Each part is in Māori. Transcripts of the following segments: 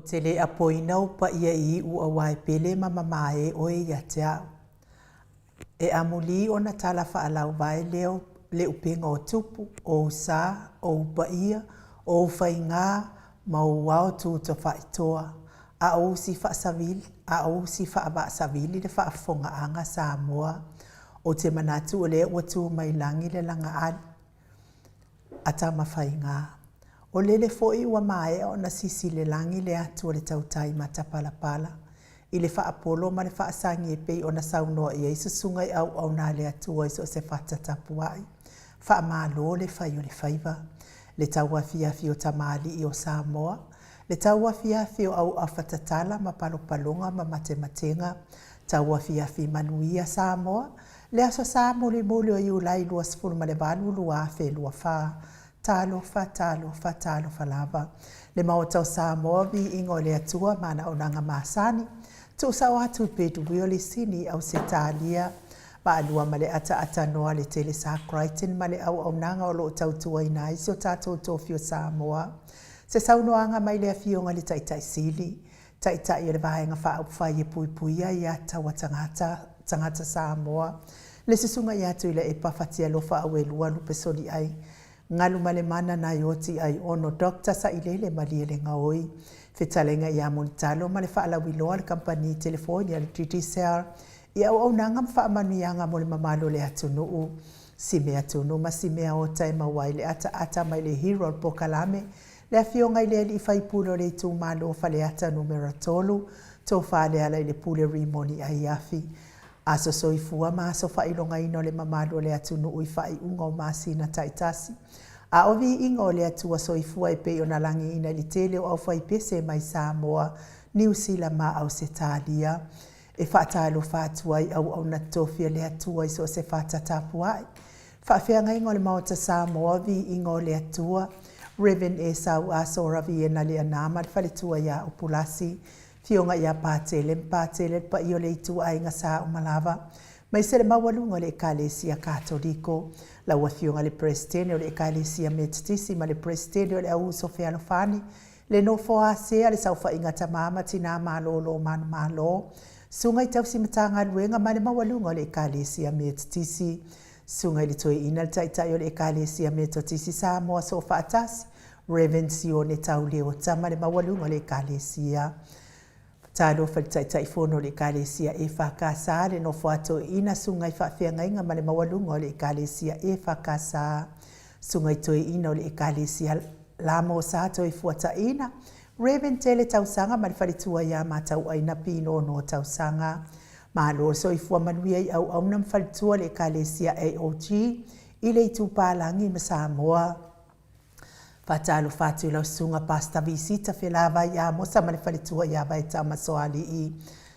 te le apoinau pa ia I ua wai pele ma mamae o e ia te au. E amuli o na tala whaalau vai leo le upenga o tupu, o sa, o upa ia, o ufai ngā, ma o wao tūta whaitoa. A o si whaasavili, a o si whaabasavili le whaafonga anga sa moa. O te manatu o le ua tū mai langi le langa ali. A ta mawhai ngā. O lele foi ua mae o na sisi le langi le atu o le tautai mata pala. I le wha apolo ma le wha asangi e pei o na saunoa i eiso sungai au na le atu o iso se whata tapuai. Wha malo le whai o le whaiva. Le taua fiafi o tamali I o Samoa. Le taua fiafi o au awhatatala ma palopalonga ma matematenga. Taua fiafi manuia Samoa. Le aso Samoa le mole o iulai lua sifuru ma le valu lua afe lua wha. Talo fa lava. Le maotau Samoa vi ingo le atua mana o nanga masani. Tu sa watu petu le sini au se talia. Ma alua ma le ata noa le tele sa Crichton ma le au nanga o lo tautua ina isi o tato tofio Samoa. Se saunoanga mai le afionga le taitai sili. Taitai o le vahenga wha au whai e puipuia I ata wa tangata Samoa. Le sisunga I atu ila e pafatia lofa au e lua lupe soli ai. Ngalu male mana na yoti ai ono dokta sa ilele maliele ngaoi. Fetalenga I amonitalo male whaalawi loa le kampani telefoni le TTCR. I au nangam whaamanuianga mole mamalo le atunuu. Sime atunu ma sime a ota e mawai le ata mai le hero pokalame. Le afionga I le ali whaipulo le tu malo fale ata numero tolu. Tau whaale ala I le pule rimoni ai afi. Aso soifua ma aso whailonga ino le mamalo le atunuu I whai unga o masina taitasi. A ovi ingo le atua soifua e pei o na langi ina li tele o au whai pese mai Samoa, New Zealand ma au se talia. E whaatalo whaatua I au na tofia le atua I so se whaatatapuai. Whaafeanga ingo le maota Samoa vi ingo le atua. Reverend e sau aso ravi e na le anama le whaletua ia upulasi. Fionga ia pātele pa I o le itua ai ngasa umalava. Mai se le mawalunga le ekalesia katoliko. La wafionga le presidente o le ekalesia metitisi ma le presidente o le au Sofia Lofani. Le no foa sea le saufa inga tamama tina malolo manu malo. Sungai tau simatanga luenga ma le mawalunga o le ekalesia metitisi. Sungai le toi ina le taitai o le ekalesia metitisi Samoa sofa atasi. Reverend Sione tau leo tama le mawalunga o le ekalesia. Talo whalitaitai whono le ekalesia e whakasa le no whato ina sungai whawhianga inga ma le mawalunga o le ekalesia e whakasa. Sungai toi ina o le ekalesia lamo sa toi fuata ina. Reverend tele tausanga ma le whalitua ia ma tau aina pino no tausanga. Ma lo so I fua manuia I au nam whalitua le ekalesia AOG I le itu pālangi ma Samoa. Fatalo fatu ila sunga pasta visita felava ya mosa malifalitua ya baita masoali I.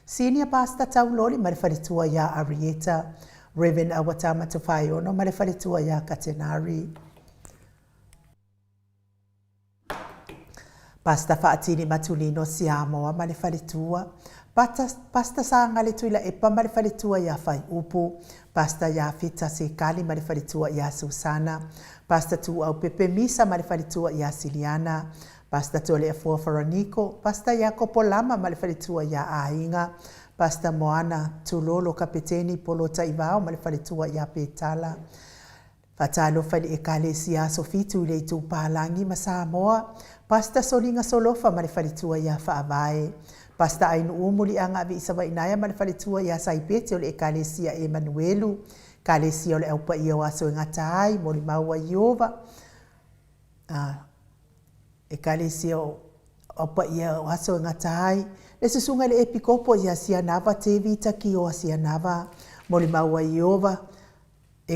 Senior pasta tauloli malifalitua ya Arieta. Reverend Awatama Tufayono malifalitua ya Katenari. Pasta faatini matulino siamo malifalitua. Pasta sanga le tuila epa malifalitua ya fai upu. Pasta ya fita se kali malifalitua ya Susana. Pasta tu au pepe misa malifalitua ya Siliana. Pasta tu le afua Faranico. Pasta ya Kopolama malifalitua ya Ainga. Pasta Moana tulolo kapiteni polo taivao malifalitua ya Petala. Fatalo fali ekalesia sofitu le tu palangi ma Samoa. Pasta solinga solofa malifalitua ya Faavae. Pasta ainu umuli anga vi isawa inaya malifalitua ya Saipete o le ekalesia Emanuelu. Kalesia o le aupa ia waso ngatai moli maua Iova. Kalesia o aupa ia waso ngatai. Le susunga le epikopo ia sianava te vita ki o sianava moli maua Iova.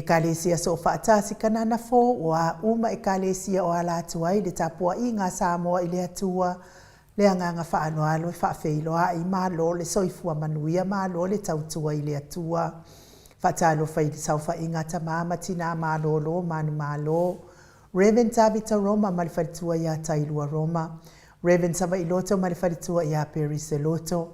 Kalesia so faatasi kanana fo wa uma kalesia o ala tuai le tapua inga Samoa ile atua. Le anganga whaanoalo, whaafeiloa I malo le soifua manuia malo le tautua I le atua. Whaatalo whai saufa ingata mama tina malolo manu malo. Reverend Tavita Roma malifaritua ia Tailua Roma. Reverend Sava Iloto malifaritua ia Periseloto.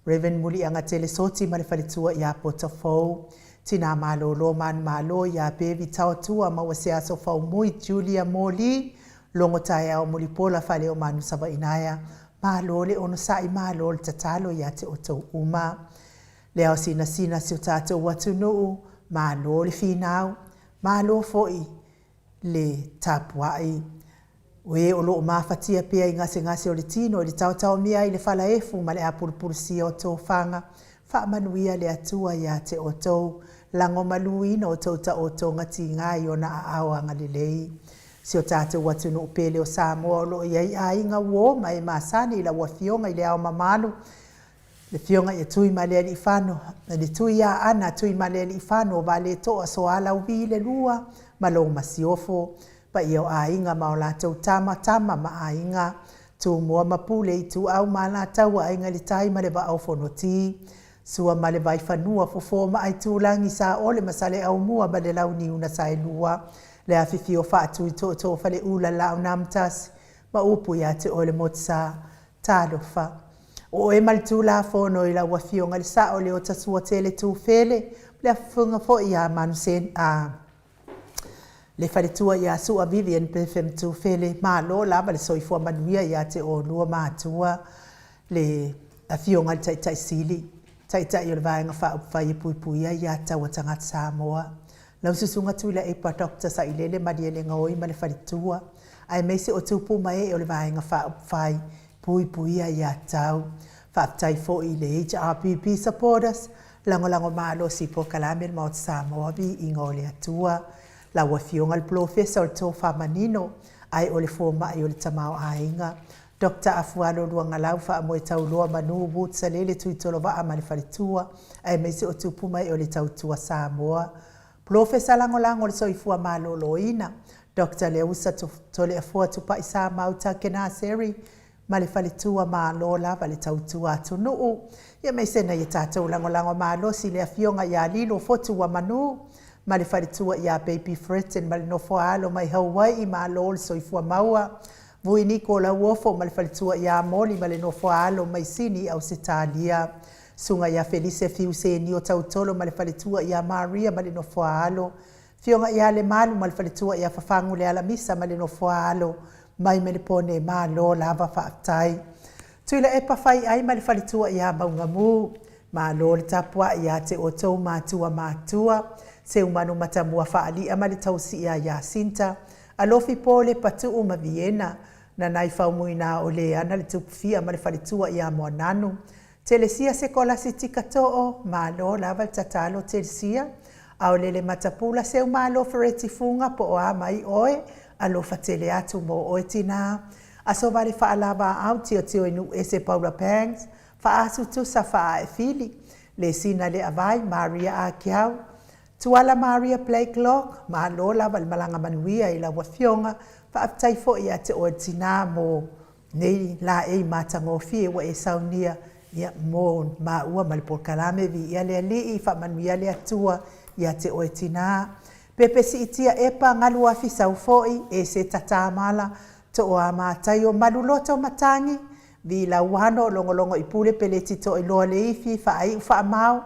Reverend Muli Angatele Soti malifaritua ia Potafou. Tina malolo manu malo ia Pevi Tautua mawasea sofa umui Julia Moli. Longo tae au mulipola fale o manu saba inaya. Malo le ono sai malo le tatalo ia te o tau uma. Leo sina si o tātou watu nuu, malo le finau, malo foi le tapuai. Oe o loo mafatia pia i ngase o le tino, le tau mia i le fala efu, ma le apurupuru si o tō whanga, wha manuia le atua ia te o tau, lango maluina o tau ta o tō ngati ngai o na aawanga le lei. Si o tātou watu nuu pele o Samoa o loo iai a inga uo, ma e maasani la wafionga i le ao mamalu, le fionga ia tui malea li whano, le tui a ana tui malea li whano, va le toa so ala uvi le lua, ma lo masiofo, pa ia o a inga ma o lātou tama ma a inga, tu mua mapule i tu au ma lātou a inga le tai ma le va au fonoti, sua ma le vai whanua fofo ma ai tu langi sa ole masale au mua ma le lau ni una sa e lua, le awhiwhi o whaatu i tō whale ula lau namtas, ma upu ia te ole motsa tālofa. O e malitu la fono i la wafionga le sao le o tasua tele tu fele, le afunga fo ia manu sen a le whaletua ia sua Vivian Bethlehem tu fele, ma lo lava le soifua manuia ia te o lua mātua le afionga le taitai sili, taitai o le vaenga whai e puipuia ia taua tangata Samoa. Lau susunga tuila e pa Dr. Sailele Mariele Ngoi ma le whaletua, ai meise o tupu mai o le vaenga whai puipuia ia tau. Whaptai fo i le HRPP supporters, lango malo si po kalame ma o Samoa vi ingo le atua. La wafionga le professor to whamanino, ai o le fōma ai o le tamao ainga. Dr. Afualo luanga lau wha mo e tau loa manu wutsa lele tui tolo wa ama le whaletua, ai meise o tupu mai o le tautua Samoa. Professor lango le soifua malo loina, Dr. Leusa tole afua tupa isa mauta kena seri, ma le whaletua ma lo lava le tautua atu nuu. Ia mei sena i tātou lango ma lo si le afionga ia lilo fotu wa manu, ma le whaletua ia baby Britain ma le nofo alo mai Hawaii ma lo le soifua maua. Vui niko la uofo ma le whaletua ia moli ma le nofo alo mai sini au Setalia. Sunga ia Felice Fiuseni o tautolo ma le whaletua ia Maria ma le nofo alo. Fionga ia le malu ma le whaletua ia whafangu le alamisa ma le nofo alo. Mai me le pone ma lo lava whaatai. Tuila e pawhai ai ma le whaletua ia maungamu. Ma lo le tapua ia te o tau mātua. Se umanu matamua whaali ama le tausi ia Sinta. Alofi pole patu uma Viena. Na nai whaumuina o le ana le tupufia ma le whaletua ia moananu. Telesia se kola si tikatoo. Ma lo lava le tatalo telesia. Au lele matapula se umalo fereti funga po o amai oe. Alo fatele atu mo oetina. Aso vale whaalava au tio inu ese Paula Pangs. Whaasu tusa wha e fili. Le sina le avai Maria a kiau. Tuala Maria Blake Lock. Ma lola val malanga manuia i la wafionga. Whaaftai fo ia te oetina mo nei la e matangofi e wa e saunia. Ia mo ma ua malipolkalame vi ia le alii wha manuia le atua ia te oetina. Pepe si itia epa ngalu afi saufoi e se tatamala to o amatai o maluloto matangi vi la wano longo ipule pele tito i loa le ifi wha amau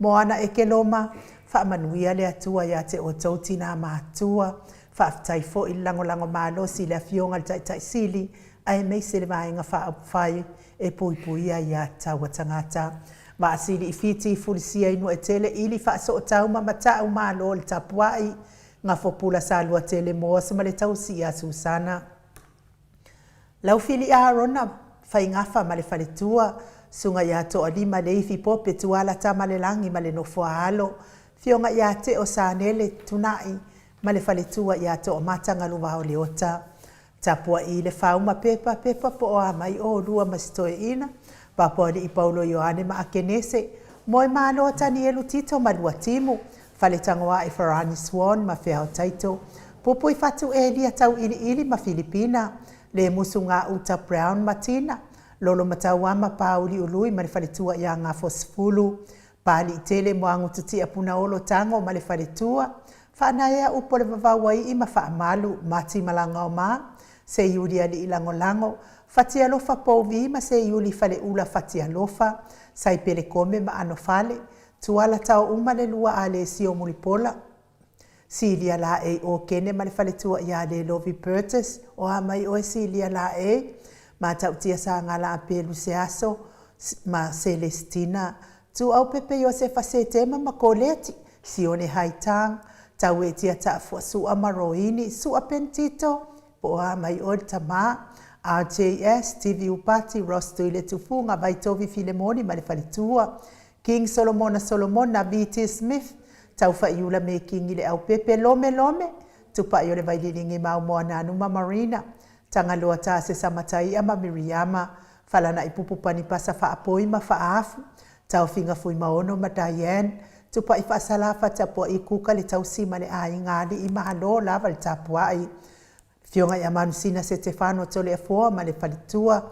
mo ana e ke loma wha manuia le atua ia te o tautina maatua wha aftai fo i lango malo si le afionga le taitai sili ai mei se le vaenga wha whai e puipuia ia taua tangata. Ma asili i fiti fulisia inu e tele ili wha so o tauma matau ma lo le tapuai ngā fopula sa lua tele moa sa male tausi ia Susana. Lau fili a rona whai ngafa ma le whaletua sunga ia to alima le ifi pope tuala ta ma le langi ma le nofo alo. Fionga ia te o sanele tunai ma le whaletua ia to o matanga luwa o leota. Tapua i le whauma pepa po o amai o lua masitoe ina. Papua li i Paulo Ioane ma akenese. Moi malo tani elu tito ma lua timu. Fale tangoa e Farani Swan ma whea o taito. Popo i fatu e lia tau ili ma Filipina. Le musunga uta Brown ma Tina. Lolo mataua ma pauli ului ma le whaletua ia ngā fosfulu. Pali i tele mo angu tuti a puna olo tango ma le whaletua. Whanaya upo le vavawai i ma whaamalu ma timalanga o ma. Se yuri ali ilango. Fatia lofa pouvi ma se yuli fale ula fatia lofa. Sai pele kome ma ano fale. Tuala tau uma le lua a le si o mulipola. Silia la e o kene ma le fale tua ia le Lovi Burtis. O amai o e silia la e. Matau tia sa ngala apelu se aso ma Celestina. Tu au pepe yo se fase tema makoleti. Sione haitang. Tau e tia ta fua su amaroini. Su apentito. Poa mai ol tama. RJS, TV Upati, Ross Tuile Tufunga, Vaitovi Filemoni, Malefalitua. King Solomona, B.T. Smith. Tau fa iula me king ile au pepe lome. Tupa yole vailingi mau moana numa Marina. Tangaloa ta se samatai ama Miriama. Falana ipupupani pasa fa apoima fa afu. Tau finga fui maono ma Diane. Tupa ifa salafa tapua ikuka le tau sima le ai ngali ima halo lava le tapua ai. Fionga ya manusina se Stefano tole efua ma le falitua.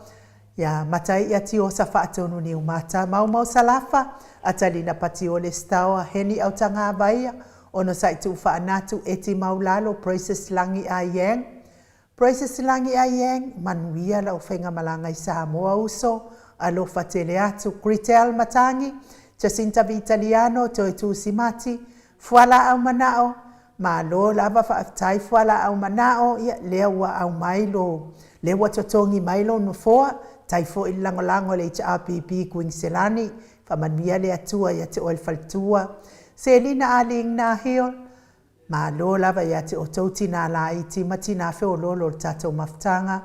Ya matai ya tio sa fa atonu ni umata. Mau salafa. Atalina pati ole stawa heni au tanga abaia. Ono saitu ufa anatu eti maulalo Praises Langi Ayeng. Praises Langi Ayeng manuia la ufenga malanga isa moa uso. Alofa teleatu Critel Matangi. Jacinta Vitaliano toi tu simati. Fuala au manao. Malo lava faaftai fuala au manao. Ya lewa au mailo. Lewa totongi mailo nufoa. Taifo ilangolango le HRPP Queenselani. Famanuia le atua ya te oilfaltua. Selina aling na hiol. Ma lo lava ya te otouti na la iti mati na feo lolo tato maftanga.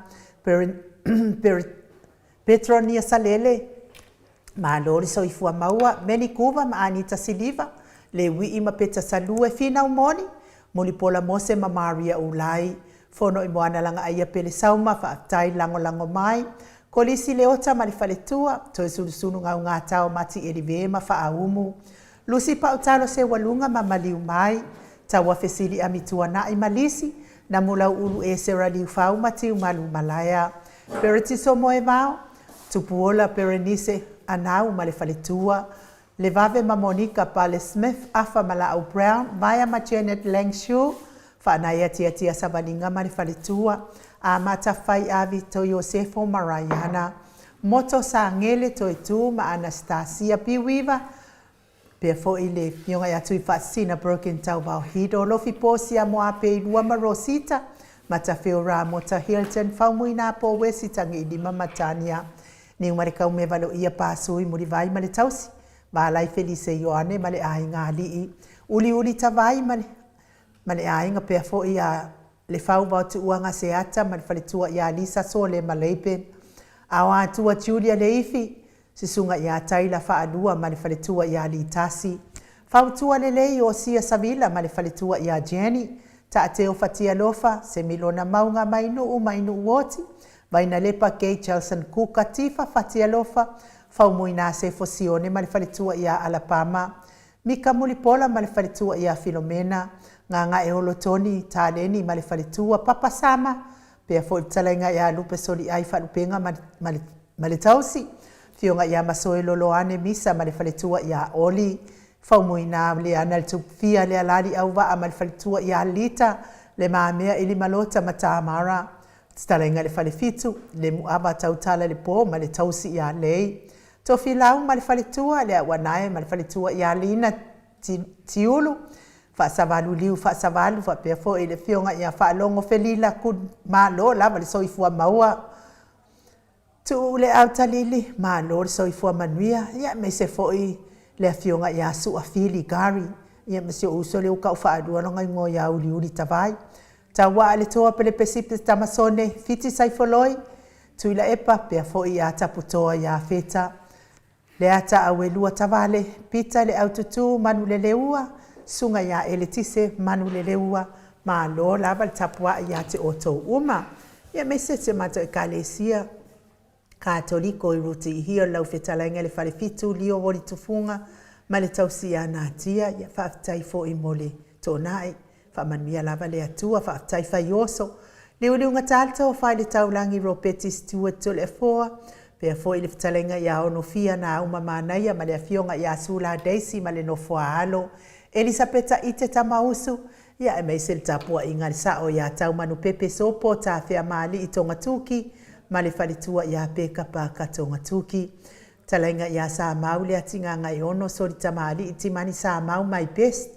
Petronia salele. Ma lo li soifua maua. Meni kuva ma Anita Siliva. Le wii ma peta salue fina umoni. Molipola mose ma Maria Ulai. Fono imoana langa aya pele sauma faaftai lango mai. Kolisi leota malifaletua. Toe sunu ngau ngatao mati elivema faaumu. Lucy pautalo se walunga mamaliu mai. Tawa fesili amitua na imalisi. Na mula ulu e sera liu fau mati umalu malaya. Peretiso moe vao. Tupuola Berenice anau malifaletua. Levave ma Monica Pale Smith afa Malau Brown. Vaya ma Janet Langshu. Faanaya tia sabaninga malifaletua. Amata fai avi to Yosefo Marayana. Moto sa ngele to itu ma Anastasia Piwiva. Pefo ile yonga ya tui fasina broken tau vau hido lofi posia mo ape ilua ma Rosita. Matafeo ra mota Hilton faumuina po wesi tangi idima matania. Ni umarika umevalo ia pasui murivai male tausi. Malai Felice Yoane male ainga alii. Uli tavai male ainga pefo ia le fau vau tu uanga seata male falitua ia Lisa Sole maleipen. Awa tua Julia Leifi. Sisunga ia taila faadua male falitua ia Litasi. Fautua lelei o sia Savila male falitua ia Jenny. Taateo fatia lofa semilona maunga mainu woti. Vaina lepa kei Chelson Kuka tifa fatia lofa. Faumuina se fosione male falitua ia Alabama. Mika mulipola male falitua ia Filomena. Nganga eolotoni taleni male falitua Papa Sama. Pea fo talenga ia lupe soli ai falupenga male tausi. Fionga ia masoe loloane misa male falitua ia Oli. Faumuina le anal tupfia le alali auwa amal falitua ia Lita. Le maamea ili malota matamara. Talenga le falifitu. Le muaba tautala le po male tausi ia lei. Tofilau male falitua le wanae male falitua ia Lina tiulu. Faasavalu liu faasavalu fa pefo ile fionga ia faalongo felila kud malo lava le soifua maua. Tu le autalili malo le soifua manuia ia me se foi le fionga ia su afili gari ia me se uso le uka faadua no ngai ngo ia uli tavai. Tawa le toa pele pesipe tamasone fiti saifoloi tu ila epa pefo ia taputoa ia feta. Le ata awelua tavale pita le autotu manu le leua. Sunga ya eletise manu leleua ma lo lava tapua ya te oto uma ya mesete mata ekalesia katoliko iruti hiyo lau fetalenga le falefitu lio woli tufunga ma le tausia na tia ya faaftai fo imole tonai fa manuia lava le atua faaftai fa yoso le unga talto fa le taulangi ropeti Stuart tole foa pe fo ile fetalenga ya onofia na uma manaya ma le fionga ya sula Daisy ma le nofoa halo Elisabeta ite tamausu ya emeisel tapua ingal sao ya tau manu pepe sopo ta fea mali itonga tuki mali falitua ya peka pa katonga tuki talenga ya sa maule atinga ngai ono sori tamali itimani sa mau my best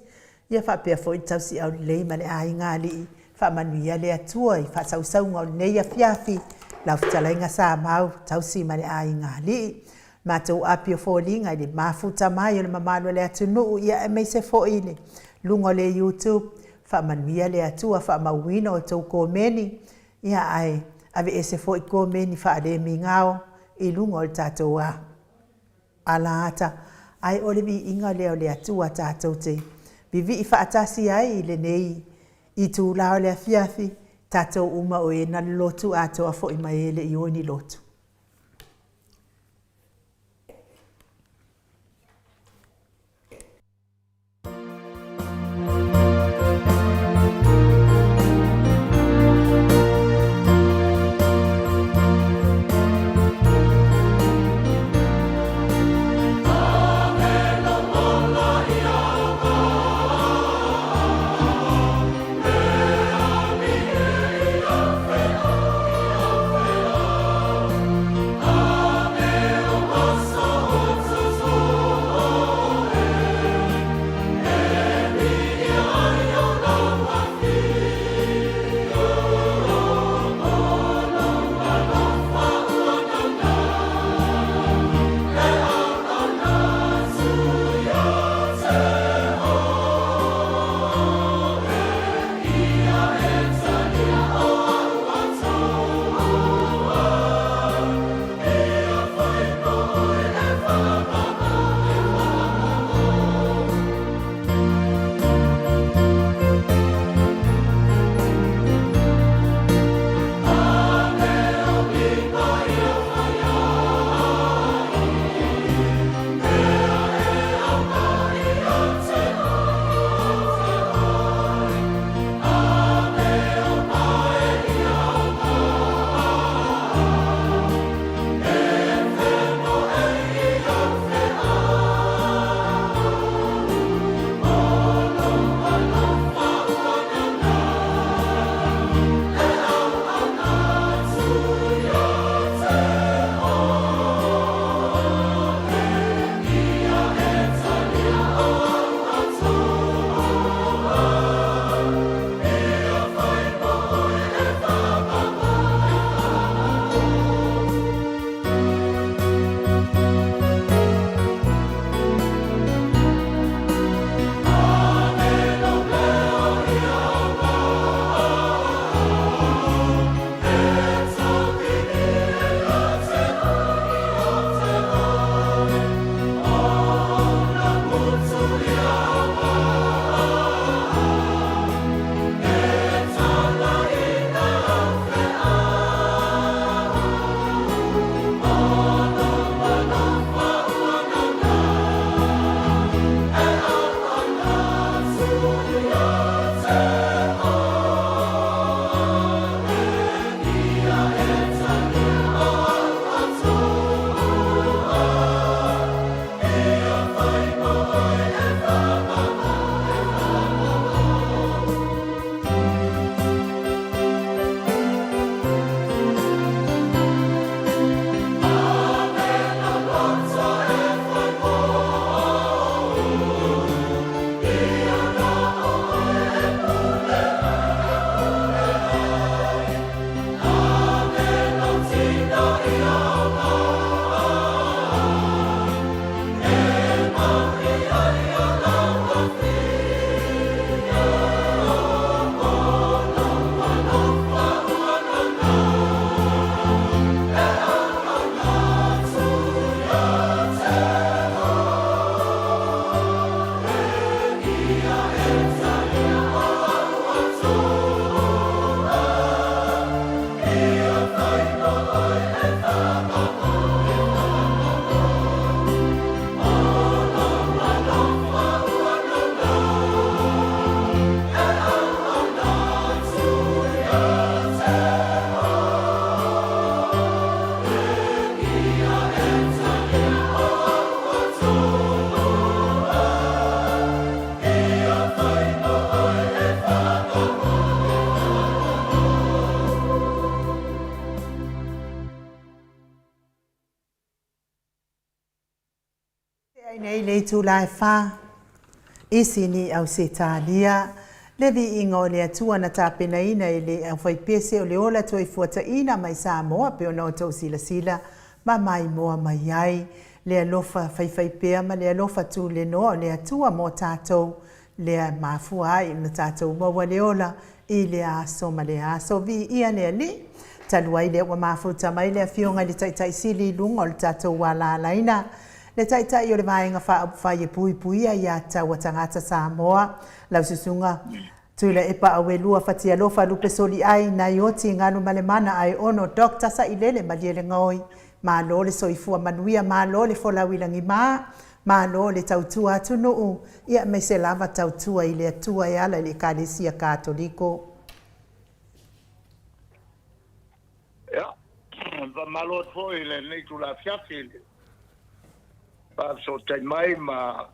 ya fa pe fo itausi au lei mali ai ngali fa manuia le atua fa sausau ngol nei ya fiafi lau fitalainga sa mau tau si mani a inga li matou apio folinga le mafuta mai le mamalo le atunu ia e meise foile lungo le YouTube fa manuia le atua fa mawina o tau komeni ia ai ave ese foi komeni fa le mingao i lungo le tatou a alata ai ole vi inga le atua tatou te vivi fa atasi ai le nei i tu lao le afiafi tatou uma o e na lotu ato a foi mai le i oni lotu. Nei le tu lai fa isi ni au se tālia Le vi inga o le atua na tāpena ina i le au whaipese o le ola toi fuata ina mai Samoa pe o na o tau sila sila ma mai moa mai ai le alofa whaiwhaipea ma le alofa tu le noa o le atua mo tātou le mafua ai na tātou maua le ola i le aso ma le aso vi ia le ali talu ai le ua mafuta mai le afionga le taitai sili lunga o le tātou wala alaina le taitai o le vaenga whai e pui pui ai a tau a tangata Samoa lau susunga tuila e pa awe lua fatia lofa lupe soli ai na ioti nganu male mana ai ono dokta sa ilele ma liele ngoi ma lo le soifua manuia ma lo le folawilangi ma lo le tautua atunu ia me se lava tautua i le atua e ala i le kalesia katoliko. Ja, va malo foi le nei tu la fiafi. Pa so te mai ma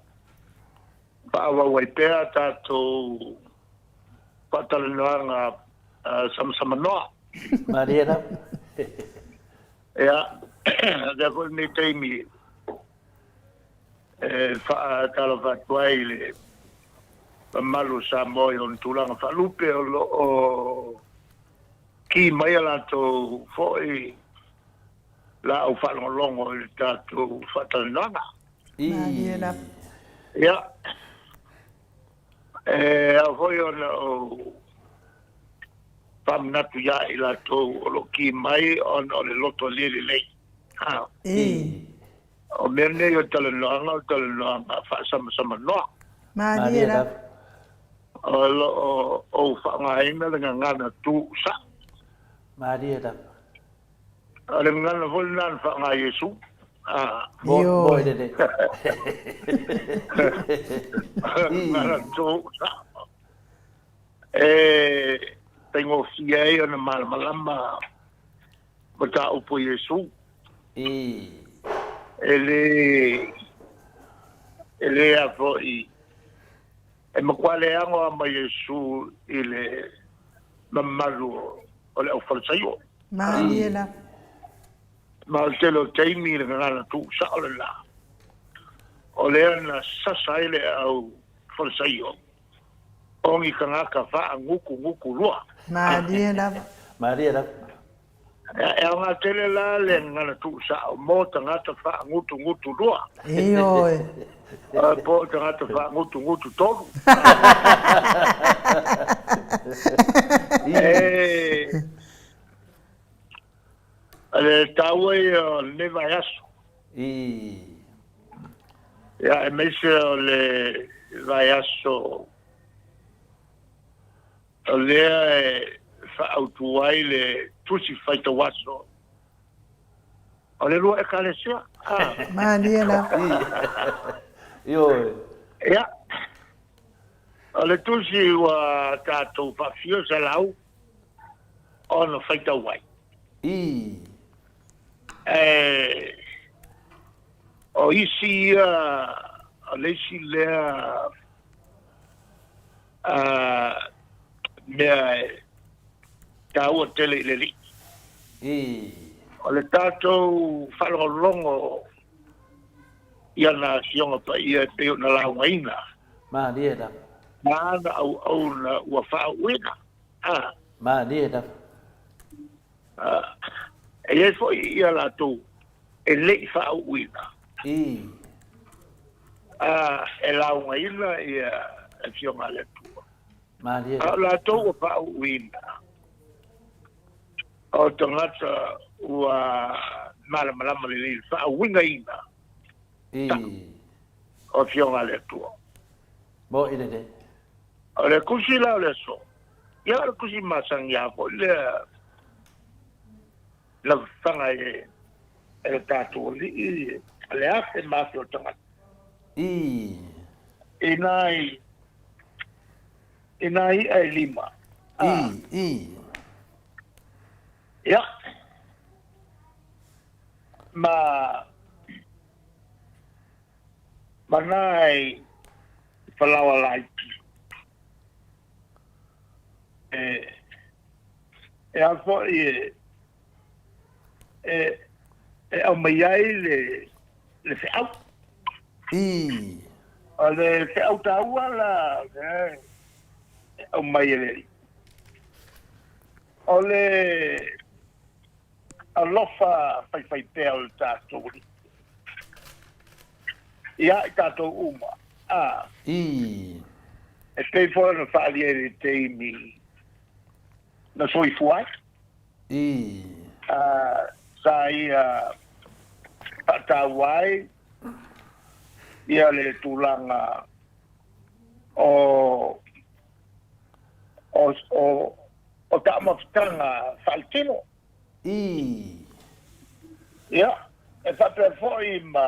pa wa waipea tato patalanoanga sama noa. Mariana. Ja, da ko ni teimi fa talo fa tuaile malu sa moi on tulanga fa lupe o ki mai ala to foi la o fa longo il tato fatalanoanga. Mariana. Ja. Foi o pam natu ya ila to lo ki mai on le loto lili lei. Ha. O merne yo talanoanga fa sama no. Mariana. O fa ngai na ngana tu sa. Mariana. Ale ngana volnan fa ngai Yesu. Ah. Boy de. Ngana tu sa. Tengo fiei ona malama bata upo Yesu. Ele a foi e ma quale ango ma Yesu ile mamalu ole o falsaio. Mariana. Ma te lo teimi le ngana tu sa ole la. Ole na sasa ile au falsaio. Ongi kangaka fa nguku lua. Mariana. Mariana. E nga tele la le ngana tu sa mo tangata fa ngutu lua. Iyo. Po tangata fa ngutu tolu. Ale tawe ne vayaso. Ya mese le vayaso. Le fa autuai le tusi faita waso. Ole lua e kalesia. Mariana. Yo. Ja. Ole tusi wa tatou fafio sa lau. Ono faita wai. O isi lesi lea mea tau tele leli. O le tātou whalolongo ia na sionga pa ia peo na laungaina. Mariana. Nāna au na ua whauina. Mariana. E e foi ia la tu e lei whauina. E laungaina ia e sionga le tua. Mariana. La tu ua whauina. O tangata ua malama le lei whauina ina. O fionga le tua. Bo ide. O le kusi la o le so. Ia le kusi masang ia po le la whanga e tātou li le afe mafi o tangata. Inai ai lima. Ia. Manai falawa laiti. E alfo au mai ai le feau. O le feau taua la o mai ele. Ole alofa fai pea o tātou. Ia i tātou uma. I. E pei fora na whaali e te imi na soi fuai. I. Sa ia patawai ia le tūlanga o tamafutanga faltino. I. Ia, e whape foi ma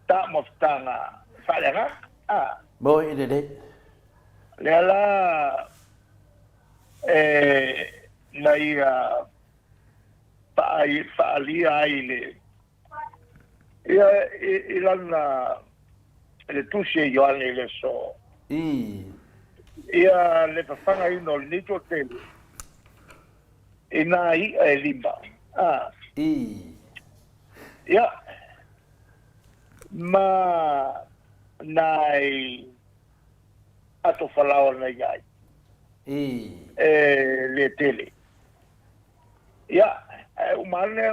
tamafutanga whalenga. Mo i re re. Le ala na ia whaalia ai le ia i lana le tusi e Ioane le so. I. Ia le whawhanga ino le nito tele. I nā i e lima. I. Ia. Ma nai ato whalao na iai. I. Le tele. Ia. Umane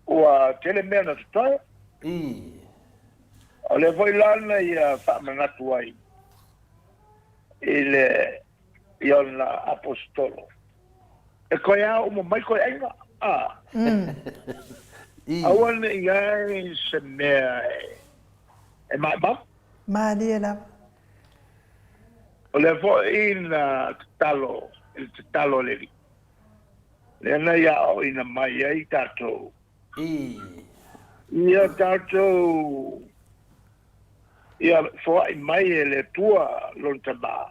ua tele mea na tutoa. I. O le voi lana ia whamanatu ai. I le iona apostolo. E koe au mo mai koe ainga. I. Awane iai se mea e mai mam. Mali e la. O le voi ina talo le li. Le ana ia o ina mai ai tātou. I. Ia tātou ia foai mai e le tua lontama.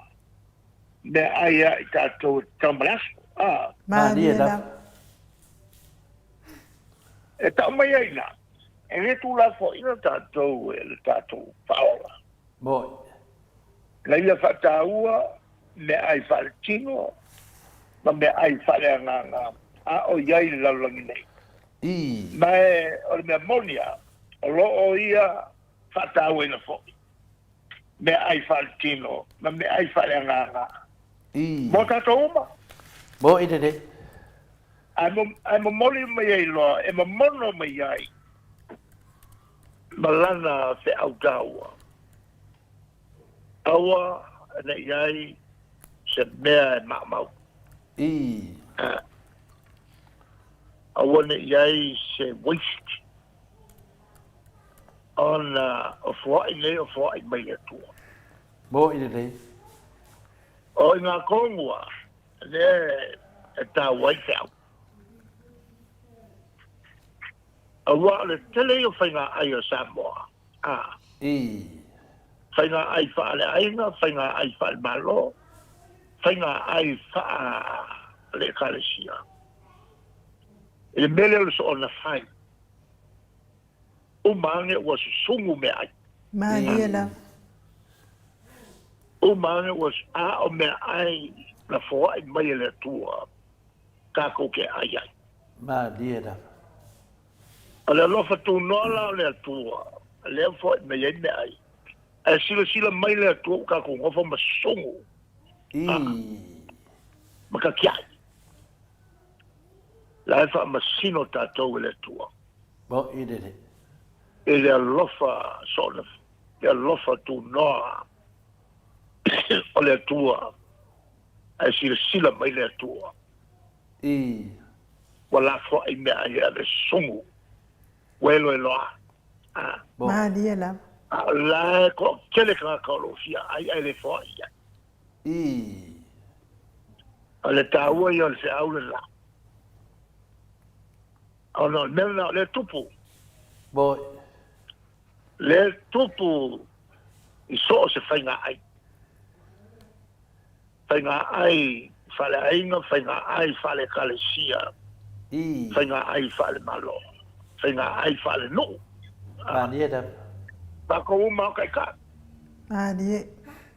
Me aia i tātou tamalasu. Mali e la. E tau mai aina. E le tu la fo ina tātou e le tātou whaola. Mo. Leila whataua me ai whaletino ma me ai whaleanganga a o iai laulangi nei. I. Mai o le mea monia o lo o ia whataua ina fo. Me ai whaletino ma me ai whaleanganga. I. Mo tātou uma. Mo i re re. Ai mo moli mai ai loa, e mo mono mai ai. Malana se au taua. Aua, na iai, se mea e mamau. I. Aua na iai se waste. Ona, o fuai nei, o fuai mai e tua. Mo i re re. O i ngā kongua, ne e tā waite au. Aua le tele o whainga ai o Samoa. I. Whainga ai whaale ainga, whainga ai whaale malo, whainga ai whaale karesia. E le mele o so o na whai. O mange was sungu me ai. Mali e la. O mange was a o me ai na fo ai mai le tua. Ka ko ke ai ai. Mali e la. Ale lofa tu nola le tua. Le fo me ai me ai. E sila mai le tua ka ko ngofo ma sungu. I. Maka kiai. La fa ma sino tātou le tua. Mo i re re. E le alofa sona. Le alofa tu noa. O le tua. E sila mai le tua. I. Wala fo ai me ai le sungu. Welo e loa. Mali e la. La ko kele ka lo fia ai le fo ai. I. Ale taua i se au le la. Ono, mena le tupu. Mo. Le tupu i so se whainga ai. Whainga ai whale ainga, whainga ai whale kalesia. I. Whainga ai whale malo. Whainga ai whale no. Mali e la. Bako uma o kai ka. Mali e.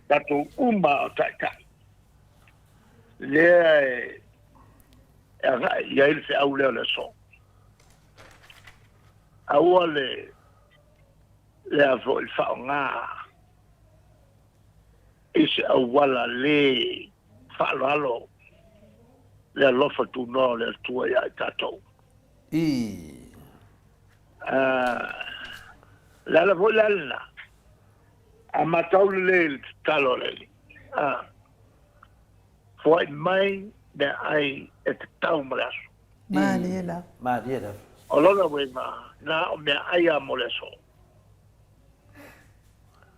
Tato uma o kai ka. Le ia il se au le so. Aua le avo il fa nga. isi awala le whaalalo le alofa tu no le tua ia i tātou. Lala voi lalina. A matau le talo le. Foi mai me ai e te tau marasu. Maniela. Maniela. O lona we na o me ai a moleso.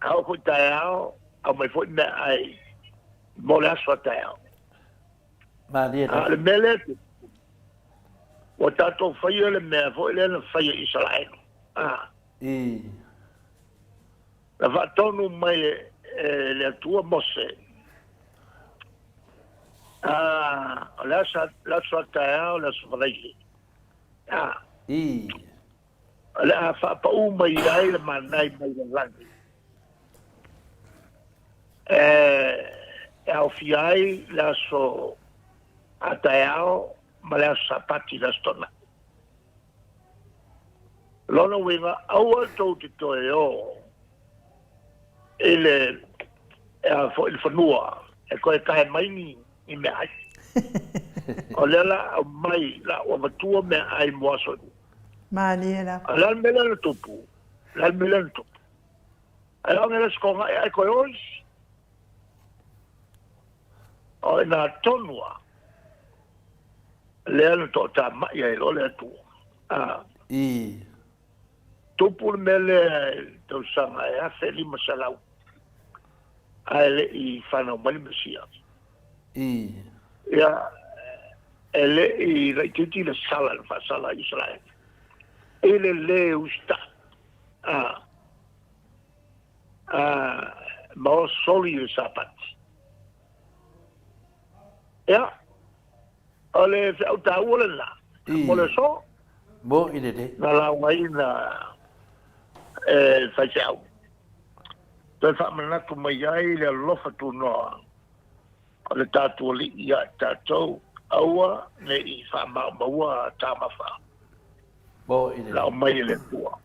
Kau ko tai ao, au mai foi me ai moleso tai ao. Maniela. Le mele o tato whaia le mea foi le na whaia Israel. La whatonu mai le atua mose. La sa tai ao, la sa whareili. Le a whapau mai ai le manai mai le langi. Au fiai la so ataiao ma le sapati la stona. Lona winga aua tau te toe o ele fo il fanua e koe kai mai ni me ai. O lela mai la o matua me ai moaso. Maniela. Lan mele le tupu. Lan mele le tupu. Ai ngere skonga ai koe ois. O na tonua. Le to ta mai ai lo le tu. Tupu mele to sanga e afe lima salau. Ai le I whanau mani mesia. Ia ele I reititi le sala le whasala Israel. Ele le usta. Mao soli le sapati. Ia. Ole au ta ole la. Mole so. Mo ine de. Na la wai na fai au. Te fa mana ku mai ai le lofa tu no. Ole tatu li ia tatu aua ne I fa ma maua tama fa. Mo ine. La mai le tua.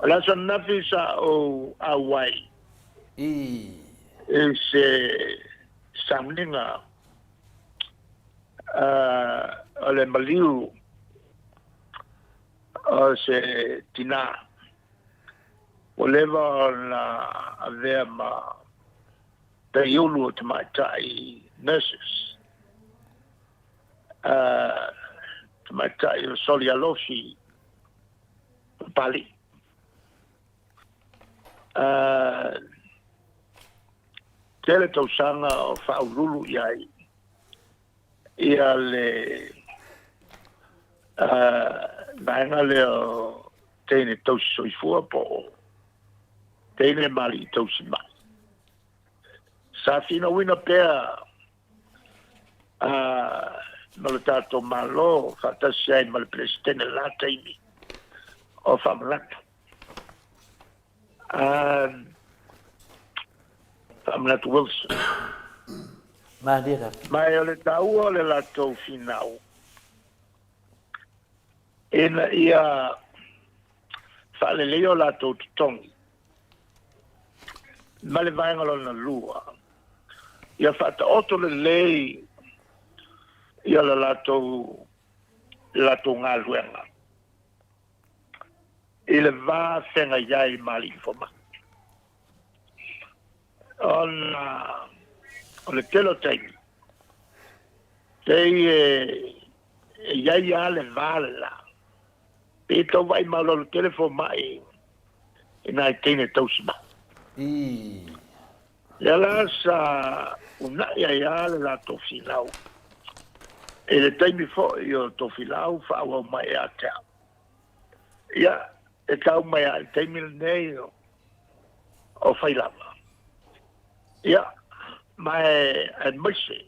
La sannafi sa o awai. Is samlinga ole maliu o se tina o leva na avea ma te iulu te maitai nurses te maitai o soli alofi pali tele tau sanga o whaurulu iai ia le naenga leo teine tausi soifua po teine mali tausi mai. Sa fina wina pea ma le tato malo whatasi ai ma le presidente la teimi o whamalaka. Amnat Wilson. Maniela. Mai ole taua le latou finau. Ena ia whaleleo latou tutongi. Ma le vaenga na lua. Ia whata oto le lei ia le latou ngā luenga. I le vā whenga iai mali foma. On le telo taimi. Tei iai ale vala. Pe tau vai malo le telefon mai. Ina I teine tausima. Ia sa una iai ale la tofilau. E le taimi fo I o tofilau whaawa mai a tea. Ia, e tau mai a taimi nei o whailama. Ia, mai a mese.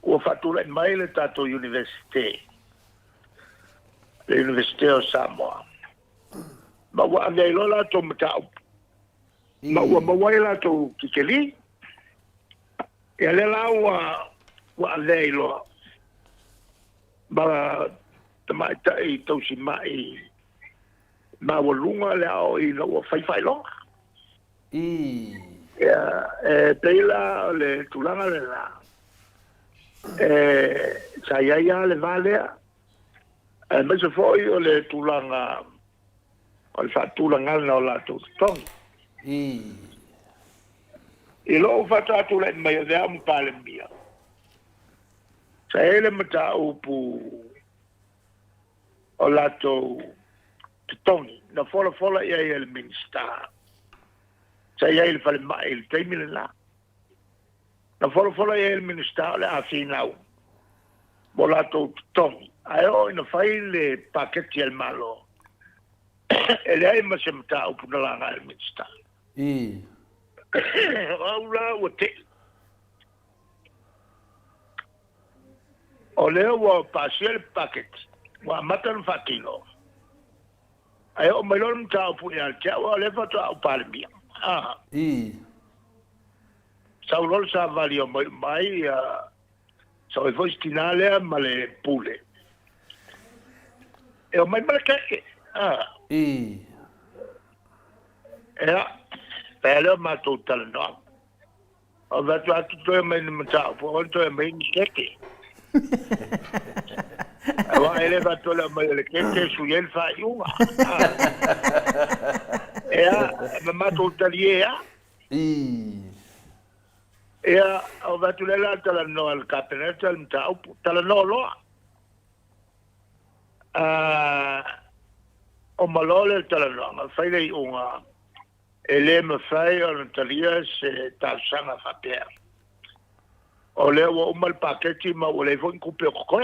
Ua whatula I mai le tato universite. Le universite o Samoa. Ma ua anei lola to matau. Ma ua mawai la to kikeli. Ia le la ua anei loa. Ma tamai tai tausi mai ma o lunga le ao I no fai longa. Teila le tulanga le la. Sa ia le valea. Me se foi o le tulanga o le fatulanga na o la tong. I lo fatatu le mai de am pale mia. Sa ele mata upu o la to tong. Na fola ia el minsta. Sa ia il fale mai il temile la. Na fola ia el minsta le afinau. Volato tong. Ai o ina fai le paketti al malo. E le ai ma se mta upu na langa el minsta. Aula o te. O leo o pasiel paket. Wa matan fatilo. Ai o melon ta upu ya cha o le fato au palmia. Saulol sa valio mai so foi stinale ma le pule. E o mai marche. Pelo ma total no. O va tutto mai mta po to mai keke. Wa ele va to la mai le keke su el fa yunga. Ma total ia. O va tu la tala no al capeneta mta tala no lo. O malole tala no, fai lei unga ele me fai on talia se tasanga fa per. O le o mal paketti ma o le von couper ko.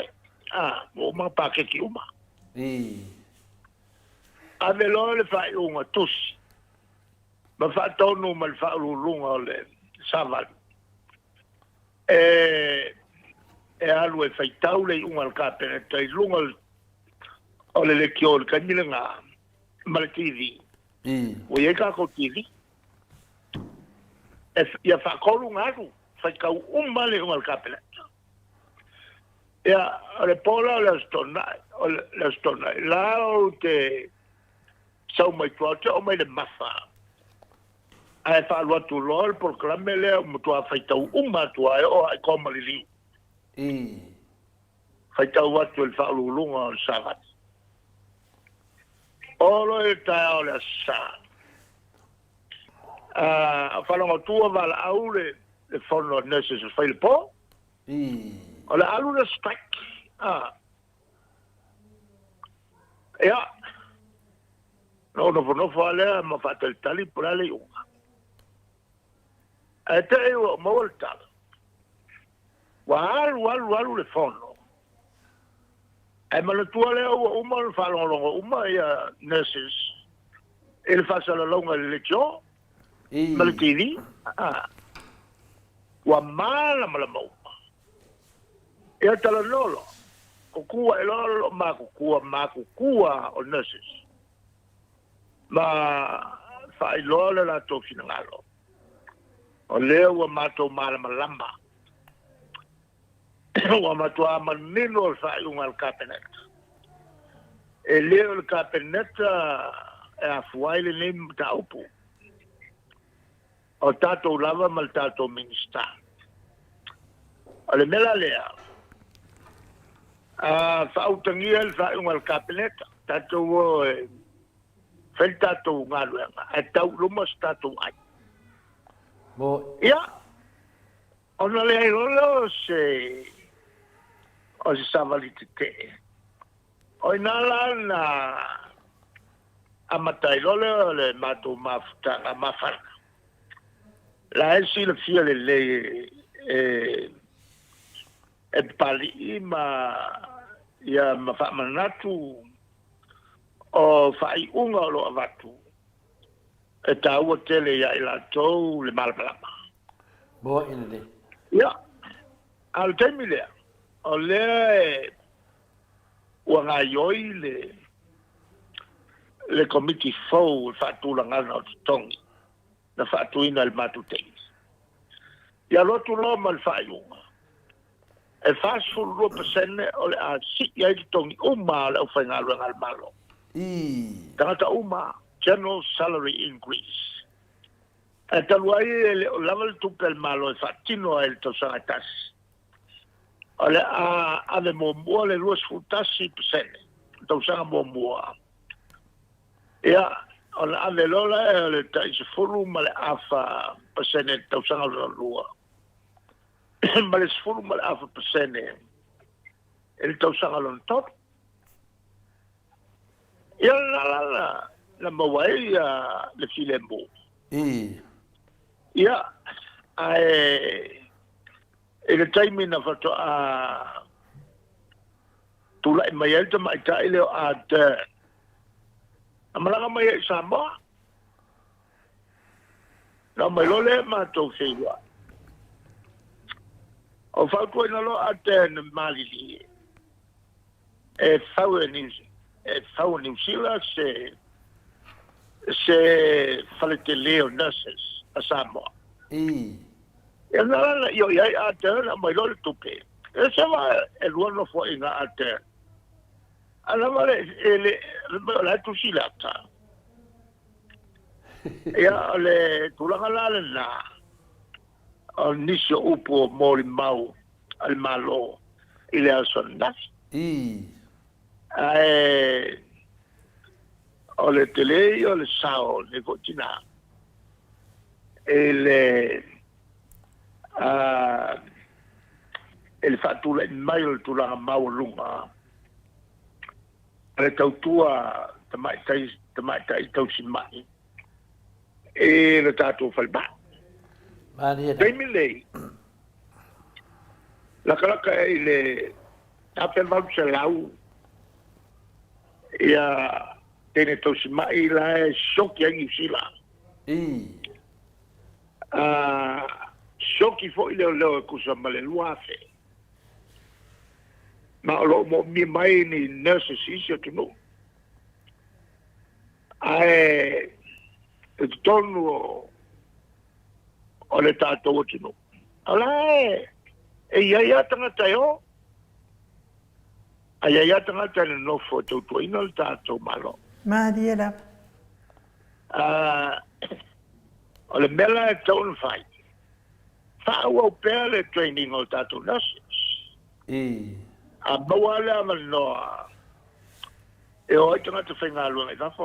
O mal paketti uma. Ave lo le fai unga tus. Ma fa tonu mal fa lunga le saval. Alue fai taule unga al capeneta I lunga o le kiol kanilanga mal TV. O ye ka ko TV. Ya fa ko lungaru, fa ka male un al capela. Ya le pola la stona. La o te sau mai tuata o mai le mafa. Ai fa lo tu lol por clamele mo tu fa ta tu o ai ko malili. Fa ta wa tu el fa lunga al sabat. Olo e ta o le sa. Falonga tua vala aule le fono nurses fai le po. O le alu le spek. No fale ma fate il tali per le unga. E te io molta. Walu le fono. Ma le tua le uma falonga uma ia nurses. Il fa la longa le leccio. Maltini. Wa mala mo. E tala lolo. Kukua e lolo ma kukua o nurses. Ma fa I lolo la to finangalo. O leo wa mato mala malamba. Wa mato amanino fa un al cabinet. E leo il cabinet a fuaile lim taupu. O tato lava mal tato minista. O le mela lea. Fa utangia il fa un al cabinet. Tato fel tato ngaluenga. E tau lumas tato ai. Ia. Ona le lolo se o se savalite te. O inala na amatai lolo le mato mafuta mafana. La esi le fia le pali ma ia mafa manatu o fai unga lo avatu. E tau tele ia ila tou le malbalama. Bo ina le. Ia. Al temile. O le wanga yoi le committee fo fatu ngana o tongi. Na fatu ina il matutei. Ia lotu lo mal faiunga. E fasu lo pesene o le a si ia i tongi uma le o whaingalu ngal malo. Tangata uma, general salary increase. E talu ai o lava le tupel malo e whatino e le tausanga tasi. O le a le mua le luas futasi pesene. Tausanga mua. Ia, o le ave lola e le taisi furu ma le afa pesene tausanga lua. Ma le furu ma le afa pesene e le tausanga lon top. Ia la mawai le filembo. Ia, e le taimi na fato a tula i mai elta mai ta ileo a te a malanga mai e Samoa na mai lole ma tau seua o fautua ina lo a te na malili e fau e New Zealand se falete leo nurses a Samoa. E nara io ia a te na mai lole tupe. E se va e luono fo ina a te. Ana mare ele la tu silata. Ia le tulanga la na. Al nisio upo mori mau al malo ile al sondas. Ole tele ole sao le cotina. El fatula mai o tula mau lunga le tautua tamai tau simai e le tatu falba dai milei la kalaka ile tapel mau selau ia tene tau simai la shoki ai sila shoki fo leo kusa male luafe. Ma lo mo mi mai ni nurses isi atu Ai tonu o le tātou atu no. Ala ia tangata yo. Ia tangata ni nofo tautua ina le tātou malo. Mariela. O le mela e taunu fai. Whaua pēr le training o tātou nurses. A mawale a manoa. E oi tangata whai ngā luanga i whafo.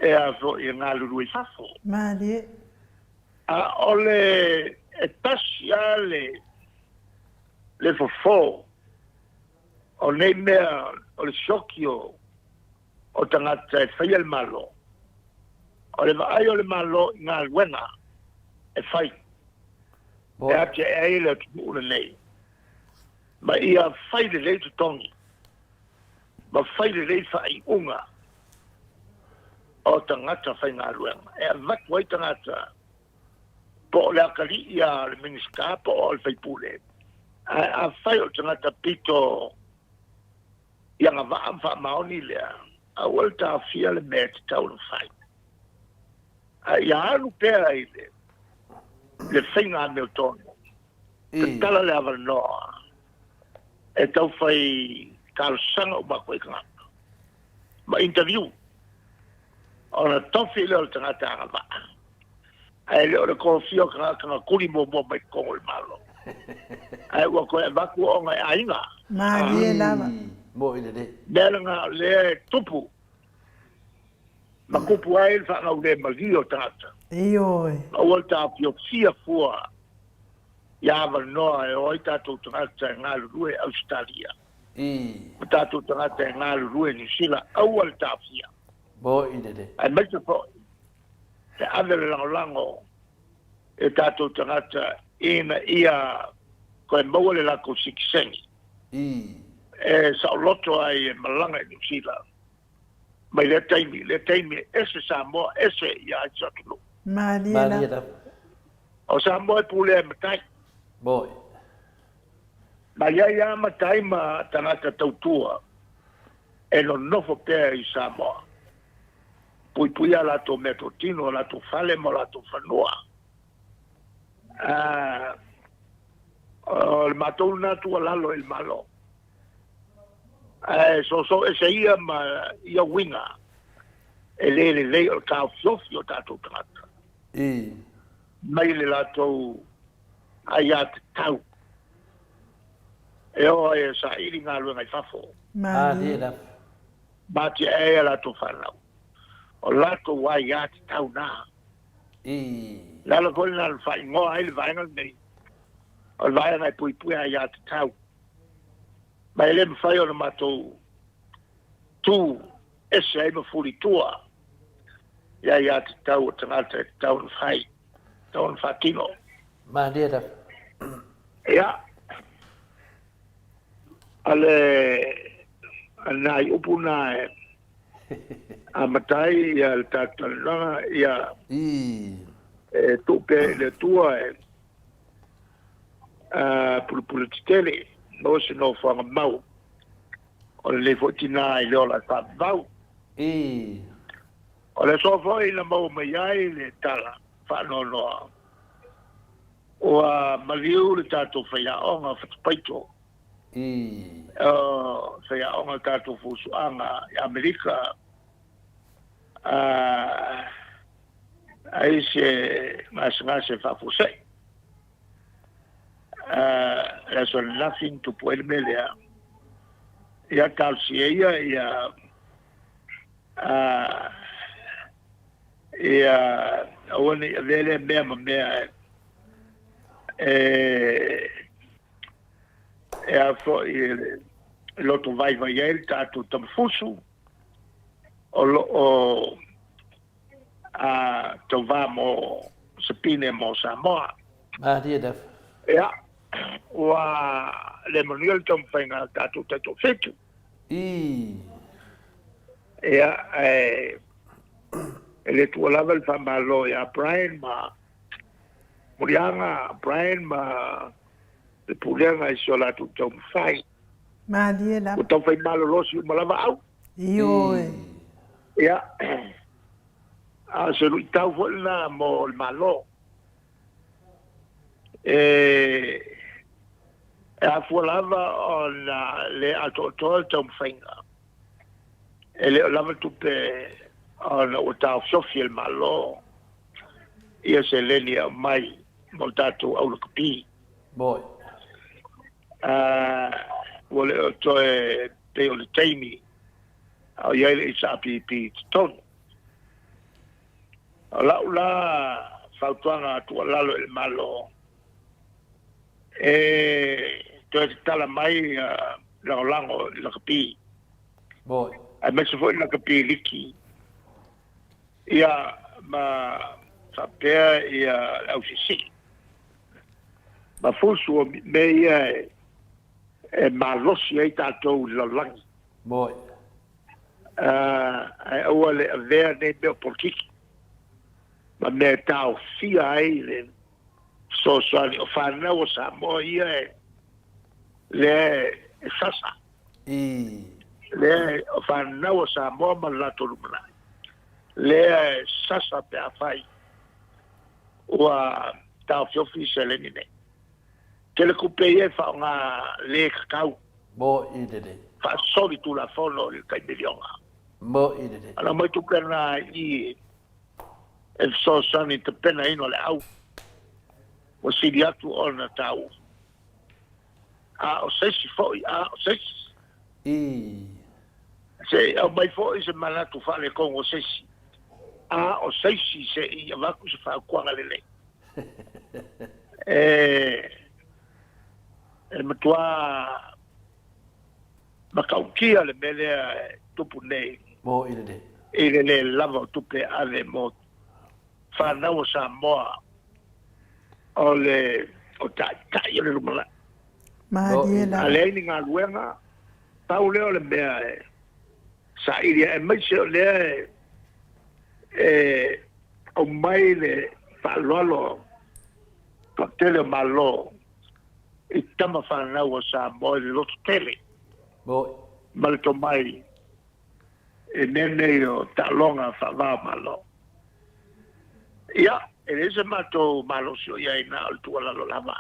E a fo i ngā luru i whafo. Marie. A ole e tasi a le fofo. O nei mea o le shokio o tangata e whai al malo. O le vaai o le malo i ngā luenga. E fai. E ate e aile tu ule nei. Ma ia fai le lei tu tongi. Ma fai le lei fai unga. O tangata fai ngā luenga. E a vatu ai tangata. Po le akari ia le miniska po o le fai pule. A fai o tangata pito ia ngā vaam wha maoni lea. A walta a fia le mea te tau le fai. Ia anu pēra i le whainga me o tono. Te tala le awa noa. E tau whai kālasanga o mako e kangata. Ma interview. O na tofi leo le tangata anga waa. Ai leo le kofio kanga kuri mo mai kongo le malo. Ai ua koe e waku o ngai ainga. Marie lava. Mo ile de. Nela ngā le tupu. Ma kupu ai le whangau le magi o tangata. Ioi. A walta a pio fia fua. Iawa noa e oi tātou tangata e ngā lurue Australia. Tātou tangata e ngā lurue New Zealand. Au al tā fia. Mo ile de. Ai meita po. Te avele lango e tātou tangata ina ia koe maua le lako sikisengi. E sauloto ai e malanga e New Zealand. Mai le taimi, ese Samoa, ese ia ai satulu. Mariela. O Samoa e pule e matai. Moi. Ma ia matai ma tangata tautua. E no nofo pēr i Samoa. Pui a lato metotino, lato fale mo lato whanua. O le matou natu a lalo il malo. So e se ia ma ia winga. Le o tau fiofi o tātou tangata. Mai le lātou ai atu tau. E o e sa iri ngā luenga I whafo. Mali. Mati e lātou whanau. O lātou wai atu tau nā. Lala koi nā whai ngoa ai le vaenga nei. O le vaenga pui ai atu tau. Mai le mwhai o na mātou tū ese ai mawhuri tua. Ia ia te tau o tangata e tau na whai. Tau na whakino. Maria. Ia. Ale anai upu nā e a matai ia le tātalanga ia e tupe le tua e pulupulu titele no se no whanga mau o le fotina I leo la whau o le sofa I la mau mai ai le tala whanonoa o a maliu le tātou whaiaonga whatapaito whaiaonga tātou fusuanga I Amerika ai se ngase whapusei there's nothing to put me there ia talsia ia awani vele mea fo loto vai ele tatu tamfusu o tovamo sepine mo Samoa Maria. ia wa le monio tom fenga tatu fetu ia ele tu lava il famalo ia Brian ma Murianga Brian ma le pulenga isola tu tom fai Mali la. o tom fai malo losi malava au Io ia se lui tau volna mo il malo a fualava o le atotoa tom fainga ele lava tupe o tau sofi il malo ia se leni mai mo tatu au lukupi Boy. wole o toe te o le teimi au iai isa pi ton la fautuanga tu lalo il malo to tala mai lango la kapi Boy. a me se foi la kapi liki ia ma sapea ia au sisi ma fusu me ia ma losi ai tatou la langi Boy. o le avea ne me politiki ma me tau fia ai le so o whanau o Samoa ia le sasa le o whanau o Samoa ma lato rumana le sasa pe a whai ua tau fiofi se le nine ke le kupe ie whaonga le kakau Boy idede. whaasori tu la fono le kai milionga Boy idede. ana mai tu pena I so sani te pena ino le au o siri atu o na tau o sesi foi o sesi se o mai foi se manatu fale con o sesi o sesi se I avaku se fa kuanga lele matua makaukia le mele tupu nei Boy idede. le lava tupe ave mo whanau o Samoa o le o tai o le rumala Mali la. a le ini ngā luenga tau leo le mea sa iria mai se o lea o mai le whalolo ka tele malo I tama whanau o Samoa le loto tele Boy. ma le to mai nene o talonga whawā malo ia e se mato malo si o ia ina o tua lalo lava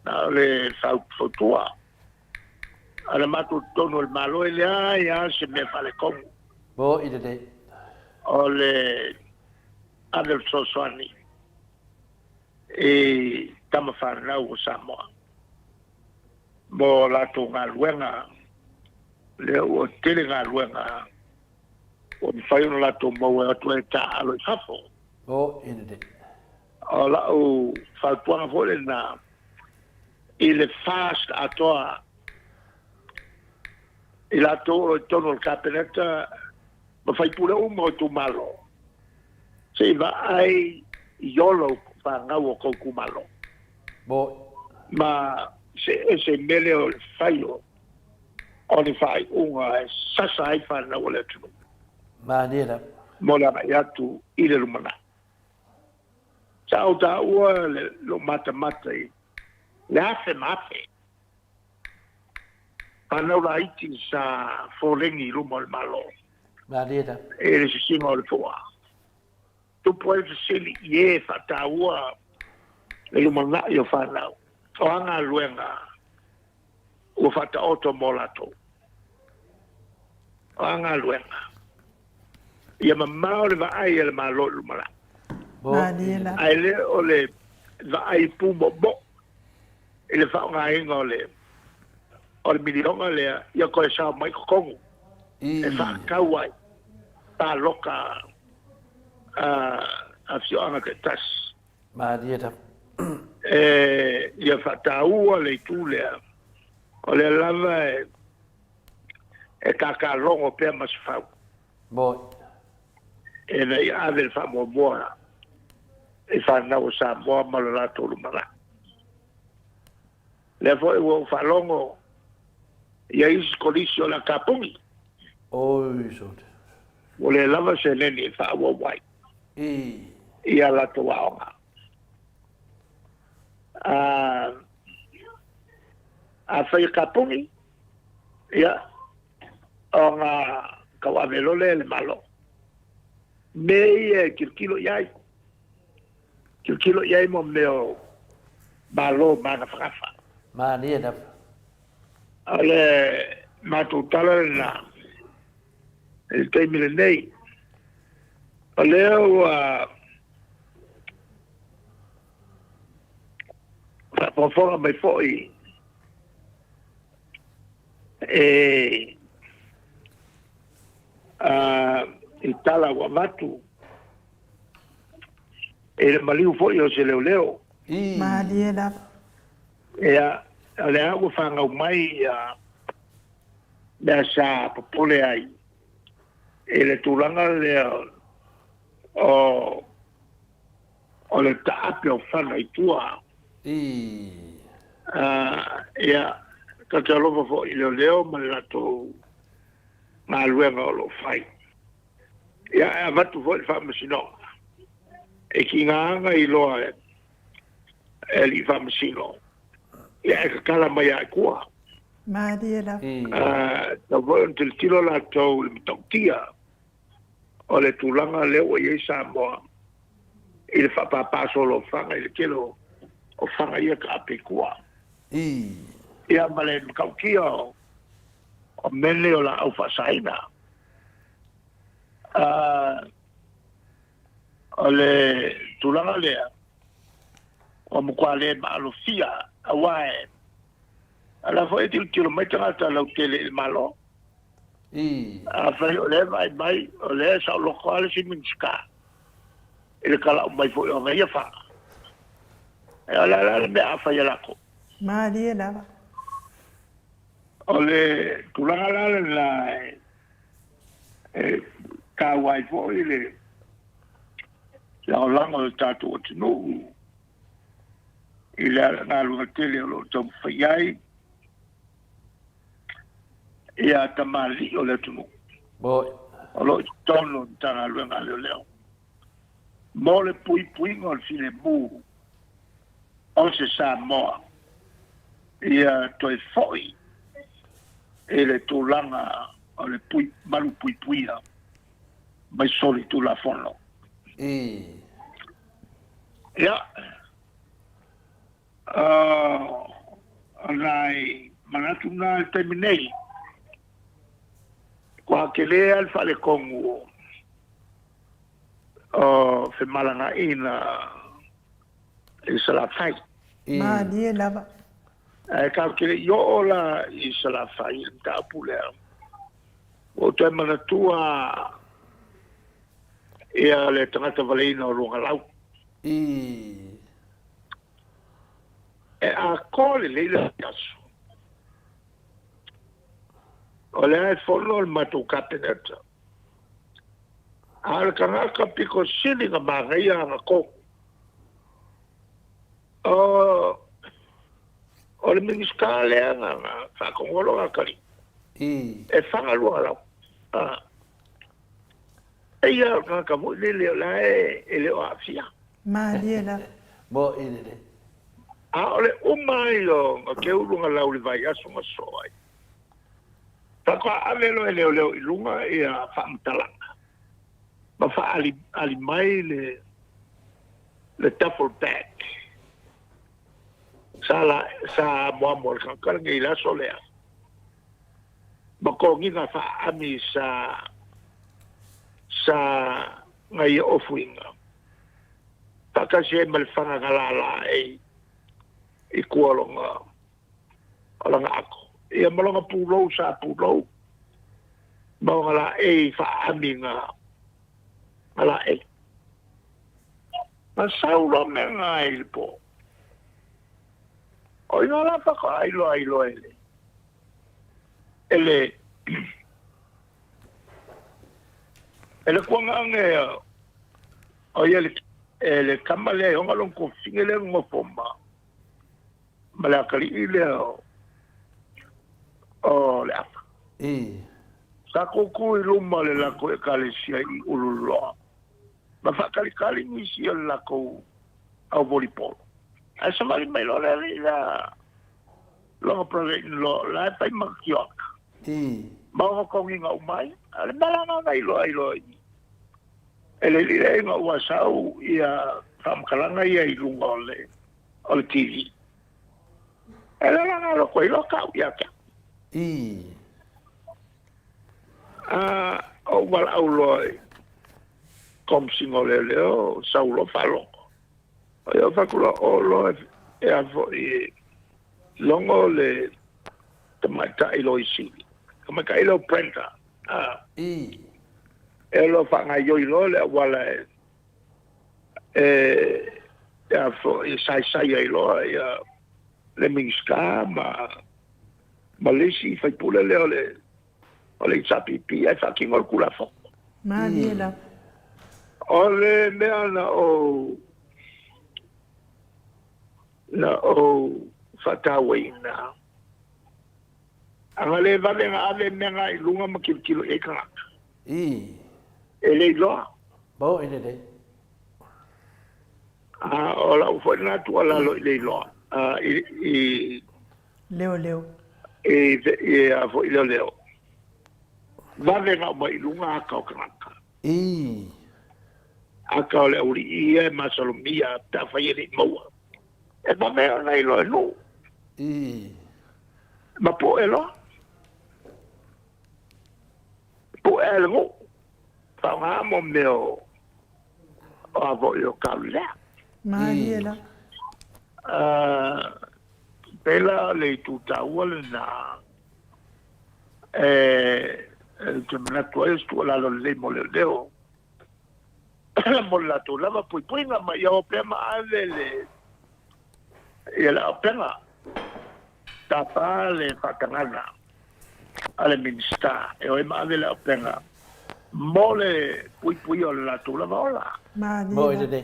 na le fautua Ala matu tono le malo ele ia se me fale kom. Mo i te te. O le Adel Soswani. E tama whanau o Samoa. Mo lato ngā luenga, le o tele ngā luenga, o ni whai ono lato mau e atu e tā alo i whafo. Mo i te te. O lau whautuanga hole na, i le fast atoa, i lato o tono o kapeneta, ma whai pule umo o tu malo. Se va ai yolo whangau o kouku malo. Mo Ma se mele o le whaio, o le whai unga e sasa ai whanau o le tunu. ma ni la. Mo le mai atu i le lumana. Sa au ta ua le lo mata mata i, le afe mafe. Whanau la iti sa forengi luma o le malo. Ma ni la. E le sisinga o le fua. Tupu e fasili i e whata ua le lumana i o whanau. O anga luenga o whata oto molato. O anga luenga. Ia mamao le vaai e le malo lumana. Mo Manila. Ai le o le vaai pumo mo. E le whaonga inga o le milionga lea ia koe sa mai kokongu. I. E whaakau ai. Tā loka a fioanga ke tas. Ma ni la. Ia whataua le tūlea. O le lava e kakalongo pēr maswhau. Mo E nei ave le whamoa moa. E whanau sa moa malala tolu mara. Le foi o whalongo. Ia isi kolisi o la kapungi. oi so. O le lava se neni e whaua wai. I. Ia lato waonga. A whai kapungi. Ia. O ngā kawamelole le malo. Mei e kilkilo iai. Kilkilo iai mo meo malo mana whakafa. Ma ni la. Ale mātou tala na e teimile nei. O leo whaponga mai fōi i tala wa matu e le maliu fōi o se leo leo. I. Manila. Ea, le au whangau mai mea sa popole ai. E le tūlanga leo o le taape o whana i tua. I. Ea, ka te alofa fo i leo leo ma le lato ngā luenga o lo whai. Ea, ea matu fo i whamasino. E ki ngā anga i loa e li whamasino. Ea, e ka kala mai ai kua. Manila. I. Ta voin te tilo la tau le mitautia o le tūlanga leo i eisa moa i le whapapaso lo whanga i le kelo o whanga ia ka ape kua. I. Ia ma le mkaukia o mene o la au whasaina. O le tūlanga lea o mkwa le maalofia a wae. Ala fo e tilo mai tangata lau tele il malo. I. A fai o le mai, o le sa o loko ale si minska. E le kala o mai fo o ngai a wha. E ala me a fai alako. Manila. O le tulanga la ka wai fo i le la o langa o tatu o tino. I le ngā lunga tele o lo tau whai ai. Ia tamali o le tunu. Mo. O lo tono tanga luenga leo leo. Mo le pui ngō le fine mū. O se sa moa. Ia toi foi. E le tūlanga o le malu puia. Mai soli tu la fono. I. Ia. Anai manatu na terminei. Kwa kele al fale kongu o fe malanga ina isala fai. Ma ni lava. E ka kele yo ola isala fai ta pule. O te manatua ia le tangata valina o runga lau. I. E a kole leila yasu. O le ai fono il matu kapeneta. Al kangaka piko sili nga mangaya nga ko. O le miniskale nga whakongolo nga kari. I. E whangalua lau. E ia nga ka mo leo la e leo afia. Ma ni lava. Bo i le. A ole umai o nga ke urunga lau li vai asu nga soai. Tako alelo e leo ilunga e a whaamtalanga. Ma wha ali mai le duffel bag. Sa moamol kankara ngai la solea. Ma ko nginga wha ami sa ngai ofuinga. Taka se malfanga ngalala i kualonga alanga ako. Ia malanga pulou sa pulou. Maungala wha ami ngala Ma sauro me ngai po. O ina la paka ailo ele. Ele kuanga nge o ele kamale o ngalong ko fingele ngofoma. Malakali ile o le apa. I. Sako ku iluma le lako e kalesia i ululoa. Ma whakali nisi o lako au volleyball. A samari mai lo le la longa project lo la pai makiok. I. Ma ko nginga umai, ale balanga ngai lo i. Ele le nga wasau ia kamkalanga ia ilunga ole TV. Ele nga lo ko ilo ka ia ka. I. O wala au loi kom singo leo saulo falo. O fakula o lo e avo e longo le tamata ilo isi. Kamaka ilo prenta. I. E lo fanga yo ilo le wala e avo e sai ilo e le minska ma lesi fai pula leo le ole sapi pi e fucking ol kula fo. Ma ni lava. Ole mea na o fatawe na. Angale vale nga ave menga ilunga makilo e kanga. I. Ele lo. Bo i le. Ola u foi na tu ala lo le lo. Leo. E a foi leo. Vale nga mai ilunga ka kanga. I. Aka ole uri ia masalomia ta fai ele moa. E ba me na ilo no. I. Ma po elo. Po elo. Fa nga mo meo. A vo yo kaula. Ma ni lava. Pela le tuta wala na te mena toes tu la lo le mo le deo. Mo la tu lava pui nga ma yo pe ma ale e la pena tapa le patangana ale minsta e o ma ale la pena mole pui o la tu lava ola Ma ni Bo i lava. le.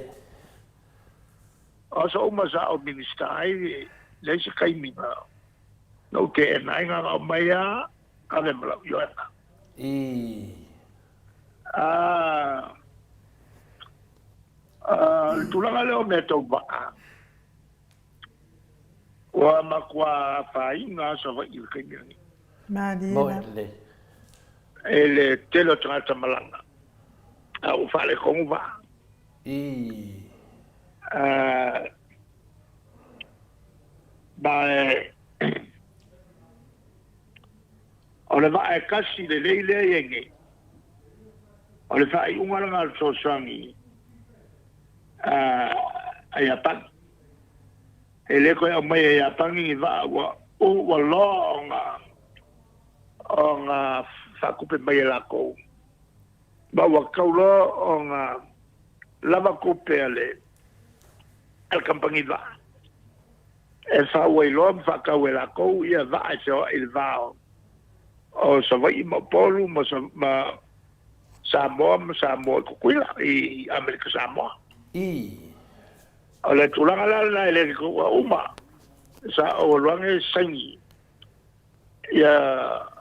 aso ma sa o minsta ai le se kai mi no ke na nga mai a ave mala yo I. Tulanga leo meto ba. Wa makwa fainga sa va il kenyani. Ma ni Bo i lava. le. Ele telo trata malanga. O fale como va. I. Ba le va e kasi le enge. O le fai unga langa so sangi. Ai apan. E le koe o mai ai apangi va wa lo nga fakupe mai la ko. Ba wa kaulo nga lava kupe ale al kampangi va. E fa wai lo fa ka la ko ia va so il va. O sa vai mo polu mo Samoa kuila i Amerika Samoa. O le tulanga la le ko uma. Sa o luange sangi. Ia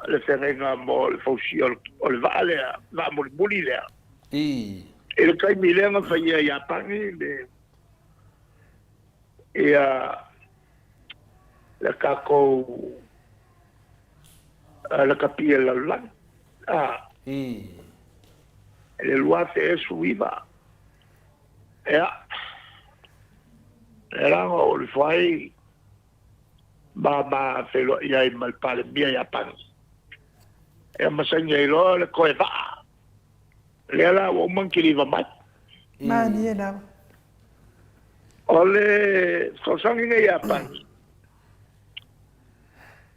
le ferenga mo le fausi o le vale va mo buli le. E le kai milenga fa ia pangi le ia le kako le kapia la lan. Le lua te suiva. Era o le fai ba felo ia mal pale mia ia pan. E masanya ilo le koe va. Le la o mankili va mai. Mani e na. Ole sosangi ngai ia pan.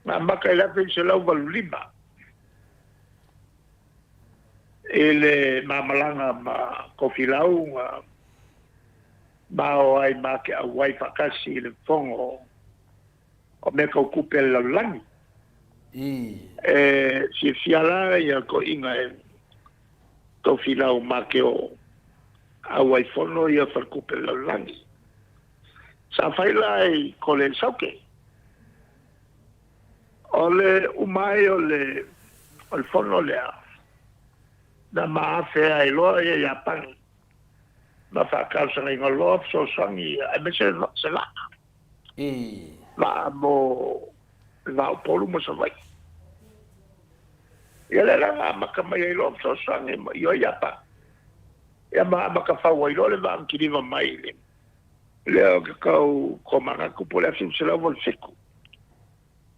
Ma maka ila pe se lau valulima. Ele mamalanga ma kofilau ma o ai ma ke awai fakasi le fongo o me ka kupe la langi si fiala ia ko inga kofilau ma ke o awai fono ia fa kupe la langi sa faila ko le sauke ole umai ole al fono le na maafe ai loa ia pangi. Ma fa causa ngai ngolo so sangi a me se la. Ma mo va polu mo savai. Ia le la ma ka mai lo so sangi io ia pa. Ia ma ka fa wai lo le va ki va mai le. Le ka ko manga ku pola sim se la vol seco.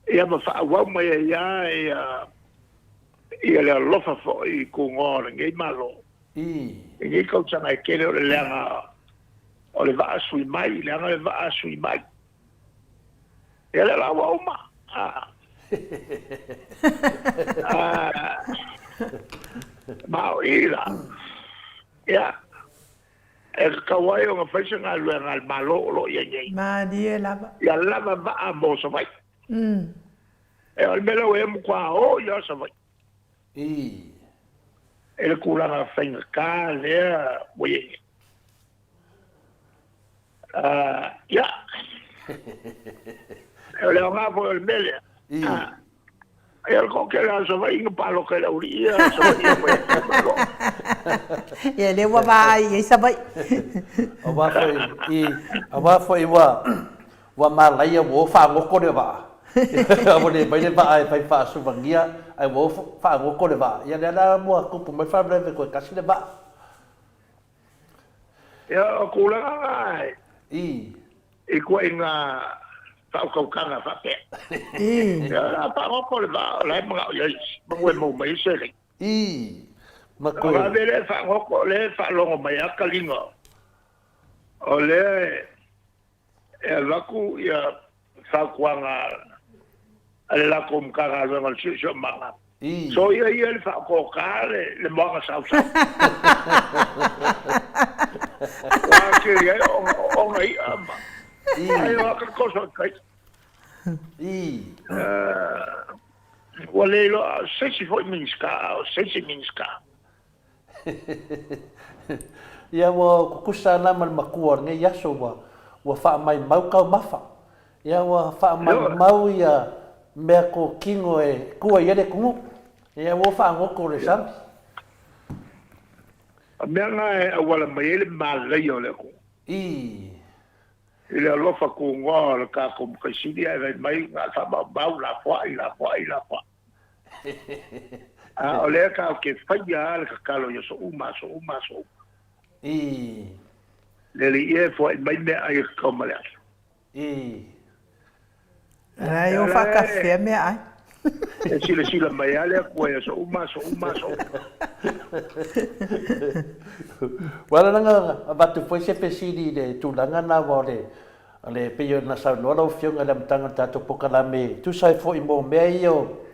Ia ma fa wa mai ia ia le alofa fo i kungora ngai malo ngai kau tanga e kere o le leanga o le vaa sui mai leanga le vaa sui mai ia le la wauma mao ila ia e kawai o nga faisa ngā lua ngā malo lo ia ngai Mani e lava. ia lava vaa mo sa vai e o le mela o e mukua o ia sa vai ele kulanga fainga ka lea wei ya ele nga po el mele el ko ke la so vai nga palo ke la uria so ia le wa vai e sa vai Aba foi wa malaya wo fa ngoko de ba. Abo de bai de ba ai pai fa su vangia ai wo fa ngoko de ba. Ya la mo ku pu mai fa breve ko kasi de ba. ya ko la ai e ko inga fa ko kanga fa pe ya pa ko le ba la mo ya mo mo mai se le ma ko va vele fa ko le fa lo mai akalingo ole e la ku ya fa kwanga ale la kom kanga lo ngal si so manga so ia le fa ko kale le mo ka sa sa wa ke ya o ngai ama ai wa ka ko so kai wale lo 60 minska ia wo kukusa na mal makuar nge yaso wa fa mai mau ka mafa ia wa fa mai mau ia me ko kingo e kua ia de kungu ia wo fa ngoko le sam Menga wala mai le mal le yo le ko. Ile lo fa ko ngol ka ko ka sidi ai mai nga fa ba la fa ila fa. Ole ka ke fa ya ka kalo yo so uma. Le ie fo mai me ai ko mala. Ai o fa café me ai. E sila mai ale ko e so uma. Wala nga batu foi se pesidi de tulanga na wale. Ale peyo na sa no lo fiong ala mtanga tato pokalame. Tu sai fo imo meio.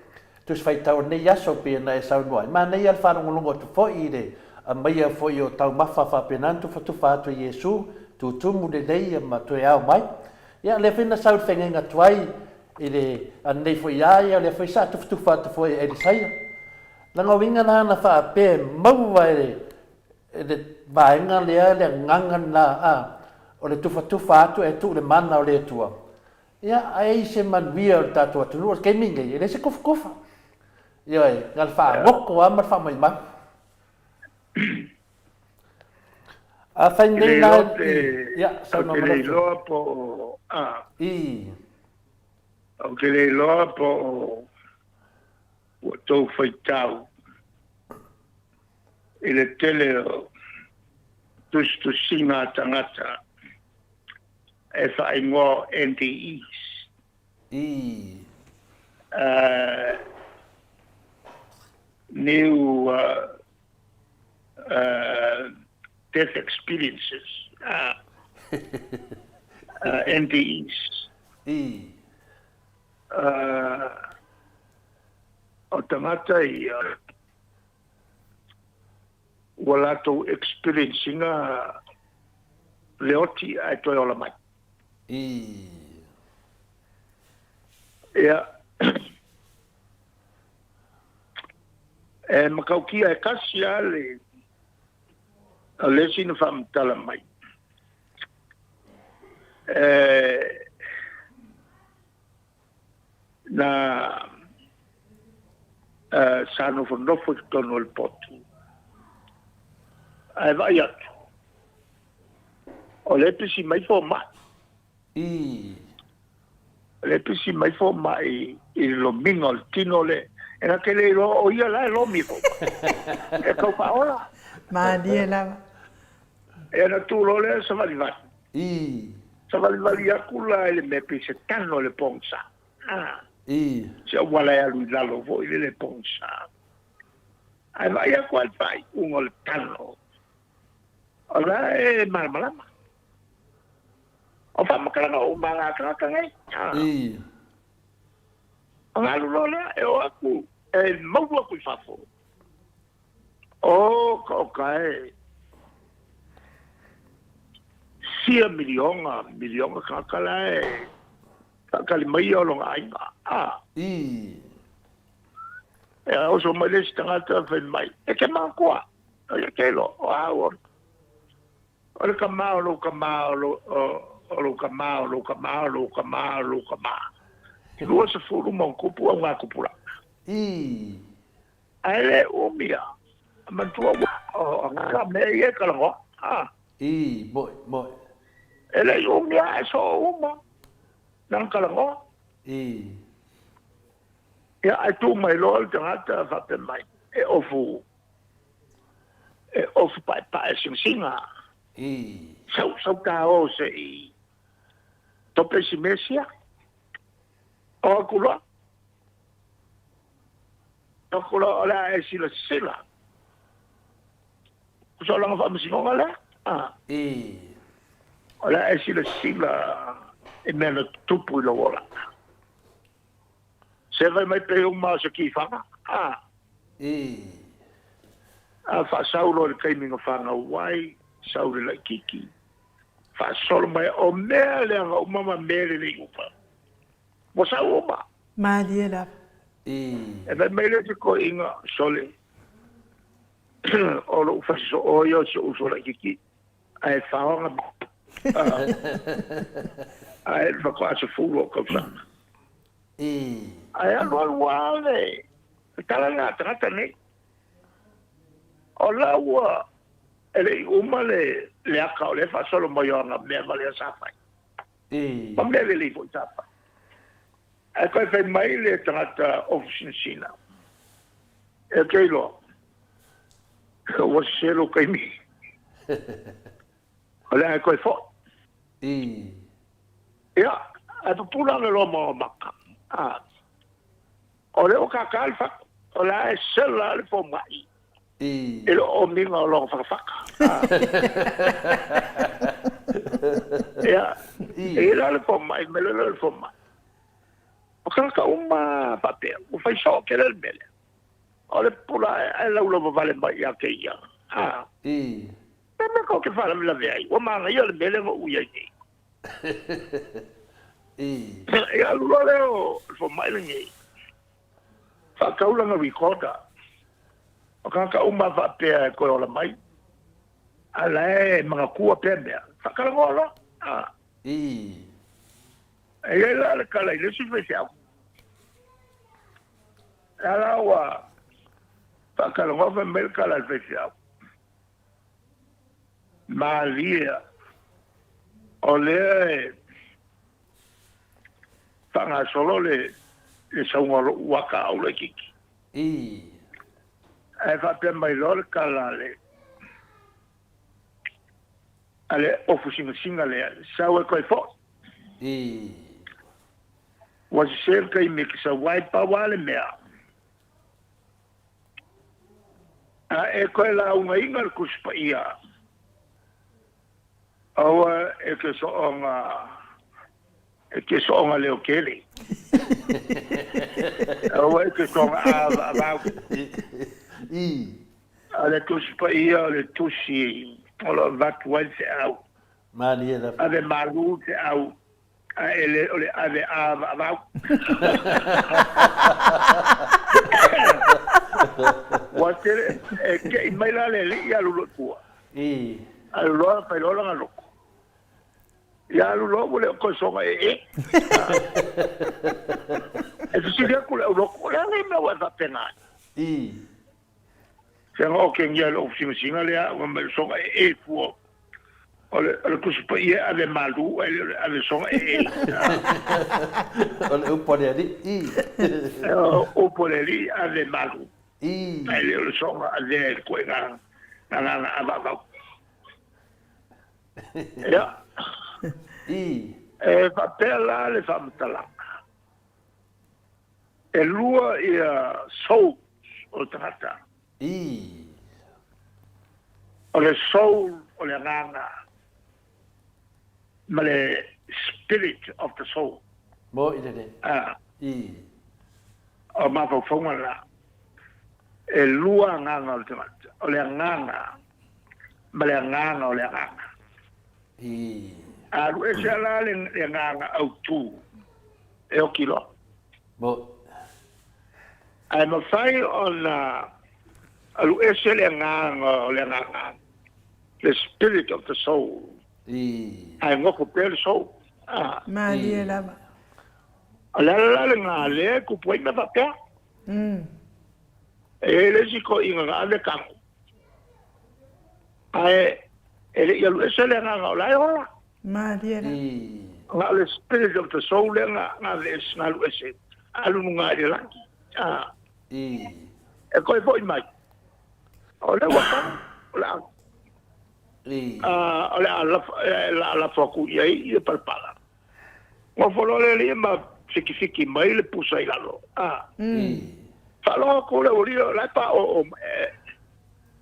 Tu fai tau ne yaso pe na sa no. Ma ne yal fa ngolongo tu fo ide. A mai fo yo tau mafafa penantu fa tu fa tu Yesu. Tu tumu de dei ma tu ya mai. Ya le fina sa fenga tuai ile andei fo ya le fo sa tu fa tu fo e sai. Langa winga na fa pe mau vai de vaenga le ngangan la o le tufa atu e tu le mana o le tua. Ia ai se man via o tatu atu lua ke minga i le se kofa. Ia e ngal fa moko a mar fa mai ma. A fa nei la ia sa no le loa po o ke le loa po o tau faitau ele tele tu singa tangata e fa ingo NDEs new death experiences NDEs o tangata i wala to experiencing leoti ai toi ola mai. Ia. E makaukia e kasi ale a lesi na whamtala mai. Na sano whanofo tono el potu. Ai vai atu. O le pisi mai fo mai. Le pisi mai fo mai i lo mingo al tino le. E na ke le lo o ia la lo mi fo. E kau paola. Ma dia la. E na tu lo le sa vali vali. Sa vali vali aku la ele me pisi tano le pongsa. Se wala ya lui lalo vo ile le pongsa. Ai vai aku al fai un ol tano. Ola e malama. O fa makala o mala kaka ngai. Ngalu lola e o aku e mau aku fafo. O kai. Sia milionga kaka la e. Kaka li mai o longa ainga. E o so mai le stangata fen mai. E ke mankoa. E ke lo. O awon. Ole kamao lo kamao. Lua se furu mo kupu a ngā kupura. Aele umia. Mantua o ngā mea e kalango. Moi. Ele umia e so uma. Nang kalango. Ia ai tu mai loa tangata whape mai. E ofu pa e singa. Sau ka o se i tope si mesia o akula ola e sila so langa fa msingo ngala ola e sila e mena tupu lo wala se vai mai pe uma se ki fanga fa saulo le kaiminga fanga wai saure la kiki fa solo mai o mea le o mama mere le upa mo sa uma ma dia la e vai mai le ko inga sole o lo fa so o yo so la kiki ai fa nga ai fa ko aso fulo ko sa ai alo wale tala na trata ne o la wa ele uma le aka o le fa solo mo yo nga me vale sa fa pam le le fo tapa e ko fe mai le trata option sina e ke lo o selo kai mi ole ko fo ya a tu pula le lo mo maka o O le o kakal fa. O la e sela le fo mai. I. E o minga o longa whakawhaka. Ia. E la le fo mai, me le fo mai. O ka uma papel, o fai so ke le mele. O le pula e lau vale mai a ke ia. I. Me ko ke fala me la vei. O manga ia le mele o uia nei. I. E alu le o fo mai le nei. Fa kaulanga recorder. O ka uma papel ko o la mai. Ala e mga kua pe mea. Fa ka ngola. I. E la le kala ile si fe sia. Ala wa fa ka ngola me kala fe sia. Maria ole tanga solo le saunga waka o le kiki. I. E fa pe mai lor kala le ale ofusinga singa le sawe koi fo. I. Was ser kai me ki sa wai pa wale mea. A e koi la unga inga kuspa ia. Awa e ke so onga leo kele. Awa e ke so onga ava. I. Ale kuspa ia le tusi. Ola vat wal se au. Mani e la. Ave malu se au. A ele ole ave ava. Watere e ke mai la le ia lulo tua. I. Allora fai loro la locco. Ya lo vuole cosa e si dia con lo la me va a pena. I. Se no che ngia lo singa le a me so e fu. Ole cosa poi ave malu ave so e. Ole upoleri. I. Upoleri ave malu. I. Ele so ave quella na Ja. I. E fatela le famtala. E lua ia soul o trata. I. O le soul o le ranga. Ma le spirit of the soul. Mo i le. I. O ma fonga la. E lua nganga o trata. O le nganga. Ma le nganga o le ranga. I. Alu e se ala le nganga au tu. E o kilo. Mo. Ai ma fai ona alu e se le nganga o le nganga. The spirit of the soul. I. Ai ngoko pe le soul. Mali e lava. Ala le ngā le ku pui me va pe. E le si ko inga ngā le kangu. Ai ele ia lu e se le nganga o lai hola. Mali e lava. I. Ngā le spirit of the soul le ngā le es ngā lu e se. Alu ngā le langi. I. E koe fo i mai. O le wakana. O le ang. I. O le ala foku i ai i e palpala. Ngā wholo le li ma fiki mai le pusa i lalo. I. Whaloa ko le ori o lai pa o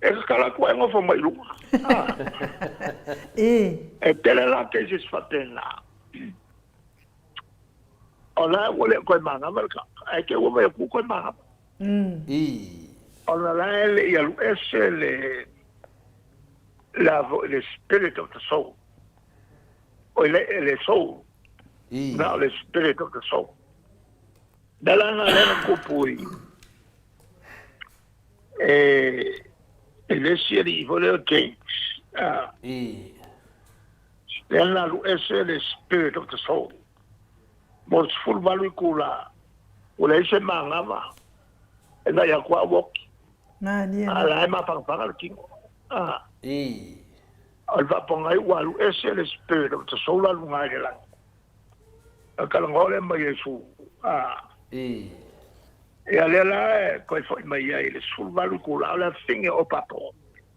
e kala ko e ngofo mai lunga. E tele la ke sis fatena. O la wole koe manga malka. E ke wome ku koe manga. I. O la le i alu ese le spirit of the soul. O le soul. I. Now the spirit of the soul. Dalanga lena kupui. Elesia di voleo James. I. Lena lu ese the spirit of the soul. Mos full value kula. Ula ese mangava. Ena ya kwa woki. Mali e lava. Ala ema pangpanga kingo. I. Alva pongai walu ese the spirit of the soul alu ngai lang. Kalangole ma Yesu. I. E alela koe foi mai ai le sul valu kula la finge o papo.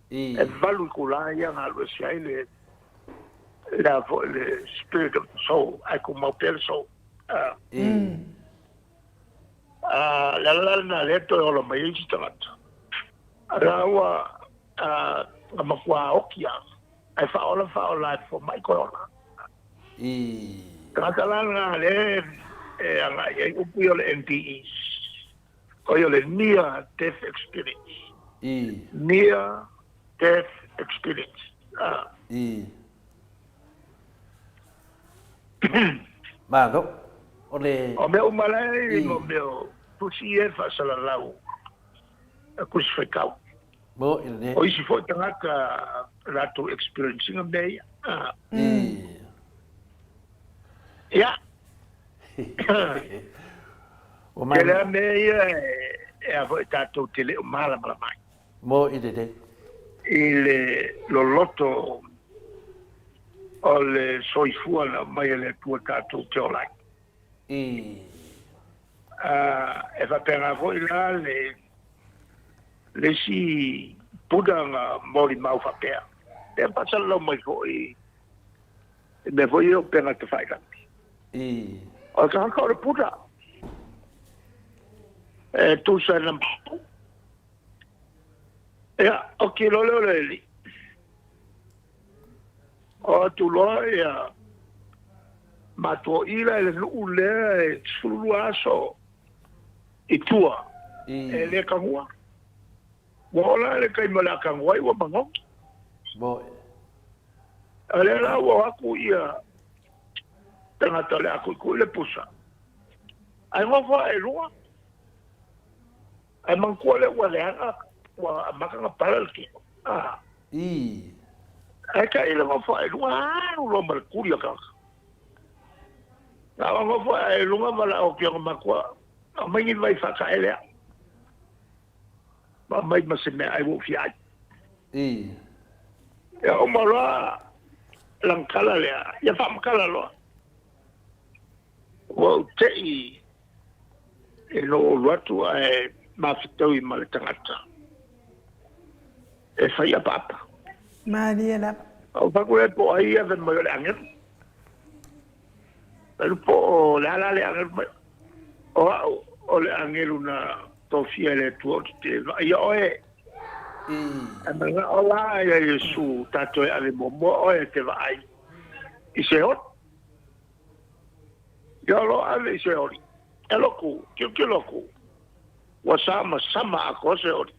I. E valu kula ia nga lu sai le le spirit of the soul. Ai como per soul. la na le to o mai i tangata. Ara wa makua okia. Ai fa ola for mai corona. Katalanga le anga e upu o le NDEs. Ko yo le near death experience. Near death experience. Mano, ole o meu malai no meu tusi e fa sala lau. Ku se kau. mo ile O isi fo tanga ka rato experiencing of day. Ya. o mai Kela me e a vo tato tele o mala mai. mo ile de Il lo lotto o le soifua la mai le tua tato te olai. E va per voi là le si pudanga mori mau fa per. E passa lo mai foi. Me voi io per la te fai tanti. O ka ancora puta. Tu sai na ok, lo lì. O tu lo ma tuo ila le ule sulu aso i tua. E le kangua. Wola le kai mala kangua i wa mango. bo Ale la wa aku ia. Tanga tole aku ku le pusa. Ai ngo fa e lua. Ai man ko le wa le anga wa makanga paralki. Ai ka ile ngo fa e lua lo mercurio ka. Na ngo fa e lua mala o ki ngo makwa. A mai vai fa ka ele. Ma mai ma se me ai wo fi ai. Ya o mala langkala le. Ya fa makala lo. Wo te e no watu e mafitau i male tangata. E fai a papa. Maria la. O pakule po ai ave mo le angel. Pero po la le angel. O le angel una tofia le tuo te. Ia oe. Amanga ola ia Yesu tato e ave mo oe te vai. I se hot. Ia lo ave se hori. E loku, kio loku. Wa sama a kose hori.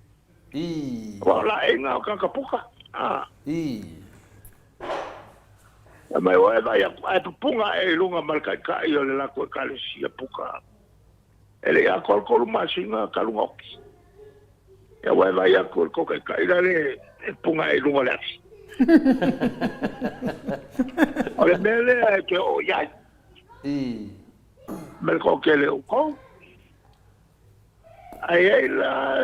Wa la enga o kakapuka. Mai oe vai a pupunga e lunga malkai ka i o le lako e kalesi a puka. Ele a kolkolu masinga kalungoki. E oe vai a kolkoka ka i le punga e lunga le afi. Ole mele e ke o iai. Mele ko ke le uko. Ai la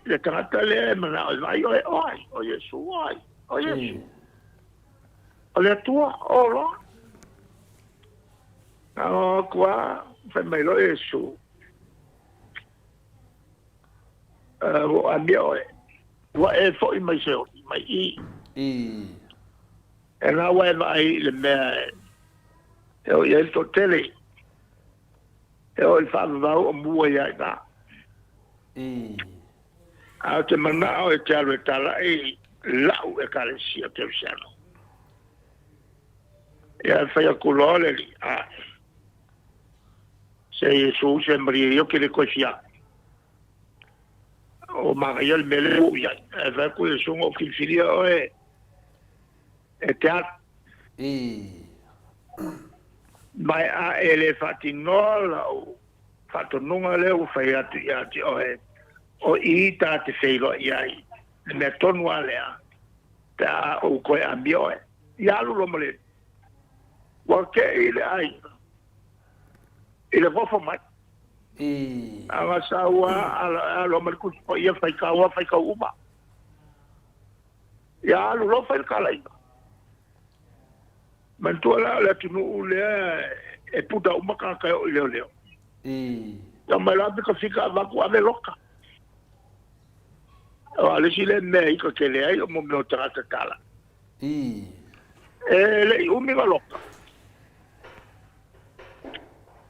le tangata le mana ai o Yesu ai o Yesu o le tua o lo no qua fa mai lo Yesu o amio wa e fo i mai se mai e na wa vai le me o ye to tele o il fa va o mua ia da a te mana o te alo tala e lau e kalesi o te usiano ia fai a kulole li se Yesu se mri io che le cosia o maga il mele uia e va ku Yesu o filia o e te mai a ele fatinola o fatonunga le o fai atu ia ti o i ta te feilo ia i me tonu alea ta o koe ambio ia lu lo mole wa ke ile ai ile vofo mai anga sawa ala lo mole ku po ia fai ka uma ia lu lo fai ka lai Mantuala la tunu le e puta uma ka o leo. Ya mala ka fika va ku ave loka. O ale sile me ka kele ai mo me otra ka kala. Le umi ga loka.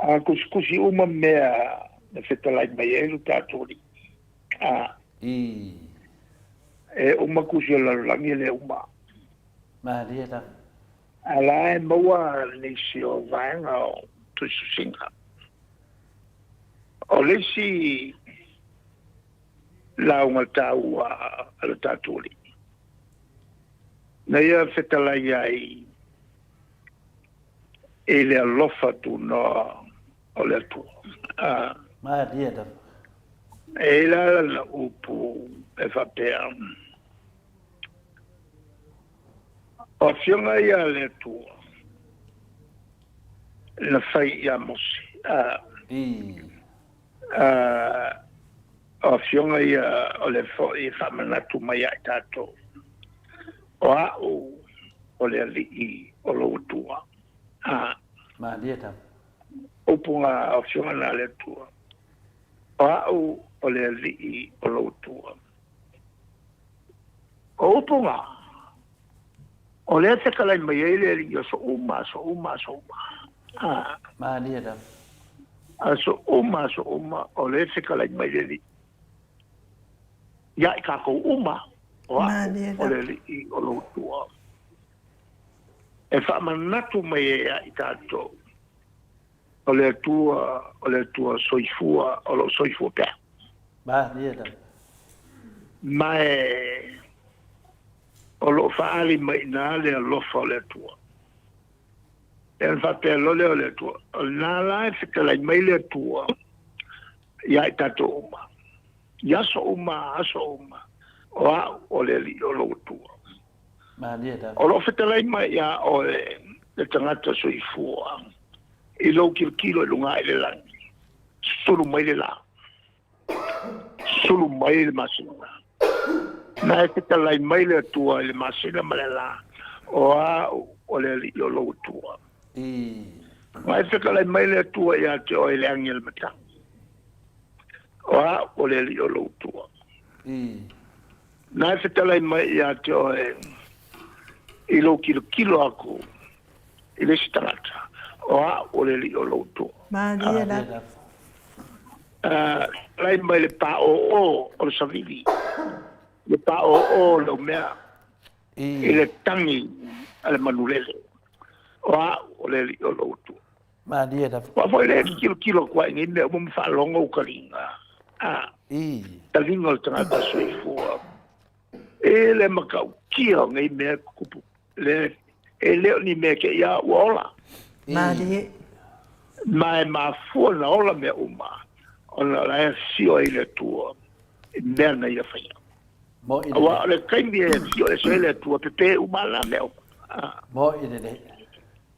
A kuskusi uma mea na fetalai mai e lu tātori. I. E uma kusi o lalulangi le uma. Maria ta. Ala e maua nisi o vaenga o tuisusinga. O lesi launga tau ala tātori. Na ia fetalai ai e le alofa tu no o le tu. Maria ta. E la upu e whapea. O fionga ia le tu. Na whai ia mosi. I. O fionga ia o le fo i whamanatu mai ai tātou. O au o le alii o lo utua. Maria ta. Upunga o fionga na le tua. O au o le alii o lo utua. O upunga. O le te kalai mai ele li o so uma. Maria ta. A so uma o le te kalai mai ele. Ya ka ko uma. O le li o lo utua. E whamanatu mai e a i tātou. O le tua soifua, o lo soifua pēr. Maria ta. Mai o lo whaali mai nā le alofa o le tua. E an whapea lole o le tua. O nā lai whikalai mai le tua. Ia i tātou uma. Iaso uma, aso uma. O au o le li o lo tua. Maria ta. O lo whikalai mai ia o le tangata soifua. I lo kilo lunga i le langi. Sulu mai le la. Sulu mai le masina. Na e whikalai mai le tua i le masina ma le la. O au o le li o lo tua. I. Ma e whikalai mai le tua ia te o i le angi le matangi. O au o le li o lo tua. I. Na e whikalai mai ia te o i lo kilo aku. I le sitangata. O au o le li o lo tua. Maria la. Lai mai le pa o le savili. Le pa o le mea. I le tangi ale manulele. O au o le li o lo tua. Maria ta. Wa foi le kilo kwa ngi me mo fa longo kalinga. I. Talinga o tangata soifua. E le makau kia ngai me kupu. Le e leo ni me ke ia wola. Maria. Mai ma fu na ola me uma. Ona la si o ile tua. Mea na ia fai. Mo i Awa le kaimi e si o le so ile tua pepe uma la me uma. Mo i le.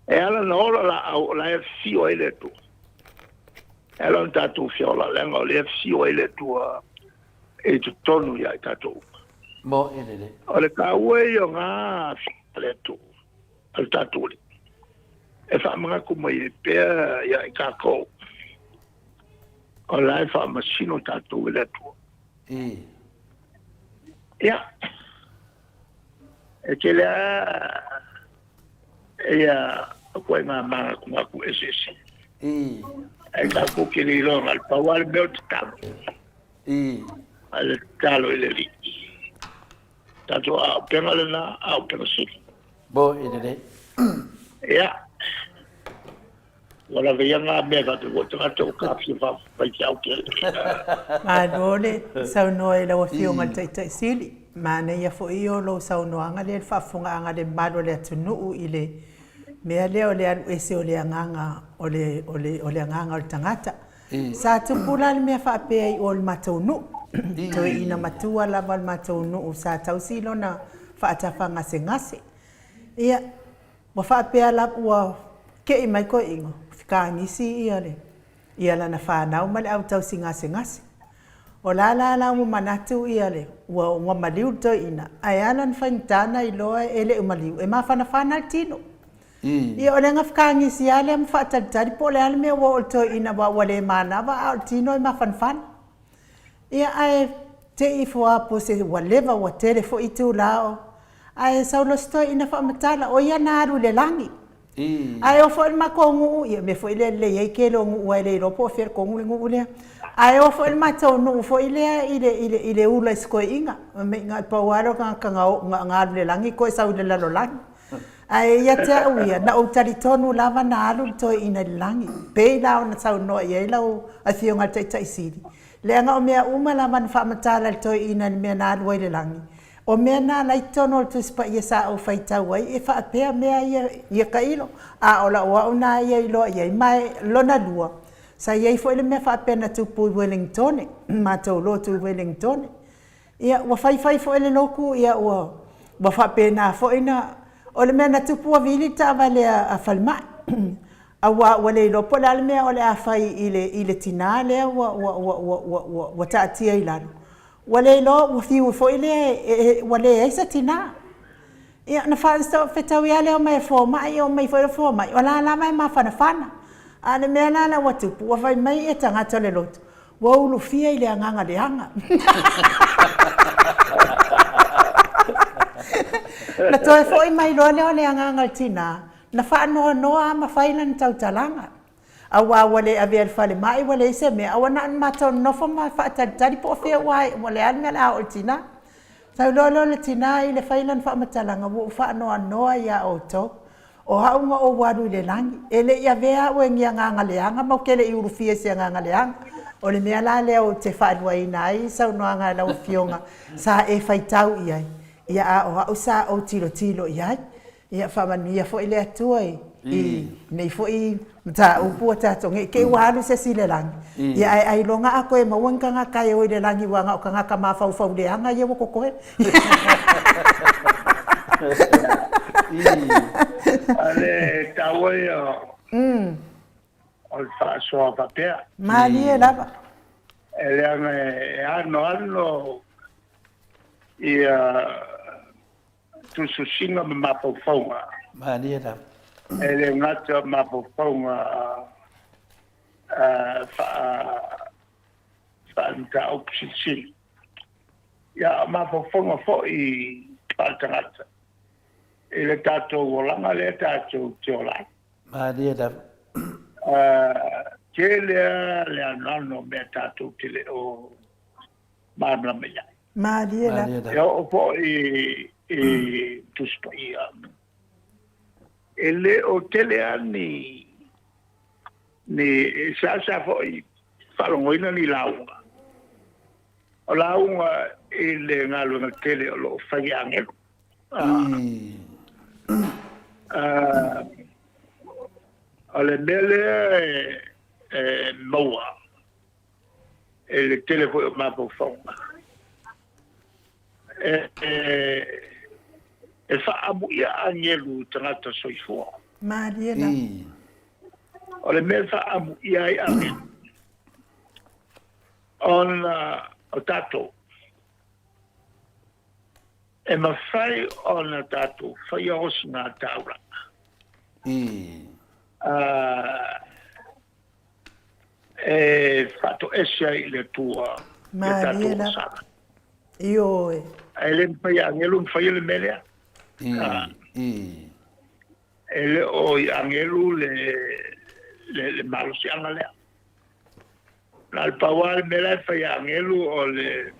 E ala na ola la au la si o ile tua. E ala na tatu fiola lenga o le si o ile tua. E tu tonu ia i tatu. Mo i le. O le ka ue o ngā le tu. Al tatu li. E wha mga kumai e pēr ia i kako. O lai wha masino tatu i le tu. I. Ia. E ke lea ia koe ngā mga kumaku e sesi. I. E kako ke li longa al pawal meo te talo. I. Al talo i le li. Tatu au penga le na au penga siki. Mo i le. Ia. Wala veia ngā mea ka te wotanga te o kapi wha pai te au ke. Ma role sau noa i lawa fionga tai sili. Ma na ia fo i o lo sau noa anga le whafunga anga le maro le atunuu i le mea leo le anu ese o le anganga o le anganga o le tangata. Sa tupula le mea whaapea i o le mataunu. Toi ina matua lava le mataunu sa tausilo na whaatafa ngase. Ia, wa whaapea la ua ke i mai ko ingo. Ka nisi ia le. Ia la na whanau ma le au tausi ngase. O la mo manatu ia le. Ua maliu to ina. Ai alan whaintana i loa e le umaliu. E ma whana tino. Ia o le ngafkangi si ale am whaatari po le ale mea wa o to ina wa le mana wa au tino i ma whanfana. Ia ai te i fua po se wa leva wa tere fo i tu lao. Ai saulo sto ina wha matala o ia naru le langi. ai o fo ma ko ngu ia me fo ile le ye ke lo ngu ile ro po fer ko ngu le ai o fo ma to no fo ile ula sko inga me nga pa waro ka nga le langi ko sa le lo langi ai ia te uia na o tari tonu lava na alu to ina langi pe la ona sa no ia la o a fio nga tai siri le nga o mea uma la man fa matala to ina me na alu le langi o mea na lai tono tu spa ia sa o faita wai e fa pe mea ia kailo a ola wa ona ia ilo ia mai lona lua sa ia fo ile me fa pena tu pu Wellington ma to lo tu Wellington ia wa fai fo ile loku ia wa fa pena fo ina o le mea na tupu a vili ta vale a falma a wale lo pola le mea o le a fai ile tina le wa ta tia ilano wale lo wa fiu fo ile wale esa tina ia na fa sto fetau ia le o mai fo mai o mai fo mai o la mai ma fana a le mea na wa tupu wa fai mai e tanga tole lotu wa ulu fia ile anganga le anga na toi foi mai lo le anga tina na fa no ama failan tau talanga awa wale aver fale mai wale se me awana ma to no fa ma fa tari po fe wai wale an me la o tina sa lo le tina ile failan fa ma talanga wo fa no ya o to o ha unga o wadu le langi ele ya vea o ngia nganga le anga mo kele i urufie se nganga le anga o le me ala le o te fa wai nai sa no anga la o fionga sa e faitau iai ia o sa o tilo ia ia fa mania fo ile atuai i nei fo i ta o puata to nge ke walu se sile lang ia ai longa a koe ma wanga nga kai o ile langi wanga o kanga ka ma fa le anga ia ko ko ale tawai o fa so pa pe mali lava ele ano ia tu susinga mapo fonga mani da ele ngata mapo fonga fa nta opsisi ya mapo fonga fo i patangata ele tato volanga le tato tiola mani da kele le anano me tato tele o mamla meya mali la yo po tu spaia ele o teleani ni sa foi falongoina ni launga o launga ele ngalo na tele o lo fai angel ale mele moa ele tele foi ma po fonga e fa abu ia angelu tangata soifua mali la o le mea fa abu ia i angelu on o tato e mawhai o na tato whai os ngā taura e whato esia i le tua mali la io ele pai angelu fai le melea ele o angelu le malo si angale la pawal mela fai angelu o le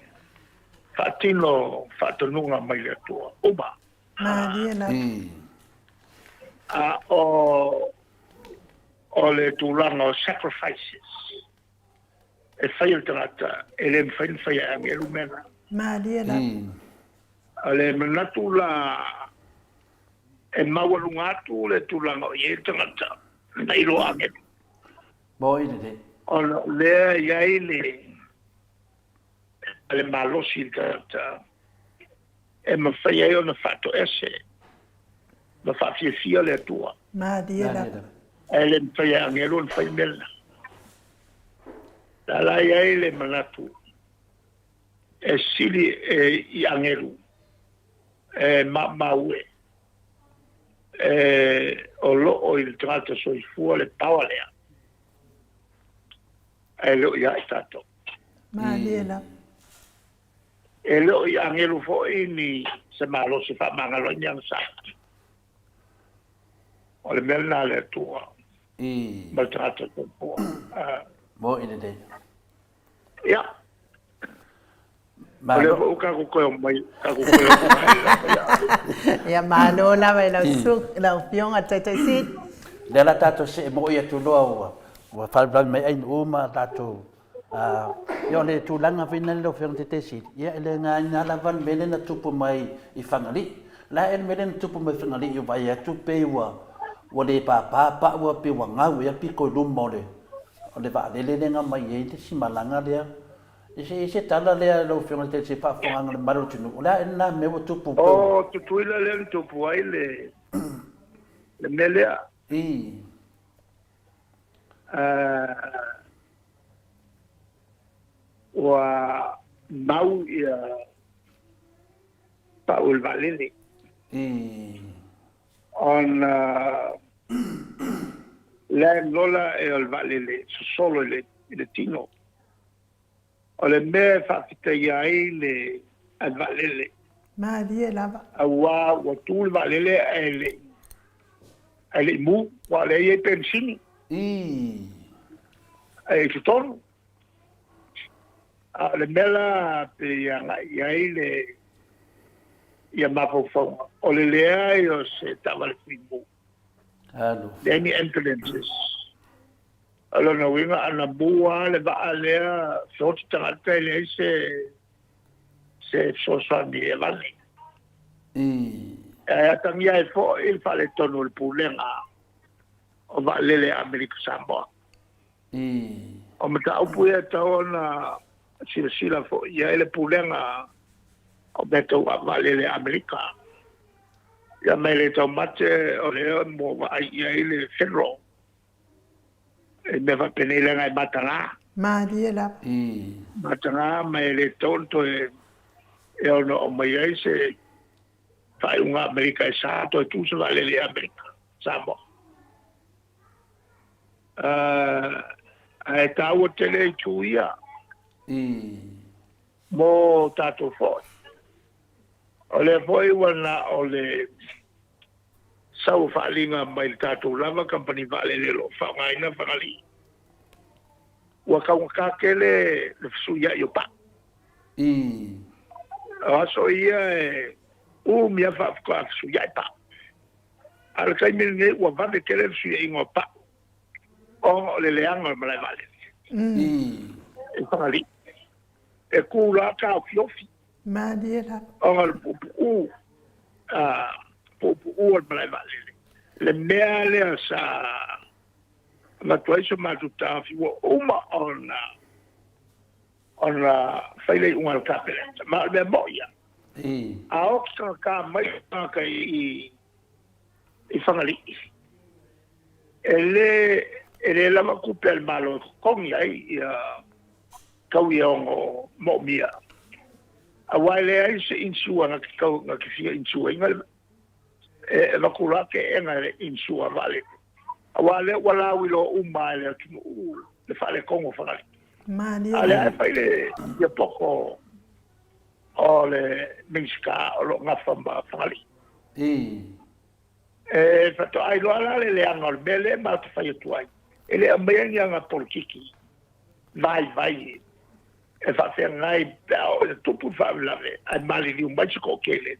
fatino fatonunga mai le tua uba maliela o le tulanga sacrifices e fai il trata ele fai angelu mena maliela ale menatula e mawalungatu le tulanga ye tangata nei lo ame boy de on le yaile ale malosi tata e ma fai ona fatto esse ma fa fia le tua maliela ele fai angelo fai bella la yaile menatu e sili e i angelu maue o lo il trato sui fuori paolea e lo ya stato maliela e lo angelo fo ini se malo si fa mangalo nyang sa o le mele na le tua I ma tata ko po mo ina dei. ya Ma ole lo. ko ka ko mai ka ko mai Ia malo la vai la suk la pionga tai sit. Le la tato se mo ia tu loa wa falblan mai ai uma tato yo le tu langa fina lo fiang te si ia le nga na la van mele na tupu mai I fangali la en mele na tupu mai fangali yo vai tu pe wa le pa wa pe wa nga wa pi ko dum mo le o le va le nga mai e te si malanga le ise tala le lo fiang te si pa fonga le maru tunu la en na me wa tupu pe o tu tuila le tupu ai le mele I wa mau ia Paul Valini on le lola e al Valini solo le tino o le me fa ia le al Valini Ma dia lava. wa tu Valini ele mu wa le e pensini e tutonu le mela pe ia le ia mapofo o le lea io se tava le fimu Hello. any entrances alo na winga ana bua le ba lea sot tanga le se so sa mi e vale e tamia e fo il fa le tono il pulenga o va le America Samoa o mata upu e taona sila fo ia le pulenga o beto va le America ya me le tomate o le mo va ia le ferro e me va penile ngai matanga Ma dia lava. matanga me le tonto e ono o mai ai se fai unha America e sato e tu se vale le America Samoa e tau o tele tuia mo tato foi o le foi wana o le sau whaalinga mai tato lava company vale le lo whangaina whangali ua kaunga kele le fsuia i o pa aso ia e mia whaafkoa fsuia i pa ala kai minge ua vane kele fsuia i ngā pa o le leanga malai vale e whangali e kūra ka o fiofi Ma dia lava. o le pupu pupu al malai vale le mea le sa ma tuaiso matuta fi uma ona faile unga kapele ma le moia a oxa ka mai ka I fangali ele la ma kupel malo kongi ai kauia o mo mia a wale ai se insua na kau na kifia insua inga e la kula ke enga insua vale a wale wala wilo umale ki le fale kongo fangali Ma dia ale lava. ai faile ia poko o le minska o lo ngafamba fangali e fato ai lo ala le angol bele ma te fai tuai ele ameni anga politiki vai e fa fer ngai o tupu fa lave ai mali di un bacio kokele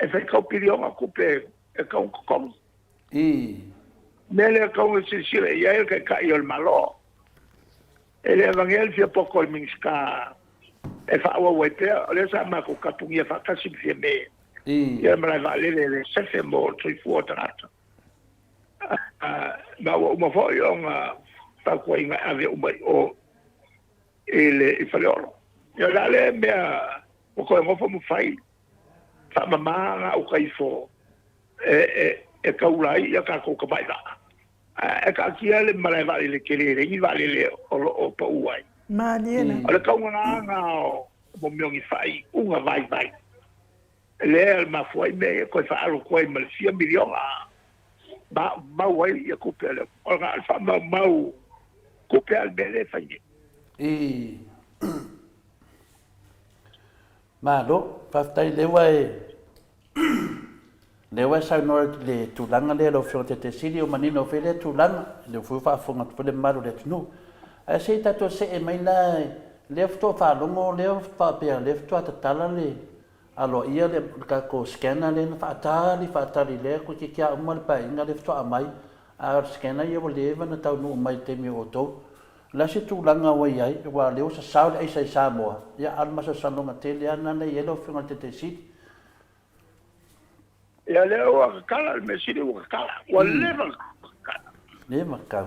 e fa ko piriona kupe e ka kom mele ko se sire ia el ka io il malo ele evangel fia poco il minska e fa o wete le sa ma ko kapungia fa kasi fie me ia mala vale le se mo tu fu trata ma o fo io nga fa ko inga ave o ele faleolo ia dale me o ko mo fo mo fai fa mama o kai fo e kaulai ia ka ko ka bai da e ka kia le mala vale le kele i vale le o pa uai Ma dia lava. ole ka nga o mo miongi fai unga vai le al ma foi me ko fa alo ko me 100 milion ba wai ia ko pele o ga fa ma ko pele bele fai Ma lo, pastai le wai le wa sa no le tulanga le lo fio te sili o manino fe le tulanga le fu fa fonga le malu le tunu a se tato se e mai na le fto fa longo le fa pe le fto ata tala le alo ia le ka ko scanner le fa tali le ko ki kia mal pa inga le fto a mai a scanner ia wo le na tau no mai te mi o to la se tulanga wa ia wa le o sa sa ai sa mo ia alma sa salonga te le ana le yelo fio te sili ya leo wakala mesiri wakala waleva wakala le maka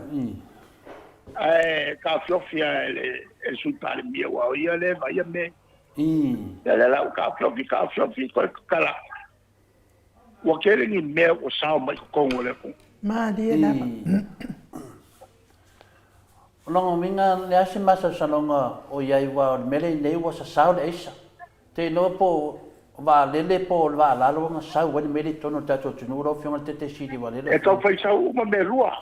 ka fiofia el sultani mia wa ia leva ia me ya la ka fiofi ko kala wakele ni me o sao mai ko ngole ko ma dia la longo minga le ase masa salonga o iai wa mele nei wa sa sao le isa te no po va lele po va la lo nga sa wen meli tono tato tunu ro fiona te sidi va lele e to fai sa uma me rua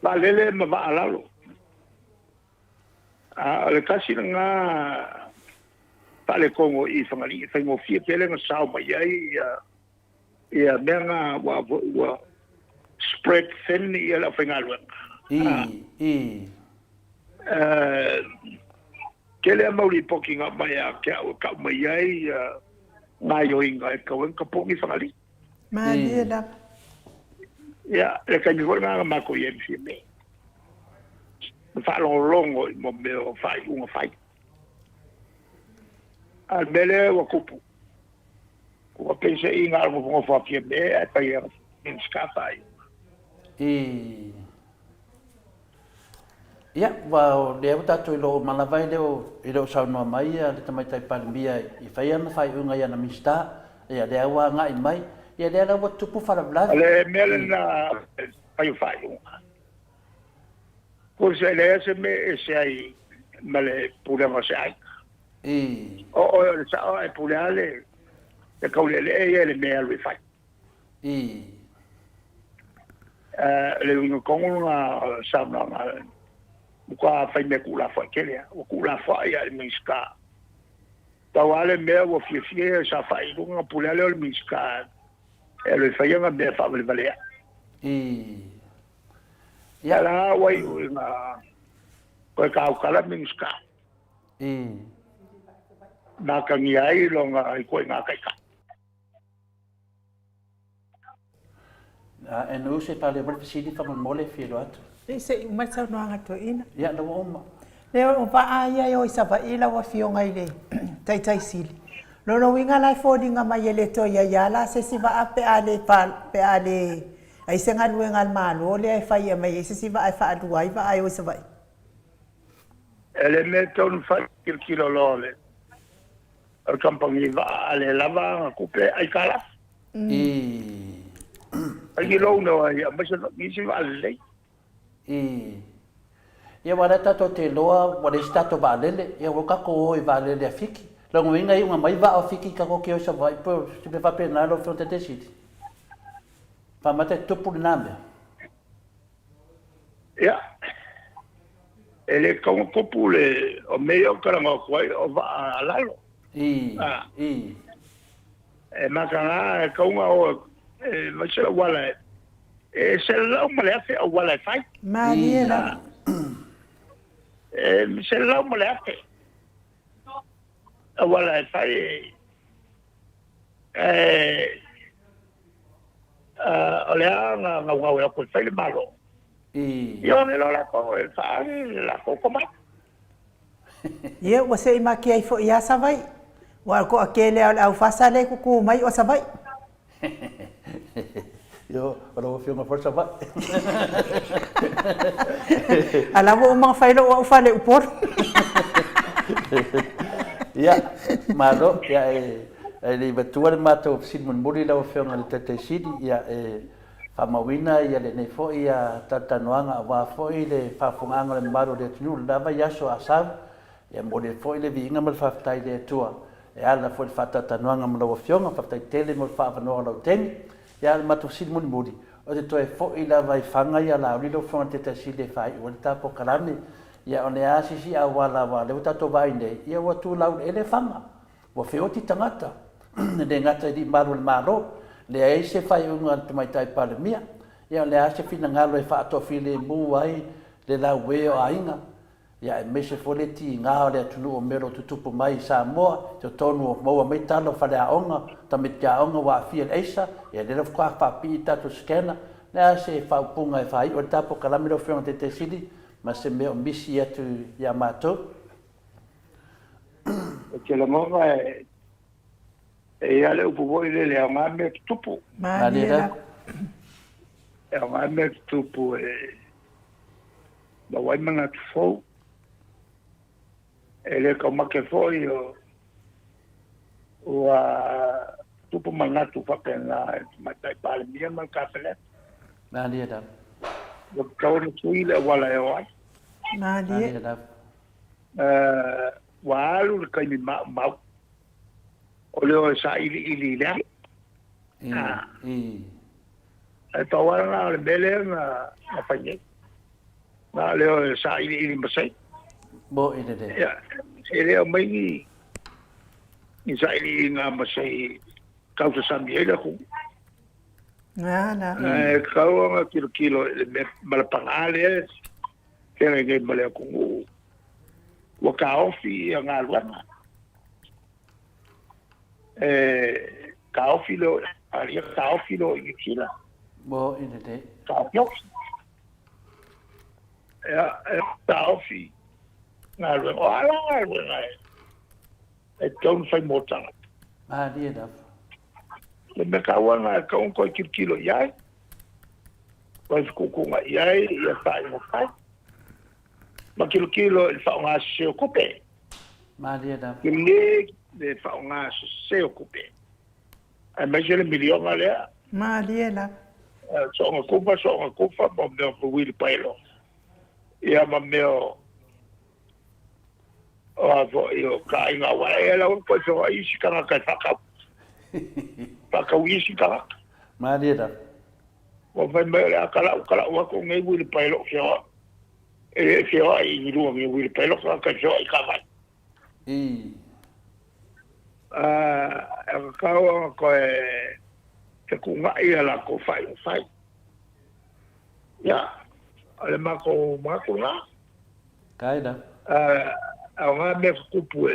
va lele ma va la lo le kasi nga pale kongo i fangali fai mo fie pele nga sa ma ia menga wa spread thin ia la fai ngalo kele mauri poking up mai a ka mai ai ngai o inga e ka wen ka pongi fangali ma dia la ya le ka ni nga ma ko yen fi me fa longo mo me o fai un fai al bele wa kupu ko pense inga mo fa fi me e pa ia in skafai ia wa le ta to lo malavai le sa no mai le tamai tai palmia I fai ana fai unga ia na mista ia le wa nga I mai ia le wa tupu fara bla le mele na fai unga ko se le se me se ai male pura ma se ai o sa ai pura le ka le le me al fai le unga konga sa na kwa fai me kula fa kele o kula fa ia miska tawale me o fie sa fai lunga pulale o miska ele fai nga me fa vale ya la wai na ko ka kala miska na ka ni ai longa ai ko nga kai ka e no se pale por sidi fa mole filo atu se uma sa no anga to ina ia no uma le o va ai o sa va ila wa fio ngai le tai sili no winga lai fodinga mai le to ya la se si va ape ale pe ale ai se ngal wenga malo le ai fai mai se si va ai fa adu ai va ai o sa vai ele meton fa kilo lole al campagni va ale lava coupe ai kala ai lo no ai ma se mi si va le ia wala tato te loa wale stato valele ia waka ko oi valele afiki longo inga iunga mai va afiki ka ko kio sa vai po se me fa pena lo fronte te siti pa mate tupu name ia ele como popule o meio kara ngo kwai o va alalo e makana ko nga o ma se wala se la uma le afe o wala fai Mariela se la uma le afe o wala fai ole nga nga ko fai malo yo ne lo la ko fai la ko koma ye o se ma ki ai fo ia sa vai wa ko akele au fasa le ku mai o sa vai yo ora fio ma forza va ala wo ma fai lo o fale o por ya malo ya le betuar mato Simon Muri la fio ngal tete sidi ya famawina ya le nei fo ya tatanuanga wa fo ile fa funanga le maro de tnu la va ya so asab ya mo le fo ile vinga mal fa tai de tua ya la fo fa tatanuanga mo fio nga fa tai tele mo fa no lo ten ya mato Simon Muri o te toe fo ila vai fanga ya la ri lo fo tete sidi fa o ta po kalani ya one asisi a wala wa le tato vai nei ya wa tu lau ele fanga wa feo ti tangata le ngata di maru le maro le ai se fai unga mai tai palemia ia le ase fina ngalo e fa to file mu ai le la we o ainga ia me se fole ti nga le tunu o mero tutupu mai sa mo to tonu mo mai talo fa le onga ta me tia onga wa fil esa ia le fa fa pita to skena le ase fa punga e fai o tapo kalamiro fe on te sili ma se me o misi atu ia mato ke la mo e ale upu voi le anga me tupu Malia. e anga me tupu e ba wai manga fo ele ka make fo o tupu manga tu fa pena matai pale mia mal ka pele Malia da o tau no tuile wala e oi Malia. da wa alu ka mi ma o leo sa ili le e tawara na le bele na fanye na leo sa ili masai bo ide de ya ele o mai ni sa ili nga masai kau sa sambi ele ko Na. kau nga kilo le malapangale kere ngai male ko wa ka ofi nga luana kaofilo alia kaofilo i kila bo ide de kaofio kaofi nga lu o ala e ton fai motanga Malia da le me kawana ka un ko kilo yai was kukunga yai ya fa mo fa ma kilo il fa nga se ocupe Malia da le fa nga se ocupe ai mai le milion ale Malia. so nga kufa mo me o wil pailo ia ma me o avo io ka inga wa ela un po so ai si ka ka wisi ka Malia da o vai me kala wa ko ngai wil pailo so e ai lu mi wil pailo ka so ai ka vai kawa ko te kunga ia la ko fai ya ale mako na kaida nga me kupu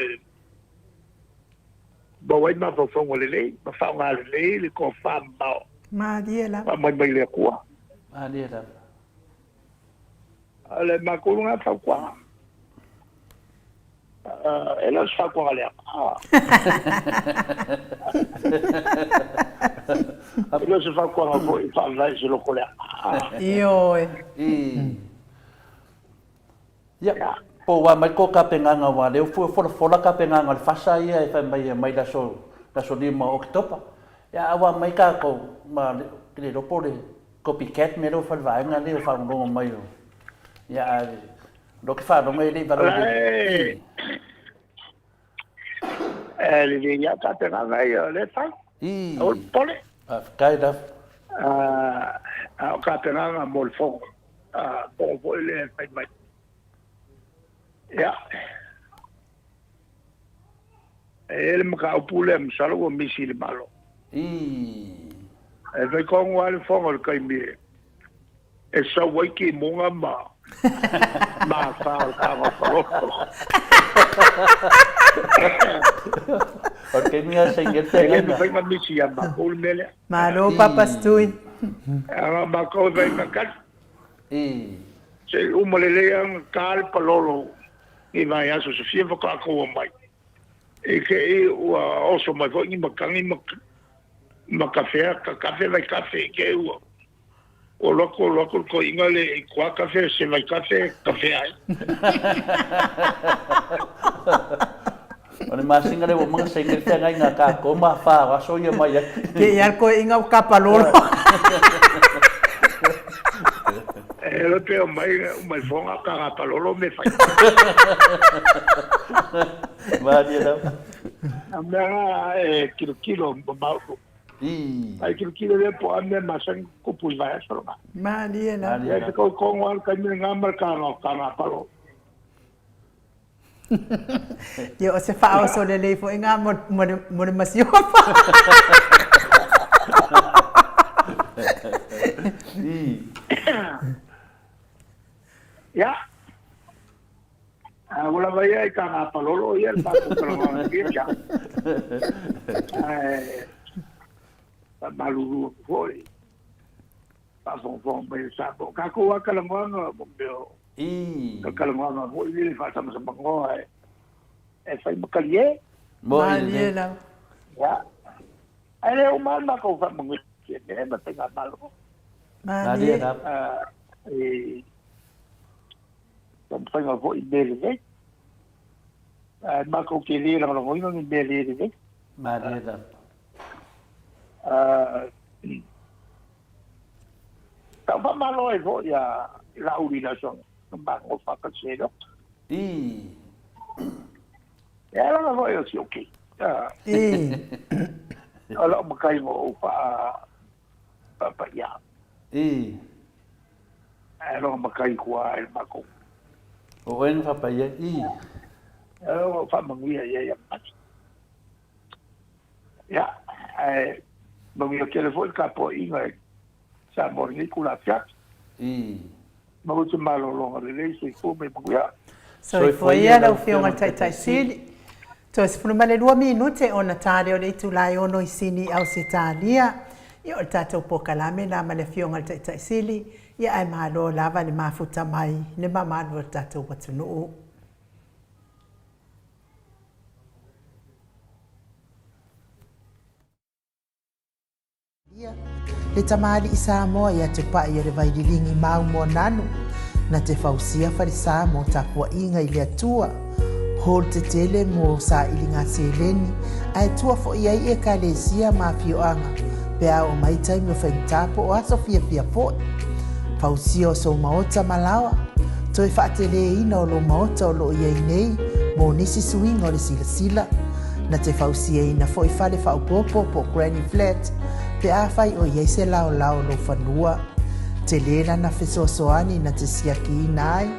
ba wai ma fo le ba fa nga le ko fa ba Malia. ba mai le kwa Malia da ale mako nga fa kwa ela sa kwa le Lo se fa qua poi fa vai se lo cola. Io. Ya, po wa mai ko ka penganga wa le fo la ka penganga le fasa ia e fa mai la so ni mo oktopa. Ya wa mai ka ko ma le do po le copycat me do fa vai nga le fa ngo mai. Ya do ke fa do mai le varo. Le ya ka penganga ia le fa. O pole. Kaida ka penganga mo le fo. Po le fa mai. Ja. Ele maka upule msalo o misili malo. E vai con wale fongo kai mi. E sa waiki monga ma. Ma fa ka ma falo. Porque minha senhora Ele vai ma misi ya ma ul mele. Malo papastui. Anga ma ko vai ma kat. Se umalele ang kal palolo. I vai aso se fia ka ko mai e ke o oso mai vo ni makangi ma café vai café ke o loco ko ingale kwa café se vai café ai Ona masinga le mo mga singir te ngai nga ka ko ma fa wa so ye mai Ke yar ko inga kapalolo. Lo teo mai fonga ka palolo me fai. Va dia da. Amera kilo ba. Ai kilo le po ame masan ko pu vai solo. Malia. Ya ko wal ka ni ngamar ka no palo. Ia o se wha o so le lei fo inga mo le masio Ya. Wala ba ya ka nga palolo ya pa ko pero nga ya. Malu foi. Pa fon ba sa bo ka ko wa kala mo mo beo. Ka kala mo mo ni fa sa mo ngo fai makalie. Malie la. Ya. Ai o mal ma ko fa mo ngi ne ma tenga malo. Malie. Fai nga foi bele ne. Ma ko ke le la ngo ngi bele ne. Malie la. Tapa malo e vo ya la urinación ba o fa ka selo ya la vo yo si okay ala makai mo pa ya ala makai kwa el mako o en fa pa ya ala fa mangia ya ya Mami aquele foi capo inga sa morni kula fiat. Mau te malo longa le lei soi come buia. So foi ela o fionga tai sili. To se funu male 2 minute ona tare o le tulai ono isini au se talia. Ia o tatou pokalame la male fionga tai sili. Ia ai malo lava le mafuta mai. Le mamanu o tatou watunu. Le tamali i Samoa ia te pai e le vaililingi mau mo nanu na te fausia farisa mo tapua inga i le atua hol te tele mo sa ilinga seleni ai tua fo ia i e kalesia ma fioanga pe a o mai taimi o whaimtapo o aso fia po fausia o so maota malawa toi whaatele ina o lo maota o lo ia i nei mo nisi suinga o le sila na te fausia ina fo i fale whaupopo po Granny Flat pe a fai o iei se lao lo whanua. Te lena na whesoasoani na te siaki ina ai.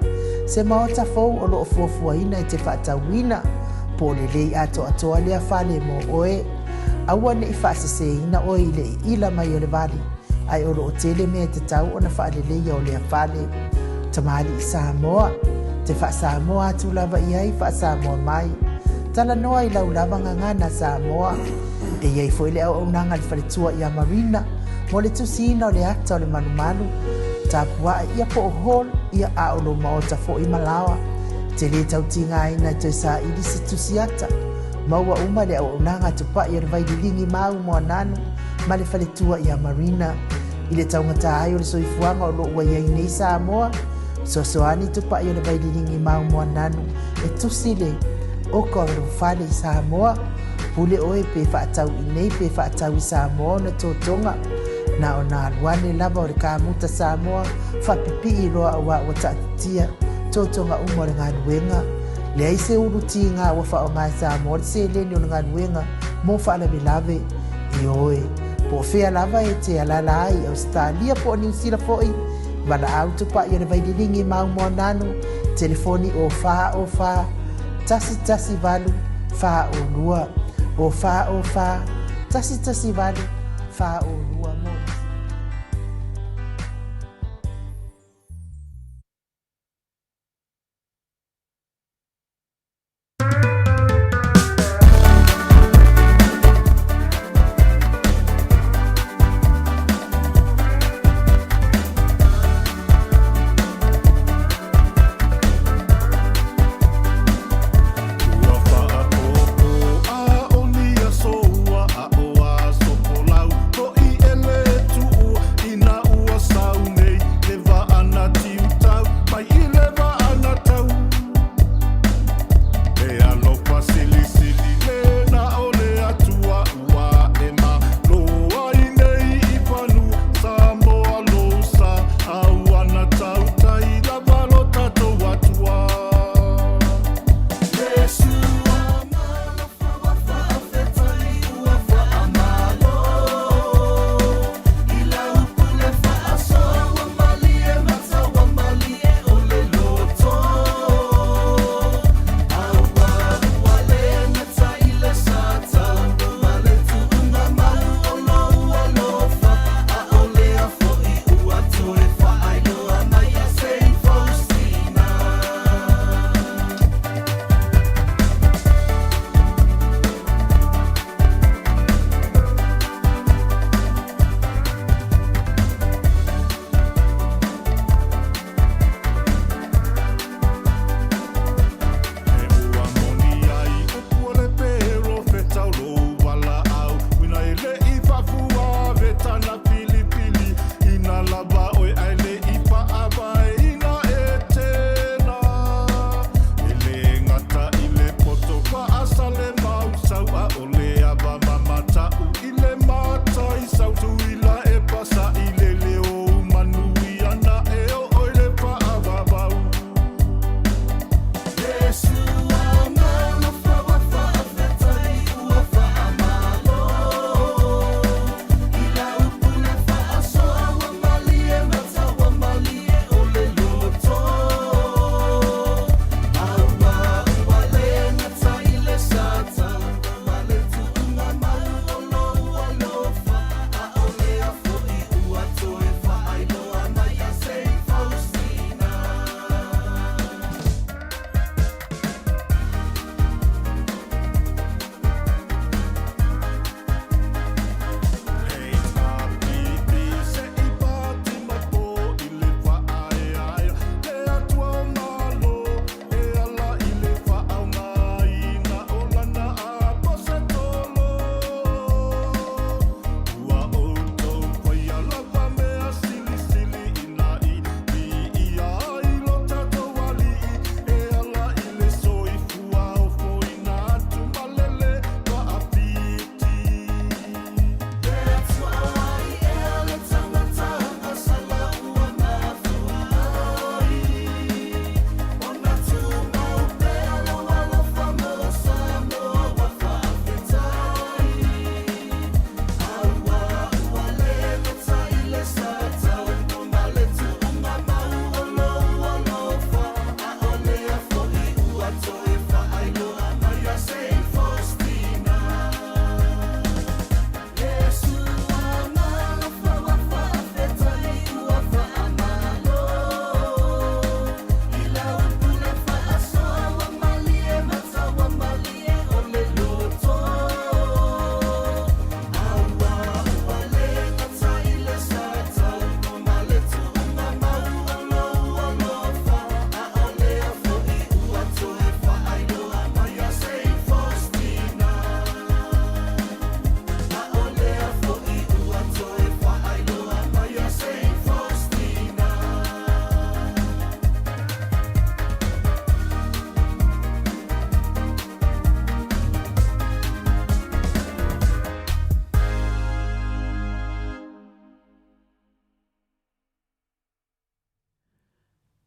Se maota fau o lo fuafua ina i te whaatawina. Po le lei ato atoa lea whale mo oe. Aua ne i whaasese ina oe i le i ila mai o le vali. Ai o lo o tele mea te tau o na whaale lei o lea whale. Tamali i Samoa. Te wha Samoa atu lava i ai wha Samoa mai. Tala noa i lau lava ngangana Samoa. E iei foi le au nanga le whaletua i a Marina, mo le tusina o le ata o le manumalu, tapua ia po hol ia a o lo maota fo i malawa, te le tautinga ina te sa ili si tusiata, maua uma le au nanga tupa i a le vaililingi mau mo ananu, ma le whaletua i a Marina, i le taungata ai o le soifuanga o lo ua iei nei Samoa, sosoani tupa i a le vaililingi mau mo ananu, e tusile, o ka o le whale i Samoa, pule oe pe whaatau i nei pe whaatau i Samoa na tōtonga. Na o nā aluane lava o le kāmuta Samoa, whapipi i roa awa o tātia, tōtonga umo le ngā nuenga. Le aise uruti ngā wafa o ngā Samoa, le se leni o ngā nuenga, mō whaalawe lave i oe. Po whea lava e te alala ai, Australia po New Zealand foi, wala autupa i o le vaililingi mau mua nanu, telefoni o wha, tasi valu, wha o lua. O fa, tasi vale, fa o lua mo. Soa a oa sopolau, ko i ele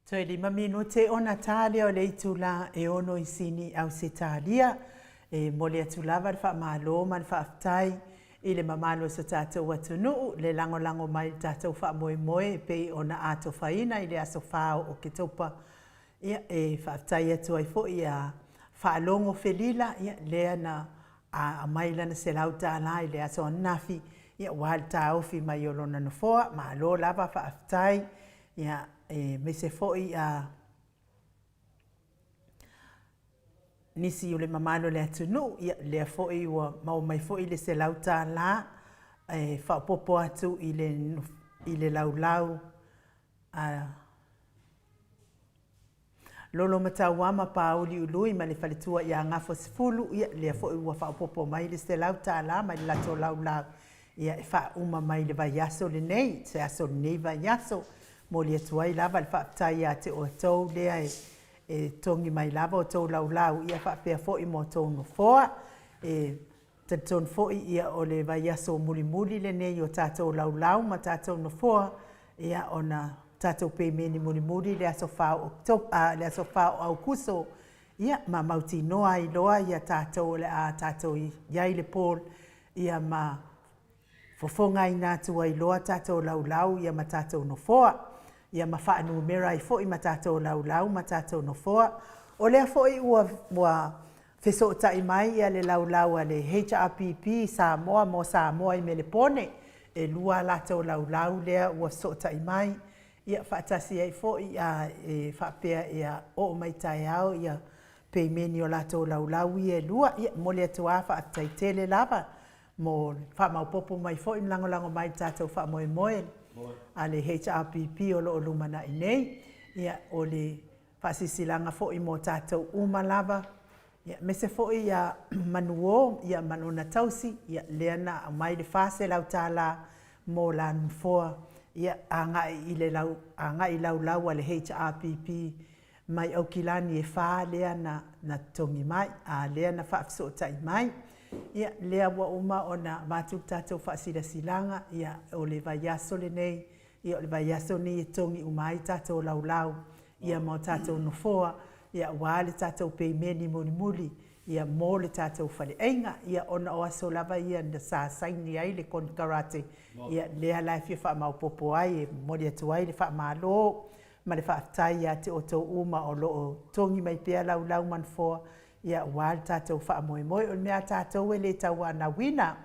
Toe 5 minute ona tālea o le itula e ono i sini au se tālia. Mo le atu lava le whaamalo ma le whaaftai i le mamalo sa tātou atunuu. Le lango mai le tātou whaamoe moe pei ona ato whaina i le aso whao o ke taupa. Ia e whaaftai atu ai fo i a whaalongo felila. Ia lea na a mailana se lau tāla i le aso nafi. Ia wale tā ofi mai o lona na foa. Ma lo lava whaaftai. Ia me se foi a nisi o le mamalo le atunu ia le foi o mau mai foi le se lauta la fa popo atu i le laulau a lolo matawama pauli ului ma le faletua ia ngafo sifulu ia le foi o fa popo mai le se lauta la ma le lato laulau ia fa uma mai le vaiaso le nei se aso nei vaiaso mo le tuai lava le whaatai a te o tau lea e tongi mai lava o tau laulau ia whaapea fo'i mo tau no foa te tonu fo'i ia o le vaiaso muli le nei o tātou laulau ma tātou no foa ia ona tātou peimeni muli le aso whao au kuso ia ma mauti noa i loa ia tātou le a tātou iai le pol ia ma fofonga i nātua i loa tātou laulau ia ma tātou no foa ia ma whaanu mera i fo'i ma tātou laulau ma tātou no foa. O lea fo'i ua wheso o tai mai ia le laulau a le HRPP Samoa mo Samoa i me le pone e lua lātou laulau lea ua so o tai mai ia whaatasi ai fo'i a whaapea ia o mai tai au ia peimeni o lātou laulau i e lua ia mo lea tua whaatai tele lava mo whaamaupopo mai fo'i mlango mai tātou whaamoe moe a le HRPP o lo lumana i nei ia o le whaasisilanga fo'i mo tātou umalava ia me se fo'i ia manuo ia manona tausi ia leana mai le whaase lau tāla mo la nfoa ia angai lau a le HRPP mai au kilani e wha leana na tongi mai a leana whaafiso tai mai ia lea wa uma ona matu tātou whaasirasilanga ia o le vaiaso le nei ia o le vaiaso ni e tongi umai tātou laulau ia mo tātou nofoa ia wale tātou peimeni muli ia mo le tātou whaleeinga ia ona o aso lava ia na sa saini ai le kon karate ia lea lai fia whaamaupopo ai e mori atu ai le whaamalo ma le whaatai ia te o tau uma o loo tongi mai pia laulau manfoa ia wale tātou whaamoe moe o mea tātou e le tau ana wina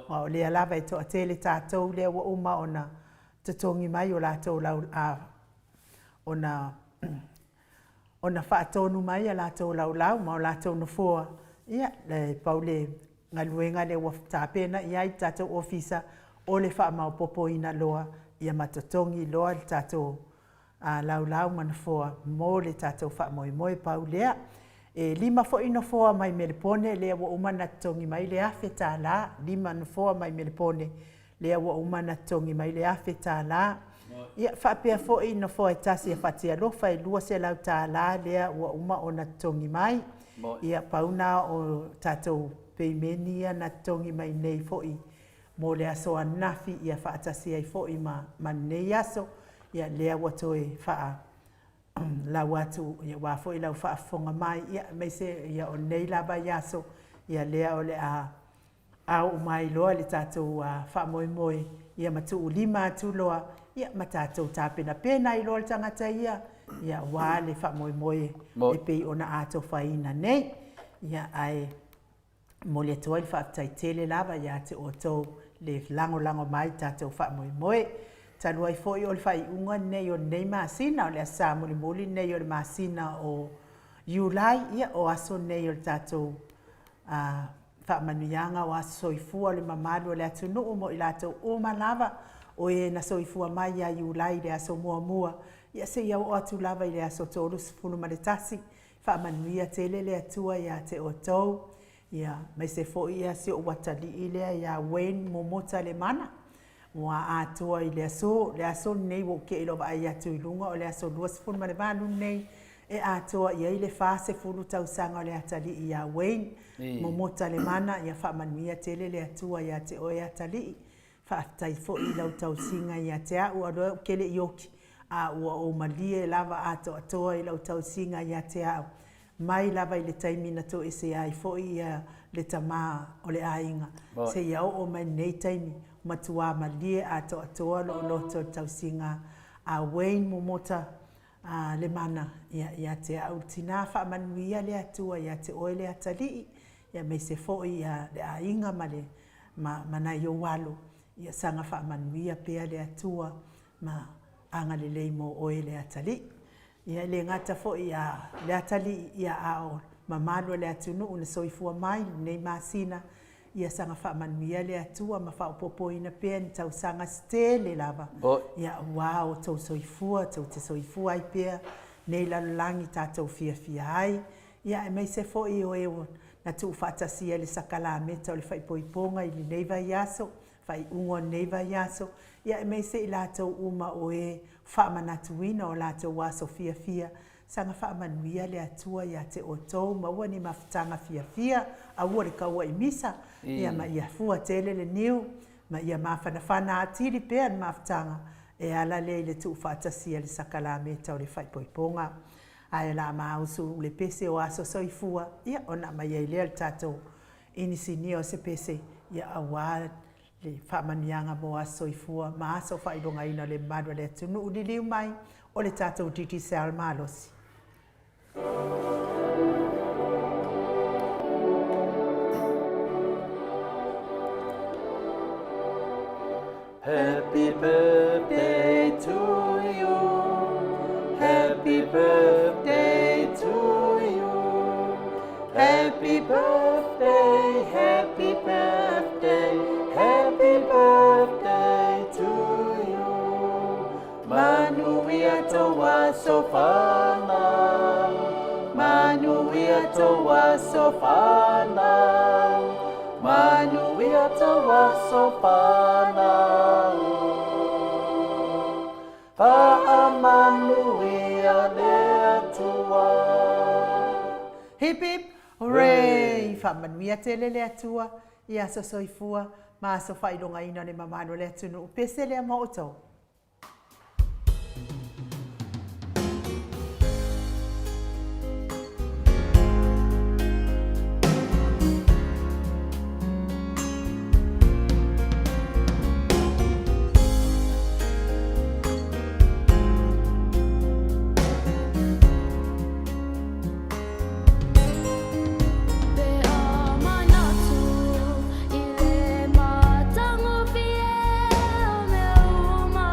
o lea lava e toa tele tātou lea wa uma ona te tongi mai o lātou lau ona whaatonu mai a lātou laulau ma o lātou nofoa ia le paule ngaluenga le wa tāpena ia i tātou ofisa o le whaamaupopo ina loa ia matotongi loa le tātou laulau manafoa mo le tātou whaamoe moe paulea e lima fo ino foa mai melepone le wa umana tongi mai le afe tāla lima no foa mai melepone le wa umana tongi mai le afe tāla ia whapea fo ino foa e tasi e whatia lofa e lua se lau tāla le wa uma o na tongi mai ia pauna o tātou peimenia na tongi mai nei fo i mo le aso anafi ia whaatasi ai fo i ma nei aso ia lea watoe wha la watu ia wafo ila whaafonga mai ia me se ia o nei lava yaso ia lea o le au mai loa le tātou whaamoemoe ia matu ulima atu loa ia ma tātou tāpena pena i loa le tangata ia wā le whaamoemoe e pei ona ato whaina nei ia ai mo le atoa i whaatai tele lava ia te o tau le lango mai tātou whaamoemoe Talu ai foi o le fai unga nei o nei masina o le asa muli nei o le masina o Iulai ia o aso nei o le tātou whaamanuianga o aso soifua o le mamalu o le atunuu mo i lātou o malava o e na soifua mai a Iulai le aso mua ia se ia o atu lava i le aso tolu sifunu ma le tasi whaamanuia tele le atua ia te o tau ia mai se foi ia se o watali i lea ia Wayne Momota le mana wa atua i le aso nei wo ke ilo ai atu ilunga o le aso luas fun ma le valu nei e atua ia i le fase fulu tau sanga o le atali i a Wayne Momota le mana ia whaamanuia tele le atua ia te o e atali whaatai fo i lau tau singa ia te au aroe kele ioki a ua o malie lava ato atoa i lau tausinga ia te au. Mai lava i le taimina to e se ai fo ia le tamā o le ainga. Se ia o mai nei taimi matua malie ato atoa lo loto tausinga a Wayne Momota le mana ia te au tina wha manuia le atua ia te oe le atali ia me se fo ia le ainga ma na yo walo ia sanga wha manuia pea le atua ma anga le leimo oe le atali. Ia le ngata fo ia le atali ia ao ma malo le atunu una soifua mai nei masina ia sanga wha manuia le atua ma wha upopo ina pea ni tau sanga stele lava. Ia wow tau soifua tau te soifua ai pea nei lalolangi tātou fia ai. Ia e mai se fo i o ewa na tu whaatasia le sakala meta o le whaipoiponga i le neiva iaso whai ungo neiva iaso. Ia e mai se i lātou uma o e whaamanatuina o lātou waso fia sanga whaamanuia le atua ia te o tau maua ni mawhitanga fia a ua le kaua i misa ia ma ia fua tele le niu ma ia mawhanawhana atiri pea ni mawhitanga e ala le le tu whaatasia le sakala meta o le whaipoiponga ai la mausu le pese o aso soifua ia ona mai ai le tātou inisini o se pese ia awa le whaamanianga mo a soifua ma aso whaidonga ina le madwa le tunu uliliu mai o le tātou titi se almalosi. Happy birthday to you. Happy birthday to you. Happy birthday, happy birthday, happy birthday to you. Manuia toa sofana, manuia toa sofana, manuia toa sofana. Manuia le tua. Hip hip, hooray! Whamanuia tele le atua, ia so soifua, ma so whaidonga ina le mamano le atunu, pese le ama o tau. Uma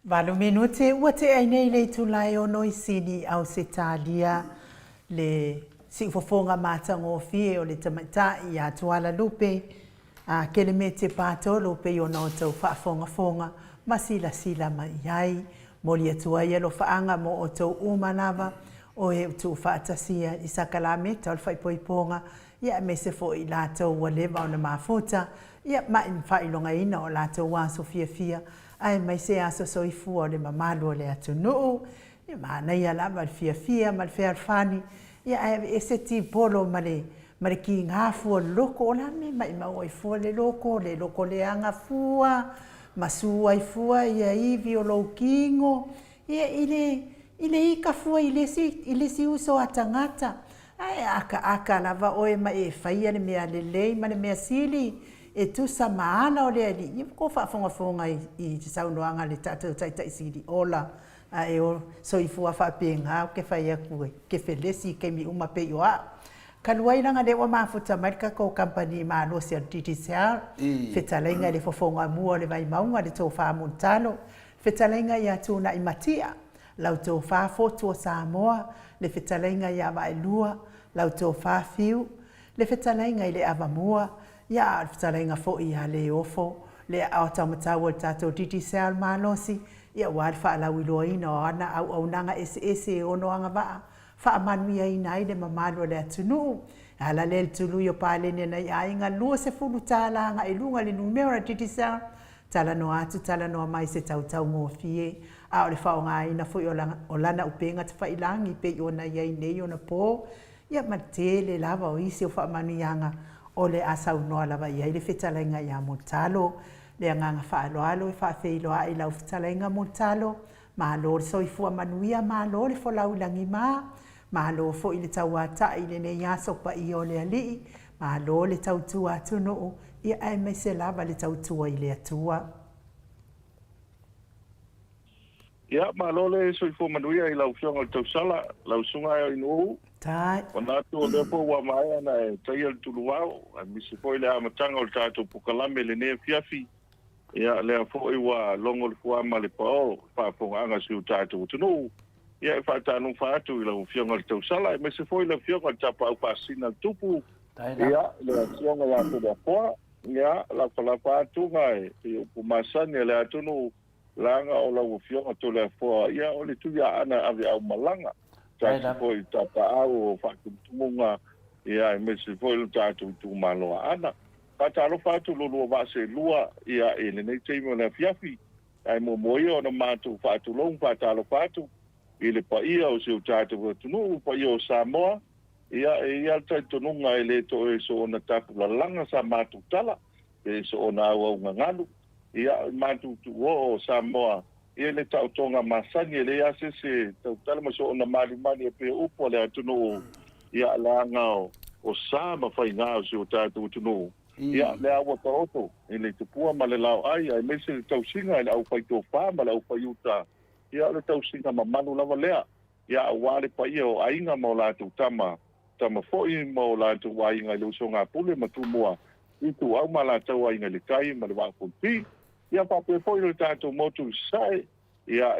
Walu minute ua te ai nei le tulai o noi sini au se talia le si ufofonga matango fie o le tamatai ia tuala lupe a kele me te pato lupe i o no tau whaafonga sila mai ai mo li atua ia lo whaanga mo o tau umanawa o e tu whaatasia i sakalame tau le whaipoiponga ia me se fo i lātou wa lewa o na mafuta ia mai whailonga ina o lātou waso fia ai mai se aso soifu o le mamalu o le atunuu ia mana ia lava le fia ma le fealfani ia e se ti polo ma le ki ngafu o loko o lame mai mau ai fua le loko le anga fua masua i fua ia ivi o lo kingo ia ile ika fua ile si uso atangata ai aka lava oe ma e faia le mea lelei ma le mea sili e tu sa maana o le ali ko fa fonga i te saunoanga le tatou tai sili ola e o soifua fa penga ke faia ku ke felesi ke mi uma pe yo kaluai langa le wa mafuta marka ko company ma lo se TTCR fetalenga le fofonga mua le vai maunga le to fa montalo fetalenga ya tuna i matia lau to fa foto Samoa le fetalenga ya vai lua lau to fa fiu le fetalenga ile avamua ya fetalenga fo i ale ofo le automata wo tato TTCR malosi ia wal fa la wiloina ana au nanga ese ono anga ba fa manuia ina ile mamalo le atunu ala le tulu yo pale ne na inga lu se fulu tala nga ilunga le numero TTCR tala no atu tala no mai se tau mo fie a le fa nga ina fo yo lana upenga te fa ilangi pe yo na ia nei yo na po ia matele lava o isi o fa manuianga o le asau no lava ia ile fetalenga ia motalo le nganga fa alo fa feilo ai lau fetalenga motalo ma lo soifua manuia ma lo le fo lau langi ma lo fo ile tawata ile ne yaso pa i o le ali ma lo le tautua atuno ia ai me se lava le tautua ile atua ia ma lo le soifua manuia i lau fionga tau sala lau sunga i no tai ona tu le po wa mai na e tai tu luau mi se foi le amatanga o tato pukalame le ne fiafi ia le fo i wa longo le fua ma le po fa fonga si tato tu no ia fa tanu fa tu la fionga tau sala me se foi le fionga tapa au pasina tupu ia le fionga ya tu da po ia la fa tu ngai i pu masani le atunu langa o la fionga tu le fo ia o le tu ya ana ave au malanga ta foi tapa au fa tumunga ia me se foi le tatu tu malo ana patalo fatu lo va se lua ia ele nei teimo na fiafi ai mo moio no matu fatu long patalo fatu ile pa ia o se tatu tu no pa io Samoa ia tatu nunga ele to eso na tapu la langa sa matu tala eso na o ngalo ia matu tu o Samoa ele tau tonga masani ele ase se tau tala mo so na mali pe upo le tu no ia langa o sama fai nga o se tatu tu no ia le awa taoto ele te pua ma le lau ai me se tau singa ele au pai to fa ma lau pai uta ia le tau singa ma manu lava lea ia wale pa ia o ainga mo la tu tama foi mo la tu wa inga le usonga pule ma tu mua i tu au ma la tau ainga le kai ma le wa kumpi ia pa pe foi le tatu motu sai ia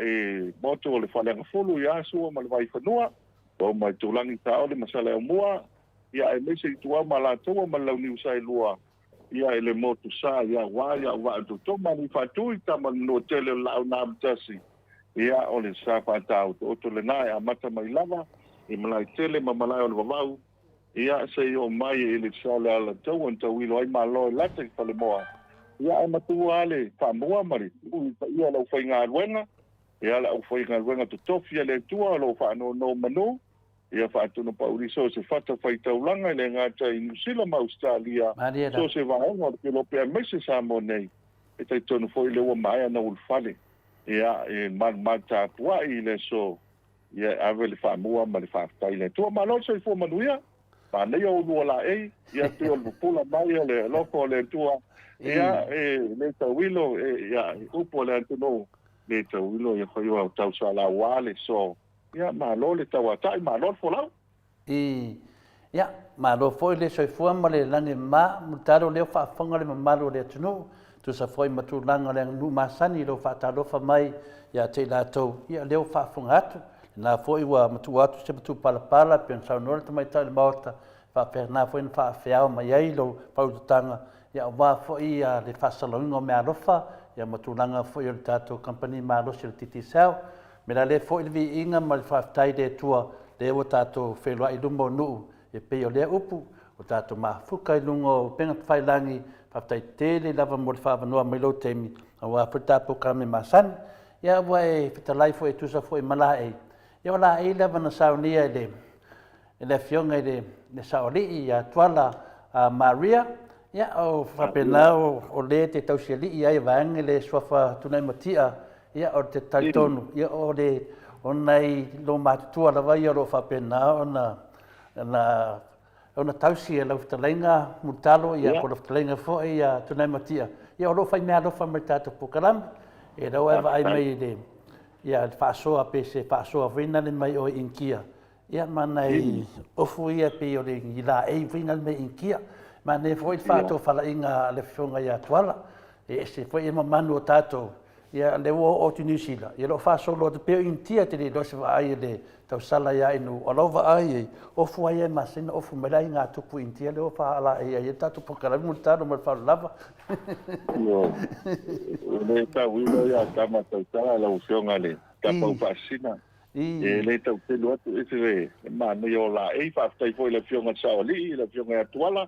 motu le falenga fulu ia sua ma le vai fanua o mai tu langi tau le masala o mua ia me se tu au ma la tau ma lau ni usai lua ia ele motu sa ia wa tu toma ni fatu i tama no tele lau na mtasi ia ole sa fatau to le nai amata mai lava i malai tele ma malai o vavau ia se o mai ele sala ala tau on tau ilo ai malo late fale moa ia ai matu ale fa moa mari ia lo foi nga ruenga ia la foi nga ruenga to tofia le tua lo fa no manu ia fa tu no pauri so se fata fai taulanga le ngata i Nusila ma Australia so se va no ke lo pe mese sa monei e tai tonu foi le o mai na ulfale ia e man ta tua i le so ia ave le fa mua ma le fa tai le tu ma lo so fo manuia pa ne o lo la e ia te o pula mai le loko le tua ia le tawilo ia upo le antuno le tawilo ia foi o tau sala wale so ia ma lo le tawata ma lo fo la ia ma lo foi le soifua ma le lani ma mutaro le fa fanga le mamalo le tunu tu sa foi matulanga le nu masani lo faatalofa mai ia te latou ia leo faafoga atu na foi ua matu atu se matu palapala pe saunola tamaita le maota faapena foi na faafeao mai ai lo paututanga ia ua foi ia le faasalauiga o mea alofa ia matulanga foi o le tatou company malosi le titisao me la le foi le viiga ma le faafetai le tua le ua tatou feloaʻi luma o nuu e pei o lea upu o tatou mafuka i luga o pega failagi faafetai tele lava mo le faavanoa mai lou taimi auā foi tapu kalame masani ia ua e fetalai foi e tusa foi ma laʻei ia ua laʻei lava na saunia i le afioga i le saʻolii ia tuala Maria ia o faapena o lē te tausialii ai vaega le suafa tunai matia ia o te taitonu ia o le onai lo matutua lava ia lo faapena ona tausi e lau fetalaiga mulutalo ia po lo fetalaiga foʻi ia tunai matia ia o loo fai mea alofa ma le tatou pukalame e lau e vaai mai le ia le faasoa pe se faasoa vaina le mai o inkia ia manai ofu ia pe o le i laʻei vaina le mai inkia mane foʻi le faatofalaʻiga a le fefoga iā tuala e se foʻi e mamanu o tatou ia le ua o tunisila ia loo faasolo o te peo intia te lelo se vaai le tausala iā inu o lau vaai ai ofu ai e masina ofu mai lai ngā tupu intia le o faalaʻi ai e tatou pokalami mo le talo ma le faalolava le tauina ia tama tautala lau feoga le tapau paasina e le tautelu atu e te manui o laʻei faafetai foʻi le fioga saʻolii le fioga iā tuala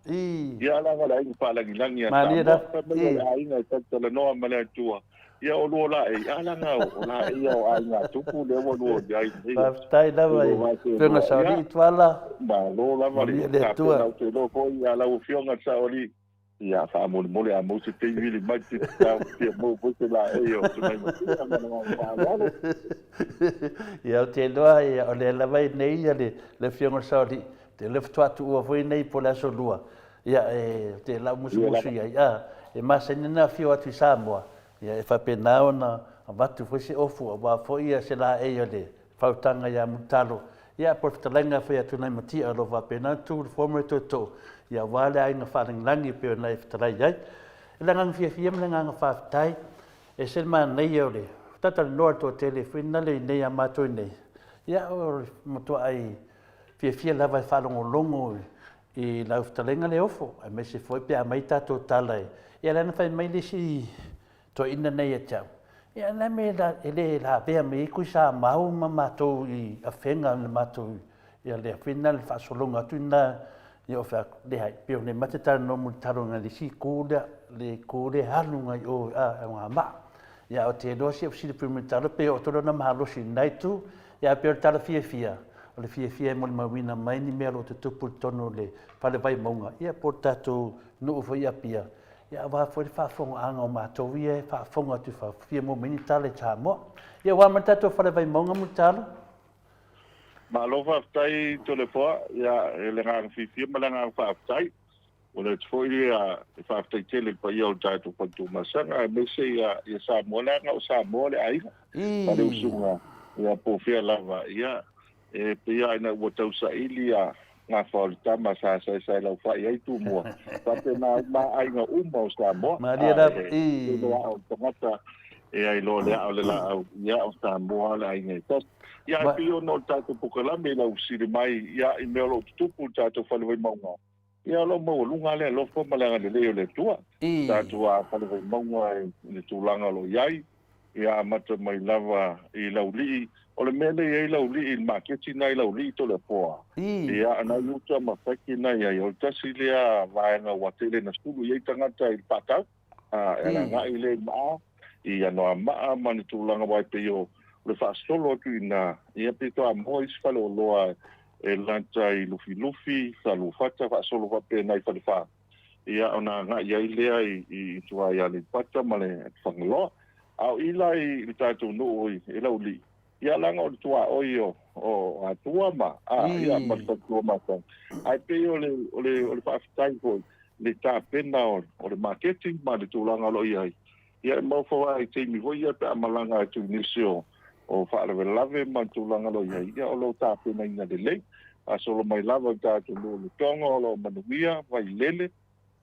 ia lagalaiga faalagilangi a samoa le aiga e tautalanoa ma le atua ia o lua laʻei alaga o laʻei o aiga tupu le ua lua ai faafetai lava e fioga saʻolii tuala malo lava le tapena o te lo foʻi ia lau fioga saʻolii ia faamolemole a mose teivili mai te tia mo foi te laʻei o tunai matia ia o te loa ia o le lavai nei ia le fioga saʻolii te le fatuatua foi nei po le asolua ia e te lau musumusu ia ia e masanina fio atu i Samoa ia e faapena ona avatu foi se ofu auā foʻi ia se laʻei o le fautaga iā mulutalo ia po le fetalaiga foi atu nai matia o lo faapena tu le fomo e toʻatoo ia auā le aiga faalagilagi pe ona e fetalai ai e le agaga ma le agaga faafetai e se le manai o le tatalanoa le toʻatele foina le inei a matou nei ia o le matuaʻai fiafia lava e faalogologo i lau fetalaiga le ofo ae mai se foi pe a mai tatou tala ia lana fai mai lesi toʻaina nei e teau ia la me e lē lavea me iku i sa mau ma matou i afega le matou ia le afina le faasologa atu ina ia o fea le hai pe o le mate talanoa mo le taloga le siku le ku le haluga i o agamaa ia o te loa siʻausili piumitalo pe o tolona malosi nai tu ia pe o le talafiafia o le fiafia e mo le mauina mai ni mea lo te tupu le tono le falevai mauga ia po le tatou nuu foi apia ia auā foi le faafogaaga o matou ia e faafoga atu faafia mo maini tala i Samoa ia auā ma le tatou falevai mauga mo le talo malo faafetai tolefoa ia e le gagafifia ma le agaga faafetai o le foʻi ia e faafetai tele paia o le tatou fatumasaga e mese ia Samoa le aga o Samoa le aiga ma le usuga ia pofea lava ia e peia aina ua tausaʻili a gafa o le tama sa saesae lau faʻi ai tumua faapena maaiga uma o Samoa e loaʻa o tagata e ai loa le aʻo le laʻau ia o Samoa le aiga e tasi ia pio no le tatou pukalame lau sili mai ia i mea loo tutupu le tatou falevai mauga ia lo maualuga le alofa ma le agalelei o le atua tatou a falevai mauga e le tulaga lo iai ia amata mai lava i laulii o le mea nei ai laulii le maketi nai laulii toleapoa ia anai uta mafaki nai ai o le tasi lea vaega ua tele na skulu iai tagata i le paatau e agaʻi le maa i anoa maa ma le tulaga uai pei o le faasolo atu ina ia pe toamoa isi faleoloa e lata i lufilufi falufata faasolo faapena i falefā ia ona agaʻi ai lea i tuai a le pata ma le fagaloa au ila i le tatou nuu e laulii ia laga o le tuaoi o atua ma ia ma le fatua mata ae pei o le faafetai foi le tapena o le marketing ma le tulaga loʻi ai ia e maufauā i teimi foi ia pe amalaga e tuinisi o faalavelave ma le tulaga loʻi ai ia o lou tapena ina lelei asolo mai lava tatou nuu le toga o loo manuia vailele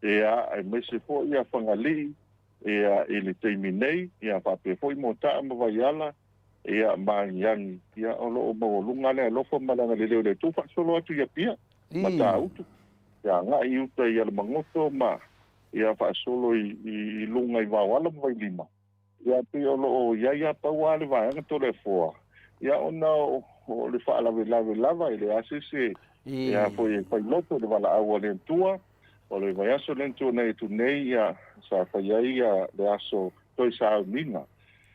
ea e mese foʻi a fagalii ia i le teimi nei, ia whape foi mo taa mawaiala, ia māngiangi, ia o loo mawalunga le alofa malanga le leo le tu whaksolo atu ia pia, ma tā utu. Ia ngā i uta ia le mangoto ma, ia whaksolo i lunga i wawala mwai lima. Ia pe o loo ia paua le vaianga to le foa. Ia ona o le whaalawe lava i le asese, ia foi e whailoto le wala aua le tua, o le vai aso le tua nei tu nei ia sa whaiai ia le aso toi sa minga.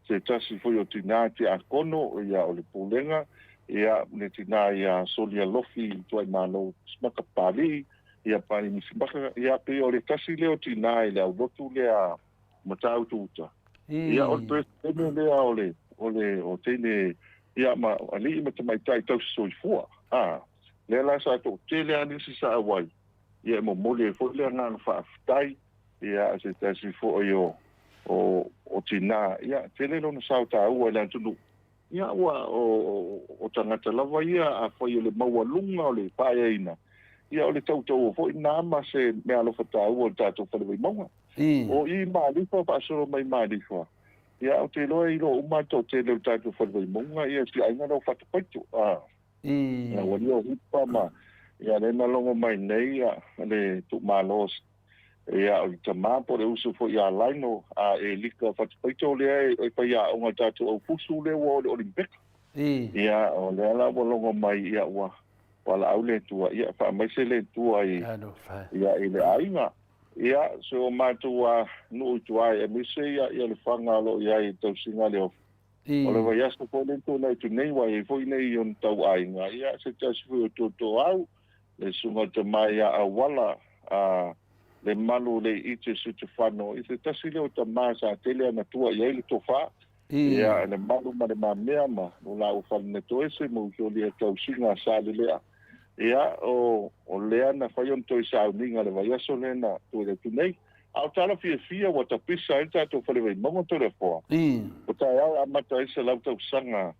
Se tasi foi o tina te a kono ia o le pulenga, ia ne tina ia solia lofi tuai mano smaka pali, ia pali misimaka, ia pe o le tasi leo tina i le au lotu le a matau tuta. Ia o le tene lea o tene, ia ma ali ima te maitai tau soifua. Le la sa to tele anisi sa awai. Ia mo mole fo le ngang whaafitai, ia se tasi fo o tina, ia tele lona sauta ua le antunu. Ia ua o tangata lava ia a whai le maua lunga o le paia ina. Ia o le tautau o fo ina ama se mea alofata ua o tātou whanawai maunga. O i maalifa whaasoro mai maalifa. Ia o te loa i lo umato tele o tātou whanawai maunga, ia si aingana o whatapaitu. Ia wani o hipa ma. Ia le malongo mai nei le tu malos ia o tama po le uso fo ia laino a e lika fatpaito le e pa ia o tatu o fusu le wo le olimpik ia o le ala bolongo mai ia wa wala au le tua ia fa mai se le tua ia ile ainga ia so matua no tua e mi se ia le fanga lo ia i tau singa le o le vai aso po le tu nei tu nei wa e foi nei on tau ainga ia se tasi fo to au le sunga te mai a wala le malu le ite sutu whano. I se tasi leo ta maa sa tele ana tua i eile tofa. Ia le malu ma le mamea ma. O la u whane to ese mo ki o lea tau singa sa le lea. Ia o lea na whaion toi sa uninga le vai aso le na tu le tu nei. Au tala fia wa ta pisa e tato whale wei mongo to le fua. O ta au amata ese lau tau sanga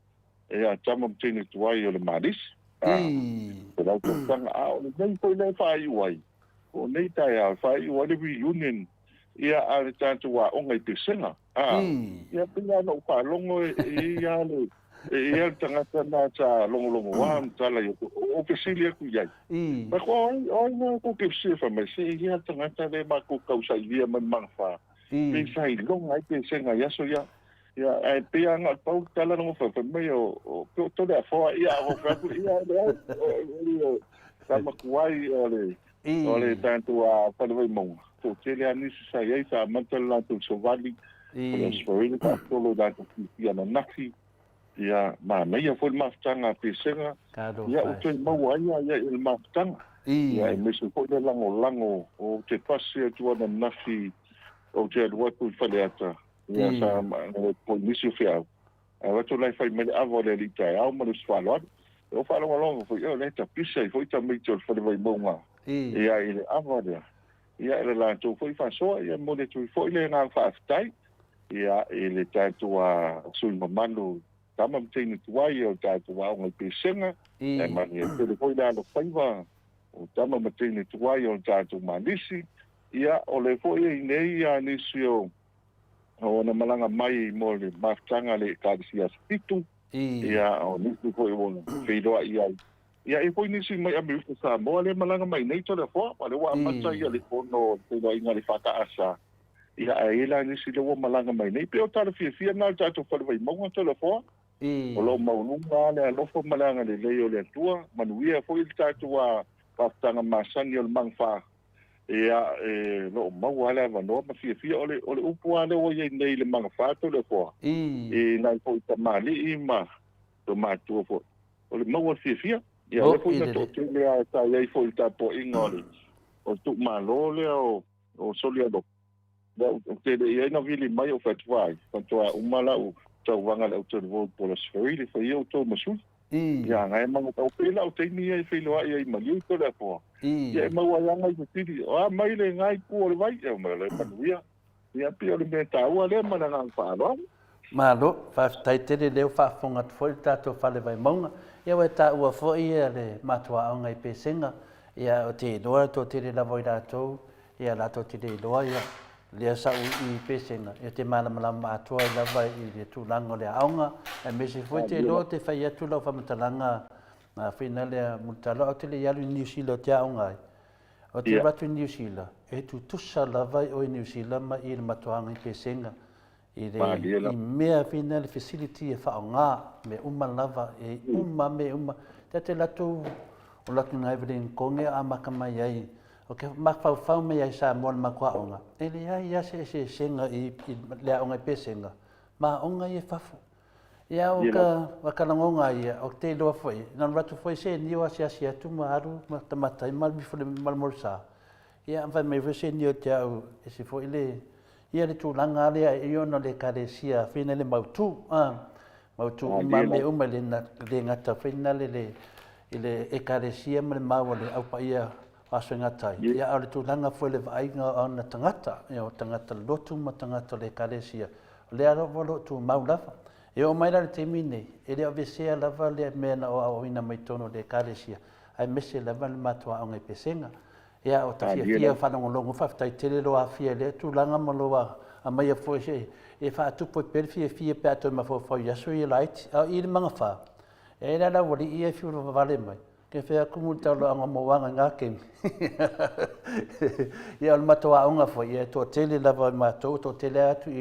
ia tamam tini tuai o le maris. Te lau tau sanga o le nei poi le whai uai. O nei tai a whai uai le reunion ia a le tātu wa ongai te senga. Ia pina no whalongo ia le ia tangata nā tā longo wā tala i o pesili aku iai. Ma ko oi ko ke sefa mai se ia tangata le ma ko kausa ia man mangfa. Pe sai longa i te senga ia so ia ia e pe anga pau tala no fa mai o to le fo ia o fa ia o sama kuai ole tanto a paloi mong to tele ani sai ai sa mantala to sovali o sfoina pa solo da to ia na naksi ia ma meia foi maftanga pesenga ia o te mau ia il maftanga ia e meso ko de lango o te passe tu na naksi o te watu faleata ia sa po miso fia a watu lai fai me avole li tai au mo swalo o falo longo foi o leta pisa foi tamai to faloi monga ia ile avole ia ile la to foi fa so ia mo le tu foi le na fa tai ia ile tatu a sui mamalo tamam tini tuai o tatu a ngai pesenga e mani te foi la no faiva o tamam tini tuai o tatu manisi ia o le foi nei ia nisio o na malanga mai mo le maftanga le kadisia spitu ia o nisi foi o feidoa ia e foi nisi mai amiu sa mo le malanga mai nei to le fo le wa mata ia le fono te do inga le fata asa ia e la nisi le wa malanga mai nei pe o tala fia na tatu fa le mo to le fo o lo maununga le lo fo malanga le leo le tua manuia foi tatu wa paftanga masani o mangfa ia lo mau ala vano ma fia ole upu ale o ye nei le mangfa to le fo na foi tamali ma to matu fo ole mau fia ia le foi na to le a ta ia foi ta po ingole o tu malo le o soliado da te ia na vili mai o fatwai quanto a umala o tau wanga le auto vo por os ferili foi eu to masul ia ngai mango tau pela o te ni e filo ai ai mali to le po ia mau ia ngai ko tiri o mai le ngai ku o vai e ma le panuia ia pio le meta o le mana ngang fa lo malo fa tai te le fa fonga foi tato fa le vai monga ia wa ta ua foi ia le matua o ngai pesenga ia o te doa to te la voida to ia la to te doa ia le sa I pesenga e te malamalama atua I lava I le tūlanga le aonga e me se foi te lo te whai atu lau whamatalanga na whina le mutala o te le ialu New Zealand te aonga ai. O te ratu New Zealand e tu tusa lava o New Zealand ma I le matuanga I pesenga I mea whina le facility e whaonga me uma lava e uma me uma te latu o latu ngai vile konge a makamai ai o ke makfau me ai sa mon makwaonga e le ai ia se senga I le aonga pesenga ma onga I fafu ia o ka wakalangonga ia o te loa foi na ratu foi se ni o sia tu maru matamata mal bifole mal morsa ia vai me vese ni o te au e se foi le ia le tu langa le I ona le karesia fina le mautu mautu ma me uma le na le ngata fina le ile e karesia me mau le au pa ia aso ngatai ia ale tu langa foi le vai nga ona tangata ia o tangata lotu ma tangata le karesia le aro volo tu mau lava e o mai la te mine e le avesea lava le mena o ina mai tono le karesia ai mese lava le matua o ngai pesenga ia o ta fia whanongo longo whaftai tele loa fia le tu langa maloa a mai a foi se e wha atupo e perfia fia pe ato ma fo yaso I light I le manga wha e la wali I e fiu vale mai ke whea kumuta lo anga moanga ngā kemi ia o le matua onga foi e to tele lava matou to tele atu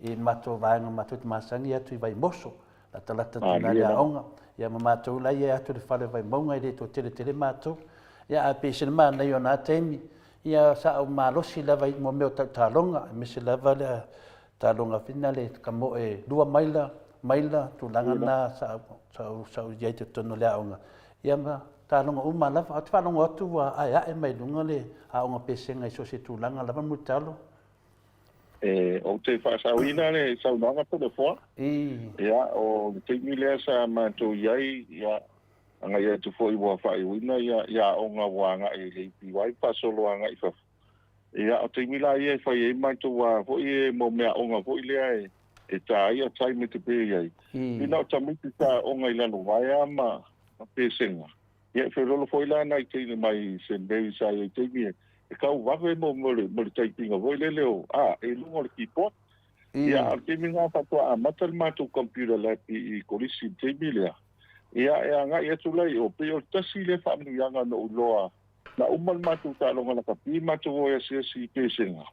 I matou vaenga matou te masangi atu I vai moso la talata tuna le aonga ia ma matou lai e atu le whale vai maunga I le to tele matou ia a pese le mana I o nā teimi ia sa au malosi lava I mo meo talonga me se lava le talonga fina le kamo e lua maila tulanga na sa iai te tono le aonga ia ma talonga uma lava o te whanonga atu wa ai mai lunga le aonga pesenga I so se tulanga lava mutalo o te whaasawina le saunanga po le fua ia o te milea sa mātou iai ia anga ia tu foi wa fai wina ia onga wanga I le piwai pasoloanga I fa ia o te mila ia fai e mai tu wa foi e mo mea onga foi le e ta ia tai me te pe ai ina o tamiti ta onga I lalo vai ama pesenga ia fe rolo foi la na te mai se bei sa I te mi e kau wawe mo le tai pinga voi le leo e lungo le kipot ia te minga patua a matal matu computer la I kolisi te milea ia nga ia tulai o pe o tasi le family yanga no loa na umal matu ta longa la kapi matu o si pesenga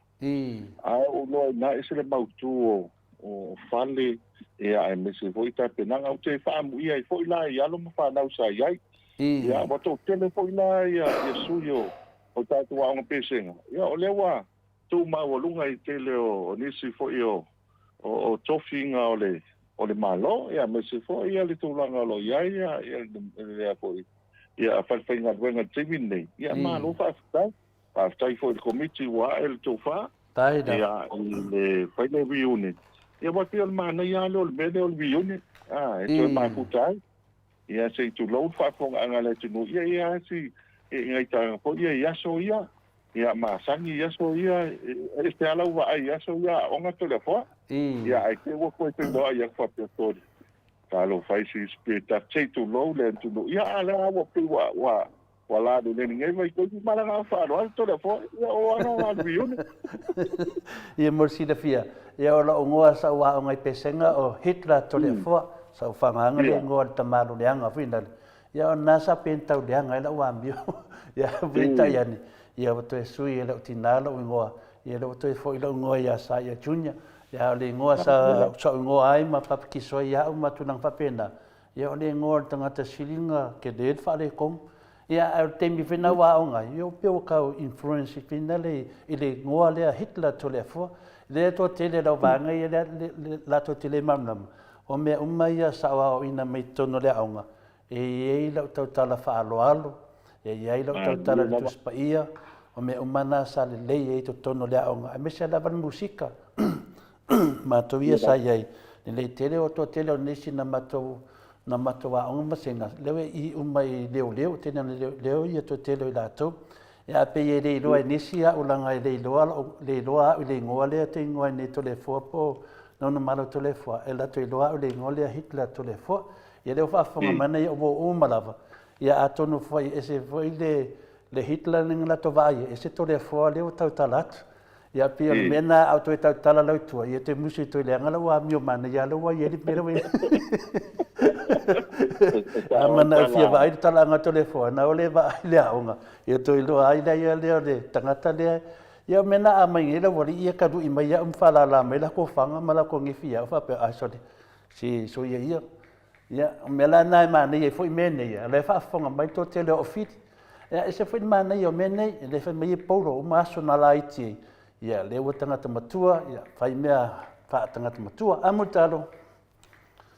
o loa na isele mautu o fale ia me se foi ta penanga o te famu ia foi la ia lo mo fa na usa ia ia boto tele foi la ia suyo o ta tua o pesenga ia o lewa tu ma o lunga I tele o nisi foi o tofinga o le malo ia me se fo ia le tulanga lo ia foi ia falfainga wenga timine ia malo fa fo le committee wa el tofa ia le final reunion ia wa pio mana ia lo le mede o reunion e to ma putai ia se tu lo fa fo anga le tu ia si ngai ta fo ia so ia ma sangi ia so ia este ala wa ia so ia onga to le fo ia ai ke wo ko te do ia fa pe Talo fai si speta che tu lo le tu lo ia ala wo pe wa la de ninguém vai ko mala nga fa lo alto le fo ia o ano al biun ia morsi da fia ia o lo ngoa sa wa ngai pesenga o Hitler to le fo sa fa nga le ngoa ta malu le anga fina ia na sa penta le anga la wa mbio ia vita ia ni ia o to sui le tinalo ngoa ia lo to fo lo ngoa ia sa ia junya ia le ngoa sa ngoa ai ma papiki so ia o matunang papena ia le ngoa tangata silinga ke de fa le kom ia te mi fina wa onga yo pe o ka influence fina le ile ngoa le Hitler to le fo le to te le vanga ia la to te le mamnam o me ia sa wa ina mai tono le onga e la to tala fa alo e la to tala tu spaia o me umana sa le e to tono le onga me sa la musika ma to ia sa ia le tele o to tele o nisi na mato wa onga masenga lewe I umai leo tena leo ia to tele la to ia pe ye le loa nisi a ulanga le loa le ngoa le te ngoa ne to le fopo no malo to le fo e la to loa le ngoa le Hitler to le fo ia le fa fonga mana ia o malava ia atonu foi ese foi le Hitler ning la to vai ese to le fo le o tau talat ia pia le mena au toi tau tala lau tua ia te musi toi le ngala wa mio mana ia lo wa ia di pera we amana fia va ai tala nga telefona o le va ai le aunga ia toi lo ai le ia le tangata le ia mena a mai ele wori ia ka du i mai ia fala la mai la ko fanga mala ko ngi fia fa pe a so si so ia ia mela nai mana ia foi mene ia le fa fonga mai to tele ofit ia ese foi mana ia mene le fa mai paulo ma so na laiti ia le o tangata matua ia fai mea fa tangata matua amutalo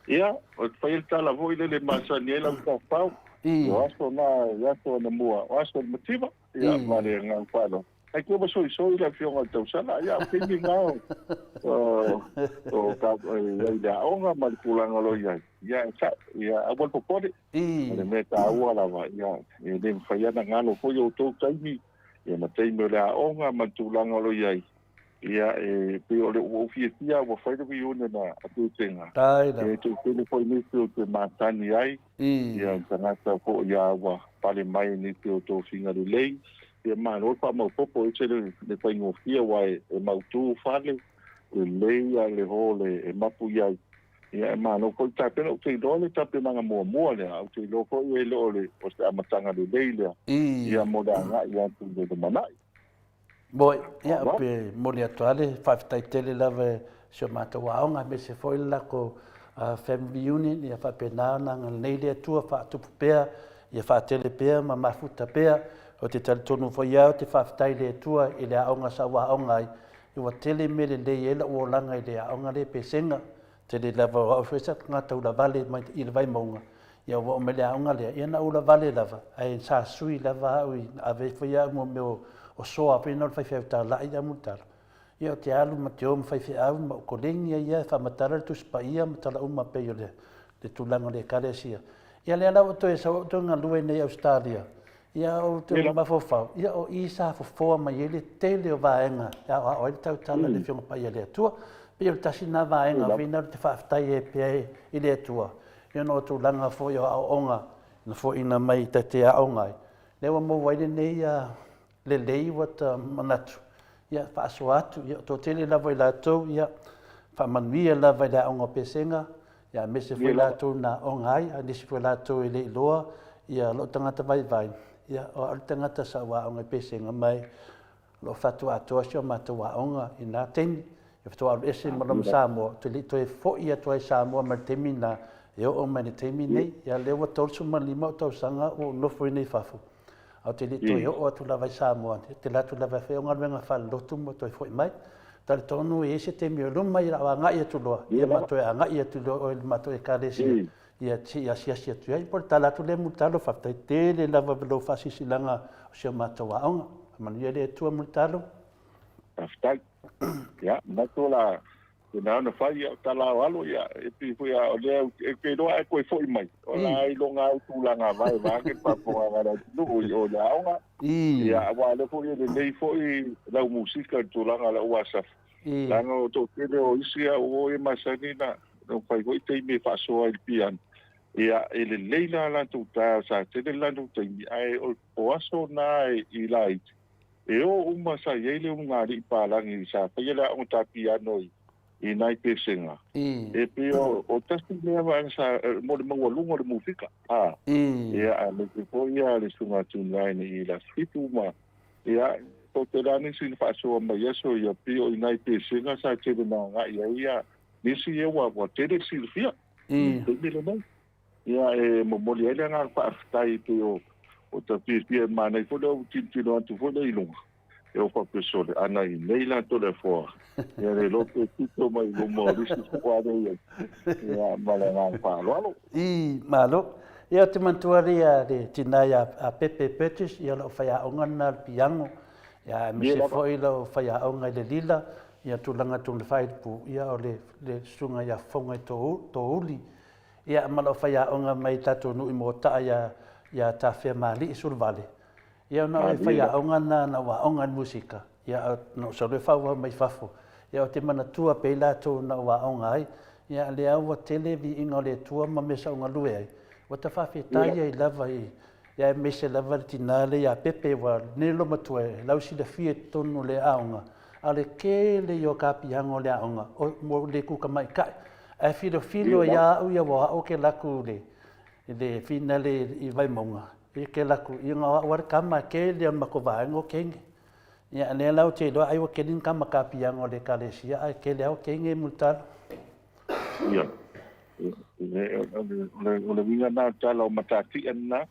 ia o fai tala voi le masani ela ka pau o aso na mua o aso motiva ia mare ngang palo ai ko so la fionga tau sala ia pindi ngao o ka ia onga mal pulanga lo ia ia abol popode le meta wala va ia e den fai na ngalo fo yo to taimi ia matei me la onga matulanga lo ia ia e pe o le ofisia wa fai de viune na atu tenga e tu te foi ni tu te matani ai ia tangata fo ia wa pale mai ni tu to finga de lei ia mano pa mo popo e le fai ngofia wa e mautu fale e lei a le hole e mapu ia ia mano ko ta pena o te dole ta pena nga mo le au te lo ko e lo le o se amatanga de lei le ia modanga ia tu de manai boy ia pe mole atuale fa tai tele lava so mata waonga me se foi la ko family union ia fa pena na nei le tua fa tu pea ia fa tele pea ma mafuta pea o te tonu foi ia te fa tai le tua ile aonga sa waonga i wa tele me le ele o langa ile aonga le pesenga tele lava o fesa ngata ula vale mai i le vai monga ia wa me le aonga le ia na ula vale lava ai sa sui lava ui ave foi ia mo meu o soa pe no fai fai la ia mutar ia te alu ma te om fai fai au ma ko lengi ia fa matara tu spa ia matala uma pe yo le tulanga le kalesia ia le ala to esa to nga lue nei Australia ia o te ma fo fa ia o isa fo ma ele tele o vaenga ia o tau tala le fiong pa ia le tua pe o tasina vaenga vina te fa tai e pe ile tua ia no tulanga fo yo a onga na fo ina mai te a onga le wa mo wai nei le lei wata manatu ia fa atu ia to tele la vai la to ia fa manuia la vai la onga pesenga ia me se foi la to na ongai a disi foi la to ile loa ia lo tangata vai ia o tangata sa wa onga pesenga mai lo fatu atu sio mata wa onga ina ten ia to al ese malom samo to li to e fo ia to e samo ma temina ia o mani temine ia le wa to suma lima to sanga o no foi nei fafu au te lito yo o tu lava Samoa te la tu lava fe nga venga fa lotu mo to foi mai tal tonu e se te mi lo mai la nga ia tu lo ia ma to nga ia tu lo o ma to e kalesi ia ti ia sia tu ai por tala tu le mutalo fa te le lava lo fa si silanga o se ma to wa nga ma ia le tu mutalo aftai ya ma to la na fai tala walo ya e pi foi a le e ke do ai ko foi mai o la i longa tu la nga vai va ke pa po nga no o la nga ya wa le foi le nei foi la música tu la nga la whatsapp la no to ke o isia o e masanina no fai ko te me fa so il pian ya ele leila la tu ta sa te le la tu ai o aso na i light e o uma sa ele nga ri pa la ngi sa pe la o ta piano i nai pesenga e pe o testi me va sa mo lungo de música ia a me ko ia le sunga tu line i la fituma ia to te la ni sin fa so ma yeso ia pe o nai pesenga sa te na nga ia ni si e wa te de silfia te me no ia e mo le nga fa tai pe o te pe ma nei ko do tino tu fo dei lunga eu fa pessoa ana i neila to le fo ia le lote tito mai lo mo risi quadro ia malanga pa lo malo ia te mantuaria de tinaya a pepe petis ia lo fa ya ongana piango ia me se foi lo fa ya onga le lila ia tulanga tu le fai pu ia o le sunga ia fonga to uli ia malo fa ya onga mai tatu no imota ia ta fe mali sul vale ia na fai a onga na wa onga musika ia no so le fa wa mai fafo ia te mana tua pe la to na wa onga ai ia le au televi inga le tua ma me sa onga lue ai wa ta fa fe tai ai lava i ia me se lava tinale ia pepe wa ne lo matue lau si da fie tonu le aonga ale ke le yo ka piango le aonga o mo le ku ka mai kai e filo ya u ya wa o ke laku le finale i vai monga e ke laku i nga wa kama ke le ma ko va ngo kenge ya le lau te do ai o ke din kama ka piango le kalesia ai ke le o kenge mutar ia le vinga na tala o matati ana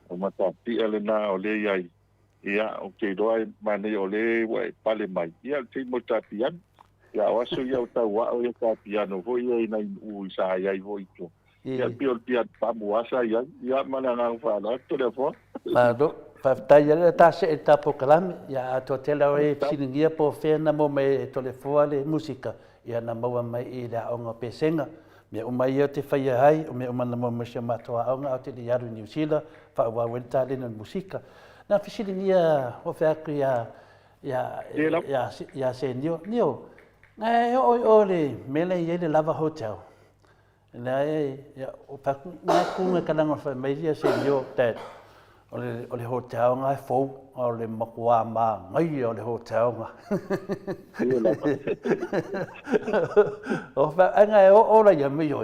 o matati ele na o le ai ia o ke do ai mane o le wai pale mai ia te matati an ia waso ia o tau wa o ka piano vo ia ina u sa ia vo ito ia pio pa muasa ia mana nga fa la telefon ma do fa tai ia ta se ta po kalam ia to tela o siningia po fena mo me telefon le musika ia na maua mai i la onga pesenga me o mai te fai ai o me o mana mo me se matoa onga o te diaru New Zealand fa wa wenta le na musika na fisilingia o fa ya senio ngai o le mele ye le lava hotel na ya o pa na kunga kalanga fa mai ya senio that o le hotel ngai fo o le makua ma ngai o le hotel nga o fa ngai o la ya me yo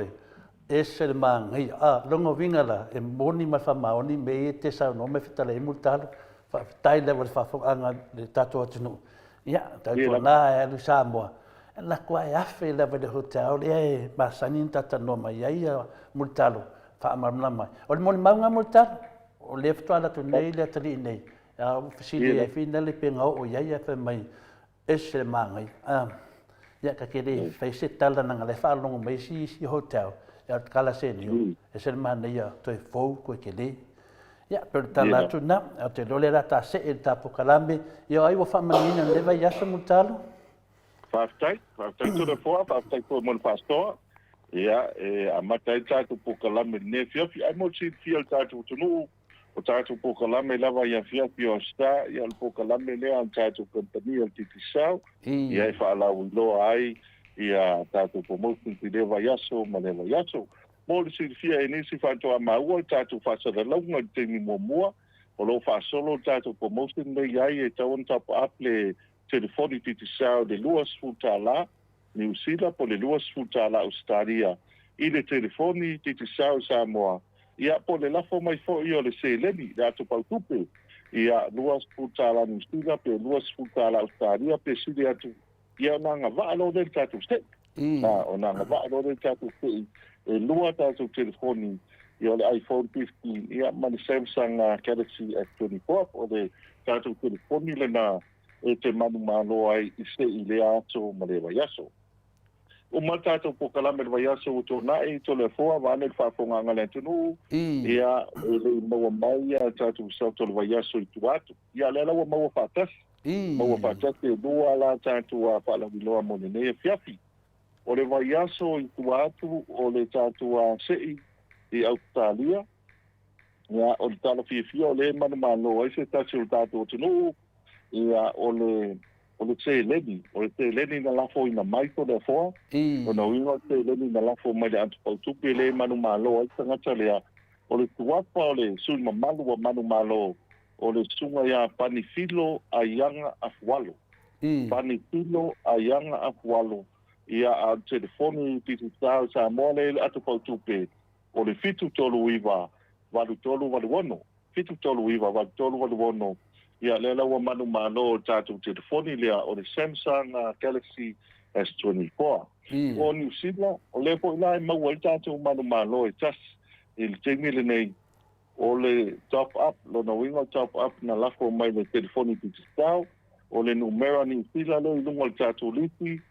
ese man ngai longo vinga la e moni ma fa maoni me te sa no me fita le multar fa tai le fa anga le tato tunu ya tato na e lu Samoa la kwa ya fe le de hotel e ma sanin tata no mai ya multalo fa amamna mai o le moni manga multar o le fta la tu nei le tali nei ya fisili e fina le penga o ya fe mai ese mangai ya ka kele fe se tala na le fa longo mai si hotel ya kala senio ese man ya to fo ko kele ya per tala tu na te dole la ta se el tapo kalambe yo ai wo fa manina le vai ya multalo Faftai to the four, faftai for mon pastor. Yeah, a matai tatu pukalame ne fiafi. I mo si fiel tatu tunu. O tatu pukalame lava ya fiafi o sta. Ya el pukalame le an tatu company el titisau. Ya fa la ulo ai. Ya tatu promotion pideva yaso maneva yaso. Mo si fia inisi fa to amaua tatu fa sa longa temi momua. O lo fa solo tatu promotion le ya e tawon tap aple telefoni titisau de luas futala New Zealand po le luas futala Australia i le telefoni titisau Samoa ia po le lafo mai fo i o le seleni le ato pautupe ia luas futala New Zealand pe luas futala Australia pe sili atu ia nanga vaalo del tatu ste o nanga vaalo del tatu ste e lua tatu telefoni i o le iPhone 15 ia mani Samsung Galaxy S24 o le tatu telefoni le na e te manu malo ai i se i le ato ma le vaiaso. O matato po kalame le vaiaso o tōna e to le foa vane le whaafonga le tunu ia le maua mai a tatu sau to le vaiaso i tu atu. Ia le lawa maua whaatas. Maua whaatas e dua la tatu a whaalawiloa mone ne e fiafi. O le vaiaso i tu atu o le tatu a sei i Australia. Ia o le tala fia o le manu malo ai se tatu o tatu o tunu ia o le te leni na lafo ina mai to le foa o no ingo te leni na lafo mai le antu pautupi le manu malo ai tangata lea o le tuapa o le sui mamalu wa manu malo o le sunga ia panifilo a yanga afualo panifilo a yanga afualo ia a telefoni titi tau sa mole atu pautupi o le fitu tolu iwa walu tolu walu wono fitu tolu iwa walu tolu walu wono ia le laua manu malo tatu telefoni lea o le Samsung Galaxy S24. O New Zealand, o le po ila e maua i tatu manu malo e tas i le teimi le nei o le top up, lo na winga top up na lafo mai le telefoni pitistau, o le numera New Zealand le ilunga le tatu lipi,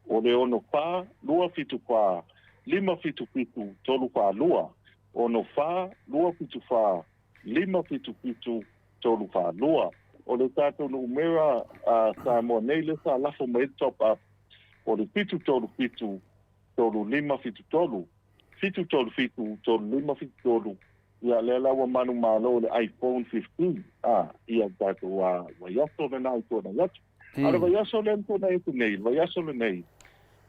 o le ono pā, lua fitu pā, lima fitu fitu, tolu pā lua, ono pā, lua fitu pā, lima fitu fitu, tolu whanua. O le tātou numera Samoa nei le sa lafo mai top up. O le fitu tolu fitu, tolu lima fitu tolu. Fitu tolu fitu, tolu lima fitu tolu. Ia le lawa manu malo le iPhone 15. Ia tātou waiaso le nai tōna yatu. Ara waiaso le tōna etu nei, waiaso le nei.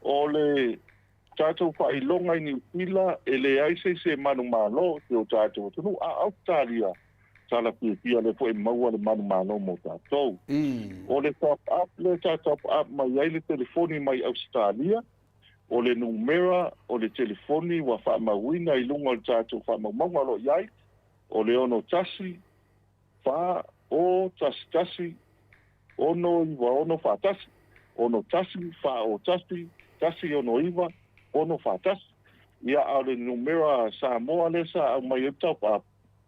O le tātou whailonga i New Zealand, e le aise se manu malo, te o tātou tunu, Australia. tala pia le fo e maua le manu malo mo tātou. O le top up mai ai le telefoni mai Australia, o le numera o le telefoni wa whaamawina i lunga o tātou whaamawanga lo iai, o le ono tasi, wha o tasi, ono iwa ono whaatasi, ono tasi, wha o tasi ono iwa, ono whaatasi. Ia au le numera sa moa le sa au mai top up,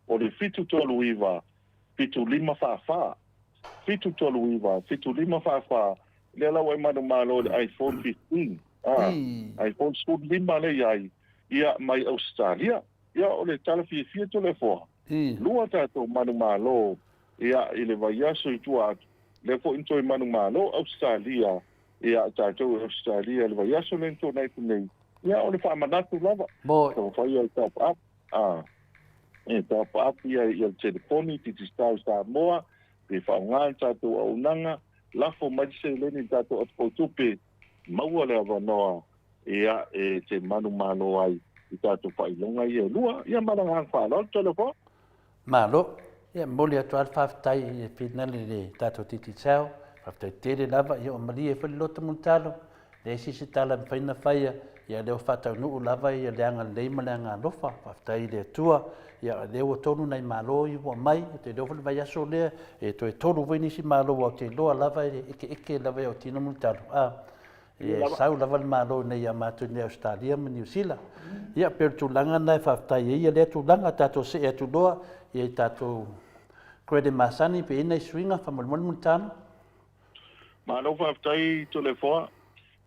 o le fitu tolu iwa, fitu lima wha, fitu tolu iwa, fitu lima wha, le lau e manu malo le iPhone 15. iPhone 15 le iai, ia mai Australia, ia o le talafia to le foa. Lua tātou manu malo, ia i le vai aso i tua atu. Le fo into i manu malo, Australia, ia tātou Australia, le vai aso le into nei tunei. Ia o le whaamanatu lava. Tau whai ai top up. Top up ia i al telefoni, titi stau sa moa, pe whaungan tātou au nanga, lafo maise leni tātou atpautupe, maua le avanoa, ia e te manu malo ai, i tātou whailonga ia lua, ia marangang whalol, telefo? Malo, ia moli atu alwhaftai e pinali le tātou titi tsao, whaftai tere lava, ia o mali e whalilota muntalo, le sisi tala mwhaina whaia, ia leo whatau nuu lava ia leanga leima leanga lofa, whaftai le tua, ia leo tonu nei malo i wa mai, te leo whali vai aso lea, e to e tonu waini si malo au te loa lava e eke lava e o tino muntalo. E sau lava le malo nei a mātou nei Australia ma New Zealand. Ia pero tūlanga nei whaftai ia lea tūlanga tātou se e tu loa, ia tātou Krede Masani pe ina i swinga whamalmoni muntano. Malo whaftai to le foa,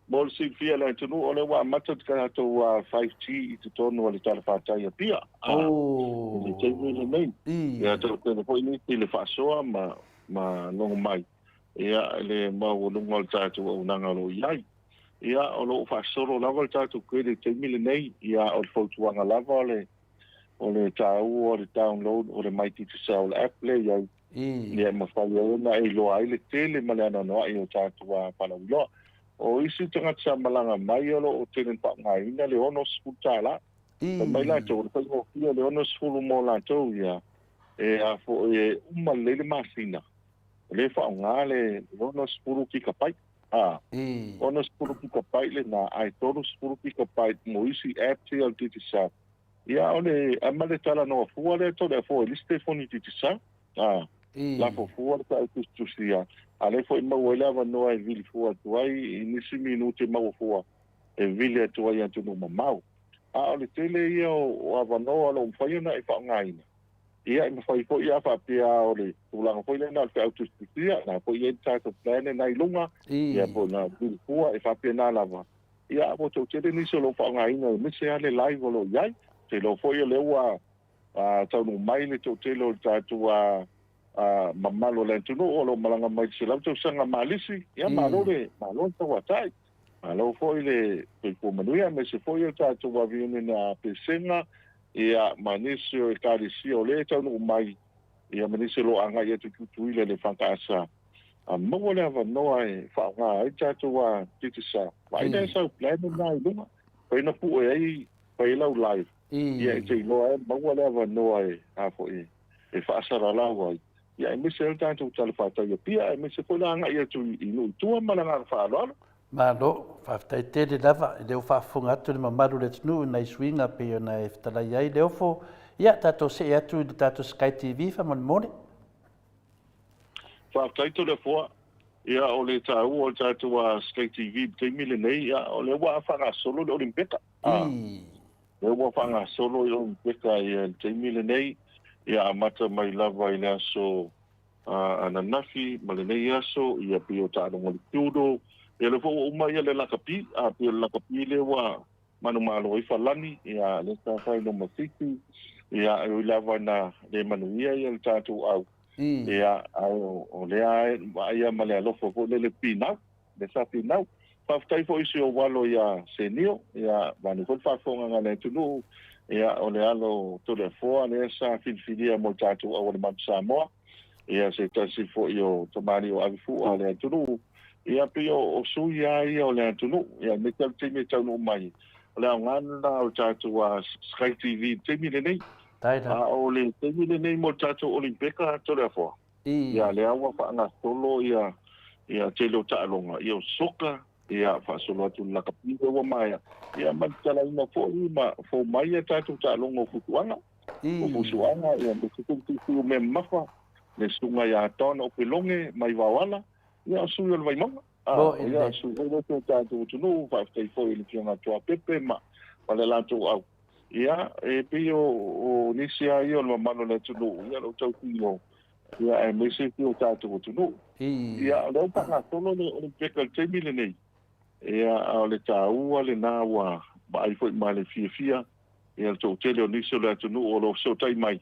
Mol si fia la tunu o le wa matat ka to 5G i te tonu o le tala whatai a pia. Ni te mili nei. Ia te tene po ini te le whasoa ma nongo mai. Ia le mau lunga o tātou au nanga lo iai. Ia o lo whasoro lava o tātou kwele te mili nei. Ia o le fautuanga lava o le tāu o le download o le maiti te sao le app le iai. Ia mawhai au na e loa ai le tele ma le ananoa i o tātou a palauloa. O isi tangata sa malanga mai alo o tenen pa ngaina le ono skutala. Mai la to le mo fia le ono skulu mo la to ia. E a fo e uma le masina. Le fa ngale ono skulu ki kapai. Ono skulu ki kapai le na ai todo skulu ki kapai mo isi app te al titi sa. Ia ole amale tala no fu le to le fo liste foni titi sa. La fo fu ta tu sia. Ale foi mau lava no ai vili fua tuai i nisi minute mau fua e vili tuai atu no mamau. Ole tele ia o avanoa lo mfai na e whaangaina. Ia i mawhai po ia whapea ole tulanga foi le na alfe autostia na po ia tātou plane na ilunga ia po na vili fua e whapea na lava. Ia po tau tele nisi lo whaangaina e mise ale live o lo iai te lo foi le ua tau no mai le tau tele o tātou mamalo le tunu o lo malanga mai se lau sanga malisi ia malo tau atai malo foi le pe manuia me se foi o tatu wa viene na pesenga ia manisio e karisi o le tau no mai ia manisio lo anga ia tu tuile le fantasa mo le va no ai fa nga ai tatu wa titisa vai dai sa plan na iluma pe na pu ai pe lau live ia te lo ai mo le va no ai a foi e fa sara la wa ia me se tanto tala fata ia pia me se foi langa ia tu inu tua malanga fa lo Malo whaftai tere lava i leo whaafunga atu ni mamaru le tunu na iswinga pe o na e whtala iai leo fo ia tato se atu i tato Sky TV whamon mone whaftai to le foa ia o le tau o tato a Sky TV te mile nei ia o le wa whanga solo le Olimpeka le wa whanga solo le Olimpeka ia te mile nei ia amata mai lava i le aso ananafi ma le nei aso ia pio tāno ngoli tudo ia le fo uma ia le lakapi pio le lakapi le wa manu malo i falani ia le tawhai no masiti ia e lava na le manuia ia le tātou au ia o le ia ma le alofo fo le pinau le sa pinau whaftai fo isi o walo ia senio ia manu fo whafonga ngane tunu ia o le alo to le foa le sa filfilia mo tātou au le manu Samoa ia se tasi fo i tomari o avifu a le tunu ia pio o sui ia o le tunu ia me tau temi tau no mai o le ngana o tātou a Sky TV temi le nei Tai da. o le te mile nei mo tato olimpeka to le fo. Ia le awa fa nga solo ia te lo ta longa ia soka ia fa solo atu la kapile wa mai. Ia man tala ina fo ma fo mai tato ta longa futuanga. O futuanga ia me tu me mafa le sunga ia tona o pelonge mai wawala. Ia su yo vai mama. Ia su yo tato tu fa te fo ile fiona to pepe ma wala la to au. Ia pe o nisia io lo mano le tunu ia lo tau tino ia me se o tato tunu ia lo pa na solo le peka te mile nei ia le tau le na wa ba i foi male fia ia to tele o nisia le tunu o lo so tai mai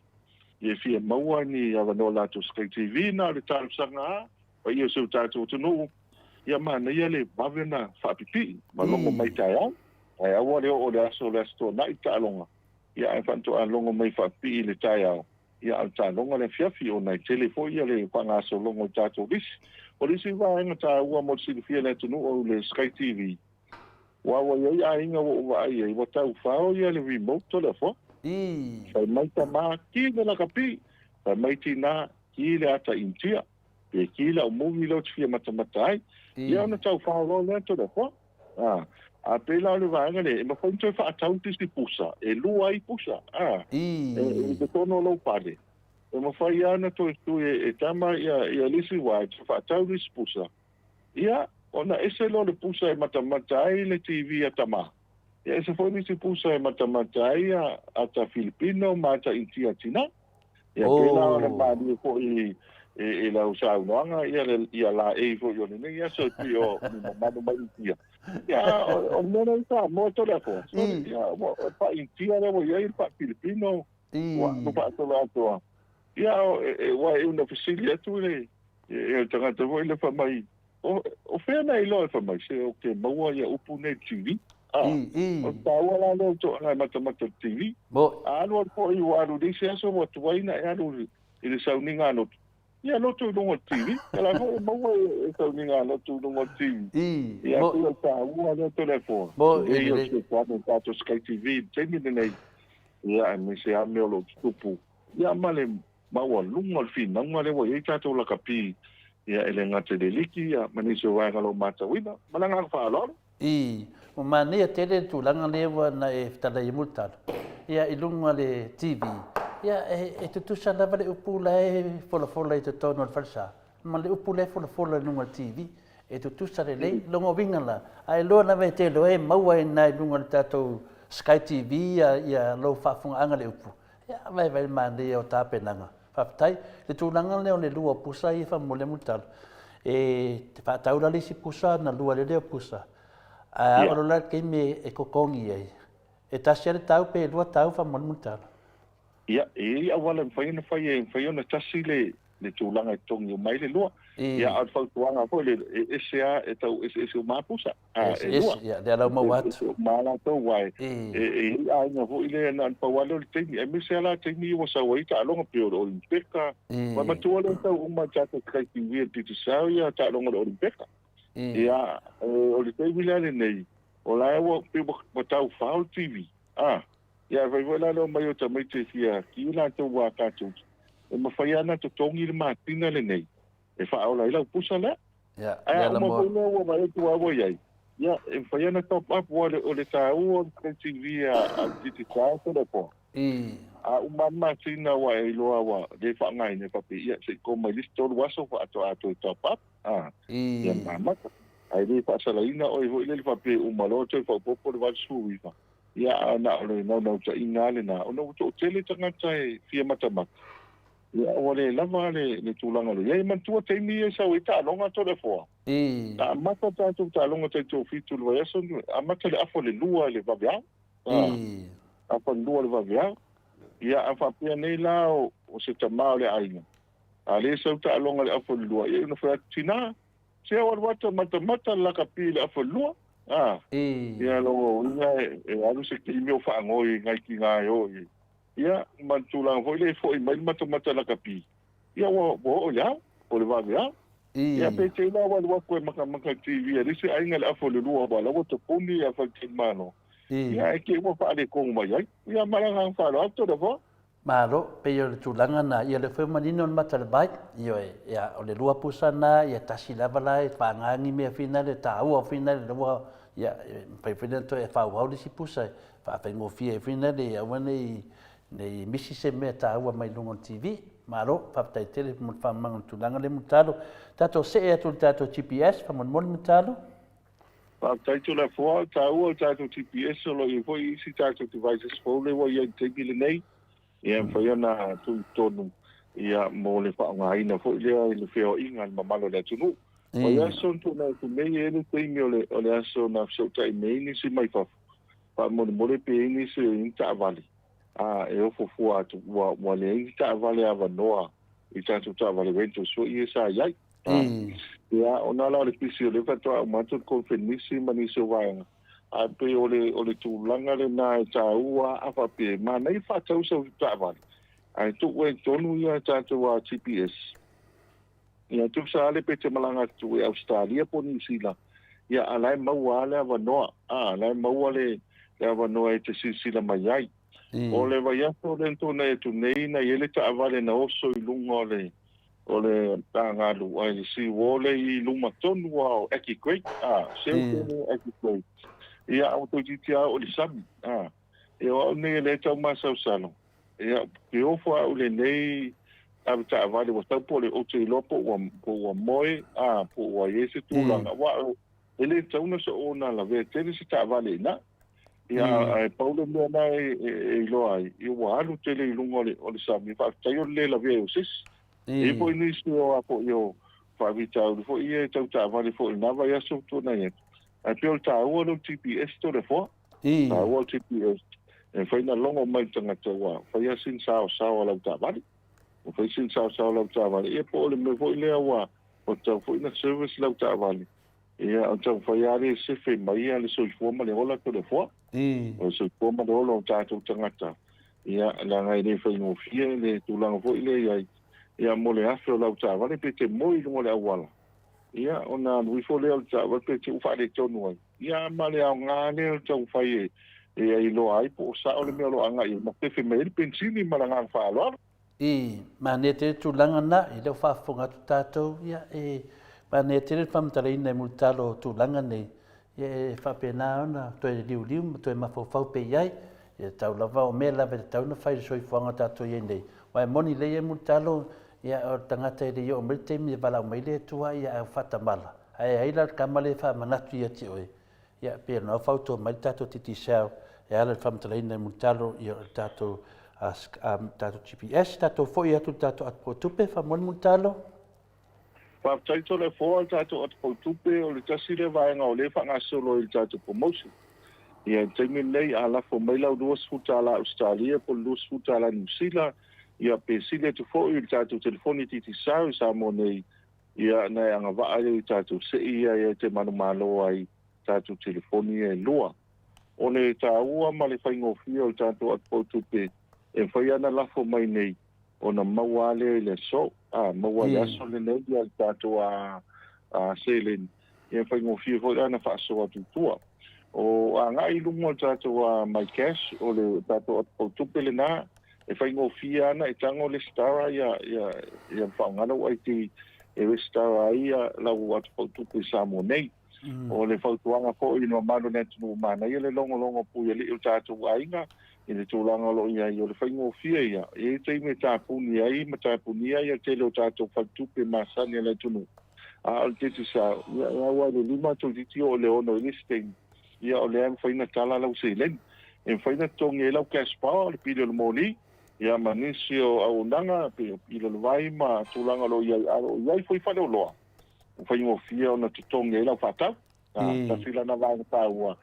ia fia maua ni ia no la to sky tv na le tau sanga o ia so tato tunu ia mana ia le bavena fa pipi ma lo mai tai ai awa le o le aso le sto na ita longa ia e fanto a longa mai fa pi le tai au ia al ta longa le fiafi o na telefo ia le panga so longa tato bis o le si va nga ta ua mo si fia le tunu o le Sky TV wa ia inga wa ia wa tau fa o ia le remote to le fo fa mai ta ma ki de la kapi fa mai tina ki le ata intia pe ki la mo mi lo fia matamatai ia na tau fa lo le to le fo a pela le vanga le ma fonto fa tauti si pusa e lua I pusa e te tono lo pare e ma fa ia na to e tama ia lisi wa fa tauti si pusa ia ona ese lo le pusa e matamata ai le TV atama ia ese foi si pusa e matamata ai ata Filipino mata Intia Tina ia pela le mari ko e la usau noanga ia la e fo yo ne ia so pio ma mai Intia ya o mena ta moto la ko ya pa Intia le ia pa Filipino wa no pa to la to ya wa una facilidade tu le e tanga te voi le fa mai o fe na ilo fa mai se o ke maua ia upune TV o taua la no to na mata TV bo no po I wa ru dise so mo tu ina ya ru ile sauninga no ia no tu no TV la ho maua e sauninga no tu no TV ia tu taua no telefone bo e io se quando tato Sky TV temi nei ia me se a me lo tupu ia male maua lungo fina ngale wo e tato la kapi ia ele ngate de liki ia maniso wa ngalo mata wina malanga fa lo o mania tele tu langa lewa na e tala I multa ia ilunga le TV ia e tu sana vale upula e fola I te tono al falsa ma le upula fola nunga TV e tu sana le longo vingala ai lo na ve te lo e maua na lunga tato Sky TV ia lo fa funga anga le upu ia vai mane o tape nanga fatai le tulanga leo le lua pusa I fa mole mutal e te fa taula le si pusa na lua le pusa o la ke me e kokongi ai e tasere tau pe lua tau fa mole mutal ia e awala fai na tasile le tulanga e tongi o mai le lua ia al fa tuanga ko le SA e tau ese ma pusa e lua ia le ala mawat mala to wai e ai na vo ile na pa walo le temi e me se ala temi o sa wai ta longa pe o olimpeka ma matu le tau uma chato kai ki vi ti sa ia ta longa o olimpeka ia o le temi le nei o la e pe mo tau fa TV ia vai vola lo mai o ta mai te fia ki la to wa ka tu e ma fai ana to tongi le matina le nei e fa ola ila pusa le ia la mo no wa mai tu wa ia ia e fai ana top up o le ta o TV a ti ta to le po a uma matina wa e lo wa de fa ngai ne pa ia se ko mai listo wa so fa to top up ia mama ai de pa sala ina o ile fa pe uma lo to fa popo le va su ifa ia na no ta inale na no to tele tanga tai fia mata ia ole lava le tulanga le ia man tu te mi sa o ta longa to le fo na mata ta tu ta longa te to fitu le so a mata le afo le lua le va bia afo lua le va bia ia afa pe nei la o se ta ma le aina ale so ta longa le afo lua ia no fa tina se o wata mata la kapile afo lua ia lo ia e alu se ki mi o fa ngoi ngai ki ngai o ia man tulang foi le foi mai mata la kapi ia wo ya o le va ya ia pe te la wa ko maka TV ia se ai ngal afo le lua ba la wo to puni ia fa ti mano ia ke mo fa le ko mai ia malanga fa lo to do Malo pe yo le tulanga na ia le foi manino mata le bai yo ya o le lua pusana ya tasi lava lai fa ngangi me fina le ta o fina le lua ya pe fina to e fa o le si pusa fa pe ngo fie fina le ya wane nei misi se me ta o mai lungo TV malo fa tai tele mo fa mang tulanga le mutalo tato se e tu tato GPS fa mon mutalo pa tai tu la fo ta o tato GPS lo i foi si tato devices fo le wo ye te le nei ia foi ana tu tonu ia mo le fa nga ina foi le feo inga ma malo le tunu o ia son tu na tu me e le te mi o le aso na so tai me ni si mai fa mo le pe ni si in ta vale e o fo atu wa le in ta vale ava noa i ta tu ta vale vento so ia sa ia ia ona la le pisi le fa to ma tu ko fenisi mani so va a pe ole tu langa le na ta ua a fa pe ma nei fa tau so ta va ai tu we tonu ia ta tu a GPS ia tu sa le pe te malanga tu e Australia po ni sila ia alai mau ale va no alai mau ale le va no e te sila mai ai ole va ia to den to nei tu nei na ele ta va le na oso i lungo ole tanga lu ai si wole i luma tonu wa eki great se eki great ia auto GTA o le sami e o ne le tau masa usano ia ke o fa o le nei ta vale o tau pole o te lopo o moe po o ese tu langa wa ele tau na so ona la ve te se ta vale na ia ai paulo me na e lo ai i wa alu te le lungo o le sami fa tai o le la ve o sis e po ni so apo yo fa vita o fo ia tau ta vale fo na va ia so tu na ia a pio ta o no GPS to le fo ta o GPS e foi na longo mai tanga te wa foi a sin sao la ta vale o foi sin sao la ta vale e po le me foi le wa o ta foi na service la ta vale e o ta foi a le se fe mai a le so fo ma le ola to le fo o so fo ma le ola ta to tanga ta ia la ngai le foi no fie le tu la foi le ia mo le aso la ta vale pe te moi mo le awala ia ona we fo le ta wa pe tu fa le tonu ia ma le nga le tau fai e ai lo ai po sa o le me lo anga i ma te fe me il pensini ma la nga fa lo ma ne te tu langa na i le fa fonga tu tato ia ma ne te le fam tale nei multalo tu langa nei e fa pena ona to e liu to e ma fo pe ai e tau lava o me lava tau na fai so i fonga tato ye nei wa moni le e multalo ia o tangata e yo me te mi bala mai le tua ia fata mala ai la kamale fa manatu ia ti oi ia pe no fauto mai tato titi sao e ala fam tele nei multalo ia tato tato GPS tato foi atu tato at potupe fa mon multalo pa taito le fo tato at potupe o le tasi le vai nga o le fa nga solo il tato promotion ia temi nei ala fo mai la duas futala Australia po lus futala New Zealand ia pe sile tu fo il tato telefoni titi sao sa mo nei ia na anga va ai tato se ia te malo ai tato telefoni e lua o le taua ma le whaingo fia o tato at potupe e whai ana lafo mai nei o na maua le so maua le aso le nei ia tato a selen e whaingo fia fo ana whaaso atu tua o a ngai lungo tato a mai cash o le tato at potupe le na e whaingo fia ana e tango le stara ia whaangana wai te e we stara ia lau at potupe sa mo nei o le fautuanga fo i no mano net no mana ia le longo pu ia o tatu ainga i le tulanga lo ia i o le whaingo fia ia e te me tāpuni ai ma tāpuni ai te lo tatu fautupe masani le tunu o te te sa ia wa le lima to titi o le ono listing ia o le am whaina tala lau se len e whaina tonge lau kaspa o le pide le moni ia manisi o au nanga i le vai ma tulanga lo ia ia foi whale o loa fai mo fia ona tutonge la fata ta fila na va ta wa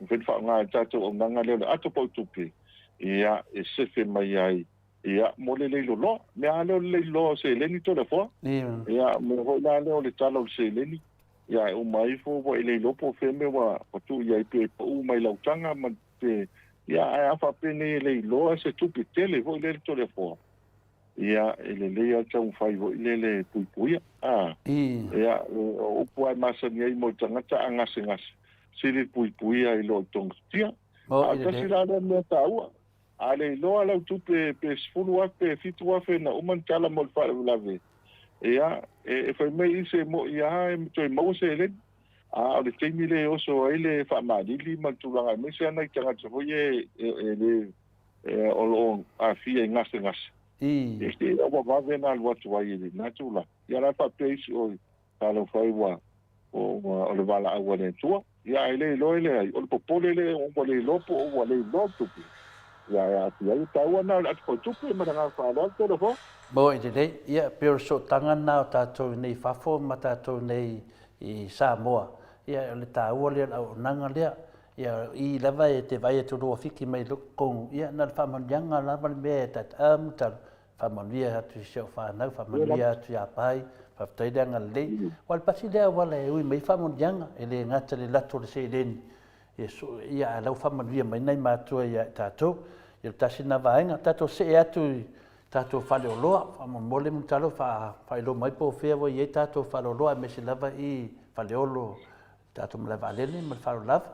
fen fa nga tato o nga le ato po tupi ia e se fe mai ai ia mo le lo me ale le lo se le ni to le fo ia mo ho la le talo se le ni ia o mai fo bo le lo po fe me wa po tu ia pe o mai la tanga ma te ia a fa pe ne le lo se tupi tele ho le to le fo ia ele le tau fai vo le puipuia ia o puai masa ni mo tangata anga singas sili puipuia i lo tongtia a kasi la me taua ale loa lau tupe pe sfulu afe fitu afe na uman tala mo fa lave ia e fa me ise mo ia e to mo se le a le temi le oso ele fa ma li ma tu la me se na tanga tso ye le o lo a fi e ngas e ke o va vena al wat wa ye na tu la ia la fa pe o ta lo fa wa o le vala a wa le tu ia ele lo ele o le popole le o le lopo o le lopo ya tahu na at ko tupu ma nga fa lo to lo Bo i te ia pero so tanga na tātou nei fafo ma tātou nei i Samoa. Ia le tāua lea au nanga lea. Ia i lava e te vai e tu roa fiki mai lukong. Ia na whamanianga lava mea tat amutar. Whamanuia atu i seo whanau, whamanuia atu i apai, whaftaidanga lei. Wal pasi lea wala e ui mai whamanianga e le ngata le lato le se reni. Ia lau whamanuia mai nei mātua i tātou. Ia tasina vaenga, tātou se atu i tātou whale o loa, mole mutalo whaelo mai po whea wo i e tātou whale o loa me se lava i whale olo tātou malawa alele, ma whale o lava.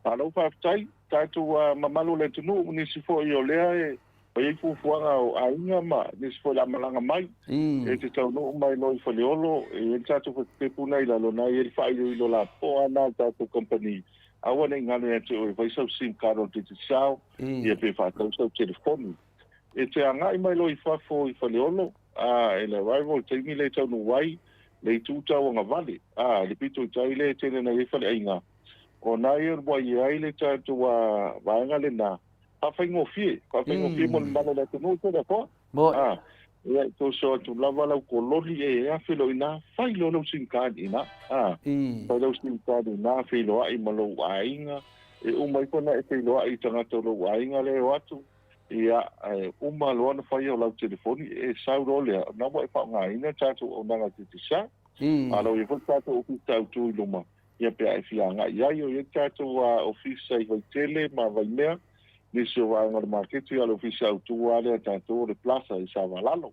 Alau whaftai, tātou mamalo le tunu, nisi fo i o lea e pai e fufuanga o ainga ma, nisi fo la malanga mai, e te tau no mai lo i whale olo, e tātou whakepuna i lalo nai, e whaio i lo la po ana tātou company, awa nei ngane ate o e vaisau sim karo te te sao, i e pe whatau sau telefoni. E te anga i mai lo i whafo i whaleolo, e le rival teimi le tau no wai, le i tūtau anga vale, le pito i tai le tene na i whale ainga. O nai e rwa i ai le tātu waanga le na, hawhaingo fie mo le mana le tunu te da po. E to so tu lava lau koloni e awhilo i nā, whailo lau sinkani ina, whailo sinkani nā whilo ai malo ainga, e umai kona e whilo ai tangata lo ainga le o atu, ia uma loa na whai o lau telefoni e sauro lea na mo e whaungaina tātou o nanga te sa alo e whai tātou ofi tātou i luma ia pia e whianga iai o e tātou ofisa i vai tele ma vai mea nisi o wānga le marketi alo ofisa au tua lea tātou o le plaza i sa walalo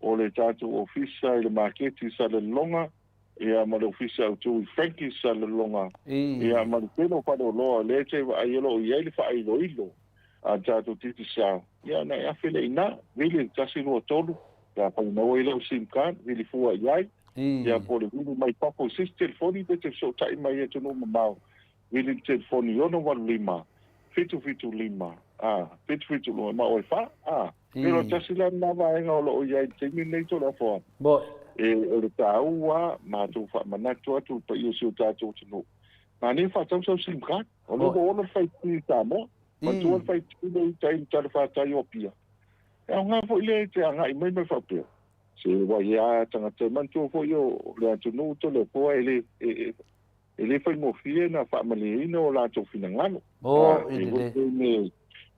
o le tātou ofisa i le marketi sa le longa ia ma le ofisa au tua i Frankie sa le longa ia ma le teno whare o loa le te ai elo i ele wha ilo ilo a tātou titi sao. Ia na e awhile ina, vili kasi rua tolu, ia pai maua i lau sim card, vili fua iai, ia pole vili mai papo sis telefoni, te te so tai mai e tunu mamau, vili telefoni ono walu lima, fitu lima, fitu lima, ma oi wha, pero kasi la na vaenga o lo iai, te mi nei tola fua. E o le tāua, mātou wha manatu atu, pa i o siu tātou tunu. Ma ni wha tau sau sim card, o lo ono whai tini tāmoa, ma tuan fai tino i tai tala whātai o pia. E au ngā fo i le te anga i mai mai whapea. Se wa ia tangata mantua fo i o le atunu to le poa e le fai mo fie na whaamale ina o lātou fina ngano.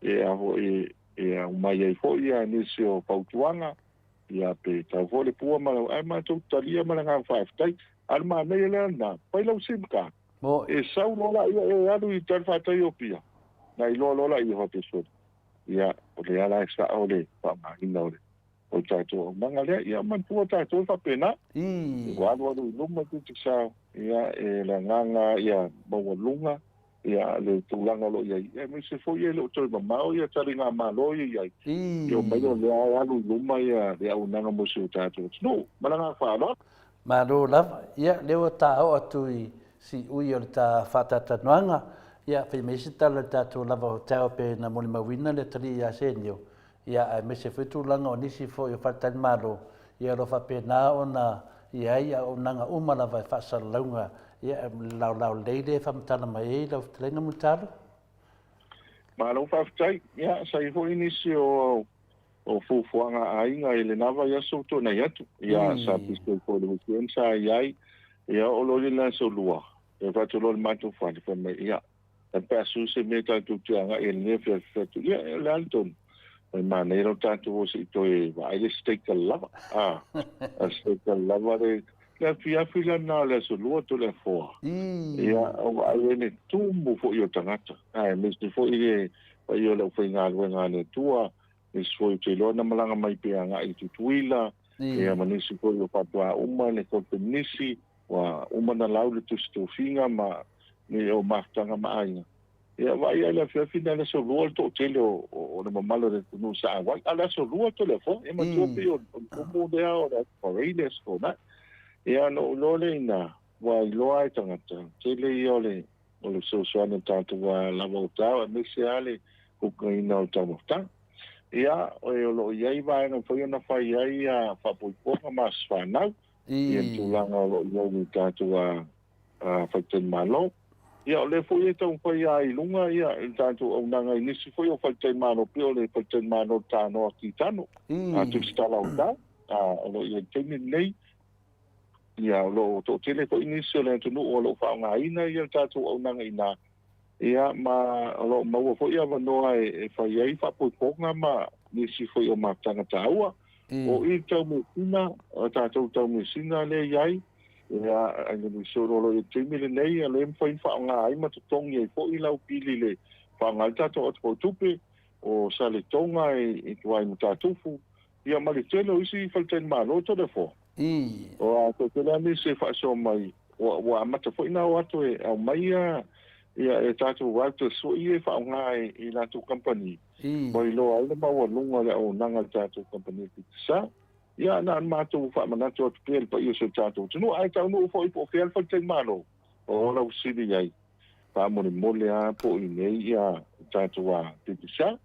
E au mai ai fo i a nisi o pautuanga i a pe tau fo le pua malau ai mātou talia mana ngā whaaftai al maa nei le ana pai lau simka. E sau lola ia e anu i tala whātai o pia. Na i lola i hope sori. Ia, o le ala e sa o le, whamahina o le. O tātou o manga lea, ia mantua tātou whapena. Wālu i luma tuti sao. Ia, e la nganga, ia, maua lunga. Ia, le tūlanga lo iai. Ia, me se fo ia le o toi mamao, ia tari ngā malo iai. Ia, mai o lea alu i luma, ia, le au nanga mo se o tātou. No, malanga whaalo. Malo lava, ia, leo tā o atu i si ui o le tā whatatanuanga. Ia, whai meisi tala tātou lava o tau pe na moli mawina le tari ia senio. Ia, me se whitu langa o nisi fo i o whatani malo. Ia, lo whape nā o na ia o nanga umalava e whasara launga. Ia, lau leile whamatala mai e, lau whalenga mutalo. Malo whaftai, ia, sa i hoi nisi o fufuanga ainga e le nawa ia soto na iatu. Ia, sa pisto i kore hukuen sa iai. Ia, o lori la so lua. E whatu lori matu whani whame, ia. E pasu se me tātou tianga e ne whatu. Ia, e le alton. E manero tātou o se ito e waile steika lava. A steika lava re. Ia whiawhila nā le so lua to le foa. Ia, o waile ne tūmu fo i o tangata. E mesti fo i le i o leo whainga luenga ne tua. E so i te lona malanga mai peanga i tutuila. Ia manisi fo i o patua uma ne kote nisi. Wa uma na lau le tustofinga ma ni o maftanga maainga. ia vai ala fina la so lo to tele o le mamalo de no sa vai ala so lo to le fo e ma to pe o mo de o da foreigners ko na ia no lo le na vai lo ai tanga tele o le so so na tanto wa la volta me se ale ko ina o tamo ta ia o lo ia vai no foi na fai ia fa po mas fa na ia tu la lo ni tanto wa fa ten malo ia le foi tão foi ai lunga ia tanto o nanga inisi foi o falten mano pio le falten mano tano aqui tano a tu está lá lo ia temi nei ia lo to tele ko inisi le tu no lo fa nga ina ia tanto o nanga ina ia ma lo mo foi ia no ai foi ai fa po nga ma nisi foi o matanga taua o i tau mo ina tanto tau mo sina le ai ia ai no so lo e timi le nei ale foi fa nga ai ma tong ye fo i lau pili le fa nga tato o tupe o sale tonga e tuai muta tufu ia ma le telo isi falten malo to de fo o a to tela mi se fa so mai o a mata fo ina o ato e au mai ia e tato wa to so i fa nga i la tu company mo i lo ale ma wa lunga le o nanga tato company sa ia na matou fa manato o pel pa io so tato no ai tau no foi po fel falten malo o la usidi ai pa mo le a po i nei ia tato wa tisa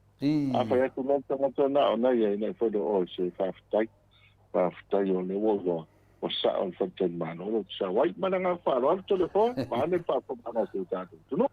a fa ya tu no tanga na na ia nei fo do o se fa tai o le wo o sa o falten malo o sa wai mananga fa lo to le fo ma le pa po mana so tato no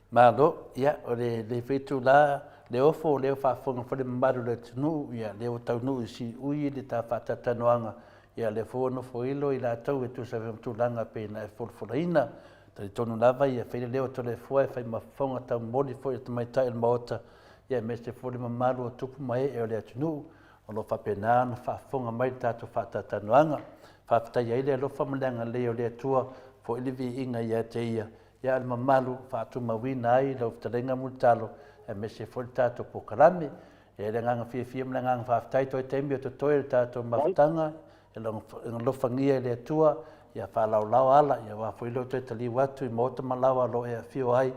malo ia o le fetu la le ofo le fa fonga fo le maru le tunu ia le o tau nu si ui le ta fa tatanoanga ia le fo no fo ilo i la tau e tu sa tu langa pe na fo ina te tonu lava ia fe le o to le fo e fa ma fonga tau moli fo e mai tai mota ia me se fo le maru o tupu mai e o le tunu o lo fa pena na fa fonga mai ta tu fa tatanoanga fa ta ia le lo fa mlanga le o le tua fo ile vi inga ia te ia al mamalu fa tu mawina ai lo talenga multalo e me se foi tato po kalame e le nganga fia mla nganga fa tai to tembi to toil tato maftanga e lo fangia le tua ia fa lau ala ia wa foi lo te tali watu i mota malawa lo e fio ai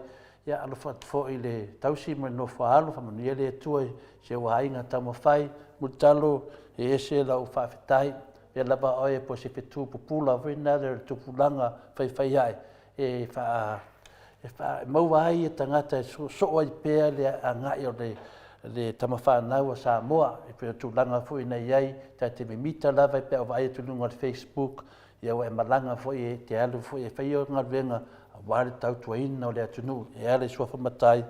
ia alo fa fo ile tausi mo no fa alo fa mania le tua se wa inga tamo fai multalo e se la u fa fitai e la ba oi po se fitu popula vina le tu pulanga fai ai e fa mau vai e tangata so ai pe le anga i le tamafa na wa Samoa e pe tu langa foi nei ai te mimita la vai pe vai tu no Facebook ia wa malanga foi te alu foi e fai nga venga wa tau tuina o le tunu e ale so fa matai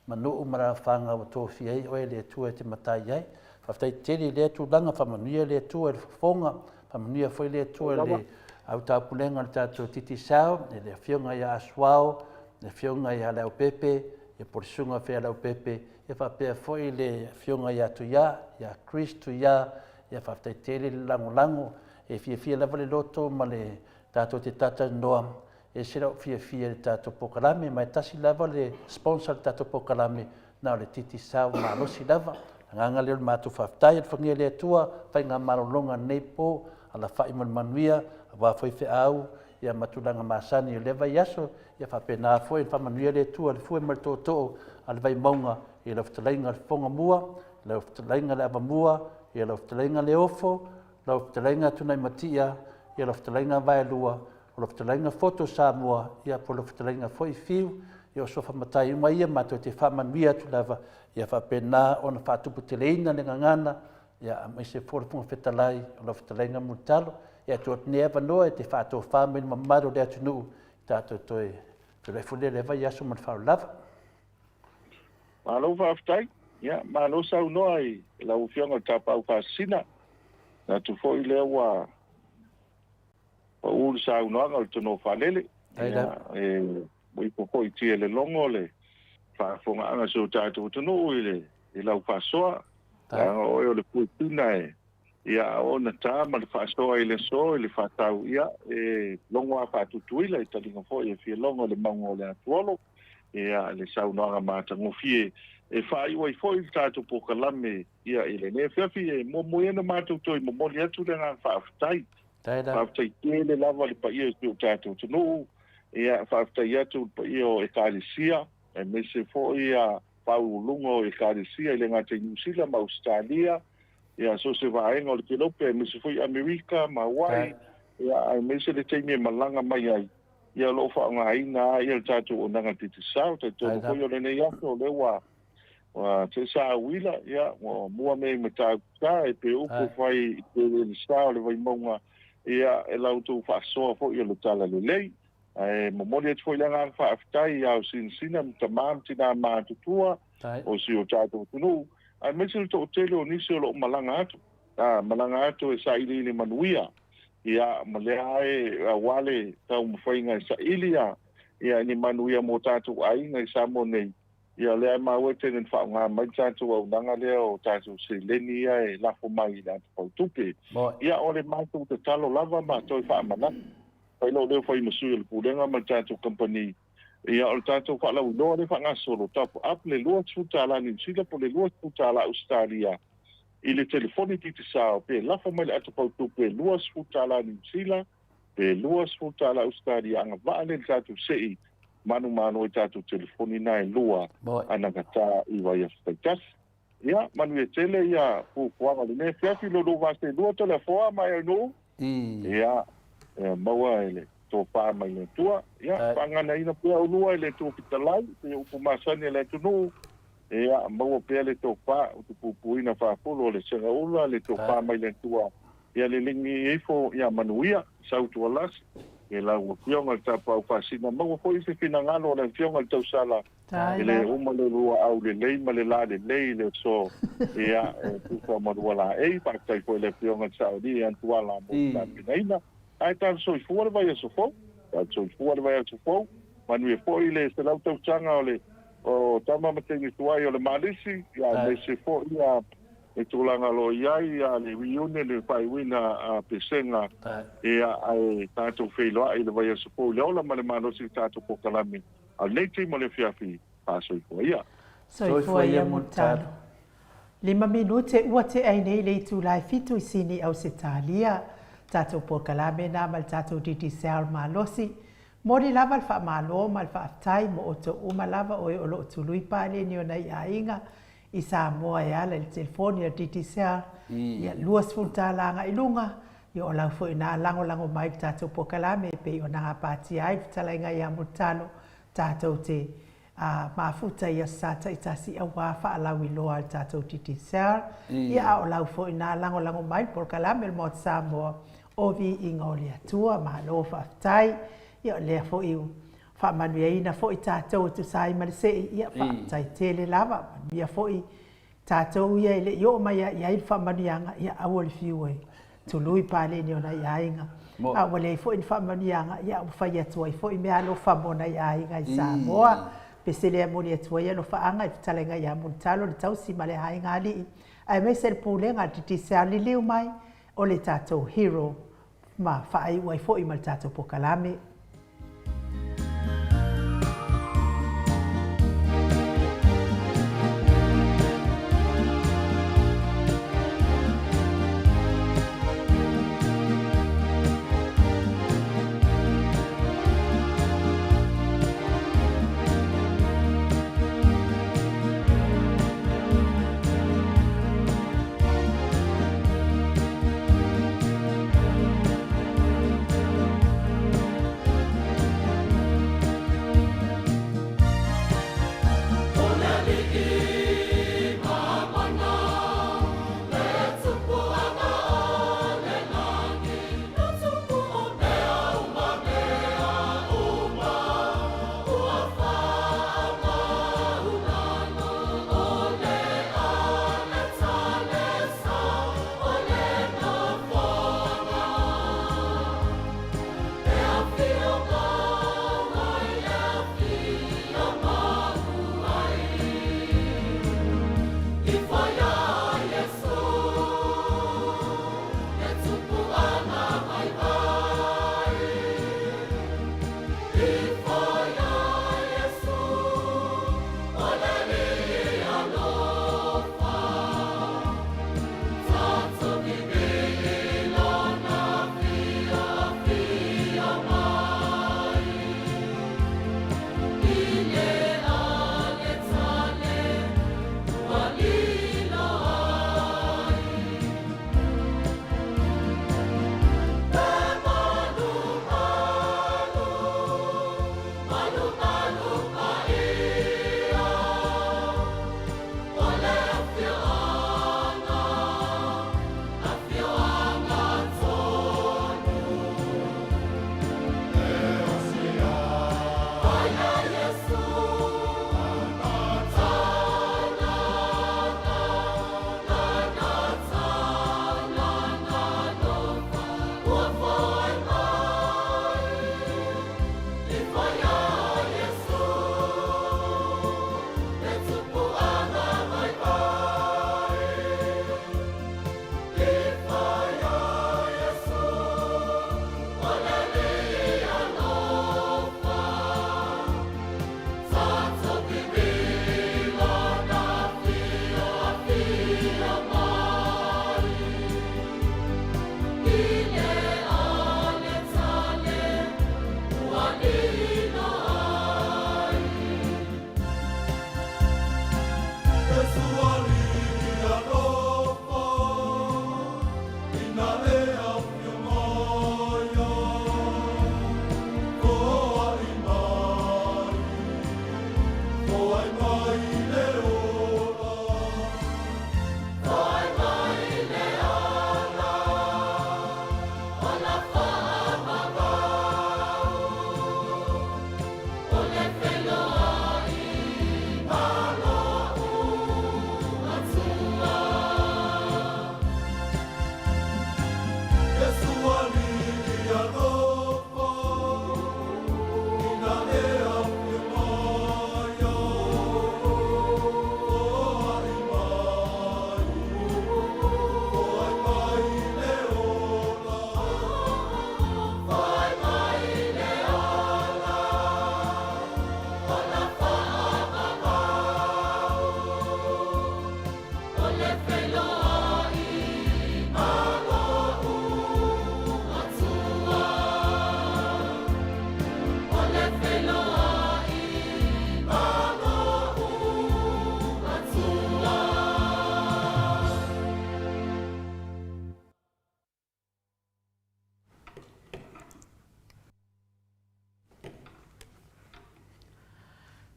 manu umara fanga o to fie o le tu te matai ai fa tai te le tu langa fa manu le tu e fonga fa manu foi le tu le au ta pulenga ta titi sao e le fionga ia aswao le fionga ia le pepe e por sunga fe le pepe e fa pe foi le fionga ia tu ia Cristo ia fa tele lango e fie la vale loto ma le tato te tata noam e sera fie tato pokalame mai tasi lava le sponsor tato pokalame na le titi sao ma lo si lava nganga le matu fa tai fangia le tua fa nga malonga nepo ala fa manuia wa foi fe au ia matulanga masani le vai yaso ia fa pena foi fa manuia le tua le foi malto to al vai monga e le ftlenga fonga mua le ftlenga le abamua e le ftlenga le ofo le ftlenga tunai matia e le ftlenga vai lua le ftlenga foto Samoa ia po le ftlenga foi fiu e o sofa matai mai ia mato te fa manuia tu lava ia fa pena ona fa tupu teleina le ngana ia mai se for pun fetalai le ftlenga mutalo ia tot neva no e te fa to family mamaro le tunu tato toi to le fule le vai aso man fa lava malo fa aftai ia malo sa no ai la ufionga tapa u fasina na tu foi le wa o sa no nga to no fa lele e moi po i tie le longo le fa fonga anga so tato to no ile la fa soa o le putina e ia ona tama le fa'asoa i le so i le fa'atau ia e longo a fa'atutuila i talinga fo'i e fie longo le mauga o le atuolo ia le saunoaga matagofie e fa'aiua i fo'i le tatou pokalame ia i lenei feafi e momoi ana matou toi momoli atu le ga fa'afetai fa'afetai tele lava le pa'ia i o tatou tunu'u ia fa'afetai atu le pa'ia o ekalesia e me se fo'i a paulungo e karesia i le ngā te New Zealand ma Australia, ia so se vaenga o le kelope, me se fo'i Amerika, ma Hawaii, ia ai me se le teimi e malanga mai ai, ia lo fa nga ina ia le tātou o nanga titi sao, tātou fo'i o le nei ato, le wa te sa wila, ia, mua me me tāuta, e pe upo fai, te le sao, le vai maunga, ia e lautou fa'asoa fo'i o le tala le lei, e momoli atu foi langa whaafitai au sinsina tamam tina mātutua o si o tātou tunu. Ai mesi to tele o nisi o lo malanga atu e sa ili ili manuia. Ia malea e wale tau mwhainga e sa ili ia ni manuia mo tātou ainga i sa mo nei. Ia lea maue tenen whaunga mai tātou au nanga lea o tātou se leni ia e lafo mai i nātu pautupe. Ia ole mātou te talo lava mātou i whaamana. Pai lo leo fai masui le pulenga ma tātou company. Ia o tātou whalau noa le whanga solo tapu ap le lua tūtala ni sila po le lua tūtala Australia. I le telefoni titi sao pe lafo mai le atu pautu pe lua tūtala ni sila pe lua tūtala Australia anga waa le tātou sei manu i tātou telefoni na e lua anagata i wai afutaitas. Ia manu e tele ia pukuanga le ne fiafi lo vase lua telefoa mai no. Ia maua ele to pa mai le tua ia pangana ina pe o lua ele to pitalai pe o masani ele tunu ia maua pe ele to pa o pupu ina fa polo le sera ula le to pa mai le tua ia le lingi efo ia manuia sautu alas e la o fionga ta pa o fasina maua foi se finangalo le fionga tau sala ele uma le lua au le lei ma le la le lei le so ia tu fa manuala e pa tai foi le fionga saudi antuala mo ta pinaina ai tal so i fuori vai so fo tal so i fuori vai so fo manu e foi le se lauta changa ole o tama mate ni tuai ole malisi ya le se fo ia e tulanga lo iai ya le reunion le pai wina a pesenga e ai tato feilo ai le vai so fo le ola male mano si tato po kalami al leti mo le fiafi pa so i foi ia so i foi ia mutalo 5 minute ua te ai nei le tu lai fitu i sini au se talia Tato por kalame na mal tato diti sel malosi. Mori lava al fa malo mal fa aftai mo oto uma lava o lo tului pale ni ona ia inga i sa moa ia le telefoni a diti sel ia luas funta langa ilunga i o lau foi na lango mai tato por kalame pe ona pati ai tala inga ia mutalo tato te mafuta ia sata itasi awa fa ala wilo al tato diti sel ia o lau foi na lango mai por kalame mo sa moa ovi ingolia tua ma lo fa tai ia le fo iu fa manuia fo tatou tu sai ma se ia fa tai tele lava ia fo i tatou ia le yo ma ia fa manuia ia awol fiwe tu lui pale ni ona ia inga a wale fo in fa manuia ia fa ia tu fo i me alo fa bona ia inga i sa moa pe se le mo le tu ia no fa anga i talenga ia montalo le tau si male ha inga ali ai me se pulenga titi se ali liu mai o le tatou hero ma fai wai fo i mal tatou po kalame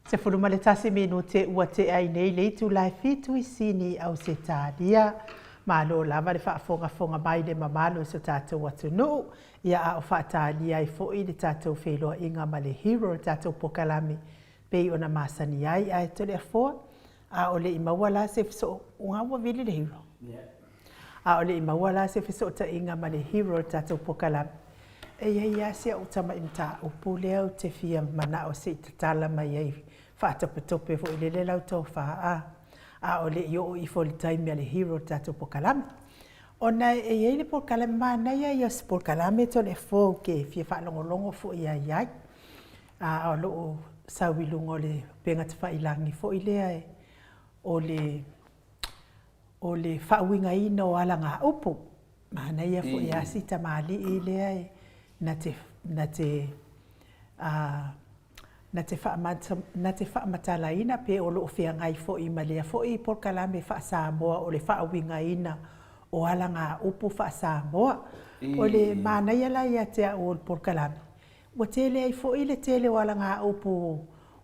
Se furuma le tasi menu te ua te ai nei le tu lai fitu I sini au se tādia. Malo lava le whaafonga mai le mamalo se tātou atu nuu. Ia a o whaatādia I fo'i le tātou wheloa inga ma le hero le tātou pokalami. Pei ona masani ai ai tole a foa. A o le I maua la se fiso unga ua vili le hero. A o le I maua la se fiso ta inga ma le hero le tātou pokalami. E ia se o tama imta o pule au te fia mana o se tatala mai ai. Whaatapatope fo I le lau tau wha a o le I I fo le taimi a le hero tātou pokalami. O nei e iei le pokalami maa nei ai as pokalami to le fo ke fia whaalongolongo fo I ai ai. A o loo sauilungo le penga te whailangi fo I lea e o le whauinga ina o ala ngā upu. Maa nei a fo I asita maali I lea e na te whaamatalaina pe o loo whea ngai fo I malea fo I pokalami whaasamoa o le whauinga ina o ala ngā upu whaasamoa. O le mānei ala ia te o pokalami. Wa tele ai fo I le tele o ala ngā upu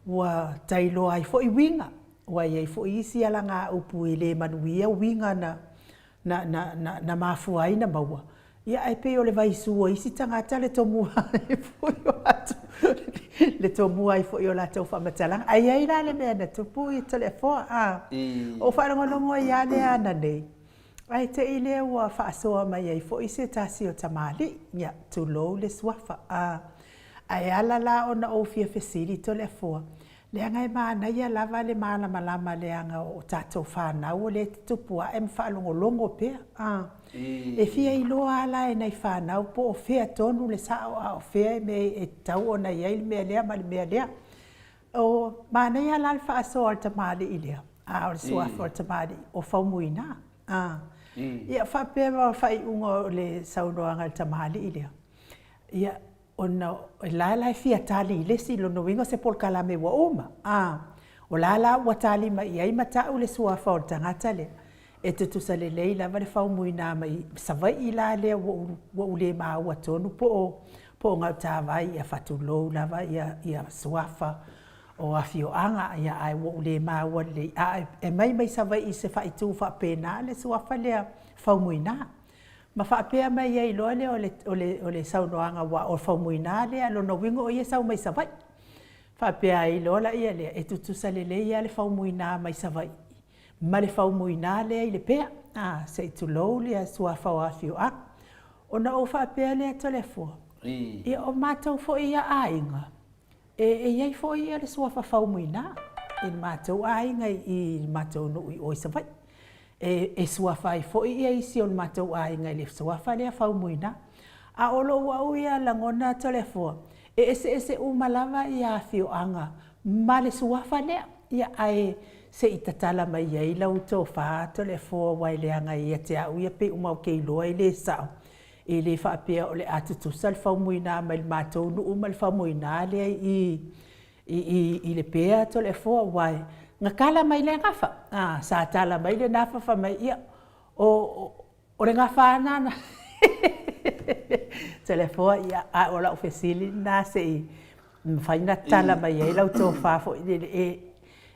wa tailo ai fo I winga. Wa iei fo I isi ala ngā upu I le manuia winga na mafuaina maua. Ia ai pe o le vaisua isi tangata le tomua I fo I o atu. Le tomua I fo I o la tau whaamatalanga. Ai la le mea na tupu I tole foa. O whaanongolongo ia le ana nei. Ai te I le ua whaasoa mai ai fo I se tasi o tamali. Ia tulou le swafa. Ai ala la o na ofia fesiri tole foa. Le anga maana ia lava le maana malama le anga o tātou whanau o le tupua e mwhaalongolongo pea. E fia I loa ala e nei whanau po o fea tonu le sao a o fea me e tau o na iei mea lea ma le mea lea. O maana ia la le whaaso al tamali I lea. O le suafa al tamali o whaumuina. Ia whapea o whaiunga o le saunoanga al tamali I lea. Ia ona la fia tali le si lo no wingo se por kalame wa oma o la wa tali mai ai mata o le sua fa o tangata le e te tusale le la va le fa muina mai sa vai I la le wa le ma wa tonu po ngau tāwai ia whatulou lava ia suafa o awhioanga ia ai wo le maua le a e mai savai i se whaitu whapena le suafa lea whaumuina. Ma whapea mai ei loa le o le saunoanga wa o whaumuina lea lo no wingo o ia sau mai savai. Whapea ei loa la ia lea e tutusa le ia le whaumuina mai savai. Ma le whaumuina lea i le pea. Se i tulou lea suafa o awhioanga. O na o whapea lea telefua. Ia o mātou fo ia ainga. E iei fo ia le suafa whaumuina. E mātou ainga i mātou nui o savai. E suafa i fo ia isi o mātou ainga i le suafa lea whaumuina. A olo wau ia langona telefua. Ese umalava ia awhioanga. Ma le suafa lea. Ia ai se i tatala mai iei lau tō wha telefua wai leanga ia te au ia pe umau kei loa i le sao. E le whaapea o le atutusa le whaumuina mai le mātou nuu ma le whaumuina lea i le pea to le fua wai. Ngā kala mai le ngafa. Sa tala mai le nafa mai ia. O le ngafa anana. To le fua ia a o lau fesili nā se i mwhaina tala mai ia i lau tō whafo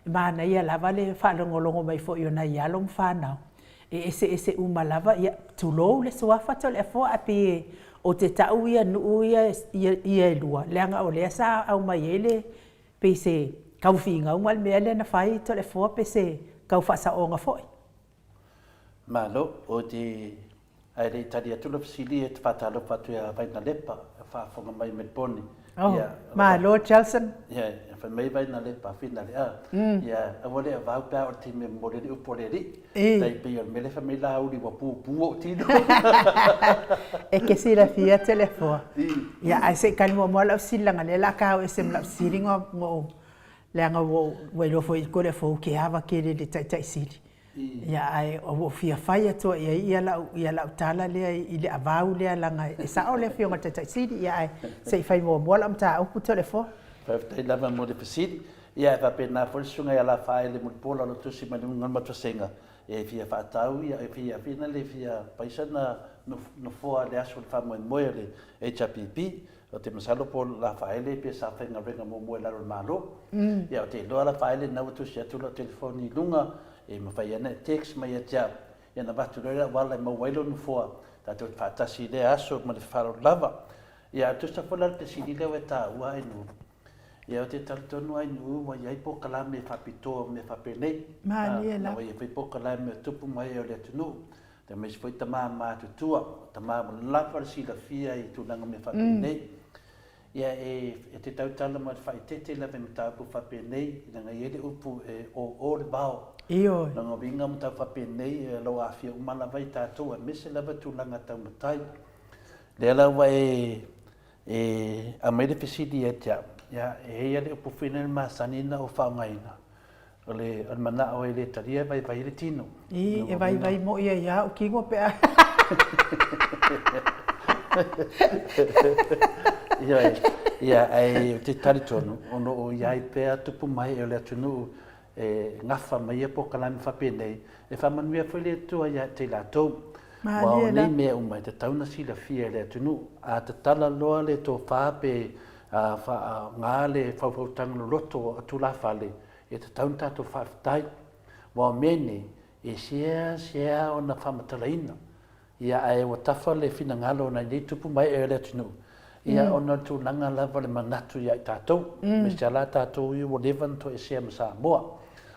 mana ia lava le whalongolongo mai fo i o na ialo mwhanau. Ese umalava ia tulou le suafa to le fo api o te tau ia nuu ia lua leanga o lea sa au mai ele pe se kauwhinga umal mea le na whai to le fo pe se kauwhasa o ngā foi. Malo o te aere tari atula fisili e te whatalo whatu ia vaina lepa whafonga mai me poni. Malo Chelson. Ia, whamei vaina lepa whina le a. Ia, awale a vau pēr o te me moreri uporeri. Dai pe o mele whamei la uri wa pū o tino. E ke sira fia telefua. Ia, ai se kani mo lau silanga le la kao e se mlau siringa mo leanga wo welo fo i kore fo ke hava kere le tai siri. Ia ai o fia fai atua ia lau tala lea i le avau lea langa e sao lea fionga tai siri ia ai se i fai mo mola mta upu telefua. Whai lava mo le pesiri. Ia e whapena whorisunga ia la whae le mulpola lo tusi mani ngon matuasenga. E fia whaatau ia e fia pina le fia paisana no foa le aso le whamoe moe le HPP. O te masalo po la whae le pia sa whainga renga mo moe laro le malo. Ia o te loa la whae le nau tusi atula telefoni lunga. E mawhai ana text mai atia. Ia na watu reira wala i mawailo no foa. Tato te whaatasi le aso ma le wharo lava. Ia tusta whala le pesiri leo e tā ua e nu. Ia o te taritonu ai nu wa iai po kala me whapitoa me whapenei. Maani e la. Wa iai po kala me tupu mai o le atunu. Te meisi fwoi tamā mātutua. Tamā lava le sila fia i tūnanga me whapenei. Ia e te tautala ma whai tete la me mtapu whapenei. Ina ngai ele upu o le bao. Iyo. Nanga winga mta whapenei lo awhia umala vai tātou a mese lava tūlanga tau matai. Lela wa a maile fisidi e tia. Ia e hea le upu whina le masanina o whaungaina. O le mana o e le taria vai le tino. E vai mo ia o kingo pea. Ia ai te taritonu. Ono o iai pea tupu mai o le atunu. Ngafa mai e po kalami whapenei. E whamanuia whai le tua ia te lātou. Wa o nei mea umai te tauna sila fia le atunu. A te tala loa le tō whaape ngā le whauwhautanga no loto atu la whale. E te tauna tātou whaafitai. Wa o mene e sea o na whamatalaina. Ia ai o tawha le whina ngalo na i tupu mai e le atunu. Ia ona tūlanga lava le manatu ia i tātou. Me sea la tātou i o levan to e sea masa moa.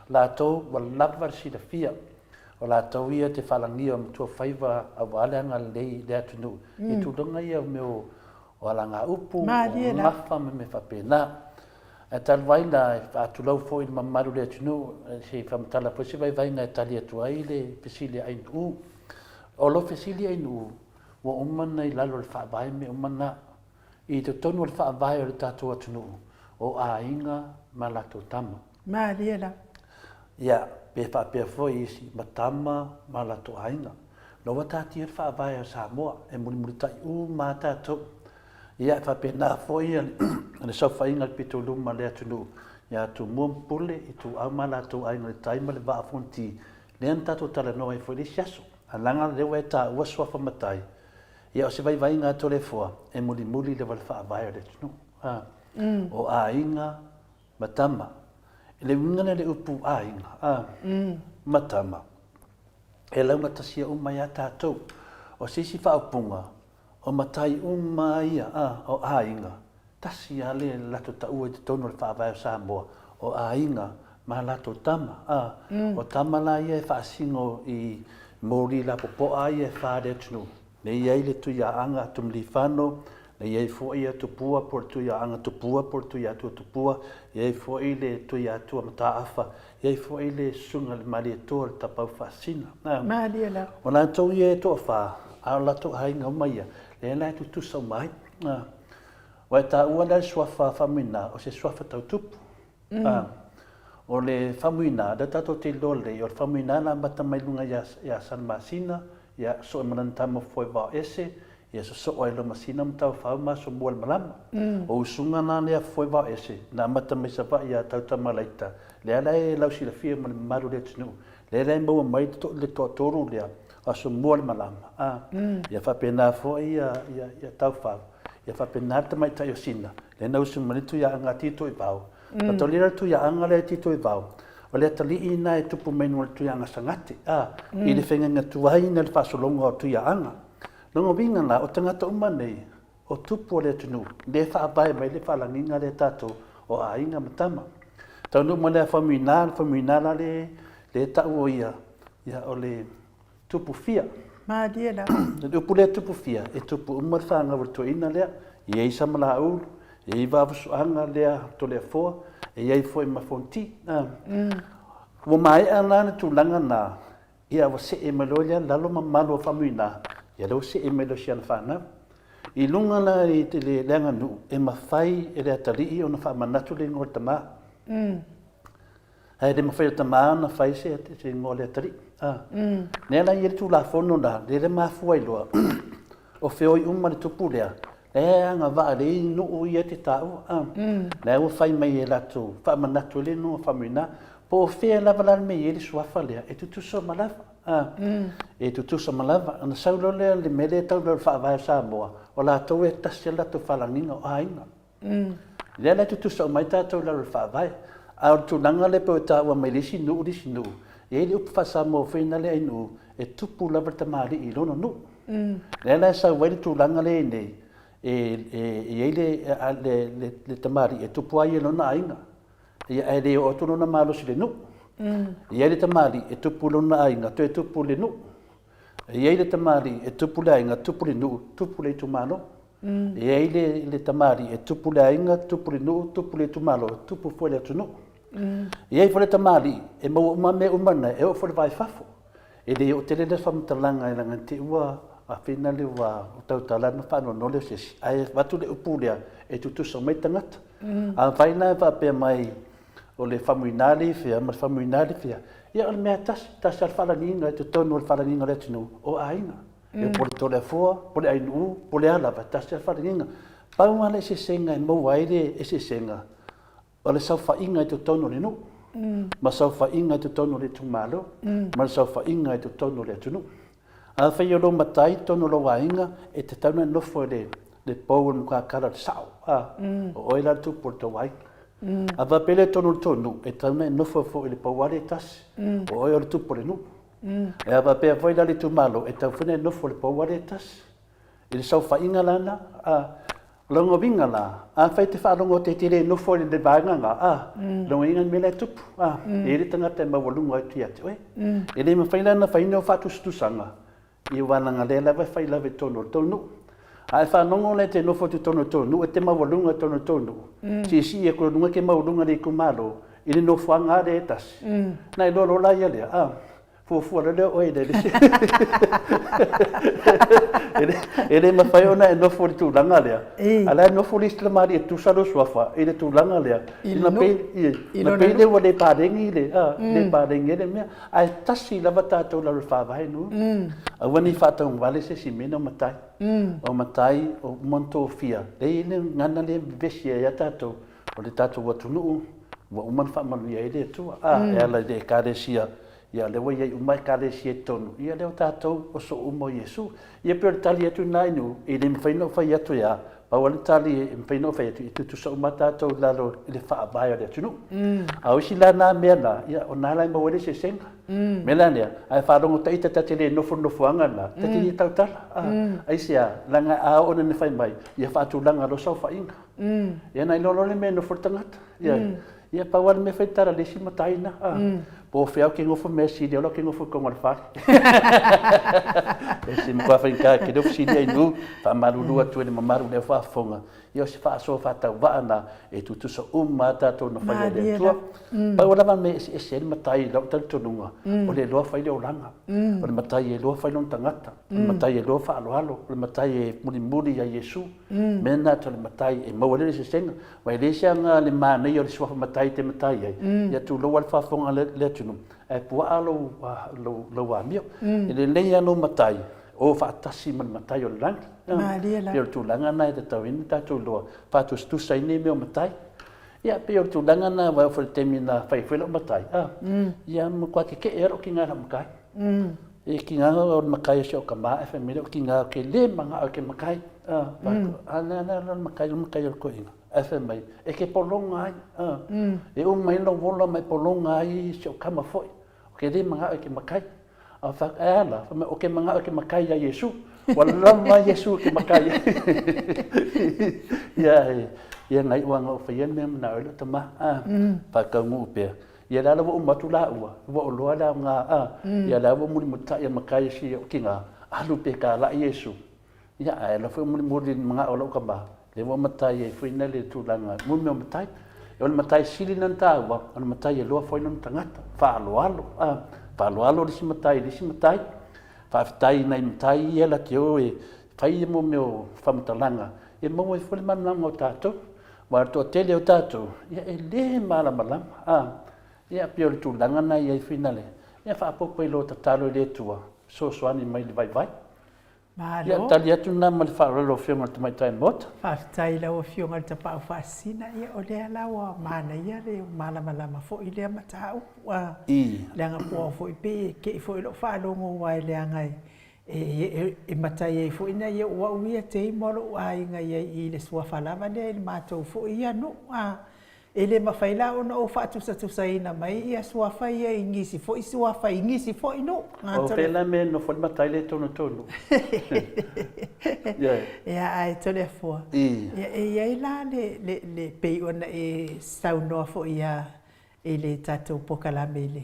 Lātou wa lava sila fia. O lātou ia te whalangia o mtua whaiva a waleanga lei le atunu. I tūlanga ia meo o alanga upu, o mafa me whapena. E talwaina e whaatulau fo i mamaru le atunu. Se whamatala po se vai vaina e tali atu ai le pesili ainu. O lo pesili ainu. Wa umana i lalo le whaavai me umana. I te tonu le whaavai o le tātou atunu. O a inga ma lato tama. Maariela. Ia, pe whaapea fwoi isi matama ma lato ainga. Loa tāti e whaavai o Samoa, e muri tai mā tātou. Ia, whaapea nā fwoi ane sau whainga le pito luma le atunu. Ia, tu muampule i tu au ma lato ainga le taima le waa fonti. Lean tātou tala noa e fwoi le siaso. Alanga lewa e tā ua swafa matai. Ia o se vai ngā tole fua, e muli le wale wha vai o le tunu. O a inga matama. Le wingana le upu a inga. Matama. E launga tasia umai a tātou. O sisi wha upunga. O matai umai o a inga. Tasi a le lato ta ua te tono le wha vai o Samoa. O a inga ma lato tama. O tama la ia e wha asingo i mori la popoa ia e wha le tunu. Nei iai le tuia anga tum li whano, nei iai fo ia tupua por tuia anga tupua por tuia atua tupua, iai fo i le tuia atua mata afa, iai fo i le sunga le mali atua le tapau whaasina. Mahali ala. O nā tau ia e toa wha, a lato hainga umaia, le nai tu tusa mai. Wai tā ua le swafa whamuina, o se swafa tau tupu. O le whamuina, da tato te lole, o le whamuina na mata mai lunga ia San Masina, ia so manan tama foi va ese ia so oilo masina mtau fa ma so bol malam o sunga na le foi va ese na mata me sa va ia tau tama laita le ala e lau si la fia ma maru le tnu le le mo mai to le to toru le a so bol malam ia fa pena fo ia tau fa ia fa pena ta mai tai sina le na usu manitu ia anga tito i pau ka to le tu ia anga le tito i pau o le tali ina e tupu menu le tuianga sangati. I le whenga ngā tuai na le whasolonga o tuianga. Longo winga la o tangata umanei o tupu o le tunu. Le whaabai mai le whalanginga le tato o a inga matama. Tau nu mo le whamuinala le tau o ia o le tupu fia. Mahali ala. Le upu le tupu fia e tupu umar whaanga wartuina lea i eisa mala ulu. E i wawasoanga lea to lea foa. E iai foi ma fonti. Wa mai ana na tulanga na ia wa se e meloia lalo ma malo famuina. Ia lo se e melo sian fana. I lunga la i te le lenga nu e ma fai e le atari o na fa manatu le ngol tama. Ai de ma fai tama na fai se te ngol le atari. Ne la i tu la fono na le ma fuai lo. O feo i umma le tupu lea. Nga va le no o ia te tau na o fai mai e lato fa manatu le no famina po fe la vala me ele swafa le e tu so malava e tu so malava ana saulo le mele tau le fa va sa mo o la to e tasela to falanginga o ainga le la tu so mai ta to le fa va a tu nanga le po ta wa mai le sinu e le up fa sa mo fe na le inu e tupu la verta mali i lono no le la sa wa tu nanga le nei le tamari e tupu ai no na ainga e le o tono na malo si le nu e le tamari e tupu lo na ainga to e tupu le nu e le tamari e tupu le ainga tupu le nu tupu le tu malo e le tamari e tupu le ainga tupu le nu tupu le tu malo tupu fo le tu nu e fo le tamari e mo me umana e o fo le vai fafo e le o tele le famtalanga ila ngati ua a fina le wa o tau tala na whanau no le sesi. Ai watu le upulea e tutusa mai tangata. A whaina e wapea mai o le whamuinari fia, ma le whamuinari fia. Ia o le mea tasi al whalanginga e tu tonu al whalanginga le tinu o ainga. E pole tole fua, pole ainu, pole alava, tasi al whalanginga. Paunga le sesenga e mau aire e sesenga. O le sau whainga e tu tonu le nu. Ma sau whainga e tu tonu le tumalo. Ma sau whainga e tu tonu le tunu. A whai o lo matai tono lo wainga e te tauna nofo le pou no ka kara sao. O oila tu por to wai. A va pele tono tonu e tauna nofo fo le pou wale tas. O oila tu por nu. E a va pe foi le tu malo e tau fune nofo le pou wale tas. E sau whainga lana longo vinga la. A whai te whalongo te tire nofo le vainganga. Longo inga mele tupu. E re tangata e mawalunga e tia te oe. E le ma whailana whaino whatustusanga. I wananga le lawa whai lawe tono tonu. Ai whanongo le te nofo te tono tonu, e te mawalunga tono tonu. Si e kura nunga ke mawalunga le kumalo, i le nofo anga le etas. Nai loro la ia lea, fuafua le leo oe le. E le mawhai ona e nofo le tūlanga lea. Ala e nofo le stramari e tūsaro suafa, e le tūlanga lea. Ina pei le wa le pārengi le, le pārengi le mea. Ai tasi lava tātou la rwhāwahe nu. A wani whātau wale se si mena o matai. O matai o monto fia. Le ine ngana le vesia ia tātou. O le tātou watunu wa uman whamanu ia ele tua. E ala le kāre sia ia le wai umai ka le si tonu ia le tatou o so umo Yesu ia pe tali atu nai nu i le mfaino fai atu ia pa wale tali mfaino fai atu i tu so umata tatou lalo i le faa baia le atunu au si la na mea na ia o na lai mawale se senga mela nea ai wharongo taita tatele nofo anga na tatele tautala ai sia langa a ona ne fai mai ia whaatu langa lo sau fa inga ia nai lolo le me nofo tangata ia pa wale me fai tara le si mataina po feo ke ngofo me si de lo ke ngofo ko ngal fa esse mo fa inka ke do si de nu fa maru atu le mamaru le fa fonga io si fa so fa ta vana e tu so mata to no fa de tu pa wala me esse matai lo ta to nunga o le lo fa le olanga o le matai e lo fa non tangata o le matai e lo fa alo alo o le matai e muri ya Yesu mena to le matai e mo le se senga wa le sia le mana io le so matai te matai ia tu lo wal fa fonga le tunu e pua alo lo wa mio le le no matai o fa tasi man matai o lang pe tu langa na te tawin ta tu lo fa tu stu sai ne me matai ia pe tu langa na wa fo termina fa fe lo matai ia mo kwa ke ero ki nga makai e ki nga o makai so ka ma fa me ki nga ke le manga o ke makai ana na makai ko ina fa mai e ke polonga e o mai no vola mai polonga ai so kama foi ke le manga o ke makai a fa ala o ke manga o ke makai ya Yesu wala ma Yesu ke makai ia ngai wanga o faien me na o tama pa ka ngu pe ia la wo matula wo lo la nga ia la wo muri muta ia makai si o kinga alu pe ka la Yesu ia la fo muri manga o lo ka ba le wo matai e fina le tu langa mu me matai o matai sili nan ta wa o matai e lo fo non tangata fa lo alo di si matai fa fitai nai matai ia la tio e fai mo meu famtalanga e mo e fo man lang o tato wa to tele o tato ia e le mala ia pio tu langa na ia finale ia fa popo i lo tatalo le tua so ani mai le vai ia tali atu na ma le fa lo fionga te mai tai mot fa tai la o fionga te pa fa sina ia o le ala wa mana ia le mala ma fo i le matau wa langa po fo i pe ke fo i lo fa lo ngo wa le ngai e matai e fo ina ia wa uia te mo lo ai ngai i le sua fa lava le matou fo ia no ele mafaila ona o fatu sa tu saina mai ia sua fa ia ingisi fo sua fa ingisi fo ino o pela me no fo matai le tono ia ai tole fo ia ila le pe ona e sau no fo ia ele tato pokala mele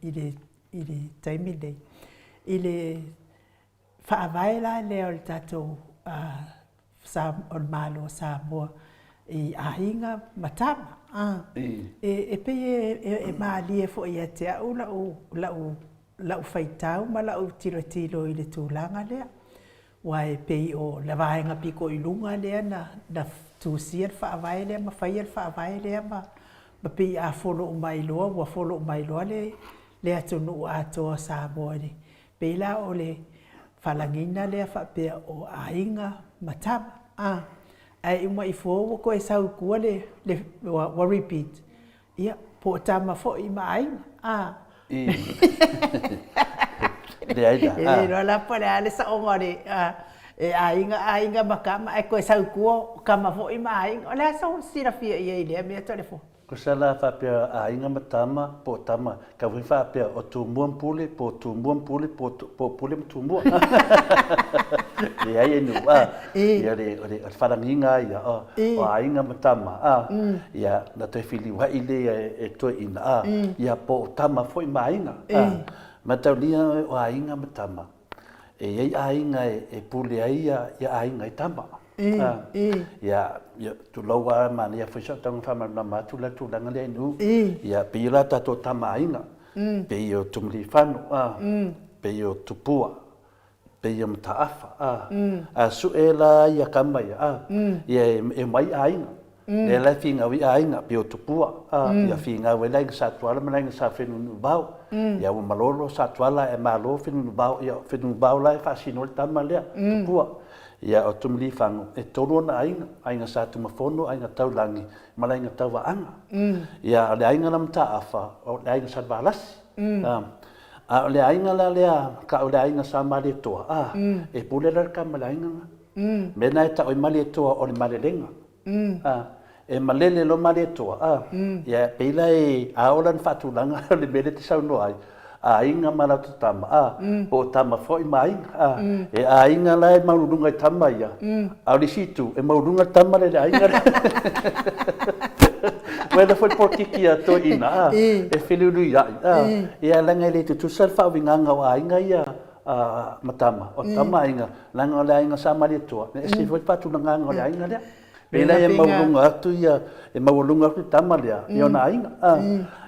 ile taimile ile fa availa le o tato sa on malo sa mo e ainga matama e pe e mali e fo ia te au la u faitau ma la u tiro i le tūlanga lea wa e pe o la vaenga piko i lunga lea na tūsia fa avai lea ma faia fa avai lea ma pe a folo mai loa wa folo mai loa le atunu ato sa boani pe la o le falangina lea fa pe o ainga matama ai uma i fo ko e sau kua le wa repeat ia po tama fo i mai le ai da e la para le sa ongore e ainga makama e ko e sau kua kama fo i mai ola sa sira fia ia ile me telefone ko sala fa pe ainga matama po tama ka vi fa pe o tu muam pule po tu muam pule po pule tu muam ia nu ia le fa ninga ia o ainga matama ia na te fili wa ile e to ina ia po tama foi mainga matalia o ainga matama e ainga e pule ia ainga tama ia tu lowa mana ia foi tão fama na matula tu langa le nu ia pila ta to tama ainga pe yo tumli fano pe yo tupua pe yo mtaafa su ela ia kama ia e mai ainga le la finga wi ainga pe yo tupua ia finga we la sa tuala mana sa fenu bau ia o malolo sa tuala e malo fenu bau ia fenu bau la fa sinol tama le tupua ia o tumli fango e toro na ainga sa tu mafono ainga tau langi malainga tau anga ia le ainga lam ta afa o le ainga sa balas A o le ainga la lea, ka o le ainga sa mali toa. E pule la ka mali ainga. Mena e ta o mali toa o le mali lenga. E malele lo mali toa. Ia peila e a ola ni fatulanga le mele te sau no ai. A inga mala to tama. O tama foi mai. E a inga la e maurunga tama ia. A le situ e maurunga tama le ainga. Wela foi portiki a to ina. E filulu ia. Ia langa le tu salfa vinganga wa inga ia. Matama. O tama inga. Langa le inga sa mali toa. E se foi patulanga le inga le. Pela e maulunga atu ia, e maulunga atu tama lea, i ona ainga.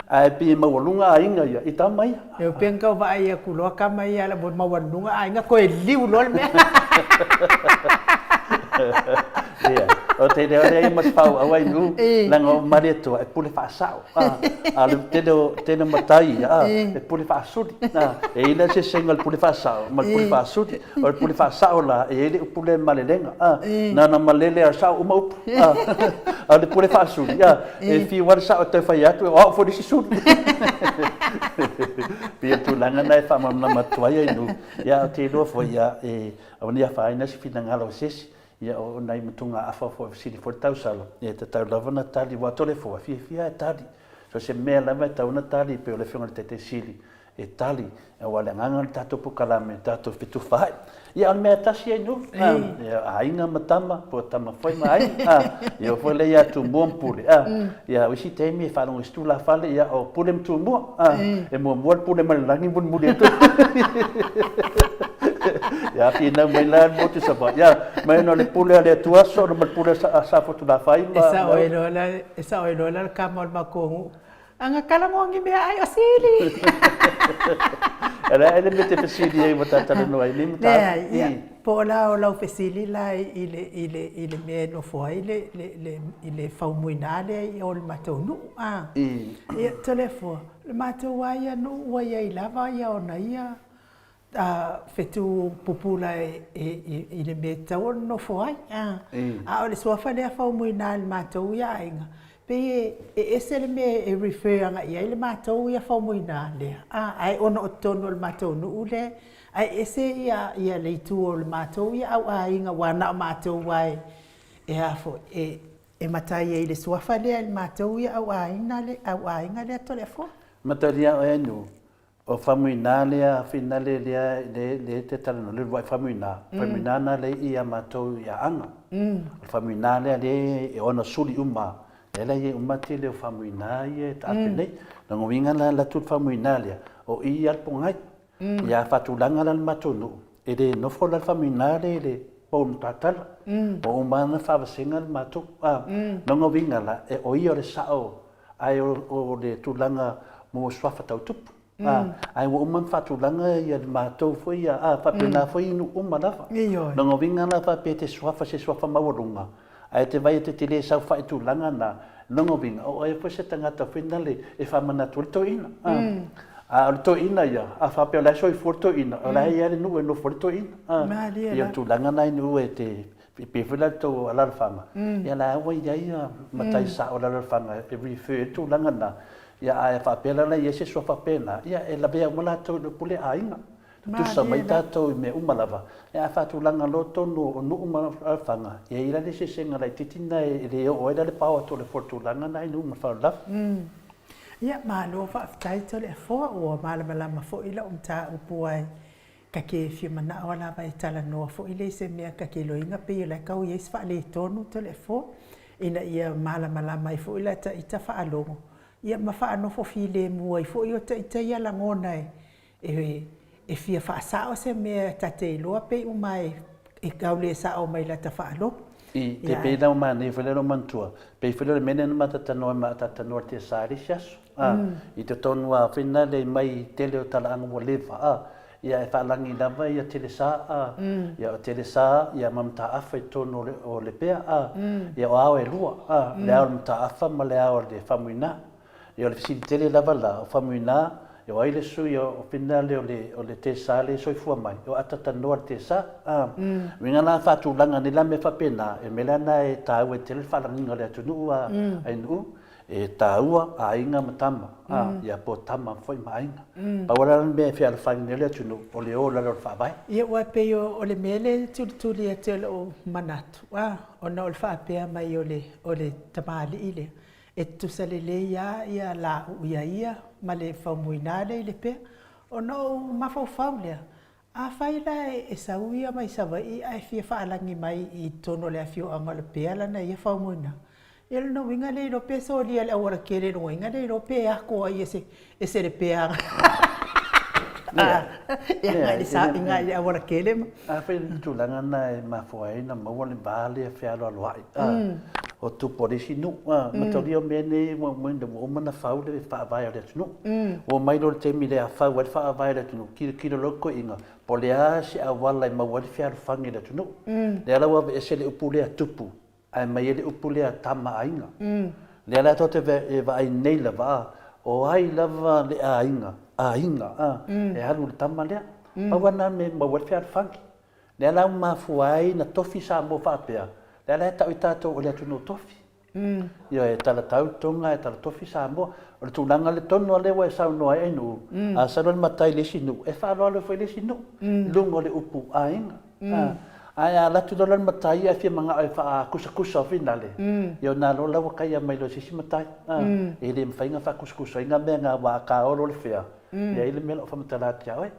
Ai pi e maulunga ainga ia, i tama ia. E penka wa ia kuloa kama ia la bon maulunga ainga ko e liu lol me. Ia, o te reo rea i mas pau awai nu, langa o mareto, e pule whaasao. Ale tene matai, e pule whaasuri. E ina se senga le pule whaasao, ma le pule whaasuri, o le pule whaasao la, e ele pule malelenga. Nana malele a sao uma upu. A le pule whaasuri, e fi wara sao te whai atu, e o fo disi suri. Pia tu langa nai whamamna matuai ai nu. Ia o te loa fo ia, e au nia whaina si fina ngalo sesi. Ia o nai mutunga afa fo sili fo tau salo. Ia te tau lavana tali wa tole fo fia e tali. So se mea lava e tauna tali pe o le whionga te sili e tali. E wale nganga tato pukalame, tato fitu whai. Ia on mea tasi ai nu. Ia ainga matama, po tama foi mai. Ia foi le ia tu muampule. Ia wisi teimi e whanonga stula whale ia o pule mtu mua. E mua pule malangi bun muli tu. Ya pina mai la mo tu sapa. Ya mai no le pule le tua so no pule sa foto da fai ma. Esa o no la kamol makongu. Anga kala mo ngi me ai osili. Era ele mete pesili ai botata no ai lim ta. Po la o la pesili la ile me no foi ile fau muinale o le matonu. E telefo. Le matou ia no wa ia lava ia ona ia. Fetu pupula i le me tau no foi. A o le sofa le fau muinale matou ia inga. Pe ese le me e refer anga ia le matou ia fau muinale. Ai ona o tono le matou no ule. Ai ese ia le tu o le matou ia au inga wana matou wai. E afo e matai e le sofa le matou ia au inga le telefone. Mataria o enu. O famuinale a finale le te talano le vai famuina na le ia matou ia anga. O famuinale le e ona suli uma. Ela ia uma te le famuina ia ta pene. Ngo winga la tu famuinale o ia pongai. Ia fatulanga la matonu. E le no fo la famuinale le pon tatal. O umana fa singa matou. Ngo winga la e o ia le sao ai o le tulanga mo swafa tau tupu. Ai wo umam fatulanga ia matou foi a papena foi no uma lava. Ngo vinga na fa pete swafa mawurunga. Ai te vai te tele sa fa tulanga na ngo vinga o e foi se tangata finale e fa mana tulto ina. A to ina ia a fa pe la soi forto ina. La ia no forto ina. Ia tulanga na no e te pe fela to ala fama. Ia la wa ia matai sa ala fama e refer tulanga na. Ia ai fa pela la ia se so fa pena ia e la bea mala to no pule ainga tu sa mai tato me umalava ia fa tu langa loto no uma fanga ia ila de se senga la titina e le o ida le pawa to le fortu langa nai no ma fa la ia ma lo fa tai to le fo o mala ma fo ila ta upuai ka ke fi mana ola vai tala no fo ile se me ka ke loinga pe la ka o yes fa le tonu to le fo ina ia mala mai fo ila ta ita fa alongo. Ia mawha anofo file mua i fo i o te ia la ngona e fia whaasao se mea tate loa pe umai e kaule sao mai la ta whaalo. I te pei lau mana i whalero mantua. Pei whalero mene na matatanoa matatanoa te saari siasu. I te tonua whina le mai tele o tala anga wa lewa. Ia e whaalangi lava ia tele saa. Ia o tele saa ia mamta afa i tono o le pea. Ia o ao e lua. Le ao mamta afa ma le ao le whamuina. Ia le fisitele lava la o famuina e o aile sui o pinale o le te sale soifua mai o atatanoa te sa winga na fatulanga ni la me fapena e melana e tau e tele falanginga le atunu ai nu e taua a inga matama ia po tama foi mainga pa wala me fe al fainele tunu o le ola lo fa vai ia ua pe o le mele tuli te o manatu ona o le fa pe mai o le tamali ile e tu sale le ia la ia ma le fa muina le pe ona o mafau le a faila e sauia mai savai ai fia fa alangi mai I tono le afio anga le pe ala na ia fa muina ele no winga le ro pe so le ora kere no winga le ro pe a ko ai ese le pe a ia sa inga le ora kere a fe tu langa na ma foi na mo le bale fe alo alo ai o tu polisi nu ma tori o mene mo mo mana fau le fa vai le nu o mai lo te mi le fa wa fa vai le nu ki lo ko inga polea si a wala ma wa fe alo fangi le nu le ala wa ese le upule tupu ai mai ele upulea tama ainga. Le ala tote e va ai nei lava o ai lava le ainga e halu le tama lea. Pawana me mawalfea fangi. Le ala mafuai na tofi sa mo whapea. Le ala tau I tato o le atu no tofi. Ia e tala tau tonga e tala tofi sa mo. O le tūnanga le tono le wa e sau noa e nu. A salo le matai le sinu. E whaaloa le foi le sinu. Lungo le upu ainga. Ai ala tu dolan matai a fia manga ai fa kusa finale. Yo na lo lawa kai mai lo sisi matai. E le mfainga fa kusa inga me nga wa ka o le fea. Ya ile mela fa matala tia oi.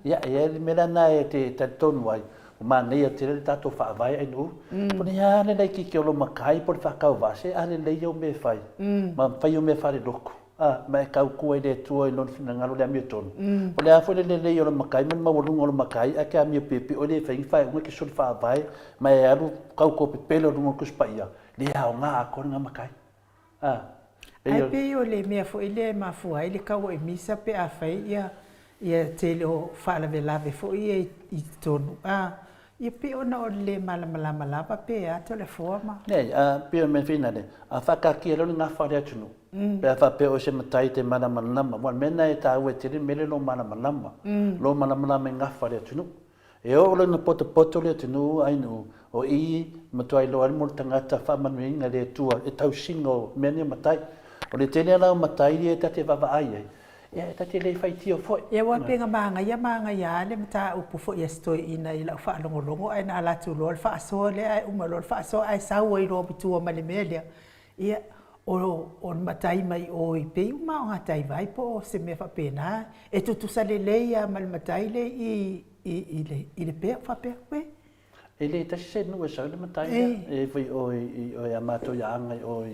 Ya ile mela na e te tonu ai. Ma nei te le tato fa vai ai no. Pone ya le ki ke lo makai por fa ka vase ale le yo me fai. Ma fai yo me fare loko. Ma kau ku ele tu non fina ngalo le amiton. Pole a foi le yo makai man ma wolungo lo makai a ka mi pepe o le fai fai ngo ki sul fa vai ma e alu kau ko pelo lungo ku spaia. Le a nga ko nga makai. Ai pe o le mea foi le ma fuai le kau e misa pe a fai ia te lo fa la vela ve foi I tonu. Ia pe ona o le malama pe a te le forma. Ne pe me fina le a fa ka ki lo nga fa le tunu. Pe a fa pe o se matai te malama wa mena e ta we te mele lo malama lo malama nga fa le tunu. E o lo na poto le tunu ai no o I matoi lo al multanga ta fa manuinga le tua e tau singo mene matai. O le tene ala matai e te va ai. E ta te le fai tio foi. E wa penga manga ya le mata upu foi ya stoi ina ila fa longo ai na ala tu lo fa so le ai umalo fa so ai sa wo ro bitu ma le mele. Ia o matai mai o I pe uma nga tai vai po se me fa pena e tu sale le ya mal matai le I le pe fa pe we. Ele ta se no sa le matai e foi o ya mato ya anga o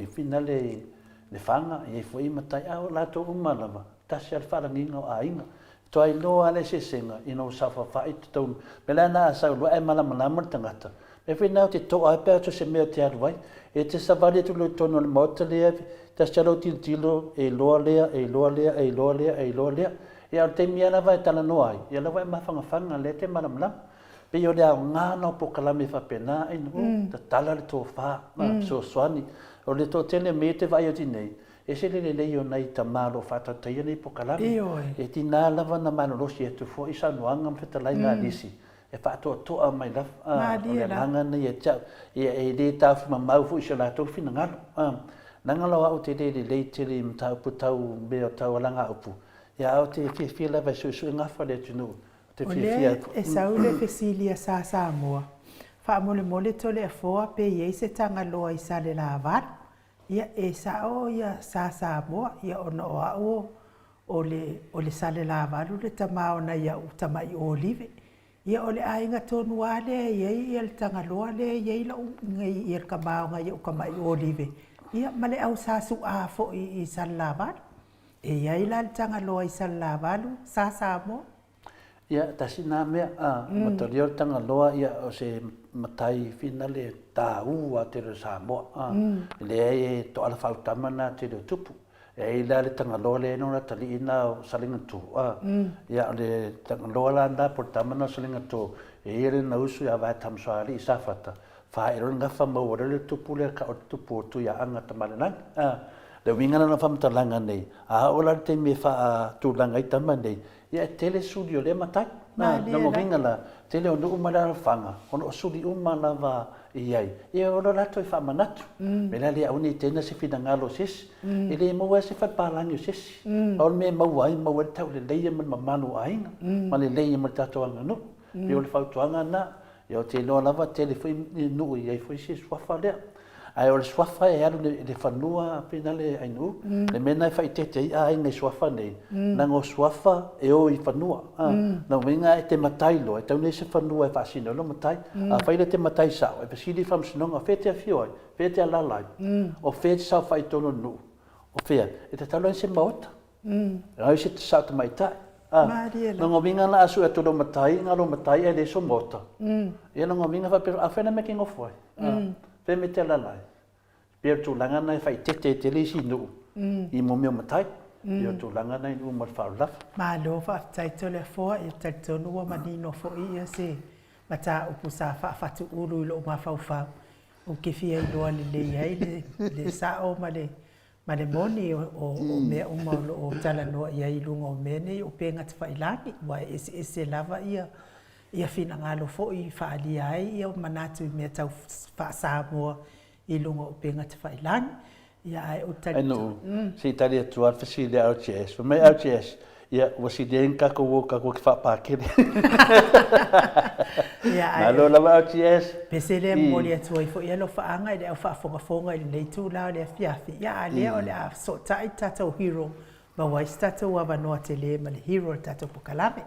finale le fanga e foi matai a la to umalava ta se al fala ninga ainga to ai no ale se senga I no safa fa it to pelana sa lo e mala mala tangata e foi na te to a pe to se me te arwai e te sa vale tu lo tono le motele ta chalo tilo e lo lea e al te mia na vai tala no ai e la vai ma fanga le te mala mala pe yo le nga no po kala me fa pena e no ta tala le to fa so swani o le to tele me te vai o tinei e se le yo nai ta malo fa ta te nei po kala e ti na lava na mano lo si e tu fo isa no anga fe ta lai na disi e fa to a mai la o le hanga nei e cha e le ta fu ma fu isa la to fina ngalo nanga lo au te le te le mta pu tau be o tau langa upu ya au te fi la va su nga fa le tunu te fi e saule fesilia sa moa fa mole tole fo pe ye se tanga lo I sale la var ia e sa o ia sa moa ia ono o le sale la var le tama ona ia utama I olive ia ole ainga tonu ale ia le tanga lo ale ia la ngai ia ka ia ukama I olive ia male au sa su a fo I sale la var e ia la tanga lo I sale la var sa moa ia tasina me motorio tanga loa ia o se matai finale ta ua te sa mo le to ala fautama na te tupu e ila le tanga loa le no na tali ina o salinga tu ia le tanga loa la nda portama na salinga tu e ile na usu ya va tamswali safata fa ero nga fa mo le tupu le ka o tupu tu ya anga tamalana le wingana na fam talanga nei a ola te me fa tu langa I tama nei ia tele studio le matai na mo vingala tele o no umala fanga ono sudi umala va iai ia o lo lato fa manatu me la le uni tena se fina ngalo sis ile mo wa se fa palangi sis o me mo wa mo wa tau le le man manu ai ma le le ma tato anga no yo le fa tuanga na yo te lo lava telefone no ia foi sis wa fa le ai o le swafa e alu le fanua pena le ainu le mena fa itete ai ngai swafa nei na ngo swafa e o I fanua na winga e te matailo e tau nei se fanua e fasino lo matai a fa ile te matai sa e pasili fam sinonga fete a fioi fete a lalai o fete sa fa itono nu o fea e te talo se maota ai se te sa te mai tai na ngo winga na asu e tolo matai ngalo matai e le so mota e na ngo winga fa pero a fena making of foi pe me te lalai. Pia tu langa nai fai tete te lisi nu. I mo meo matai. Pia tu langa nai nu mar fau laf. Ma lo fa tai to le fo e tai to nu wa manino fo I se. Mata upu sa fa fatu ulu lo ma fau fa. O ke fia I lo le ai le sa o ma le moni o me o ma lo o tala no I lunga o mene o penga te fai lani. Wa ese lava ia fina ngalo fo I fa ali ai ia manatu me tau fa sa mo I lunga o penga te whai lang. Ia ai o tari. Eno, si tari atu ar fasi le RTS. Wa mai RTS, ia wasi den kako wo kako ki whapakere. Ia ai. Nalo lava RTS. Pese le mori atu ai fo ia lo whaanga I le au whaafonga I nei tū lao le fiafi. Ia a lea o le a so tai tatou hero. Ma wai tatou wa manoa te le ma le hero tatou pukalame.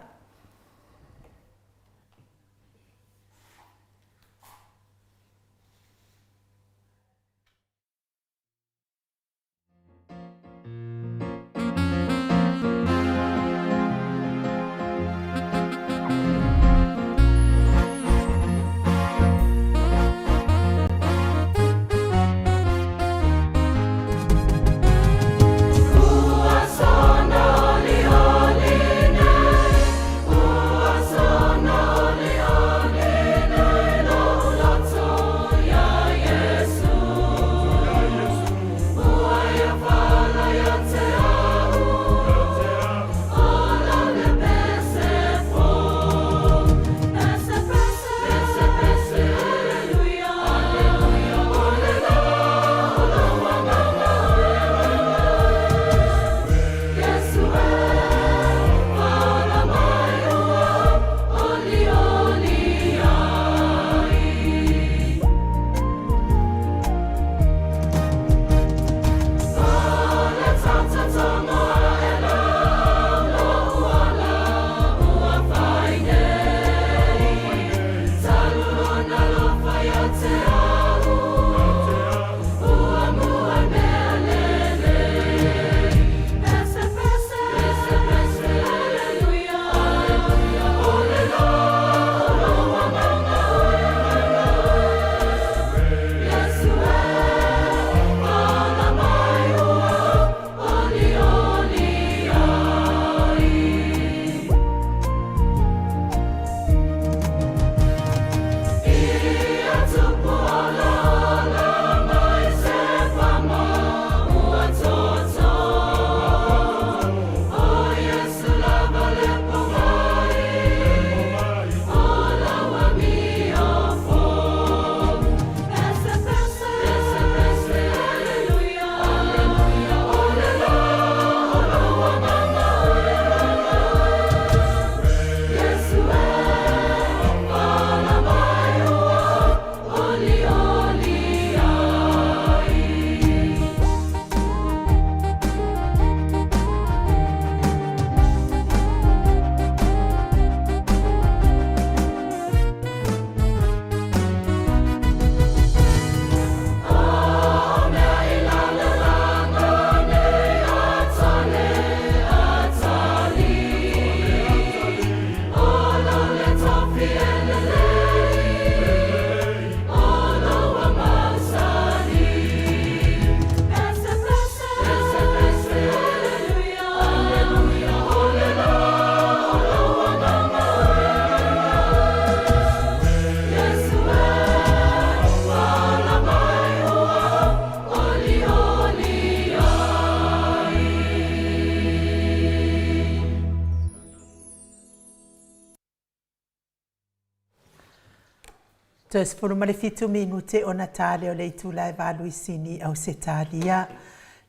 Tos furu male fitu minute o Natale o le itulai valu isini au se talia.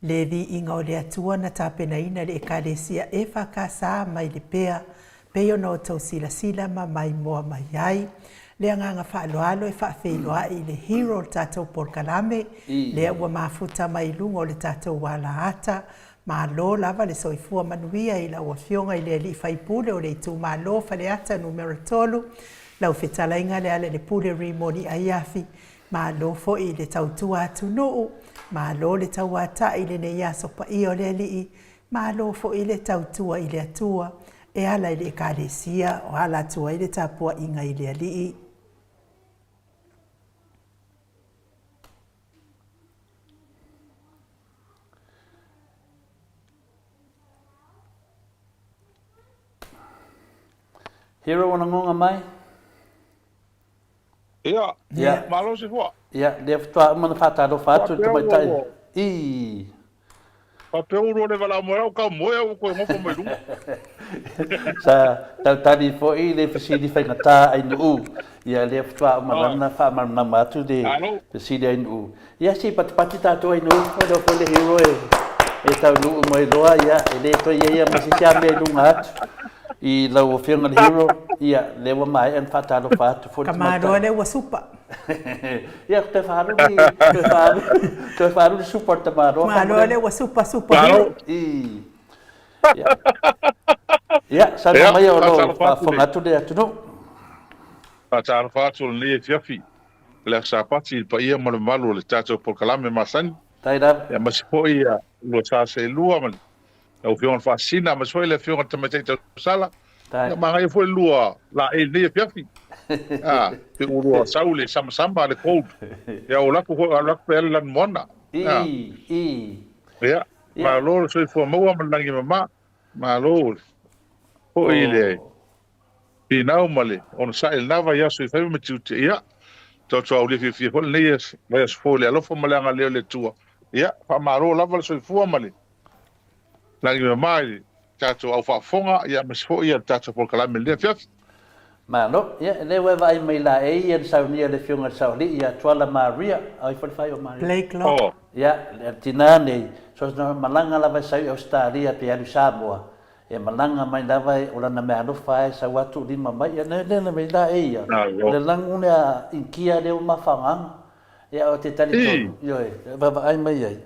Le vi inga o le atua na tapena ina le ekalesia e whakasa mai le pea. Peo no tau sila sila ma mai moa mai ai. Le anganga whaaloalo e whaafeiloa i le hero le tātou porkalame. Le ua mafuta mai lungo le tātou wala ata. Ma lo lava le soifua manuia i la ua fionga i le li whaipule o le itu ma lo fale ata numero tolu. Lau whetala inga le ale le pule rimoni ai afi. Ma lo fo i le tautua atu nuu. Ma lo le tau ata i le ne yaso pa i o le li. Ma lo fo i le tautua i le atua. E ala i le kalesia o ala atua i le tapua inga i le li. Hero wana ngonga mai? Ia, malo se fua. Ia, le ftua mana whātaro whātu tu mai tai. I. Papeu uro le wala moe au ka moe au koe ngopo mai runga. Sa tautari fo i le whasiri whaingatā ai nuu. Ia le ftua marana whamarana matu le whasiri ai nuu. Ia si patipati tātou ai nuu. Odo fo le hero e tau nuu moe loa ia. E le toi ia masisia me lunga atu. I lau o whiunga le hero, ia lewa mai an whātaro whātu. Kamaro le ua supa. Ia, te whāru ni super te maro. Kamaro le ua supa. I. Ia, sana mai o lo whangatu le atu no. Whātaro whātu le e fiafi. Le sa pati pa ia malu malu le tātou polkalame masani. Taira. Ia masipo ia lua tā se lua mani. Au fiona fasina ma foi le fiona tamatei tau sala. Ya manga e foi lua la e ne piafi. Te urua saule sama le cold. Ya o laku ho laku pel lan mona. Ya. Ma lo so foi mo ma langi mama. Ma lo. Ho ile. Pinau male on sa el nava ya so foi me tuti ya. Toto au le fi ho le yes. Vai so le alo fo malanga le tua. Ya, pa maro lava so foi male. Langi mai tato au whaafonga ia masifo ia tato polkalame lea fiafi. Mano, ia, le wewa mai la e ia saunia le fiunga sauli ia tuala Maria, au i whaliwhai o Maria. Blake Law. Ia, le tina nei, so malanga lava sau i Australia pe alu Samoa. E malanga mai lava o lana mea alufa e sa watu lima mai, ia nena mai la e ia. Le langune a inkia leo mawhanganga. Ia o te tali tonu, ia, wewa mai ai.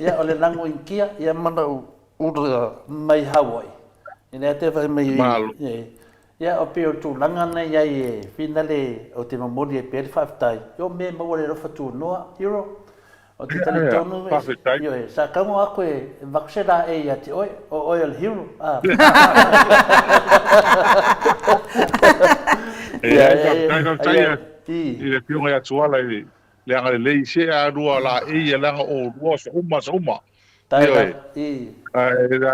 Ia, o le langu inkia, ia mana ura mai Hawaii. Ina te vai mai ia o peo tu langa nei ia e finale o te mamori e pere whaftai. Yo me mawale rofa tu noa, hero. O te tali tonu e sa kaungo ako e vakusera e ia te oi, o oi al hero. Ia, i le piunga ia tuala i le anga le lei se a rua la e ia langa o rua sa uma. La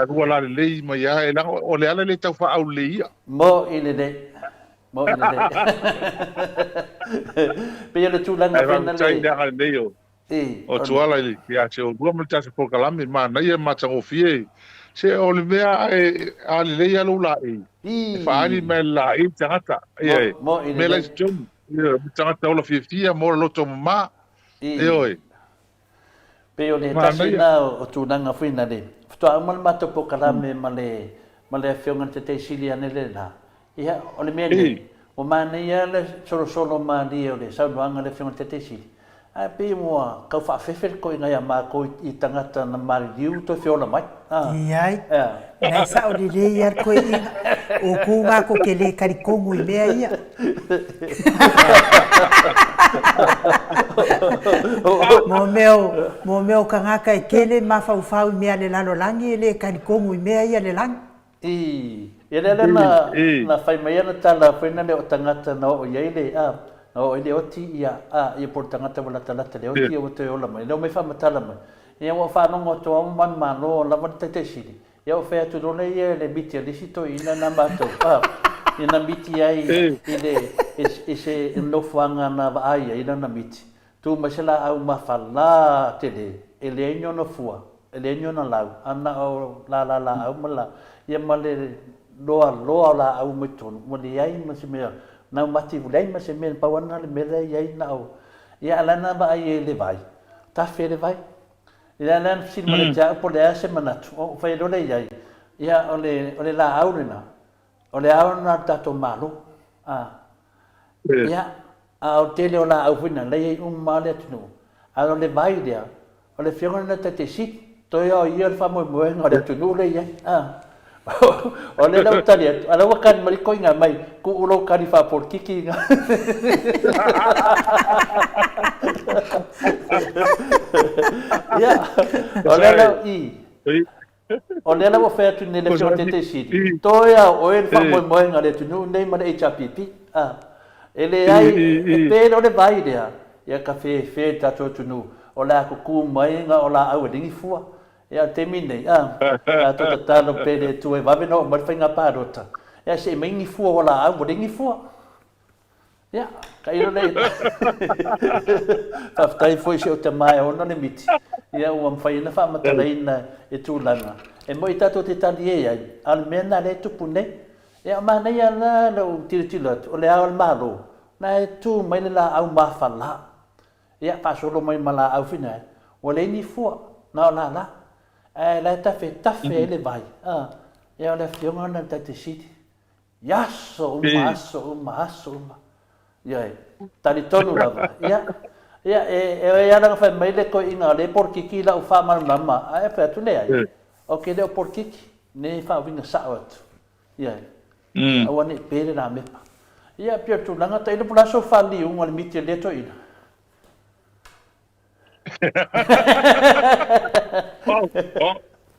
rua la lei mai ia e langa o le ala le tau wha au le ia. Mo i le nei. Pe le tūlanga whena le. Tai langa le nei o. O tuala i ia se o rua mata se polkalame ma na ia matango fie. Se o le mea e a le lei alu la e. E whaani me la e tangata. Me la se tonu. Tangata ola fia mo loto ma. Oi. Peo le tasina o tūnanga whina le. Ftua umana mato po kalame ma le whionga te te sili ane le la. Ia, o le mene, o mana ia le solo ma li o le saunuanga le whionga te sili. A pe mua, kau whaafefer ko inga ia mā ko i tangata na mari liu to whiona mai. Iai, nei sa o le le ia ko inga, o kunga ko ke le karikongu i mea ia. Mo meo kangaka e kele mawhauwhau i mea le lalo langi e le karikongu i mea ia le langi. Ia le na whai mai ana tala whaina le o tangata na o iei le na o ile oti ia ia por tangata wala talata le oti o te ola mai. Leo mai whamatala mai. Ia wa whanongo toa man mano la wata te siri. Ia o whea tudone ia le biti a lisito ina na mato. Ina biti ai i se nofuanga na vaaya ina na biti. Tu masela au mawhala te le. E le enyo na fua. E le enyo na lau. Ana o la au mala. Ia ma le loa la au mitonu. Mo le ai ma se mea. na mati vulai ma se men pawana le mele yai na o ia lana ba ai le vai ta fe le vai ia lana sil ma le ja po le se manatu o fai lo le yai ia ole la aurina ole auna tato malo ia a o tele o la aufina le yai male tunu a ole vai dia ole fiona na te sit to ia ia fa mo mo ngale tunu le yai o le lau tali atu, ala wakan mariko inga mai, ku ulo kari wha por kiki inga. Ia, o le lau o le lau whea tu nele pio te siri. Toia o e wha moe moe ngā le tunu, nei mana HRPP. E le ai, e pēr o le vai rea, ia ka whe tato tunu, o le ako ku mai ngā o la au e ringi fua. Ya terminei to talo pele tu e vave no mar fainga parota ya se mai ni fu wala a bo ni fu ya kai ro le aftai foi se o te mai ona le miti ya o am faina fa matalaina e tu lana e mo itato te tali e al mena le tu pune ya ma nei ana lo tiritilot o le al malo na e tu mai la au ma fala ya pa solo mai mala au fina o le ni fu na la la tafe le vai ia le fionga na te siti yaso uma ia tali tonu lava ia ia na fa mai le ko ina le por kiki la u fa ma mama ai fa tu le ai okay le por kiki ne fa vinga saot ia awani pere na me ia pia tu langa tai le pula so fa li un wal miti le to ina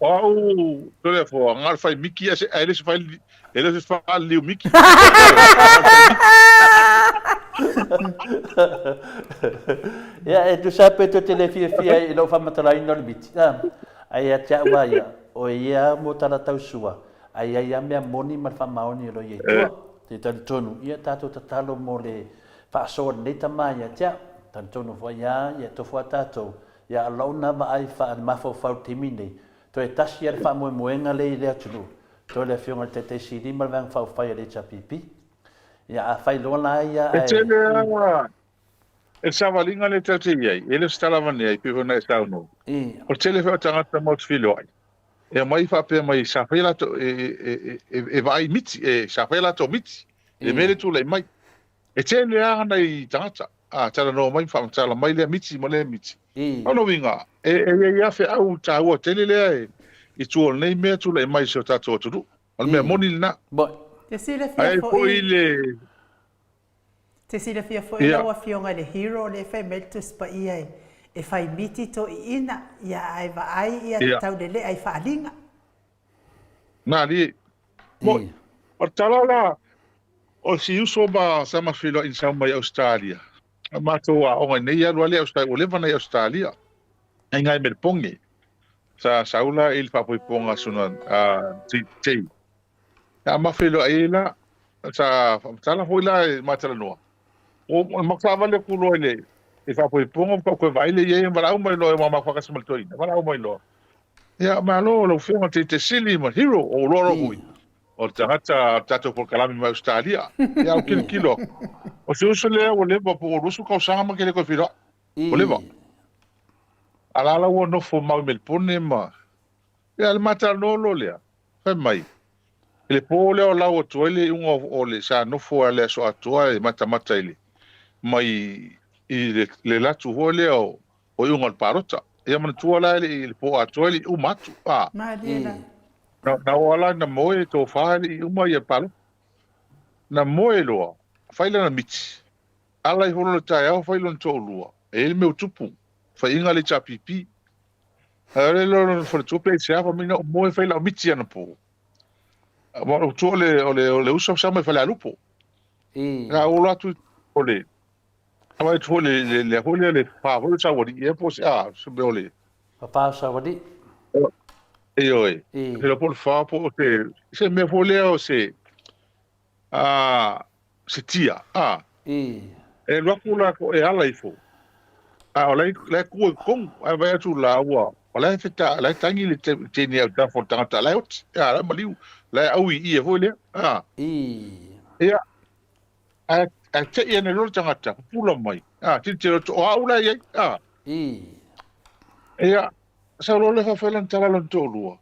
Tole fo ngal fai miki ase ele se fai liu miki. Ya tu sape to telefia e lo fa matala ino le bit. Ai acha wa ya o ia mo tala tau sua. Ai ia me moni mar fa maoni lo ye. Te tan tonu ia tato tatalo mo le fa so le tamaya cha tan tonu fo ya to fo tato ya launa ma ai fa ma fo fa timini. To e tasi ar wha moenga le lea tunu. To le whionga te siri ma vang whau whai le cha pipi. Ia a whai lona ia e tele e savalinga le te iai. E le stalavane ai pihona e sauno. O tele whao tangata mo te whilo ai. E mai whape mai sawhela to e vai miti, e sawhela to miti. E mele tu le mai. E tele ana i tangata. Tala no mai whamatala mai lea miti mo lea miti. Ono winga ia fe au taua tele lea i tuol nei mea tu le mai se tato tu al mea moni na te sile fia foi la wa fionga le hero le fe meltus pa ia e fai miti to ina ia ai va ai ia tau le ai fa alinga na li o tala la o si uso ba sama filo in sama Australia ma toa o nei ia le Australia o le vana Australia ai ngai me pongi sa saula il fa poi ponga sunan ti ya ma filo ila sa tala hoila ma tala no o ma fa vale ku lo ile e fa poi ponga ko vai le ye ma mai lo ma fa ka smal toi ma mai lo ya ma lo fionga te sili ma hero o lo hui o tangata tato por kalami ma Australia ya o kilo o se uso le o le po rusu ka usanga ke le ko filo o le ala o no fo mau Melbourne ma ya le mata no lo le fa mai le po le o la o toile un o le sa no fo le so atua e mata ile mai i le la tu ho le o un al parota e man tu la le po atoile u matu Madela na wala na moe to fa le uma ia palo na moe lo fa ile na mit ala i holo tai au fa ile to lua e me tupu fa inga le chapipi ale lo for to play se fa mina moe fa ile mit ia na po mo to le uso sa me fa la lupo na ola tu ole ama to le hole le fa holo sa wodi e po se be ole pa sa wodi e lo por fa po se me vole o se se tia e lo kula ko e ala ifo ola le ku kon a vai tu la wa ola feta la tangi le te ni ta fo tanga la ot ya la maliu la au i e vole a te ia ne lo tangata pula mai ti te to a ula ia ia sa lo le fa felan tala lo to lua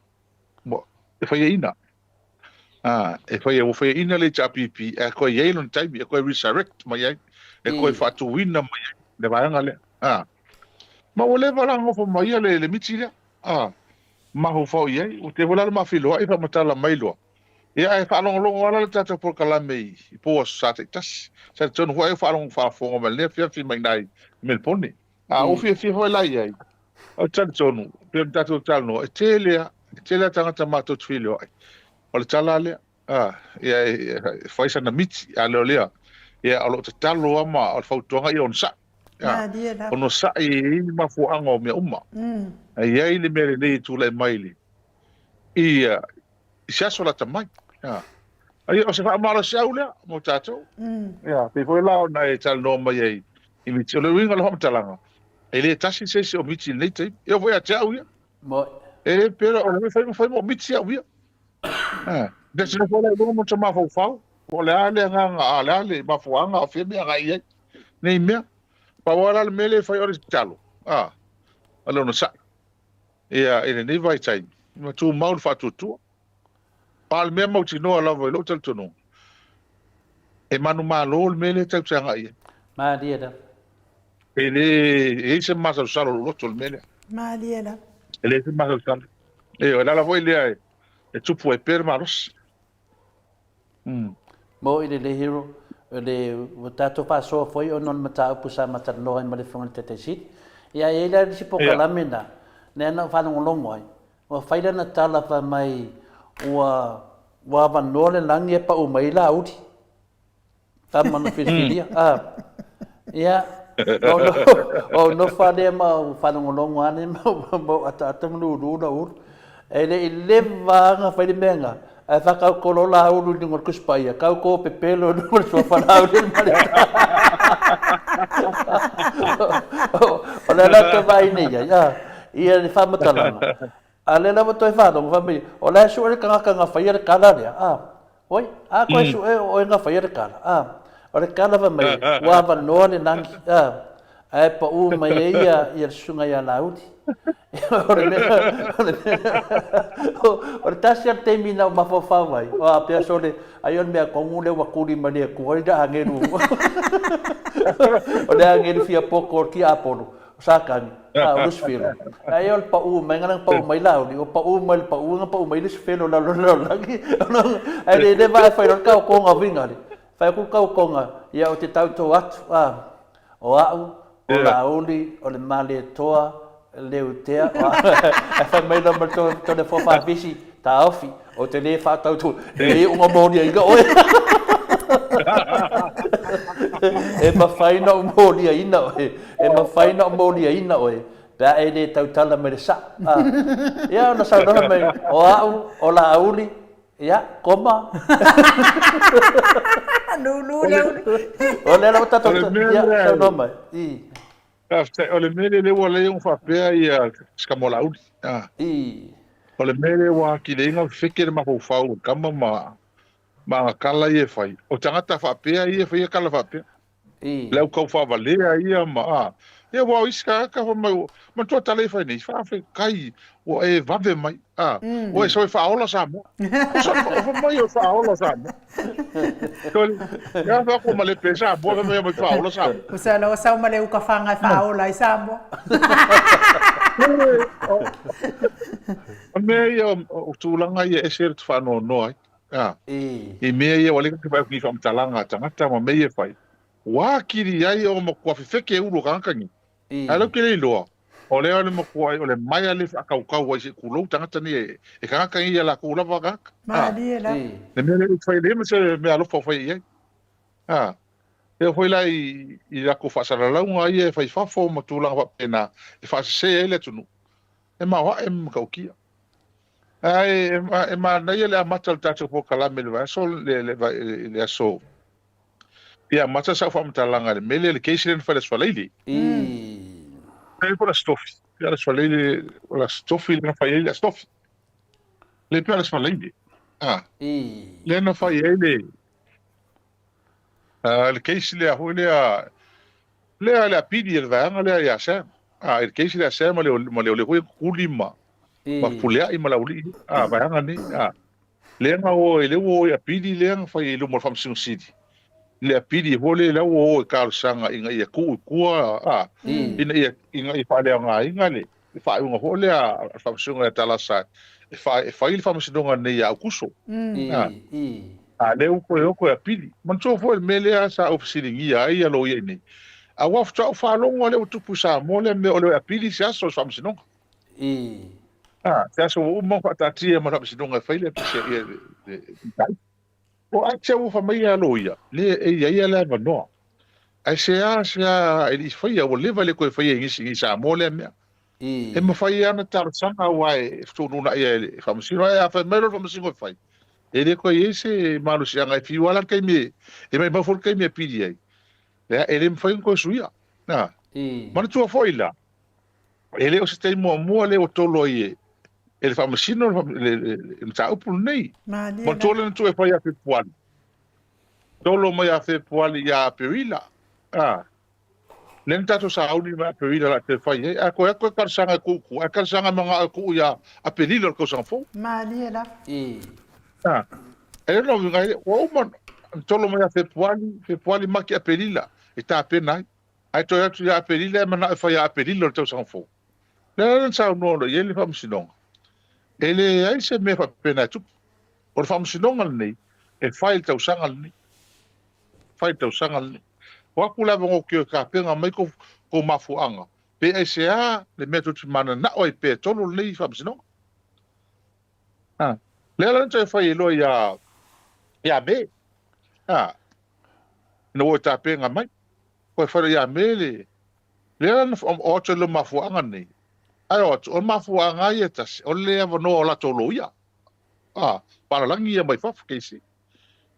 mo e fa ina e fa ina le chapipi e ko ia lo tai e ko resurrect mai e ko fa tu wina mai le vanga le ma o le vala ngo fo mai le mitile ma ho fo ia o te vola ma filo e fa matala mai lo ia e fa long ala le tata por kala mai po sa te tas sa ton ho e fa long fa fo ma le fi mai nai mel poni o fi ho la ia o tan ton pe tata tal no te le tanga ma to filo o le tala le ia fa isa na mit a le ia ia o te talo ma o fa tonga i on sa ono sa i ma fu anga me umma ai ai le mere nei tu le maili ia sia sola tamai ai o se fa mala saula mo tato ia pe foi la na e tal no mai ai i mi tolo winga lo talanga ele tasi se o miti nei te eu vou até ia mo ele pero o me foi mo miti ia desse no foi lo mo tama fa o le ale nga ale ma fu anga o fe me nga ia nei me pa wala le mele fai ori talo alo no sa ia ele nei vai tai ma tu maul fa tu pal me mo tino ala voi lo tel tono e manu malo le mele tau tsanga ia ma dia da ele se masa salo lo tol mele ma dia la ele se masa salo e ora la voi le e tu puoi per maros mo ile le hero le tato pa so foi o non mata pusa mata no en male fon te sit ia ele si poka lamina ne na fa no longo ai o faida na tala fa mai wa van nole lang ye pa o mai la uti ta man filia ia no fa de ma fa no longo ane mo ata mlu na ur ele leva nga fa de menga a fa ka ko la ulu ni ngor kuspaia ka ko pepelo no so fa na ul mali ola la to vai ni ya ia ni fa matala ale la to fa do fa mi ola su le ka fa ia ka la ya oi ko su o nga fa ia ka ora ka la va mai wa va no ni nang ai pa u mai ia sunga ya lauti ora tasia te mina ma fa vai o pe sole ai on me ko ngule wa kuri mane ko ida angelu o da angelu fia poko ki apolo sakani o sfero ai ol pa u mai ngang pa u mai laudi o pa u mai sfero la lagi ai de vai fa ka ko nga vinga fa ku ka ko nga ia o te tau to atu o au o la uli o le male toa leu tea fa mai no to de fofa visi ta ofi o te le fa tau tu e unha monia inga oi e ma fai no monia ina oi pa e de tau tala me sa ia no sa no me o au o la uli ia koma no o le la tata ia sa no mai o le mele le wale un fapea ia skamola uli o le mele wa ki le inga feke le mafau kama ma kala ia fai o tangata fapea ia fai kala fapea le au kau favalea ia ia wa iska ka ma to tale fai nei fa kai o e vave mai o e so fa ola samo so fa mai o fa ola samo ya fa ko male pesa bo me mai fa ola samo o sa male u ka fanga fa ola i samo me o tulanga ia e ser fa no ai e me ia wale ka fa ki fa mtalanga tangata ma me ia fai wa kiri ai o mo kwa feke uru kankangi alo kile loa o le ole mo kwa o le mai ale akau kau ai se kulo tangata ni e kankangi ia la kula va ma dia la le me le fai le me se me alo fa fai ai e foi lá i la ko fa sala la un ai e fai fa fo mo tulanga fa pena e fa se ele tunu e ma wa e mo kaukia ai e ma na ele a matal tatu po kala me le so le so ia mata sa fa mtalanga le mele le keislen fa le swalili e por la stofi ia le swalili la stofi le fa ile stofi le per la swalili le no fa ile Le keisi le ho le apidi le vanga le ya sa. Le keisi le sa ma le ho kulima. Ma pulea I ma lauli. Vanga ni. Le nga o le o apidi le nga fa le mo fam sing city. Le apidi ho le o ka sanga inga ia ku inga I fa le nga inga le. Fa unga ho le fam sing le talasa. Fa il fam sing nga ia kuso. Le o ko apidi. Man so fo mele sa ofisini ia lo ia ni. A waf tau whalonga leo tupu sa mole me o leo apili se aso sa msinonga. Se aso umo whatatia ma msinonga whaile pe se ia tai. O atia ufa mai alo ia, le ia le vanoa. Ai se a ili whaia o lewa le koe whaia ngisi sa mole mea. E ma whaia ana tarasanga wai ftonuna ia le whamsino ia whai mero whamsino whai. E le koe ia se malu si anga fiwala kai me, e mai mawhor kai me apili ai. Ele me fai ko suia na mana tua foi lá ele o sistema mo le o tolo ie ele fa masino le ta upu nei mo tolo tu e fai a puali tolo mai a puali ya perila len tato sa auni ma perila la te fai a ko ka sanga ku a ka sanga manga ku ya a perila ko san fo Maliela ele no ngai o mo tolo mai a puali maki a perila e ta pena ai to atu ya perila mana fa ya perila to san fo le sa no ele fam sinong ele ai se me fa pena tu o fam sinong nei e file to sangal ni wa kula bo ko ka penga mai ko mafuanga pe sa le meto mana na oi pe tolo nei fam sinong le lan to fa lo ya me no ta penga mai ko fa ya mele le lan o to lo mafuanga nei ai o mafuanga ia tas o le ava no la tolo ia para langi ia mai fa kesi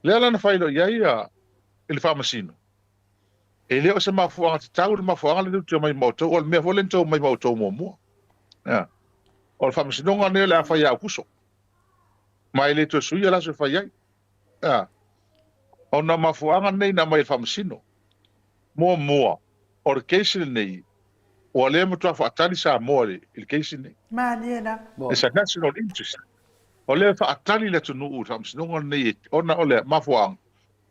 le lan fa lo ia ele fa masino ele o se mafuanga te tau de mafuanga le tu mai moto o me volento mai moto mo o fa masino ngane le fa ia kuso mai le to suia la se fa ia o na mafuanga nei na mai fa masino mo o kesi nei o le mo tra fatali sa mole il case ne Maliela it's a national interest o le fatali le tunu u tam sinonga nei ona ole mafuang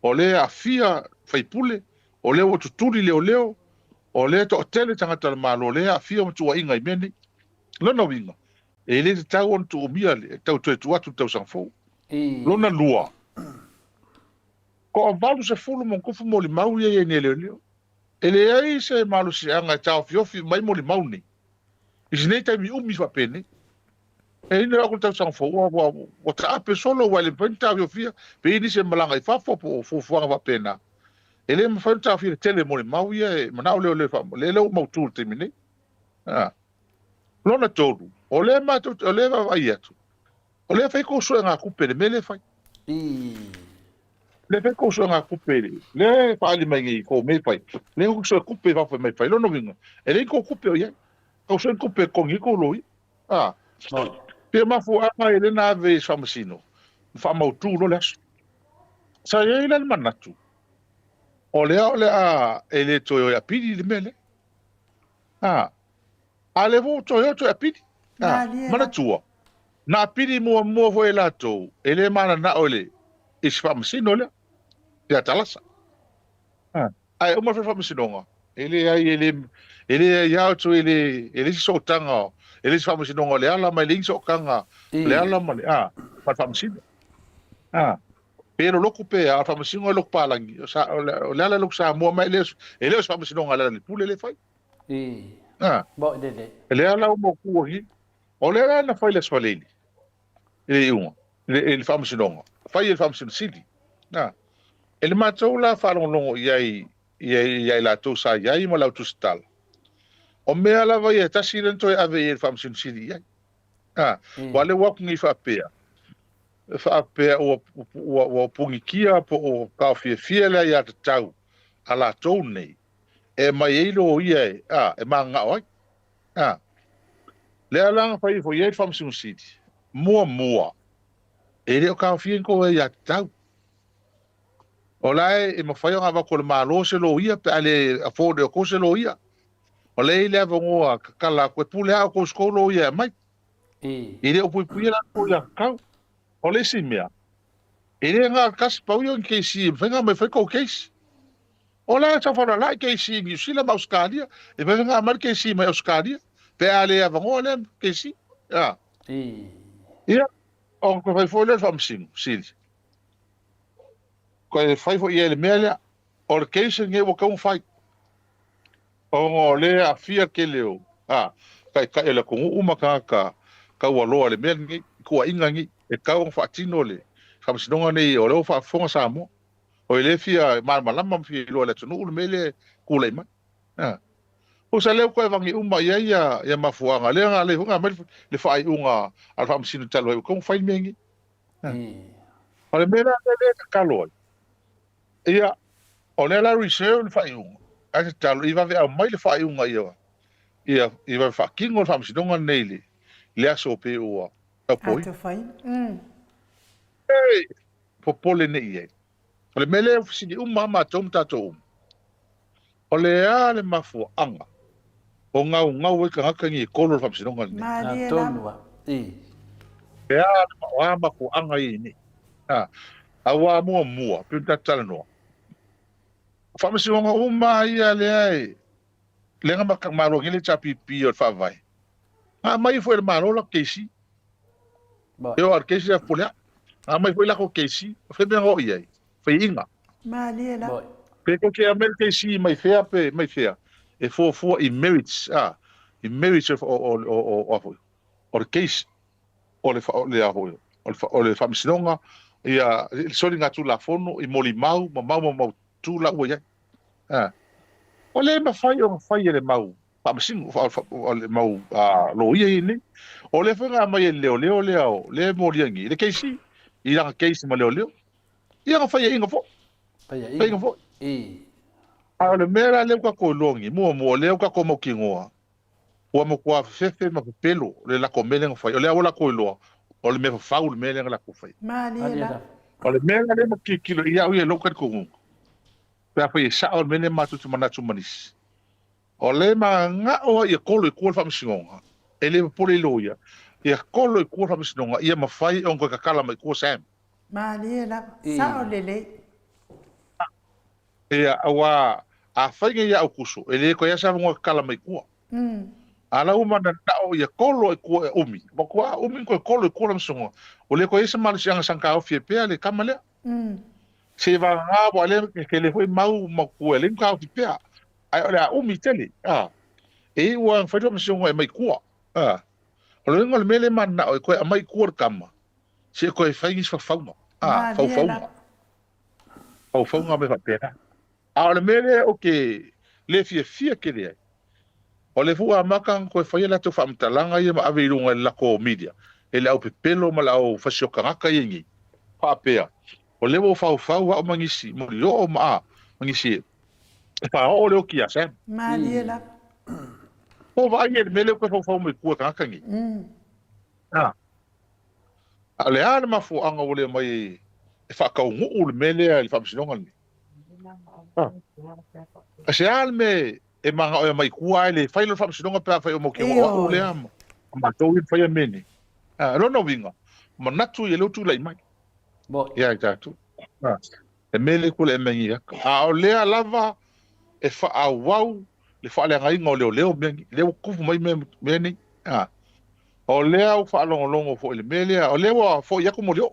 o le afia faipule o le o tuturi leo o le to tele tanga tal malo le afia mo tua inga imeni lona winga e le tau on tu mia le tau tu atu tau sanfo lona lua ko valu se fulu mo kufu mo li mau ye ne leo ele ai se malu si anga tau fiofi mai mo li mauni isnei tai mi umi fa pene e ina ko tau sang fo o ta pe solo wale penta fiofia pe ini se malanga I fa fo fa pena ele me fa tau fi tele mo li mau ye mana le fa le mo tu te mini lona todo o le ma tu o le va vai atu o le fa ko so nga ku pe mele fa le fe ko so nga kupere le fa ali mai ko me fai le ko so kupe va fa me fai lo no vinga e le ko kupe o ye ko so kupe ko ngi ko loi pe ma fu ama ele na ve sa masino fa ma tu lo les sa ye ile manatu o le ele to ya pidi le mele ale vo to ya pidi manatu na pidi mo vo elato ele mana na ole is fa masino le ya talasa ai o mo fa masinonga ele ya to ele so tanga ele fa masinonga le ala mai ling so kanga le ala mai fa masino pero loku pe fa masino loku palangi o le ala loku sa mo mai ele fa masinonga le pule le fai bo de ele ala mo ku hi o le ala na fai le swaleli ele fa masinonga fai ele fa masino sidi ele matou la whalongongo iai la tau sa iai ma lau tustal. O mea lava ia tasi lento e ave e whamsin siri iai. Wale wakungi whapea. Whapea o pungikia po o kawhia lea ia te tau a la tau nei. E mai eilo iai, e maa ngā oi. Lea langa whai fo iai whamsin siri. Mua. E leo kawhia ko e ia te tau. O lai e mawhai o ngā wako le mālo se lo ia pe ale a fōne o ko se lo ia. O le ile avangoa kakala koe pule hao ko skolo ia mai. I le opui pui la ko ia kau. O le si mea. I le ngā kasi pau yo keisi whenga mai whaiko keisi. O la ta whara lai keisi New Zealand ma Australia. E whenga amari keisi mai Australia. Pe ale avangoa le keisi. Ia. O ko fai fo le whamsingu. Sili. Ko e fai fo i ele mea lea. O le keisi nge wakau fai. O ngō le a fia ke leo. Kai ele kongu umaka ka waloa le mea ngi. Kua inga ngi. E kau ngā whaatino le. Whamsinonga nei o leo whaafonga Samoa. O le fia malama fia loa le tunu ulu mele kulai mai. O sa leo koe vangi uma ia mafuanga. Lea ngā le hunga mai le whaai unga al whamsino talo e kong whai mengi. O le mea le kakalo ai. Ia, o le la reserve le whaai unga. Ase talo, iwa vea mai le whaai unga ia. Iwa whaakingo le whamsinonga nei le. Le aso pe ua. Apoi. Ato whai. Ei, popole nei e. O le mele o fisini ma tom tato o le a le mafu anga. O ngau e ka ngaka ngi kolo le whamsinonga nei. Mali e Tonua. E a le mafu anga i ni. A wā mua, pinta tala noa. Whamsinonga ia le ai. Le nga makak maro ngile chapi pi o whawai. Mai fo e maro la keisi. Eo ar keisi a pulea. Mai fo i lako keisi. Whemea ngō iai. Whai inga. Mali e la. Pe ko ke amel keisi mai fea pe mai fea. E fo i merits. I merits o le keisi. O le aho. O le whamsinonga. Ia sori ngā tū la fono. I moli mau. Mau tū la ua iai. O le mawhai o ngawhai e le mau. Whamasingu. O le mau lo ia i ni. O le whenga mai e leo leo. Le moli angi. Le keisi. I ranga keisi ma leo. Ia ngawhai e inga fo. Inga fo. A le mera leo kako longi. Mua leo kako mau ki ngoa. Ua mo kua fefe ma pelo. Le lako mele ngawhai. O le awa lako iloa. O le mea whau le mele ngawhai whai. Mali e la. O le mera leo ma ki kilo. Ia ui e lokan kongu. Pea whai e sao le mele matutu manatu manis. O le ma ngā oa ia kolo i kua whamisingonga. E le pole ilo ia. Ia kolo i kua whamisingonga. Ia ma whai o ngoi kakala mai kua Sam. Mali e la. Sao lele. Ia awa a whainga ia au kuso. E le koe asa ngoi kakala mai kua. Ala umana nao ia kolo i kua e umi. Ma kua umi koe kolo i kua whamisingonga. O le koe asa malisi anga sanka au fie pea le kamalea. Se va ngā wa le ke le hoi mau ma kua le ngā au fie pea. Ai ole a umi tele. E ua whaitua whamisingonga e mai kua. O le ngole mele mana o koe a mai kua kama. Se koe whaingis whaunga. Whaunga me whapena. A o le mele o ke le fia ke le ai. O le fua maka koe whaia to whamtalanga ia ma awe irunga lako media. E le au pepelo ma lau whasioka ngaka ingi. Whapea. O le wo whau wa o mangisi. Mori o maa mangisi. E wha o leo ki a Sam. Mali e la. O vai e le mele koe whau mai kua ngaka ingi. A le ana mafu anga o le mai e whakau nguu le mele le whamsinonga ni. A se ana me e manga o mai kua le whailo whamsinonga pēr whai o mo ke o le ama. Ma tau i whai a mene. Rono winga. Ma natu i e lotu lai mai. Ia i tātu. E mele kule e mengi aka. A o lea lava e wha wau le wha le inga o leo mengi. Leo kufu mai mene. O lea o wha longo fo ele mele. O lea wa fo iaku mo leo.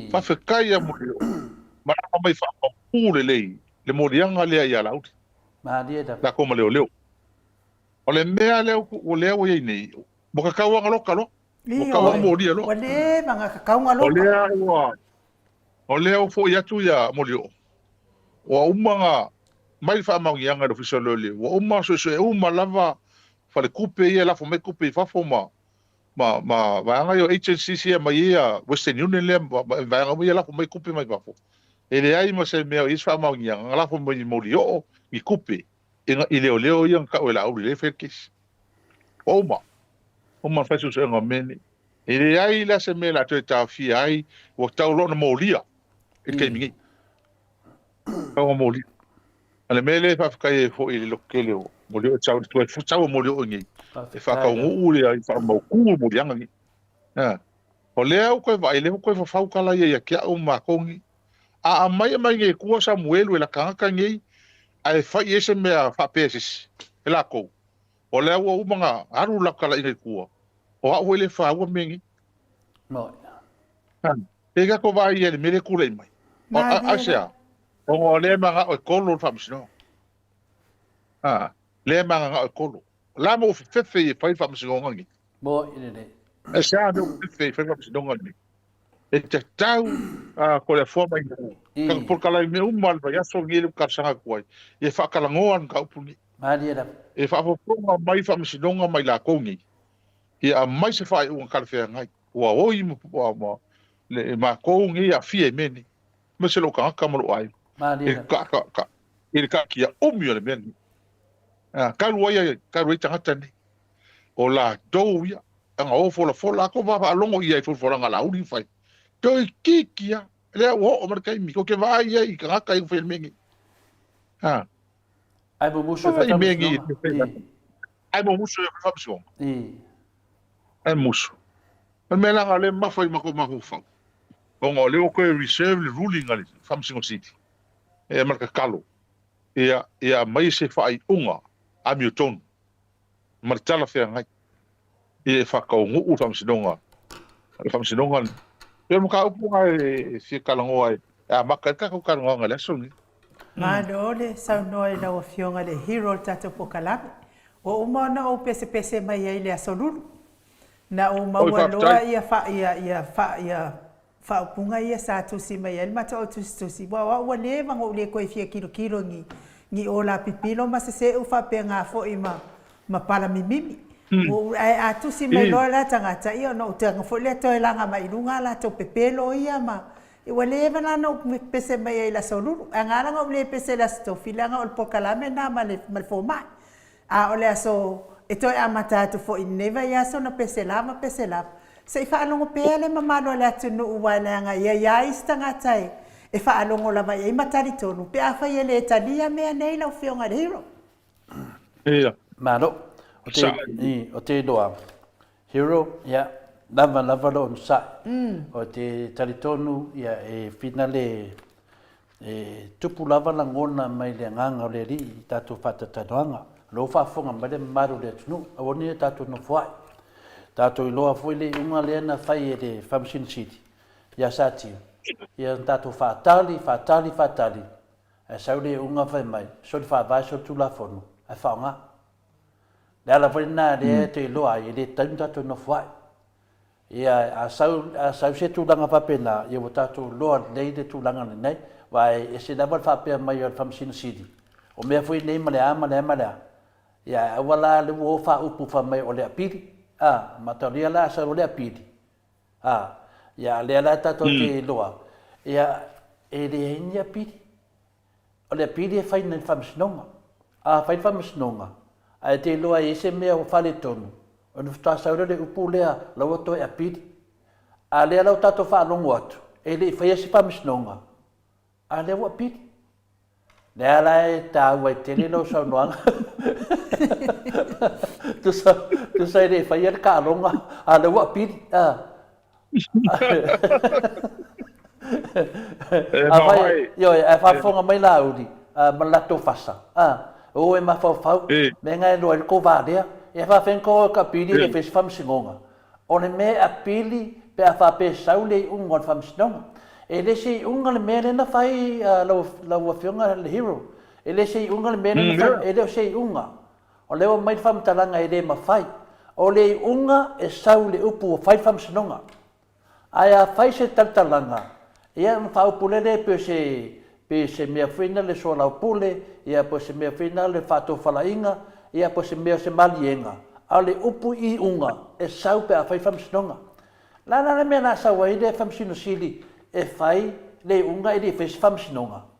Fa whekai a mo leo. Marama mai wha kūre lei. Le morianga lea i alauti. La koma leo. O le mea leo o lea o iei nei. Mo kakau anga loka lo. Mo kakau mo ria lo. O le manga kakau anga loka. O lea ua. O lea o fo iatu ia mo leo. O umanga mai wha maungi anga do fisa leo leo. O umanga so e uma lava whale kupe ia lafo me kupe i whafo ma vanga yo HNCC mai ia Western Union le vanga mo ia lafo me kupe mai whafo. E le ai ma se mea is wha maungi anga lafo mai mo leo i kupe. I leo ia ka o la auri le whekis. O ma whaisu se nga mene. E le ai la se mea la tue ta fi ai o tau lona mo lia. E kei mingi. Ka mo li. Ale mele fa kai fo i lo kele o. Mo le tau tu fu tau mo le o ngi. E fa ka ngu ule ai fa mo ku mo li anga ni. Ah. O le au ko vai le ko fa fa kala ia kia o ma kongi. A mai mai nge ku Samuel la ka ngi. Ai fa yese me fa pesis. Ela ko. O le au o manga aru la kala i ku. O a wele fa o mengi. Mo. E ga ko vai ele mele ku le mai. O a sia. O le manga o kolo fa msino. Ah, le manga o kolo. La mo fefe e fai fa msino ngi. Mo ine. E sa no fefe fa msino ngi. E te tau ko le forma i mo. Ka por kala me mal va ya so ngi ka sanga ko. E fa kala ngoan ka upuni. Maria. E fa fo mai fa msino mai la kongi. E a mai se fa un kala fe ngai. Wa oi mo le ma kongi a fie meni. Me se lo ka mo ai. Maria. E ka kia omio le meni. Ka ruai tangata ni. O la dou ia. Anga o fola ko va longo ia i fola nga lauri fai. Toi kikia. Le o markai mi ko ke vai ia i ka ka i fel mengi. Ai mo muso fa mengi. Ai mo muso fa fapso. Ai muso. Me la ngale ma fai ma ko fa. O ngole o ko reserve le ruling ali Famsingo City. E marka kalo. Ia mai se fai unga a Milton. Martala fe ngai. E fa ka ngu Famsinonga. Famsinonga. Pe mo ka upu ngai se kalango ai. A maka ka ka nga le soni. Ma dole sa noi na o fionga le hero tato pokalame. O umana o pese mai ai le asolulu. Na o mawaloa ia fa punga ia sa tu si mai el mata o tu si wa le vango le ko fia kilo ni ola pipilo ma se u fa penga fo ima ma pala mimimi o a tu si mai lo la tanga ta io no te fo le to langa mai lunga la to pepelo ia ma e wa le vana no pese mai la solulu anga nga le pese la sto filanga o pokalame na ma le fo mai a ole aso e to amata to fo ineva ia so na pese lava se fa alongo pele mamalo le atunu uwalanga ia istanga tai e fa alongo lava ia matari tonu pe afa ia le talia me nei la fionga hero ia malo o te doa hero ia lava lo sa o te taritonu ia e finale e tupu lava la ngona mai le nganga le ri tatu fata tanoanga lo fa fonga mai le maru le tunu o ni tatu no foi tato i loa foi le unga le na fai e le Famsingo City. Ia sati. Ia tato fatali. E sau le unga fai mai. So le fa vai so tu la fono. E fa nga. Le ala foi na le te loa i le taim tato no fai. Ia a sau se tu langa papena. Ia wo tato loa le de tu langa nei. Vai e se dava fa pe mai o Famsingo City. O mea foi nei male a. Ia wala le wo fa upu fa mai o le apiri. Mataria la sa le apidi. Ya le la tato te loa. Ya e le ni apidi. O le apidi e fai na Famsinonga. Fai Famsinonga. Ai te loa e se mea o fale tonu. O no sta sa le upu lea la woto e apidi. Le la tato fa longo atu. E le fai se Famsinonga. Le o apidi. Le ala e ta wa te le no sa noanga. Tu sai le fai el kalonga le wa pidi yo e fa fonga mai la udi ma la to fasa o e ma fa me ngai lo el ko va dia e fa fen ko ka pidi le fes Famsingonga o le me a pili pe a fa pe saule un ngon Famsinonga e le si unga le me na fai la wa fionga le hero e le si unga le me na e le si unga o leo mai whamtalanga e le mawhai. O le unga e sau le upu o whai Famsinonga. Ai a whai se taltalanga. Ia na whaupulele pe se mea whina le sola upule, ia po se mea whina le whato whalainga, ia po se mea se malienga. A le upu i unga e sau pe a whai Famsinonga. Lana le mea na sawa i le Famsingo City e whai le unga e le whai Famsinonga.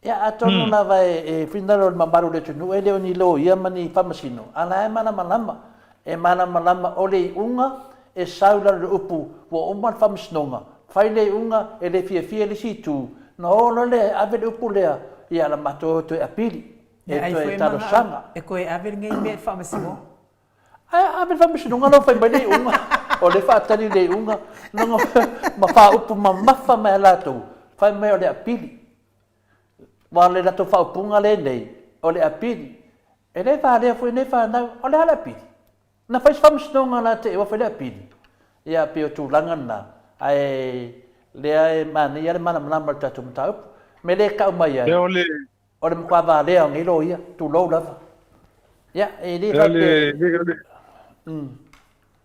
Ia atonu lava e finalo mamaru le tunu e leo ni lo ia mani Famsino. Ala e mana malama. E mana malama o le unga e saula le upu wa uman Famsinonga. Fai le unga e le fia le situ no no le ave le upulea ia la mato to apili e to e talo sanga e koe ave ngai me whamasimo ave whamisinunga no whai mai nei unga o le whaatani nei unga nanga ma wha upu ma mafa mai alatou whai mai o le apili wa le lato wha upunga le nei o le apili e le wha lea fui nei whanau o le hala apili na whai whamisinunga na te ewa whai le apili ia pe o tūlanga na ai lea e mani ia le mana manama le tatu mtaupu me le kau mai ai o le mkwa va lea ngai lo ia tu lo lava ia e le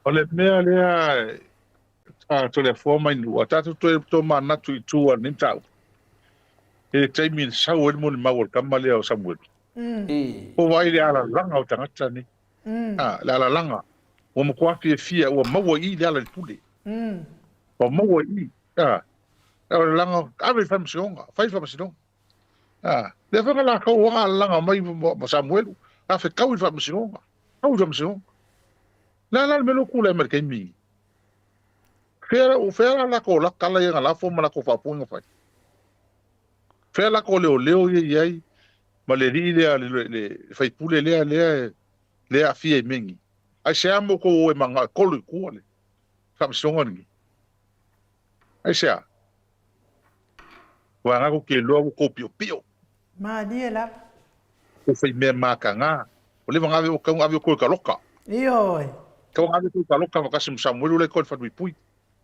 o le mea lea to le forma inu a tatu to manatu i tua ni tau e taimi sau e mo le mau kama lea o Samuel o vai le ala langa o tangata ni le ala langa o mkwa fia o maua i le ala le pule o maua i o langa ave famsionga fai famsionga le fa la ko wa langa mai mo Samuel a fe kau famsionga la me lo kula mer mi fera la ko la kala ya la fo la ko fa punga fai fera la ko leo ye ma le le fai pule le a fie mengi ai se amo ko e manga ko lu ku le famsionga ni ai se wa nga ko ke lo ko pio ma ni la ko fai me makanga o le manga o ka ko ka loka io ko nga ko ka loka ka sim Samuel le ko fa pui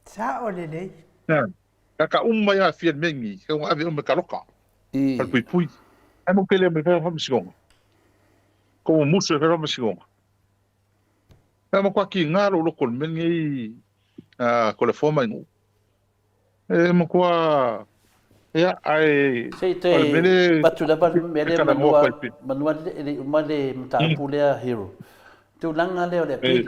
sa o le ka ya fie mengi ko nga o ka loka fa pui ai mo pele me fa famsionga ko muso fa famsionga mo kwa ki nga lo ko mengi ko le forma ngu mo kwa ya ai sei te batu da ba mele manua le umale mtapulea hero tu langa le ole pi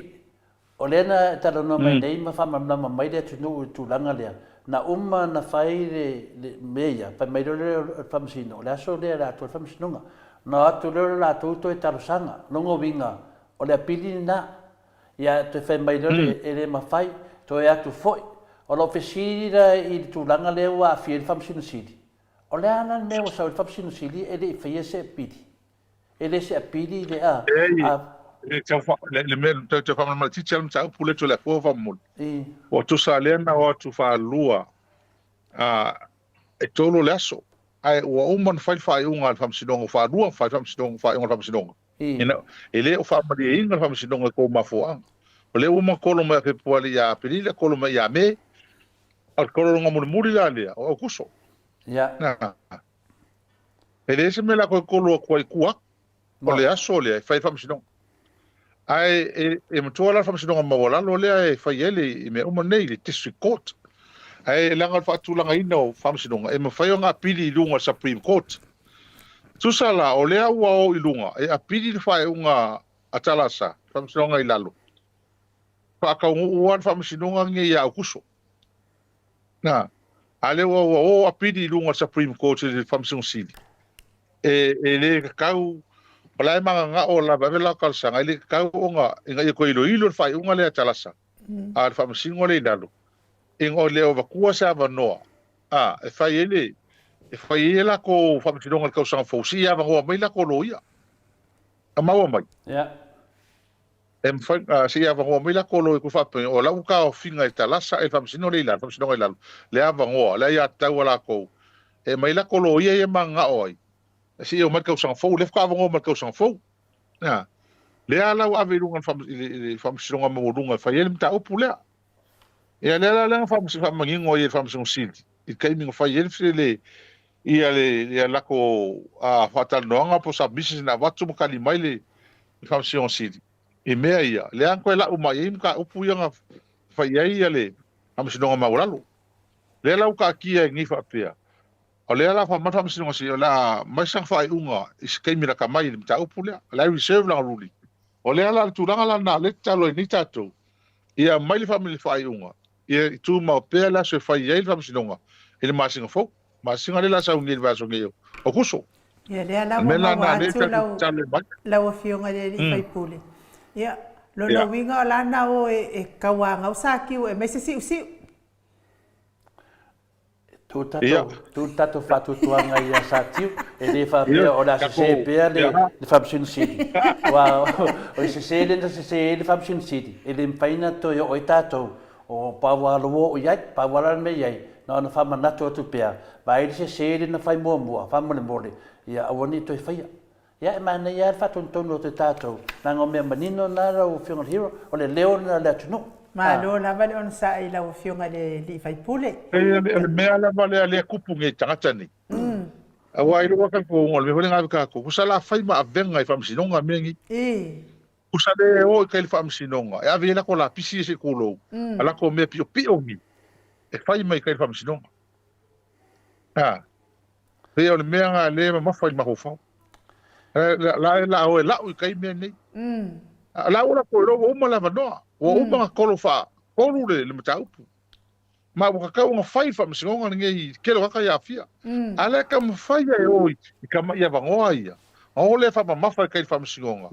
ole na talo no mai nei ma fa ma mai le tu langa le na na fai le meia pa mai le famsino la so le la tu famsino na tu le la tu to talo sanga longo vinga ole pili na ya te fa mai le ele ma fai to ya tu foi o lo fesira i tu langa le wa fi il famsino sidi o le ana me o sa il famsino sidi e le fie se pidi ele se pidi le a le me te fa ma ti chelm sa pule to le fo fa mul o tu salena o tu fa lua e tolo leso ai o man fai unga famsino fa lua fa famsino fa unga famsino ele o fa ma di inga famsino ko ma fo o le uma kolo me ke puali ya pelile kolo me ya me al kolo nga muri la le o kuso ya ele se me la ko kolo ko kuak o le aso le fai famsino ai e mtola famsino ma wala lo le fai ele me uma nei le district court ai langa fa tu langa ino famsino e me fai nga pili lunga supreme court tu sala o le o ilunga e a pili fai unga atalasa famsino nga ilalo pa ka uan famsinonga nge ya kuso na ale o apidi lunga Supreme Court le famsong sili e le kau pala manga o la bavela kal sanga le kau nga nga ko ilo fai unga le talasa al famsingo le dalo ingo le o vakua sa vanoa e fai ele ko famsinonga ka sanga fosia va o mai la ko loia amawa mai em fai se ava ngo mila kolo ku fa o la ka o finga talasa e famsino le la famsino le ava ngo la ya ta wala ko e mai la kolo ye manga oi se o mai ka sang fo le ka ngo mai ka sang fo na le ala o ave lunga famsino ngo lunga fa ye mta o pula e le la famsino mangi ngo ye famsino sil i kai mi fa ye le ia le la ko a fatal no nga po sa business na watu mo kali mai le famsino sil e mea ia le anko la uma i ka upu ia fa ia le am sinonga mauralo le la ka kia ngi fa pia o le la fa ma am sinonga si la mai sang fa unga is kai mira ka mai ta upu le la reserve la ruli o le la tu la na le talo ni tato ia mai le family fa unga ia tu ma pe la se fa ia fa sinonga ele ma singa fo ma singa le la sa ngi va so ngi o kuso ia le la ma la fionga le fai pule ia lo winga la na o e kawanga o saki o e mai se si Tu tato whatutuanga i a satiu, e le whapea Ia, o la kako, se pea le ia. Whamsun City. Wa, o se le Whamsun City, e le mpaina to o i tātou, o Pawalowo o iai, Pawala me iai, na ona whamanato atu pea, ba e se le na whai mua mua, whamole mole, ia awani to i whaia. Ia e mana ia whatontonu o te tātou, na ngā mea manino nara o Whiunga Hero, o le leo na le atunu. Ma lo lava le ona sa i lau fionga le li fai pule. Le mea lava le kupu ngai tangata ni. Awa i roa kan ko ngol me holenga ka ko. Kusala fai ma avenga i famsinonga mengi. Kusale o kai famsinonga. E ave la ko la pisi se kulo. Ala ko me pio pio ngi. E fai mai kai famsinonga. Pe o le mea nga le ma fai ma ho fa. La o la o kai me ni. La ora ko ro o mala no. O uma kolo fa. Kolo le mataupu. Ma o ka nga fai famsinonga ngi kelo ka ya fia. Ala ka mafai e oi, i ka mai avangoa ia. O le fa mafa kai famsinonga.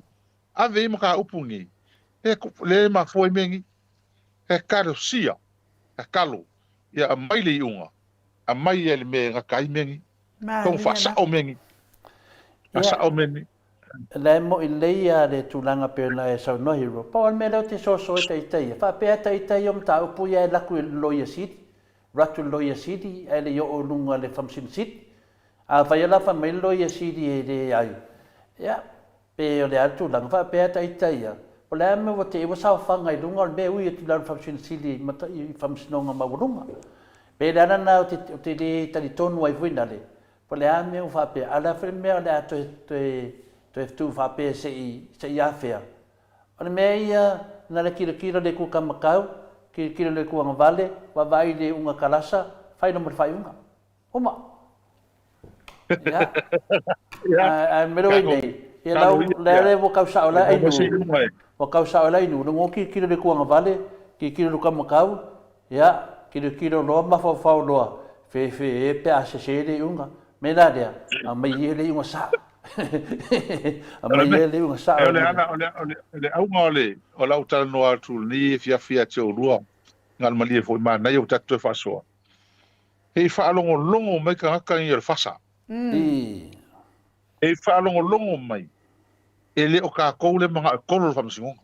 Ave mo ka upungi. E le ma foi mengi. E karo sia. E kalo. Ia mai le unga. A mai ele me nga kai mengi. Kong fa sa o mengi. Sa o mengi. Le mo i leia le tūlanga pēna e sau no hero. Pau me leo te so e teitai. Wha pēa teitai o mta upu ia e laku e loia siti. Ratu loia siti e le o lunga le Whamsun City. A whai ala wha mai loia siti e le ai. Ia, pe o le atu langa wha pēa teitai ia. O le ame o te ewa sao whanga i lunga o le mea ui e tūlanga Whamsun City i Whamsunonga maurunga. Pe le anana o te le tali tonu ai vuina le. Po le ame o wha pēa. Ala wha mea le atu to e tu fa pe se i afea. Ona mea ia na le kira le ku kamakau, kira le ku anga vale, wa vai le unga kalasa, fai no mo fai unga. Oma. Ya. Mero nei. Ia lau le wo kausa ola ai nu. Wo kausa ola ai nu, no kira le ku anga vale, kira le kamakau, ya, kira lo ma fa loa. Fe e pe a se le unga. Me la dia, a mai le unga sa. Ole ana ole au ngole o lau tala no atu ni fia te o rua ngal mali fo ma na yo tatu fa so e fa longo mai ka ka i fasa e fa longo mai ele o ka ko le mga ko lo fa msingo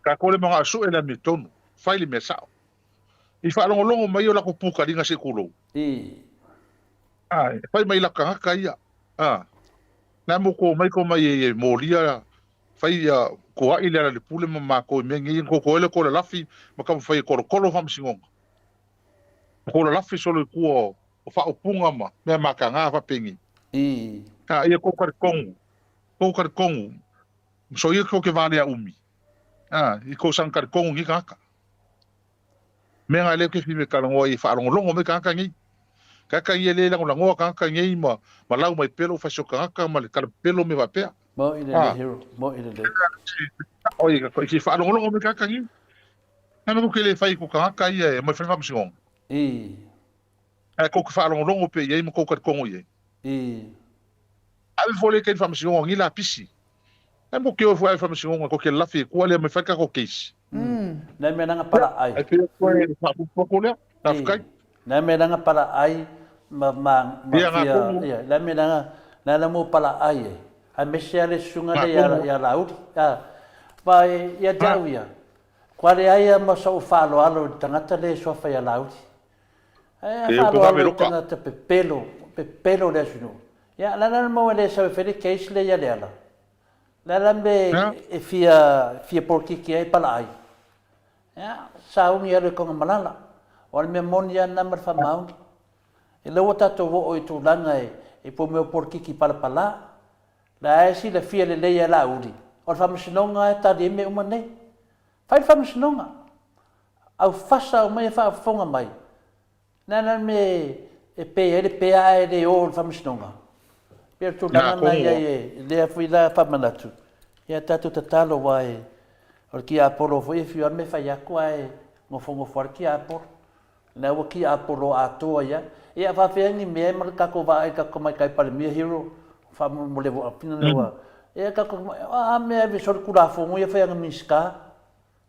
ka ko le mga su ele mi tonu fa ile me sa e fa longo mai o la ko puka dinga se kulo fa mai la ka ia na mo ko mai e molia fai ko ai le pule ma ko me ngi ko le ko la lafi ma ka fai ko fam singonga ko la lafi so le ko o fa o punga ma ka nga fa pengi ia ko kongu so ia ko ke vale a umi i ko san kar kongu ngi ka me nga le ke fi me ka ngo i fa longo me ka ngi kaka ia le lango lango kaka ngei ma lau mai pelo fa so kaka ma le kar pelo me va pea mo ile le hero mo ile le oi ka ki fa longo me kaka ngi na no ke le fai ko kaka ia mai fa msong ko fa longo pe ia mo ko ka kongo ia al vole ke fa msong ngi la pisi mo ke o fa msong ko ke la fi ko le me fa ka ko keis na me nanga para ai ai ke ko e fa ko le na fa na me nanga para ai ma ia la me nanga na mo para ai a me se ale sunga le ya laudi vai ia dauia quale ai ma so falo alo tangata le so fa ya laudi falo alo tangata pelo le sunu ya la mo le so feli case le ya la me e fia porki que ai para ai ya sa un ia le con malala o me monia na mar fa maun e le wata to o i tu langa e po me porki ki pala la e si le fia le ya la uri o fa msinonga ta de me umane fa msinonga au fasa o mai fa fonga mai na me e pe ai de o fa msinonga per tu langa na ye le fui la fa manatu ya tatu tatalo wai o ki apolo foi fio me fa ya kwai ngo fongo forki apolo na wa ki apolo ato ya ia fa fe ni me mar ka ko vai ka ko mai kai par mi hero fa mo le wa pina lewa ia ka ko me vi sor kula fongo ia fa nga miska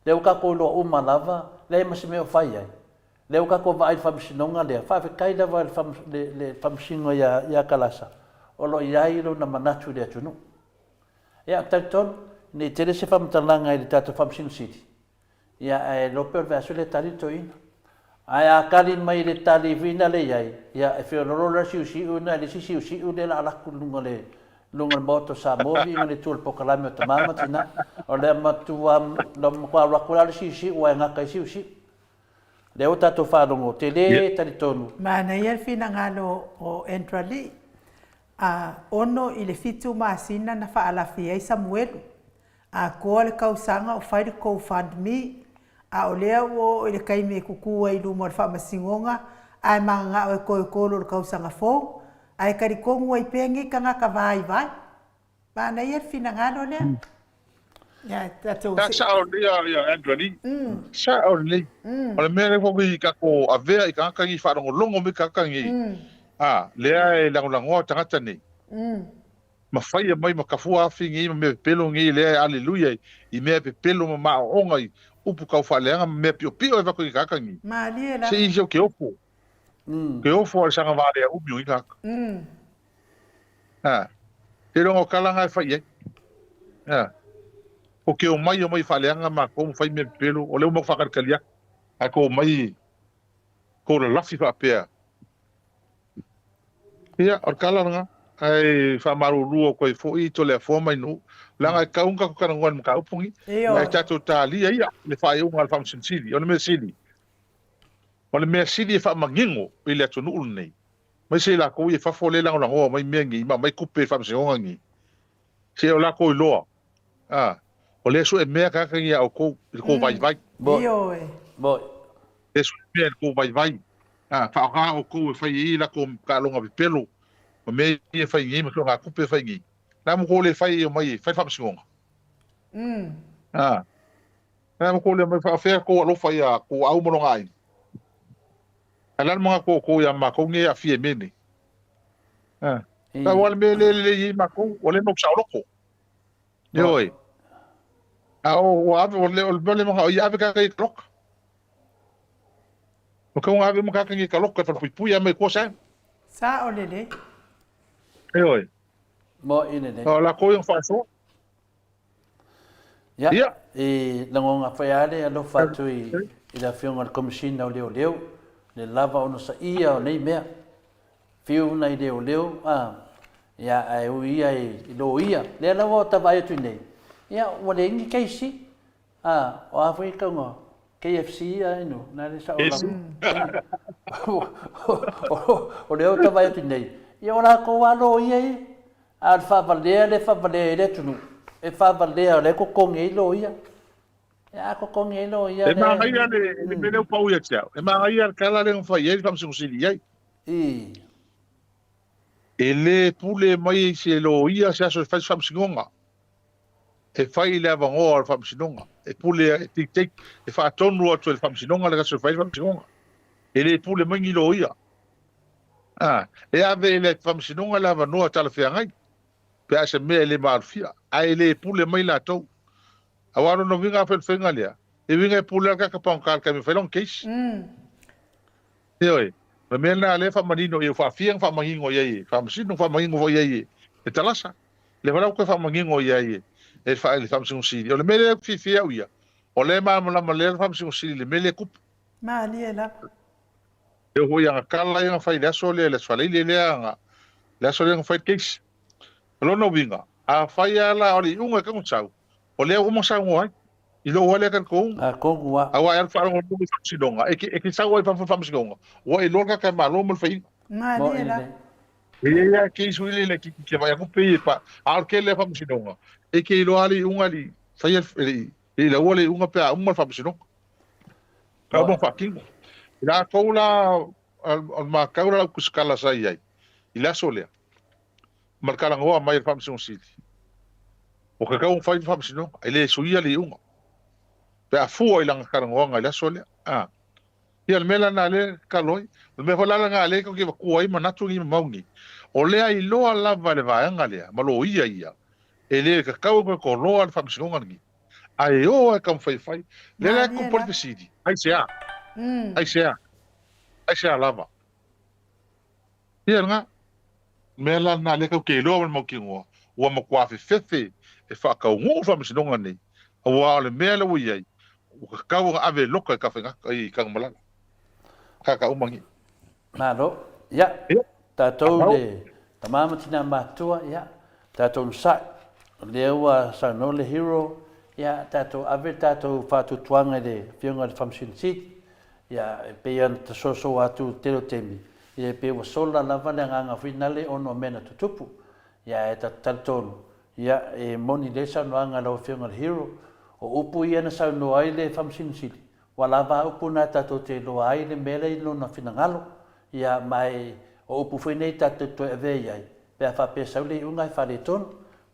le ka ko lo o malava le mas me o fa ia leo ka ko vai whamsinonga lea, whawhekai lewa le whamsingo ia kalasa. O lo iai lo na manatu lea tunu. Ia tauton, ni tere se whamtalanga i le tatu whamsingo siti. Ia e lopeo veasu le tali toina. Ai a kali mai le tali vina le iai. Ia e whiorora siu na le siu le la alaku lunga moto sa movi ngale tul pokalame o tamama tina. O le matua lo mkwa wakula le siu wa ngaka siu. Leo tato whanongo, te le tali tonu. Mana ia fina ngalo o Endrali, ono i le fitu maasina na whaalafi ai Samuelu. A koa le kausanga o whaere GoFundMe, a o lea o i le kaime kukua i lumo le whaamasingonga, ai manga o e koe kolo le kausanga fō, ai karikongu ai pengi ka ngaka vai. Mana ia fina ngalo lea. Ya, tato. Sa o ia Anthony. Sa o le. O le mele ko ka ko avea I ka ngi fa longo me ka ngi. Lea e lango tangata ni. Ma fai mai ma kafua fingi me pelo ngi le aleluia I me pe pelo ma onga I upu ka fa le me pio e va ko ka ngi. Ma le la. Se I ke opo. Ke opo sa nga vale upu I ka. Te rongo kalanga fai e. O ke o mai whaleanga ma ko fai me pelo o leo mo whakarikalia a ko mai ko le lafi whapea ia o kalanga ai whamaru ruo koe fōi to le fō mai no langa kaunga ko kana ngon ka upungi ai tato talia ia le whae unga al whamsin sili o le mea sili o le mea sili e whamangingo I le atonu ulu nei mai se la ko I whafole lango lango mai mengi mai kupe whamsin ongangi se o la ko I loa o le su e mea kaka ia o ko vai. Boi. Le su e mea ko vai. Whaaka o ko e whai I la ko ka longa pelo. O mea I e whai ngi, ma so ngā kupe whai ngi. Nā mo ko le whai o mai, whai whamsingonga. Nā mo ko le mai whawhea ko alo whai a ko au mono ngai. Alan mga ko ia ma ko nge a fie mene. Ka wale me le I ma ko, wale mo ksa oloko. Yoi. O ave o le mga o ave ka kai klok. O ka ave mga ka kai klok ka pui me ko sa. Sa o lele. Oi. Mo ine ne. O la ko yung faso. Ya. E langonga faiale alo fatu I la fionga komishina o leo. Le lava ono sa ia o nei mea. Fiu na I leo. Ya ai uia I lo ia. Le lawa tawai tu nei. Ia wale ingi keisi o afu I kaunga KFC ino na le sa ola o leo tawai atu nei ia ora ko walo ia al whavalea le tunu e whavalea le kokonge I lo ia ia kokonge I lo ia e maa ia le mene upau ia tiao e maa ia kala le ngwhai e whamsingusili iai e le pule mai se lo ia se aso whamsingonga e fai le avangoa al whamsinonga. E pule e tik e wha atonu atu e whamsinonga le kaso whai whamsinonga. E le pule mangi lo ia. E ave le whamsinonga le avanoa tala whiangai. Pe ase mea le maarufia. A e le pule mai la tau. A wano no vinga whenga lea. E vinga e pule alka kapang kalka me whailong keis. E oi. Ma mea na le whamanino e whafiang whamangingo iei. Whamsinong whamangingo iei. E talasa. Le whanau koe whamangingo iei. E fa le famsing sili o le mele fifia uia o le ma le famsing sili le mele kup ma le la e ho ia kala ia fa ile so le fale le anga le so le fa case lo no vinga a fa ia la o le unga ka ngau o le mo sa ngoi I lo wale kan ko wa a wa ia fa ngo mo sidonga e ki sa wa fa famsing ngo wa I lo ka ma lo mo fa ma le la ia ki suile le ki vai ko pe pa al ke le famsing ngo e ke lo ali unga li sai e la wale unga pe uma fa bisino ka mo fucking la koula al ma kaula ku skala sai ai ila solea markala ngo mai fa bisino sili o ka un fa bisino ele suia li unga pe a fu ila ngaka ngo ila solea ia le mela na le kaloi me hola nga le ko ki ku ai manatu ngi mauni o le ai lo ala vale va nga le ma lo ia ele ka kau ko lo al famsingonga ngi ai o e kam fai le la ko por pesidi ai sea ai se alava ia nga me la na le ka ke lo mo ki ngo wa mo kwa fe e fa ka ngo fa misinonga nei wa le me le wi ai o ka ave loka ka fenga ai ka mala ka umangi Nalo, ya, tātou le, tamama tina mātua, ya, tātou sa, lewa sa no le hero, ya, tātou ave tātou whātu tuanga le whiunga le whamsin sit, ya, pe an ta soso atu tero temi, ya, pe wa sola lava le nganga whinale ono mena tutupu, ya, e ta tātou, ya, e moni le sa noanga lau whiunga le hero, o upu ia na sa no ai le whamsin sit, wa lava upu na tātou te loa ai le mele ilo na whinangalo, ia mai o upu whenei tātou toi awei ai. Pea whapea sau li unga i whare tonu,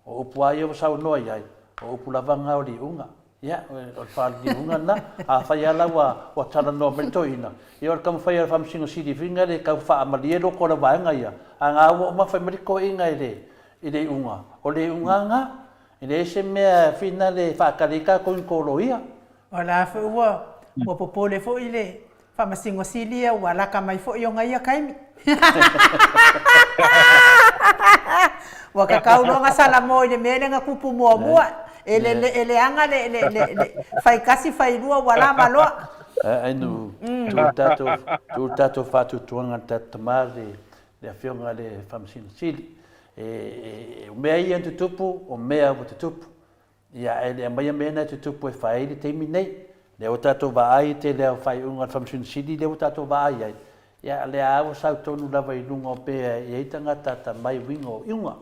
o upu ai o sau noa ai, o upu lava ngau li unga. Ia, o whare li unga na, a whai ala wa tala noa merito ina. Ia o kamu whai ala whamsingo siri whinga le kau wha amali e loko la waenga ia. A ngā ua o mawhai meriko inga i le unga. O le unga ngā, i le ese mea whina le whakarika koin kolo ia. O la ua popole fo i le whamasingo silia ua laka mai fo i o ngai a kaimi. Ua ka kauronga sala mo i le mele nga kupu mua. Ele anga le whai kasi whai rua ua la maloa. Ainu, tu tato whatu tuanga tatamare le whionga le whamasino sili. O mea ia tutupu, o mea o tutupu. Ia ele mai mena tutupu e whai le teimi nei. Le o tato vai te le fai unga whamsun sidi le o tato vai ai. Ia le awa sau tonu lava i lunga o pea i eitanga tata mai winga o iunga.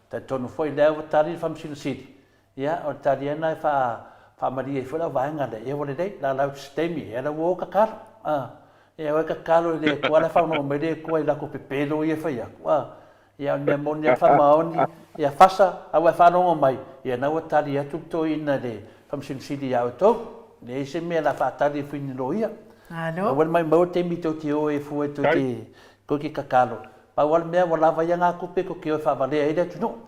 Ta tonu foi le awa tari whamsun sidi. Ia o tari ana i wha maria i whura vaenga le. Ia wale rei, la lau stemi, ia la uo kakaro. Ia o kakaro le kua la whauna o mere kua i lako pepelo i e whai aku. Ia ne moni a whamaoni, ia whasa awa whanongo mai. Ia naua tari atu to ina le whamsun sidi au tau. Le se me la fatali fini loia. Alo. Wal mai mau te mito te o e fu e to te ko ki kakalo. Pa wal me wala va yanga ku pe ko ki o fa vale ai tu no.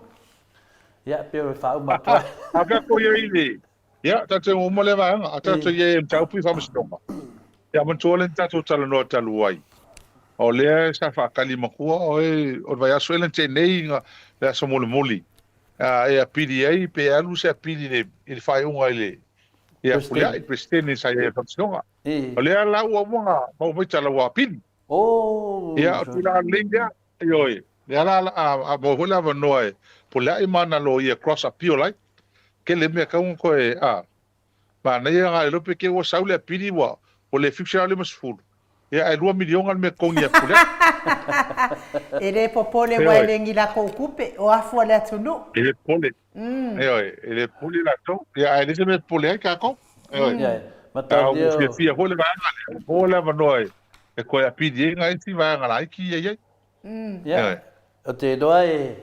Ya pe o fa uma to. Aga ko ye ile. Ya ta te mo le va nga ta te ye ta pu fa mstonga. Ya mo tole ta to tala no talu ai. O le sa fa kali makua o vai aso ele te nei nga le so mo moli. E a PDA pe alu se a PDA il fa unga ile. Ia kulia i prestene sa ia whamsinonga. O lea la ua monga, mau mai tala ua pini. Ia o tula lengia, ioi. Lea la a mau hula wanoa e, po lea i mana lo ia cross appeal lai. Ke le mea kaunga koe, ma na ia ngā elope ke ua saule a pini ua, o le fiksha le masfulu. Ia e 2 milionga mea kongi a kulea. E le popole wa le ngila ko kupe, o afu le atunu. E le pole. E le pole la tau. Ia e le se me pole ai kako. Matau dia. O fia hole va ngale. Hole va noi. E koe a pidi ngai si va ngala ki ye. Ia. O te doa e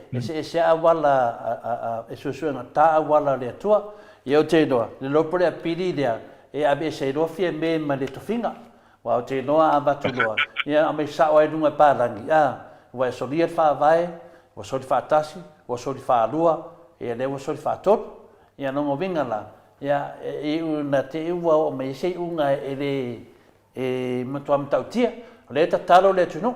se awala e susu na ta awala le tua. Ia o te doa. Le lopore a pidi dia e abe se do fia me ma le tofinga. Wa o te noa a batu doa. Ia a me sa o e dunga parangi. Wa e solia fa vai, wa soli fa tasi, wa soli fa lua, e le wa soli fa tot. Ia no vinga la. Ia e una te ua o me se unga e matua mtautia. Le ta talo le tunu.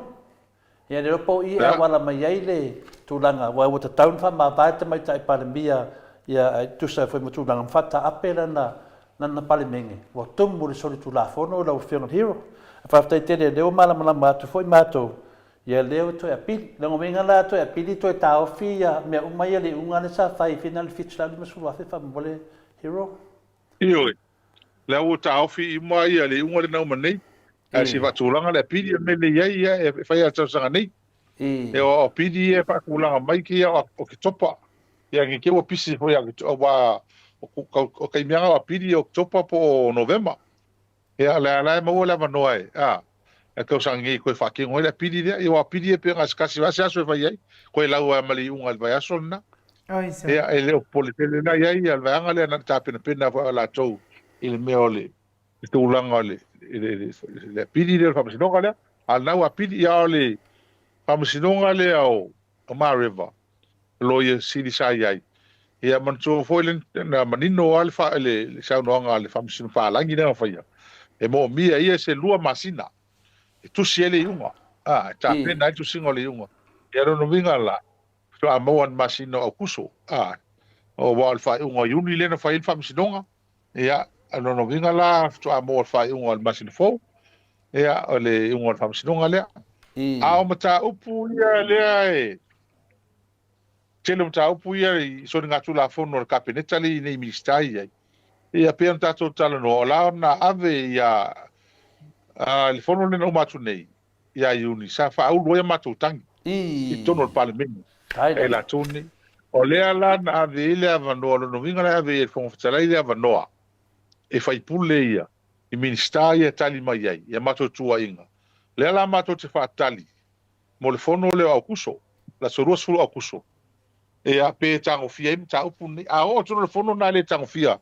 Ia le po I wala mai ai le tulanga wa o ta taun fa ma vai te mai tai palemia ia tu sa foi mutulanga fata apela na palemenge. Wa tumu le soli tu la fono la o fiona hero. Fa tai te le o mala matu foi mato. Ia leo to e pili, le ngomenga la to e pili to e tau fia me umai le unga le sa fai final fitla le masu afe fa mole hero. Ioi. Le o tau fi mai le unga le na manei. A si va tulanga le pili me le ia e fai a tau sanga nei. E o pili e fa kulanga mai ki o ki topa. Ia ki o pisi foi o wa o kai mianga o pili o topa po November. Ia le mo le manoai. E kau sangi koe whake ngoi la pidi dea, i wa pidi e pia skasi wase aso e vai ai, koe lau a mali unga al vai aso na. Ea e leo pole tele na iai al vai anga lea na tāpena pena wa la tau i le mea ole, i te ulanga ole, le pidi dea whamasinonga lea, al nau a pidi ia ole whamasinonga lea o Ma River, loia siri sa iai. Ia manso foilen na manino ale wha le saunoanga ale whamasinonga whaalangi nea whaia. E mo mia ia se lua masina. tusi ele iunga ta pe na tu singo le iunga ia no vinga la to a mo an masino o kuso o wal fa unga yuni le na fa il fa misinonga ia no vinga la to a mo fa unga al masino fo ia o le unga fa misinonga le a o mata upu ia le tele mata upu ia so nga tu la fo no kapineta le nei ministai ia pe anta to tala no la na ave ia le fono le no matu nei ia yuni sa fa au loia matu tangi i tono parlamento e la tuni o le ala na ave ile avano no vinga la ave e fon fatala ile avanoa e fai pule ia i ministai e tali mai ai ia matu tua inga le ala matu te fa tali mo le fono le au kuso la sorua sulu au kuso e a pe tango fia im ta upuni a o tono le fono na le tango fia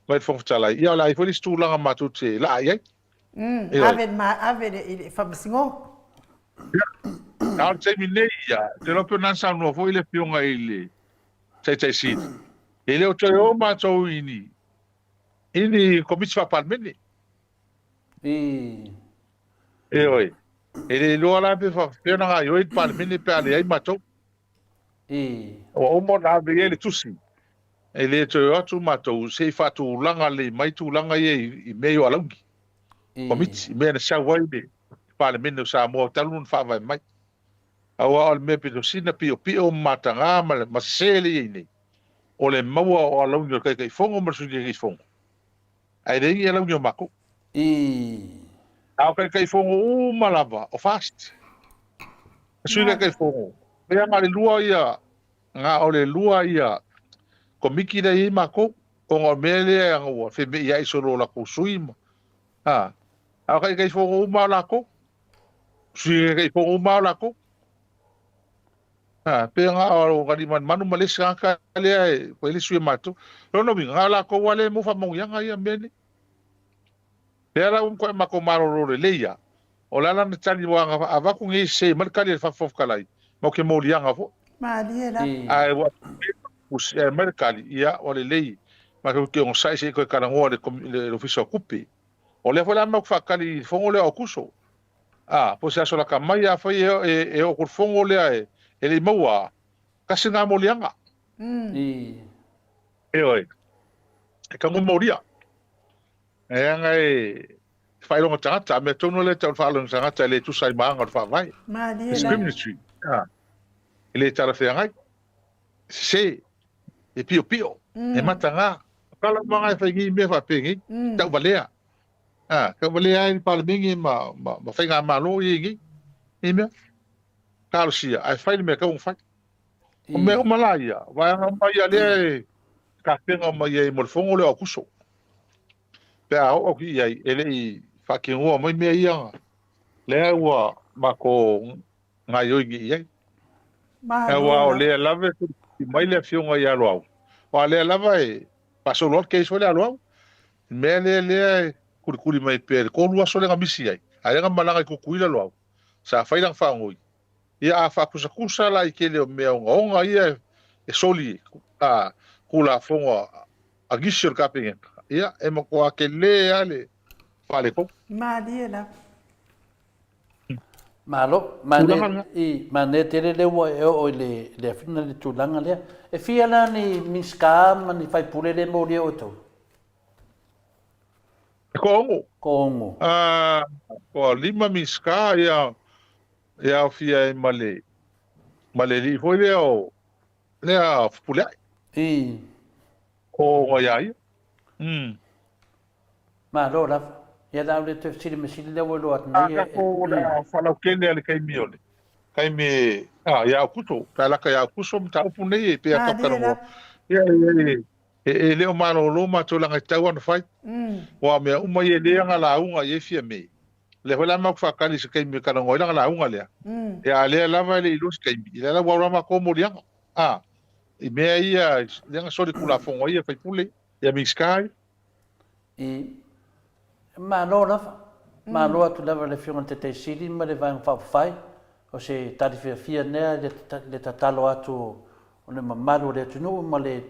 mai fon fatala ia la i fo stu langa matu te la ai ave le famisingo. Now say mi nei ya, te lo pena sa no foi le pionga ile. Tai si. Ele o te o ma to ini. Ini komisi fa palmeni. Oi. Ele lo ala pe fa pena ga yo it palmeni pe ale ai mato. O mo na be ele tusi. Ele te o tu mato se fa tu langa le mai tu langa ye I meio alongi. Komisi me na sa waide. Palmeni sa mo talun fa vai mai. Awa al me pito sina pio matanga ma sele ni o le maua o ala unyo kai fongo ma su kai fongo ai dei ala unyo mako au kai fongo malava o fast su kai fongo pe nga le lua ia nga o le lua ia komiki dai mako o ngo mele ngo fe be ia iso la kusuima au kai fongo malako su kai fongo malako pe nga o gani manu malesa ka le ko le sui mato no vinga la ko wale mo fa mo yanga ia meni pera ko ma ko maro le leia o la na tali wanga ava ku ngi se markali fa fof kalai mo ke mo lianga fo ma liela ai wa us markali ia o le lei ma ko ke on sai se ko kana ngore le ofiso kupi o le fola mo fa kali fongo le okuso po se aso la kamaya fa e o fongo le ele maua kasi nga mo lianga oi e ka mo moria e nga fai longa tata me tono le tau fa longa tata le tu sai manga fa vai discriminatory ele tara fe ngai se e pio e matanga kala manga fa ngi me fa pengi tau valea ka valea in palmingi ma fa nga malo yingi ime Carlos ai fai me ka un fai o me o malaya vai nga mai ale ka penga mai e mo fongo le akuso pe o ki ai ele fa ki o mai me ia le wa ma ko nga yo gi ai e wa o le lave ki mai le fionga ia lo wa le lava e paso lo ke so le lo me le kuri mai pe ko lu so le nga misi ai nga malanga ku kuila lo sa fai lang fa ngoi ia a fakusakusa la I kele o mea onga ia e soli kula fonga a gisir kapingen ia e mako a kele ale fale ko ma diela malo mane tere le o le fina le tulanga le e fiala ni miska mani fai pule le mo le oto ko ongo ko lima miska ia fia e male li foi le a pule ko ngoi ma lo la ia da le te sili mesili le wo at nei ko la fala kene ale kai miole kai me ia kuto kala kai kuso mta upune e pe a tokar mo ia le o malo lo ma to langa tau no fai wa me uma ye le nga la unga ye fia me le hola ma fa kali se kai me kana ngoi la unga le ya le la va le ilus kai le la wa ma ko mo dia i me ia le nga so de kula fongo ia fai pule ya mi sky ma lo tu lava le fiona te sili ma le vai fa fai o se tari fia ne le tatalo atu o le mamaru le tunu ma le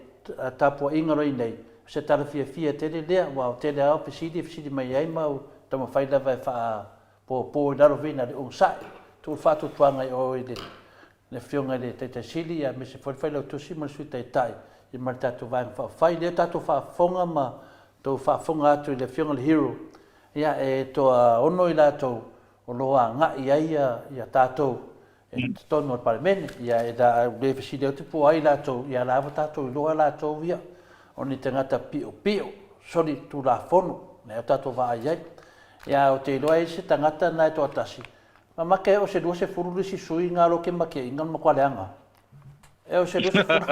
tapo inga roi nei se tari fia te le wa te le au fisidi mai ai ma tama fai lava fa po daro vina de unsa tu fatu tuanga o le fionga de te sili ya me se foi lo tu si mo su te tai i marta tu vai fa fai le tatu fa fonga ma to fa fonga tu le fionga le hero ya to ono i la to o loa nga ia tatou tono parmen ia da le fisi de tu ai la to ia la tatou loa la to ia oni tangata pio soli tu la fono ne tatou va ai ia o te loa ese tangata na to atasi ma ke o se do se furu si sui nga lo ke ma ke ingal ma kwaleanga e o se do se furu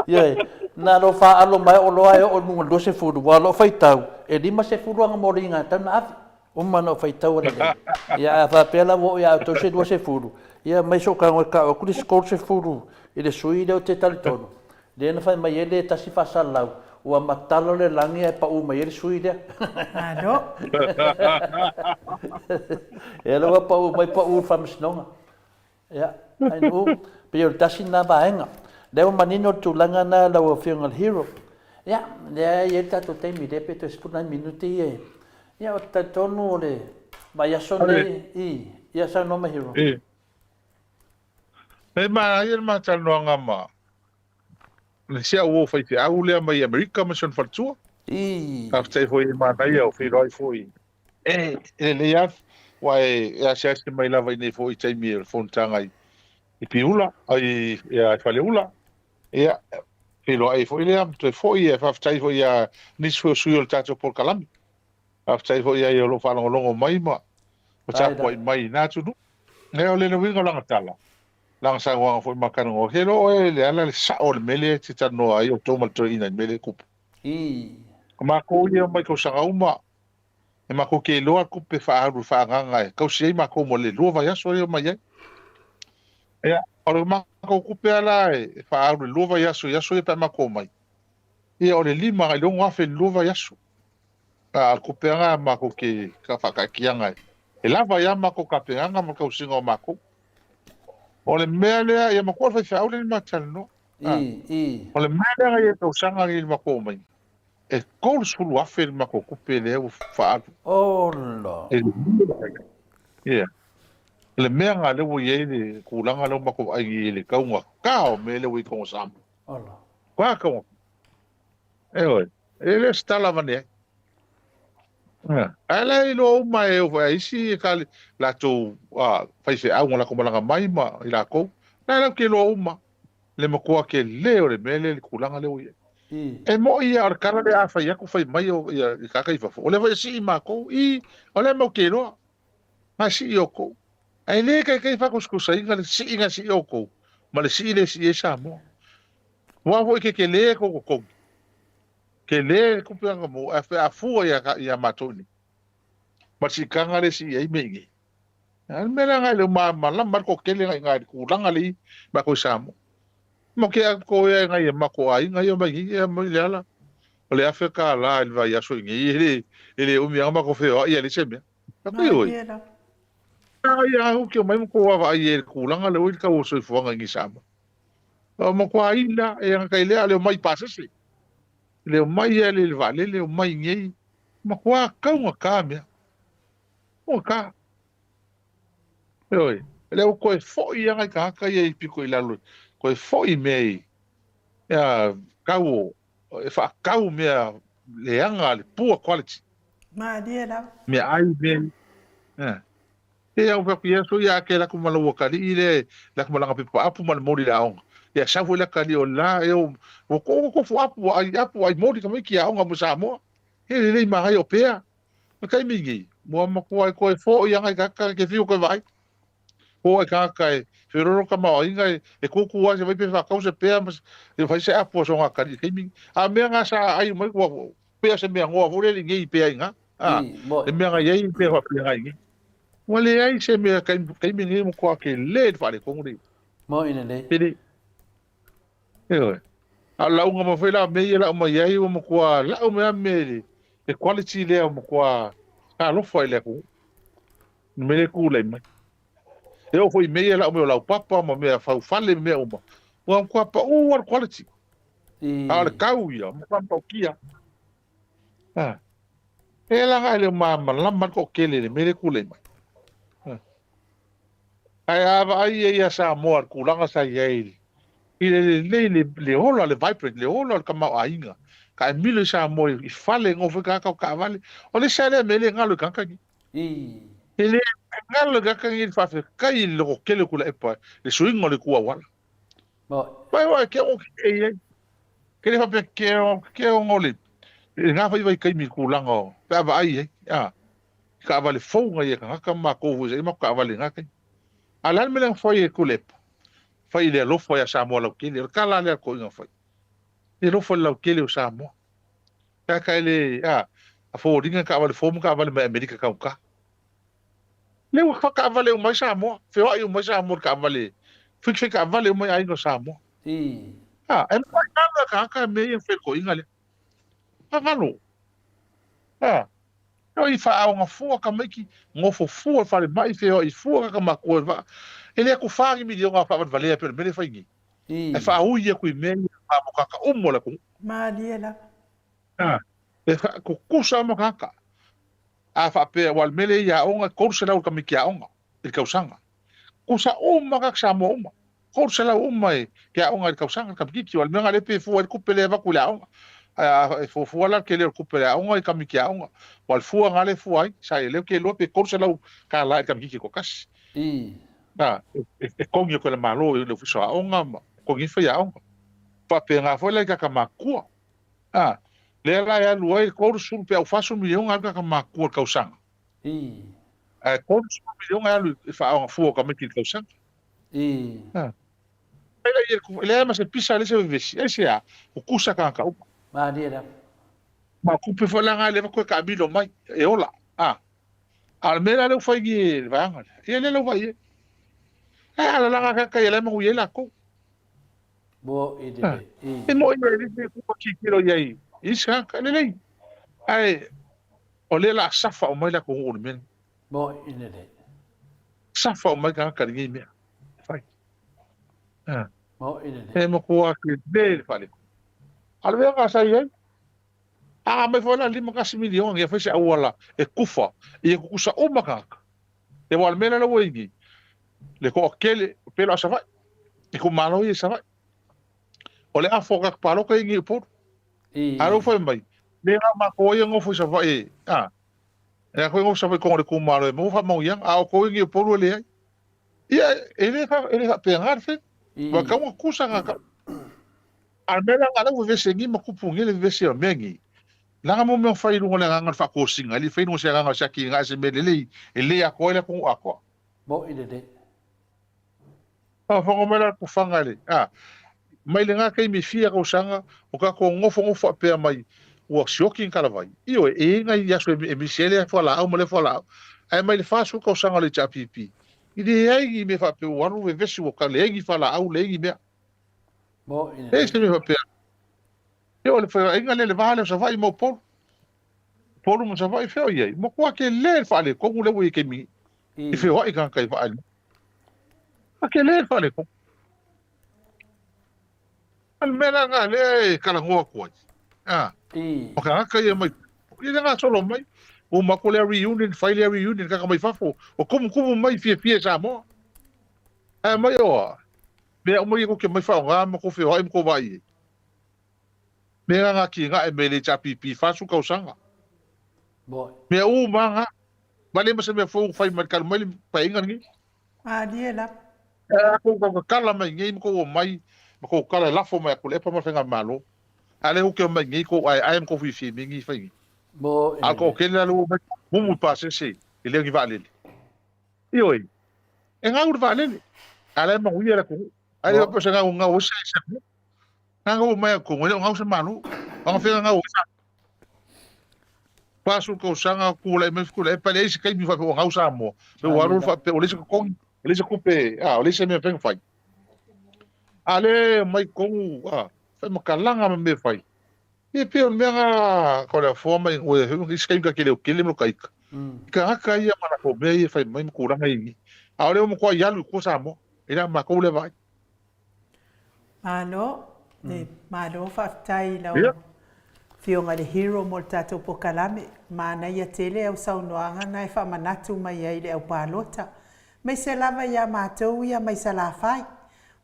ia na lo fa alo mai o loa o mo do se furu wa lo fai tau e di ma se furu nga moringa tan na o mano fai tau le ia fa pela wo ia to se do se furu ia mai so ka o ku se se furu e le sui de te tal tono de na fai mai ele ta si fa salau o matalo le langi e pa uma ele sui de Ado. ele wa pa mai pa u fa msnonga ya ai no pe yo ta sin na baenga de o manino tu langa na la o final hero ya de ye ta to te mi de pe to spuna minuti e ya o ta tonu le vaya sonde i ya sa no me hero e ma ai ma tal no ngama le sia o fai te au le mai America mission fatua after foi ma dai o fi roi foi le ia wai ya sia se mai lava nei foi tai mi fontanga i piula ai ia fale ula ia fi roi foi le am te foi e after foi ia nis foi suio tato por calami after foi ia lo fa longo mai ma o cha foi mai na tu ne o le no winga langa tala lang sa wa foi makano o helo le ala le sa o mele ti tano ai o toma to ina mele kup ma ko ia mai ko sa uma e ma ko ke lo ku pe fa aru fa nganga ko sei ma ko mo le lo va ya so ia mai ya o ma ko ku pe ala e fa aru lo va ya so e pe ma ko mai e o le lima ai lo nga fe lo va ya so a ku pe nga ma ko ke ka fa ka kianga e lava ya ma ko ka pe nga ma ko singo ma ko o le mea lea ia makua fai fai aule ni matala no. O le mea lea ia tau sanga ni makua mai. E kou le sulu afe ni makua kupe lea u whaatu. Ola. Ia. Le mea ngā lewa iei le kulanga leo makua ai le kaunga kao me lewa i konga sama. Ola. Kwa kaunga. E oi. E le stala vane ai. Ala i lo uma e o vai isi e kali la to fai se au la komanga mai ma i la ko la ke lo uma le makua ke leo le mele le kulanga leo ia e mo ia ar kala le afa ia ku fai mai o ia ka kai fa o le vai si ma ko i o le mo ke lo ma si o ko ai le kai fa ko sku sai ngal si o ko ma le si e sa mo wa ho ke le ko ke le kupanga mo a fu ya matoni ma si kanga le si ai megi an mera nga le ma la mar ko ke le nga ku langa li ma ko samo mo ke ko ya nga ma ko ai nga yo ma le ala le afrika la il va ya so ngi ele o mi ama ko fe ya le seme ka ko yo ya o ke mai ko wa ai ku langa le o ka o so fu nga ngi samo mo ko ai la e nga le ale mai pasa si le mai ele vale le mai ngi ma kwa ka nga ka me o ka oi le o ko fo ia nga ka ia piko i lalo ko fo i mei ya ka o fa ka o me le anga le poor quality ma dia la me ai ben e o pa pia so ya ke la kuma lo ka li le la kuma la pa apu mal mori la on ya sa fu la ka li o la e o ko fu apu ai mori ka me ki a on mo sa mo e le ma ai o pea ka mi ngi mo ma ko fo ia nga ka ke fiu ko vai o e kai feroro ka ma inga e kuku wa se vai pe fa causa pe mas e fai se apo so nga kali kimi a me nga sa ai mai ko pe se me ngo vo le ngi pe inga e me nga ye pe wa pe ngai mo le ai se me kai mi ngi mo ko ke le fa le ko ngi mo ina le pedi e a la unga mo fe la me la mo ye mo ko la o me me e quality le mo ko a lo foi le ko me le ku le mai eu fui meia lá o meu lá o papa mo me fa fale me uma o ko pa o quality ala kauia mo pa kia E la nga le malaman ko kele le mere kule mai. Ai ava ai ia Samoa kulanga sa iei. Le hola le vibrant le hola ka mau ainga. Ka mile Samoa I fale ngofe ka vale. O le sale mele ngalo kankangi. Ele ngalo kankangi fa fe kai le ko kele kula epa. Le swingo le kuwa wala. Pai ke o ke ke le fa pe ke o ngole. Nga fa i kai mi kulanga. Pa va ai ka vale fonga ia ka ma ko vo ma ka vale nga kai. Alan me lang foi kulep. Foi le lo foi a Samoa lo ke le kala le ko nga foi. Le lo foi lo ke le o Samoa. Ka ele a fo dinga ka vale fo ka vale me America ka. Le wa ka vale o mai Samoa. Fe wa o mai Samoa ka vale. Fik ka vale o mai ai no Samoa. E pa ka me fe ko inga le. Pa valo. No I fa nga fu ka meki ngofo fu fa le mai fe I fu ka ma ko va ele ku fa mi dio nga fa vale pe me fa ngi e fa u ye ku me fa mo ka mo la ku ma diela e fa ku kusa mo ka a fa pe wal mele ya onga ko se la ka mi kia onga il ka usanga kusa ma ka sa mo ma ko se la mai kia onga il ka usanga ka ki wal me nga le pe fu ku pele va ku la onga fo la ke le ku pele onga ka mi kia onga wal fu nga le fu ai sa le ke lo pe ko se la ka la ka mi ki ko kas ko ngi ko le malo le fu sa onga ko ngi fa ya onga pa pe nga fo le ka makua le la ya luai ko sul pe au faso milion alga ka makua ka usanga ko sul milion alu fa onga fu ka mi ki ka usanga le ma se pisa le se vesi ese ya o kusa ka ma dia ma kupe fo la nga le ko ka bilo mai e ola al mera le foi gi vanga e le lo vai ala la ka ele mo yela ko bo ide e mo ile ko ki kilo yai isa ka le ai o le la safa o mai la ko o men bo ide safa o mai ka ngi me fai bo ide e mo ko ki de fale al ve ka sai me foi la lima kasi milion e foi se awala e kufa e ku kusa o maka e wal mena lo wingi le ko kele pelo asava e ko malo e sava o le afoka palo ka ngi por aro foi mai le ma ko ye ngo foi sava e ko ngo sava ko le ko malo e mo fa mo yang a ko ngi por le ele fa pegar fe wa ka mo kusa ka al mena ngala vo vese ngi ma kupungi le vese o mengi langa mo me fai lungo le nganga fa ko singa li fai no se nganga sa ki nga se melele ele a ko le ko akwa bo ide fa ko mela ku fangale mai le nga kai mi fia ko sanga o ka ko ngofo pe mai o shoking kala vai io e nga ya so e mi sele fa la o mo le fa la ai mai le fa su ko sanga le cha pipi ide ai me fa pe waru ve vesi o ka le ngi fa la au le ngi me bo ide e se me fa pe io le fa nga le vale so vai mo por mo sa vai feo ye mo ko ke le fa le ko le wi ke mi i feo ai kan kai fa al ke le fa le ko al mena nga le kala ngo ko o ka ye mai i nga solo mai o ma ko le reunion ka mai fa fo o como mai fie sa mo mai o me o mo ko ke mai fa nga mo ko feo ai ko vai me nga ki nga e me le cha pipi fa su ka usanga boy me manga vale mas me fo fai mar kal mai pa ingan ngi diela ko kala mai ngi ko mai ko kala la fo mai ko le pa ma fenga malo ale o ke mai ngi ko ai ko fi ngi fai bo ko ke la lo mu pa se ele ngi vale io e nga ur vale ale ma uye la ko ai ko se nga o se nga o mai ko nga o se malo nga fenga nga o pasu ko sanga kula me kula pa le se kai mi fa o hausa mo me waru fa pe o le se ko le se kupe o le se me pen fai ale mai ko fa mo kalanga me fai e pe on me nga ko la forma o e se kai ka ke le mo kai ka ia mana ko me fai mai ko ranga i ale mo ko ya lu ko sa mo ina ma ko le vai malo fa tai lo fionga le hero mo le tātou pokalame. Mana ia tele au saunoanga na e whamanatu mai ai le au pālota. Mai se lava ia mātou ia mai sa la whai.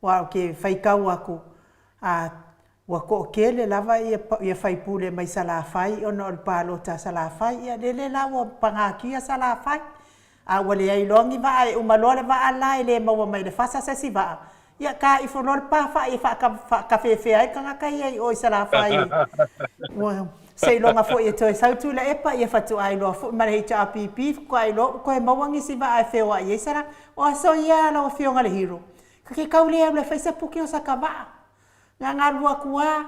Wa ke whaikau aku. Wa ko kele lava ia whaipule mai sa la whai. Ono o le pālota sa la whai. Ia lele lawa pangakia sa la whai. Wale ai longi va e umalole va ala e le maua mai le fasa sa si va. Ia ka i fonol pa fa i fa ka fe ai ka kai ai o sa la whai. Sei longa fo e toi sautu la epa ia fatu ai lo fo mare hita apipi ko ai lo ko e mawangi si va ai feo ai sara o so ia lo fionga le hero ka ke kauli e le faisa puki o sakaba nga ngarua kuā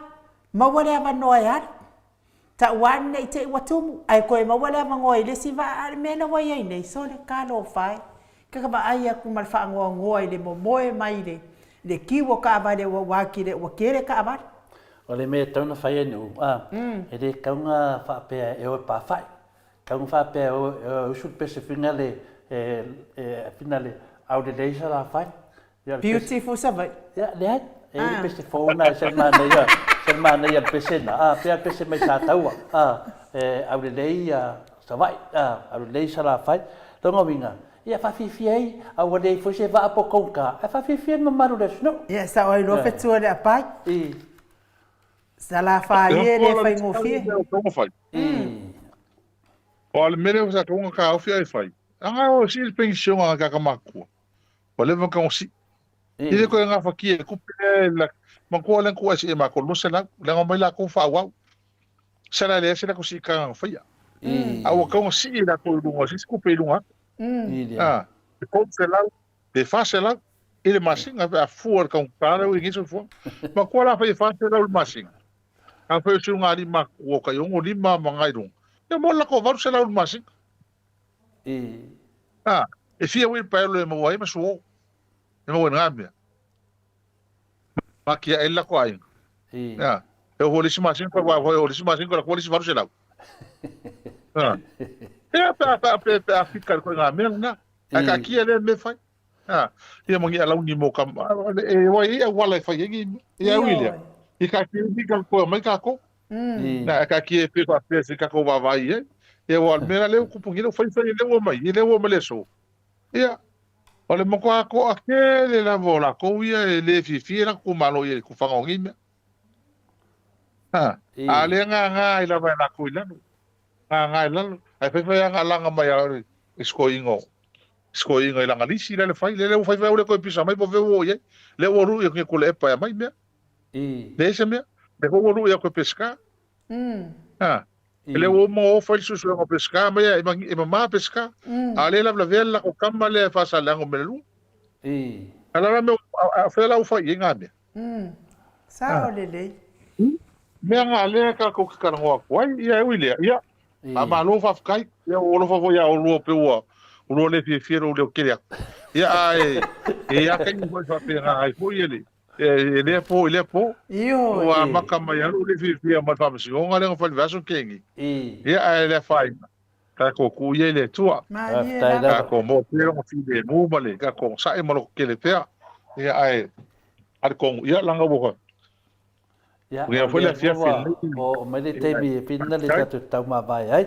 mawale ava noia ta wan nei te watumu ai ko e mawale ava ngoi le si va me na wai ai nei so le ka lo fai ka ba ai ku mal fa ngoi le moe mai le kiwo ka va le wa ki le wa kere ka va o le me tauna fai anu e le kaunga whapea e o pa fai kaunga whapea o should be finale finale au de leisa la fai beautiful savai ya le e le peste fona se mana ia pesena pea pese mai sa taua au de leia savai au de leisa la fai tonga winga ia fa fifi ai au de fo se va po konka fa fifi ma maru de sno ia sa oi lo fetua le apai Sala fai ele fai ngofie. O le mere o sa tonga ka ofia e fai. Anga o si le pension a ka makua. O le vaka o si. Ile ko nga fakia ku pe la mako le ko si e mako lo sela le nga mai la ko fa wa. Sala le sela ko si ka fai. A o ka o si la ko lu si ku pe lu nga. Ko sela de fa sela ile masinga a fuor ka un para o ngiso fu. Mako la fa sela o masinga. A foi se unha lima o kai o lima mangai rung. E mo la ko varu se la masing. E fia wi pa lo mo ai maso. E mo ngambia. Ma kia ella ko ai. E o lisi masing ko wa o lisi masing ko la ko lisi varu se la. E pa ficar ko ngambia na. A ka kia le me fai. E mo ngia la uni mo kam. E wa e wala fai ngi. E William. I ka ki ka ko mai ka ko na ka ki pe pa pe se ka ko va vai e o mera le ku pungi fai le o mai le o mele so ia o le mo ko akele la vola ko ia le fi la ku malo ia ku fa ngi me a le nga ila va na ku ila nga ila ai pe fa nga langa mai a skoingo ila nga lisi le fai le o fai le ko pisa mai po ve o ia le o ru e ko le pa mai me Deixa me, devo o ia ko pescar. Ele o mo fai su ko pescar, mas e mamá pescar. Ale la vela o kamale fa sa lango melu. Ala me a fela o fai ngame. Sa o lele. Me nga le ka ko ka ngo ko ia William, ia. A malo fa kai, ia o lo fa vo ia o lo pe o lo le fiero o le keria. Ia ia ka ni ko fa pe ai ko ele. Ele po o a maka mai alu le fia ma fa msi o ngale fa vaso kengi ia ele fai ka ko ku ye le tua ka ko mo pero mo fi de mo male ka ko sa e mo ke le pea ia ai ar ko ia langa bo ia foi le fia o me de te mi pinna le ta ta ma vai ai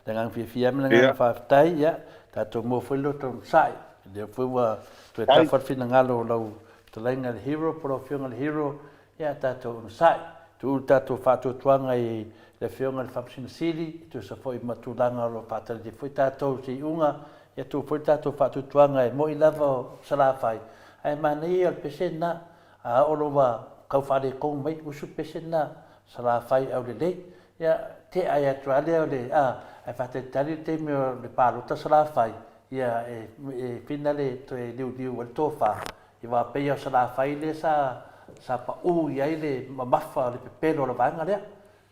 dengan fia me nga fa tai ia ta to mo foi lo to sai le foi wa to ta fa fin ngalo lo to lenga hero pro fiona hero ya tato sai tu tato fato tuanga i le fiona function city tu sa foi matulanga lo patal di foi tato si unga ya tu foi tato fato tuanga mo i lava sala fai ai mani al pesena a olova kau fare ko mai usu pesena sala fai au le ya te ai atuale le ai fate tali te me le palo ta sala fai ya e finale to e diu wal tofa I va peia sa la fai le sa pa u ia ile mafa le pepelo la vanga le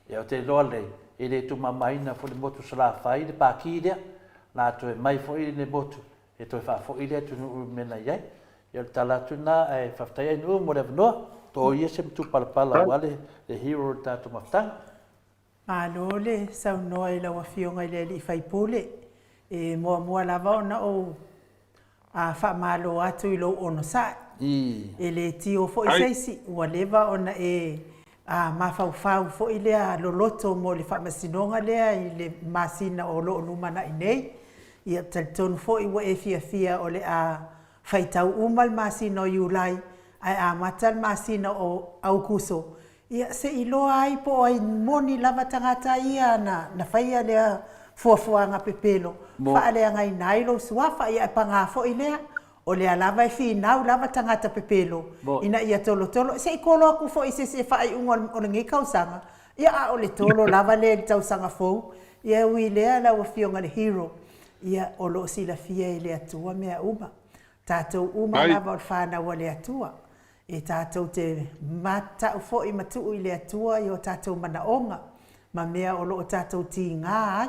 e o te lo le ile tu mamaina fo le motu sa la fai le pa ki le na to mai fo ile motu e to fa fo ile tu mena ia e tala tu na e fa tai no mo le no to ia se tu pala wale le hero ta to mafta le sa no ile wa fionga ile li fai pole e mo la va na o a fa malo atu I lo ono sa e le tio fo I seisi ua leva ona mafaufau foʻi lea loloto mo le faamasinoga lea i le masina o loo lumanaʻi nei ia talitonu foʻi ua e fiafia o le a faitau uma le masina o iulai ae amata le masina o aukuso ia se iloa ai po ai moni lava tagata ia na faia lea fuafuaga pepelo faaleagaina ai lou suafa ia e pagā foʻi lea o le lava e finau lava tagata pepelo ina ia tolotolo se ikolo aku foʻi se faaiʻuga o le gai kausaga ia a o le tolo lava le tausaga fou ia ui lea lau afioga le hero ia o loo silafia i le atua mea uma tatou uma lava o le fanaua le atua e tatou te matau foʻi matuu i le atua i o tatou manaʻoga ma mea o loo tatou tigā ai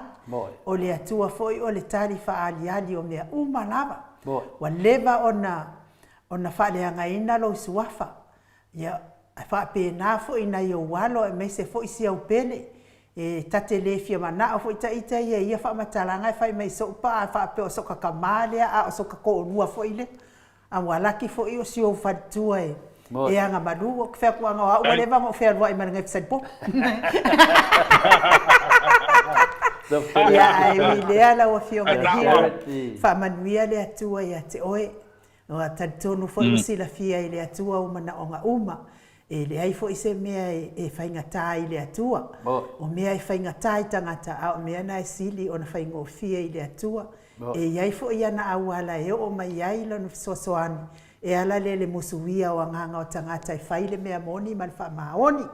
o le atua foʻi o le tali faaaliali o mea uma lava ua leva ona faaleagaina lou suafa ia faapena foʻi na iou alo e maise foʻi siaupele e tate lē fia manaʻo foʻi taʻita ia faamatalaga e fai mai soʻupa faapea o soʻakakamā lea a o soʻakakoʻolua foʻi le aua laki foʻi o siou faletua e aga malu o ke feakuaga o aʻu ma le vaga o fealuaʻi ma le gai fesalipo ia ae ui lea lau afioga le hiro faamanuia le atua ia te oe ua talitonu foʻi o silafia i le atua uma naʻoga uma e leai foʻi se mea e faigatā i le atua o mea e faigatā i tagata a o mea na e sili ona faigofia i le atua e iai foʻi ana auala e oo mai ai lona fesoasoani e ala le musuia o agaga o tagata e fai le mea moni ma le faamaoni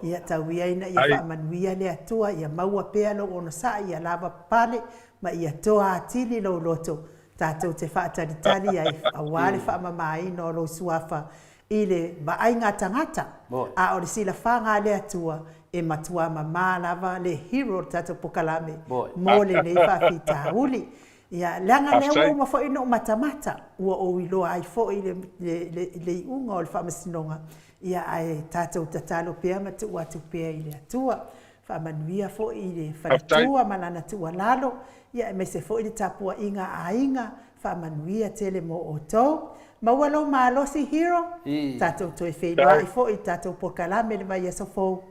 ia tauia ina ia faamanuia le atua ia maua pea lou ona saʻi ia lava pale ma ia toa atili lou loto tatou te faatalitali ai auā le faamamāina o lou suafa i le vaaiga tagata a o le silafaga le atua e matua mamā lava le hero tatou pokalame mo lenei faafitauli ia leaga lea ua uma foʻi noo matamata ua ou iloa ai foʻi le iʻuga o le faamasinoga ia ae tatou tatalo pea ma tuu atu pea i le atua faamanuia foʻi i le faletua ma lana tualalo ia e maise foʻi le tapuaʻiga aiga faamanuia tele mo outou ma ua lou malosi hero tatou toe feiloaʻi foʻi tatou pokalame le vai aso fou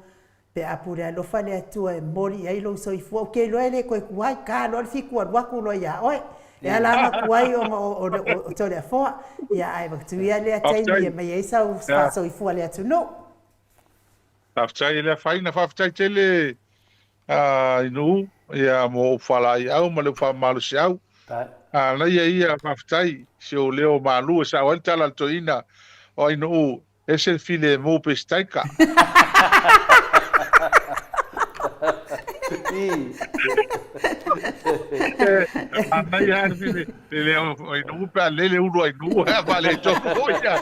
pe apu le alofa le atua e moli ai lou soifua o keiloa e lē koeku ai kaloa le fikualuaku loa iā oe e alamaku ai o tole afoa ia ae makatuia lea taimi ia mai ai sau fasoifua le atunuu faafetai lea faina faafetai tele inuu ia mo ufalaaiʻau ma le ufaamalosi-au alaia ia faafetai se o leo malu e saʻo ai le talalatoina o inuu ese filemu pesitaika anai ani le inuu pe alele ulu inuu e vale toko ia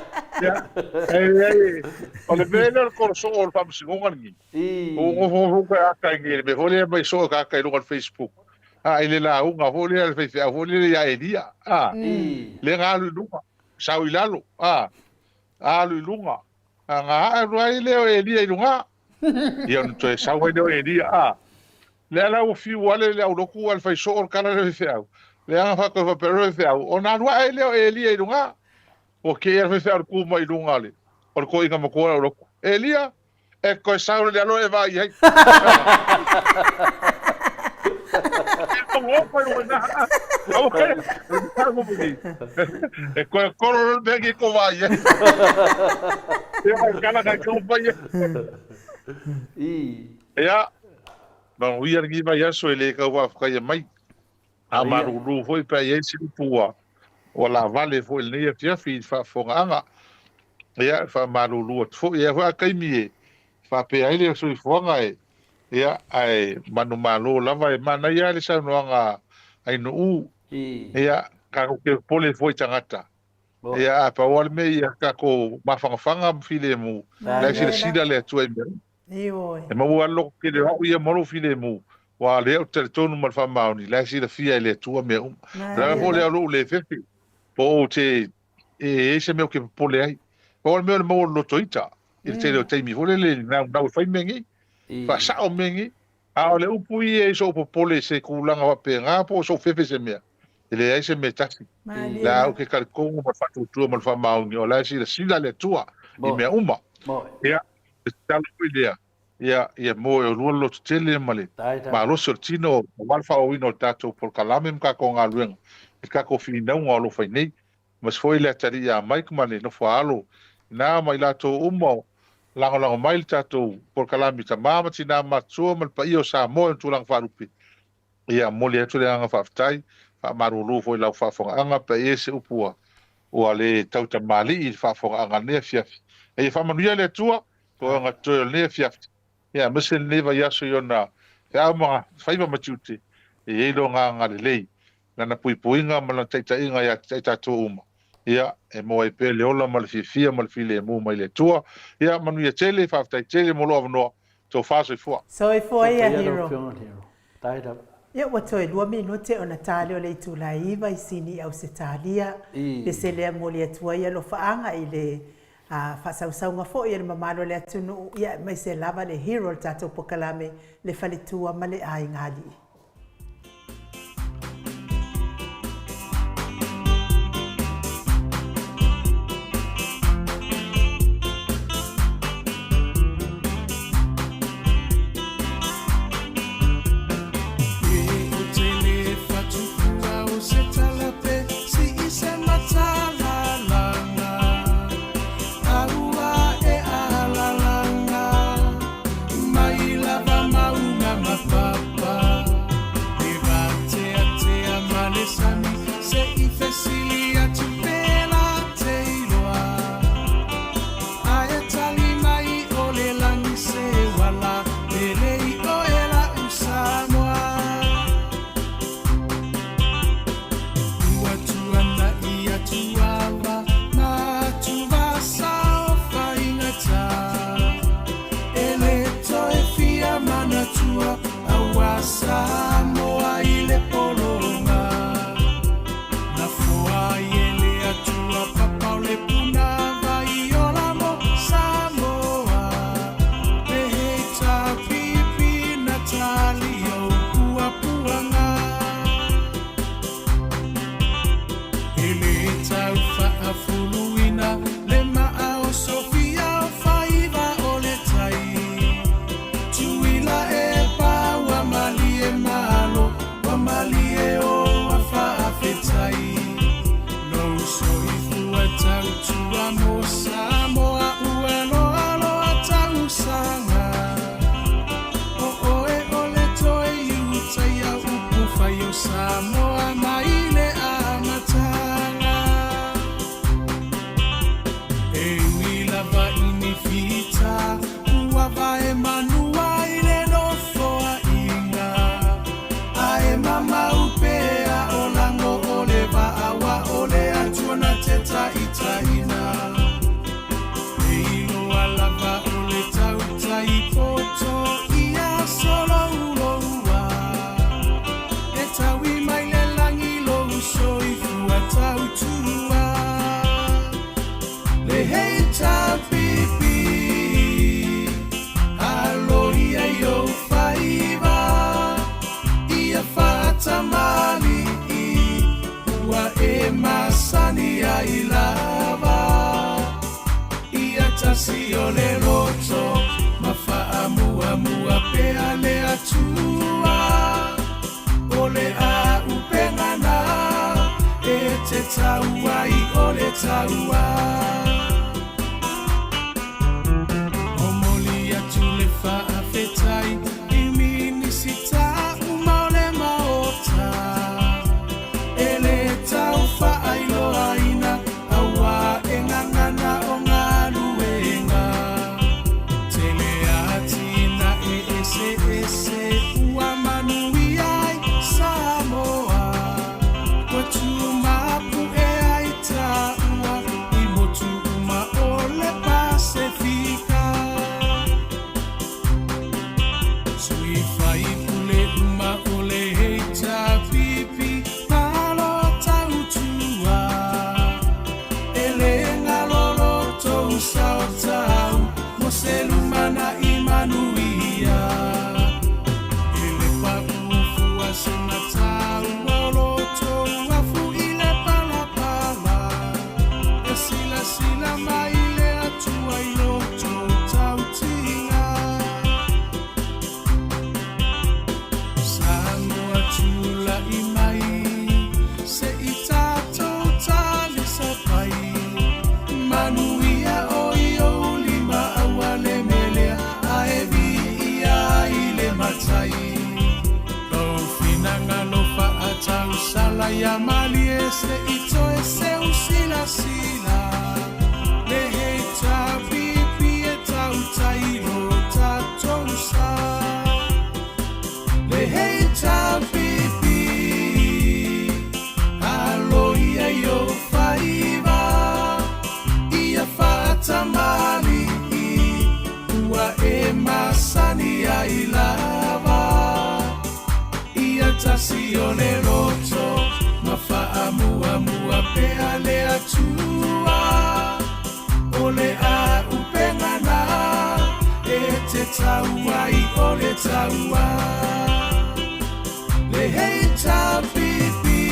o le mea le korosoʻo o le faamasigoga ligi o ka akaigi me fo lea mai so ka akailoga le Facebook ai le lauga fo lea le faifeʻau fo lea le ia elia le galuiluga sauilalo aluiluga agaʻa luai leo elia i luga ia ona toe sau ai leo elia le ala ua fiu ale le auloku a le faisoo o le kala le faifeʻau le aga fakoefapero le faifeʻau ona aluaʻe leo elia i luga ua keia le faifeʻau le kuma i luga le o le koʻiga makua le auloku elia e koe sau le alo e vai ai e koe koro le mea ki ko vai ai e kala kai kau pai ia ma uia ngi mai aso ele ka wa ka ia mai a marulu foi pa ia si pua o la vale foi le ia fia fi fa fonga ia fa marulu fo ia fa kai mi fa pe ai le so fonga ia ai manu malo lava e mana ia le sa noanga ai no u ia ka ko pole foi tangata ia pa wal me ia ka ko mafanga filemu la sida le tu e ma ua lo ke le au ia moro filemu wa le o teletonu mal fa mauni la si la fia le tua me la vo le lo le fefi po te e se me ke pole ai po me mo lo toita il te lo te mi vole le na fai mengi fa sa o mengi a le upu e so po pole se kulanga wa pe nga po so fefe se me ele ai se me taxi la o ke kalko ma fa tu mal fa mauni o la si la le tua i me uma ia talo ile ia mo e lua lo tele male ma lo sortino mal fa o ino tato por kalame mka ko ngalueng ka ko fina ngolo fa nei mas foi le tari ya mai male no fa alo na mai la to umo lango mai tato por kalame ta mama tina ma so mal pa io sa mo tu lang fa rupi ia mo le tu le anga fa tai fa marulu foi la fa fo anga pa ese upua o ale tau ta mali i fa fo anga ne fia e fa manuia le tua ko anga to le fia ia mese neva yaso yona ya ma faiva matuti e lo nga lei na pui puinga ma taita inga ya taita to uma ia e mo e pe le ola mal fia mal file mo mai le tua ia manu ya tele fa tai tele mo lo no to fa so ia hero taita ia watoi 2 minute ona tale o le tulaiva i sini au se talia le se le mo le tua ia lo faanga i le whasausaunga fo ia le mamalo le atunu ia mai se lava le hero tato pokalame le falitua ma le ai ngali. Samoa, watu mapu e aita ua, imotu mali e se ito e se usila sila le hei ta pipi e tau tairo tatou sa le hei ta pipi alo ia yo faiva ia fata mali ua e masani ai lava ia tasi o le roto ma faa mua mua pea le atua o le a upengana e te taua i o le taua le hei ta pipi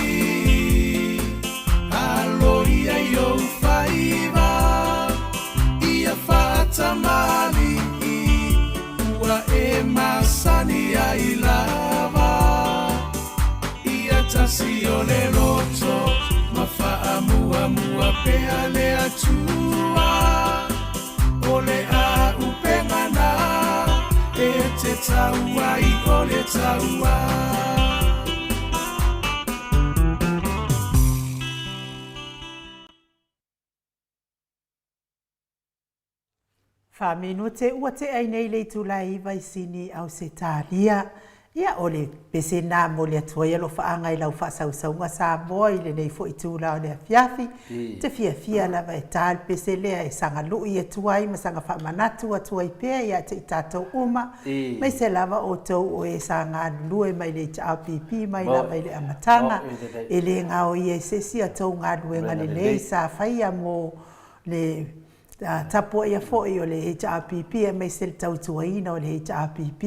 alo ia yo faiva ia fata mali ua e masani ai lava ia tasi o le roto ma faa mua mua pea le atua o le a upengana e te taua i o le taua Whamino te ua te ai nei le tulai vai sini au se tālia. Ia ole pese nā mo le atua ia lo whaanga i lau whasausaunga sa moi le nei fo i tūla o le fiafi. Te fia lava e tāl pese lea e sanga lui e tuai ma sanga whamanatu a tuai pēa ia te i tātou uma. Mai se lava o tau o e sanga lue mai le ta pipi mai la mai le amatanga. E le ngā o i e sesi a tau ngā luenga le lei sa whaia mo le tapo ia foi o le HRPP e mai se tau tuaina o le HRPP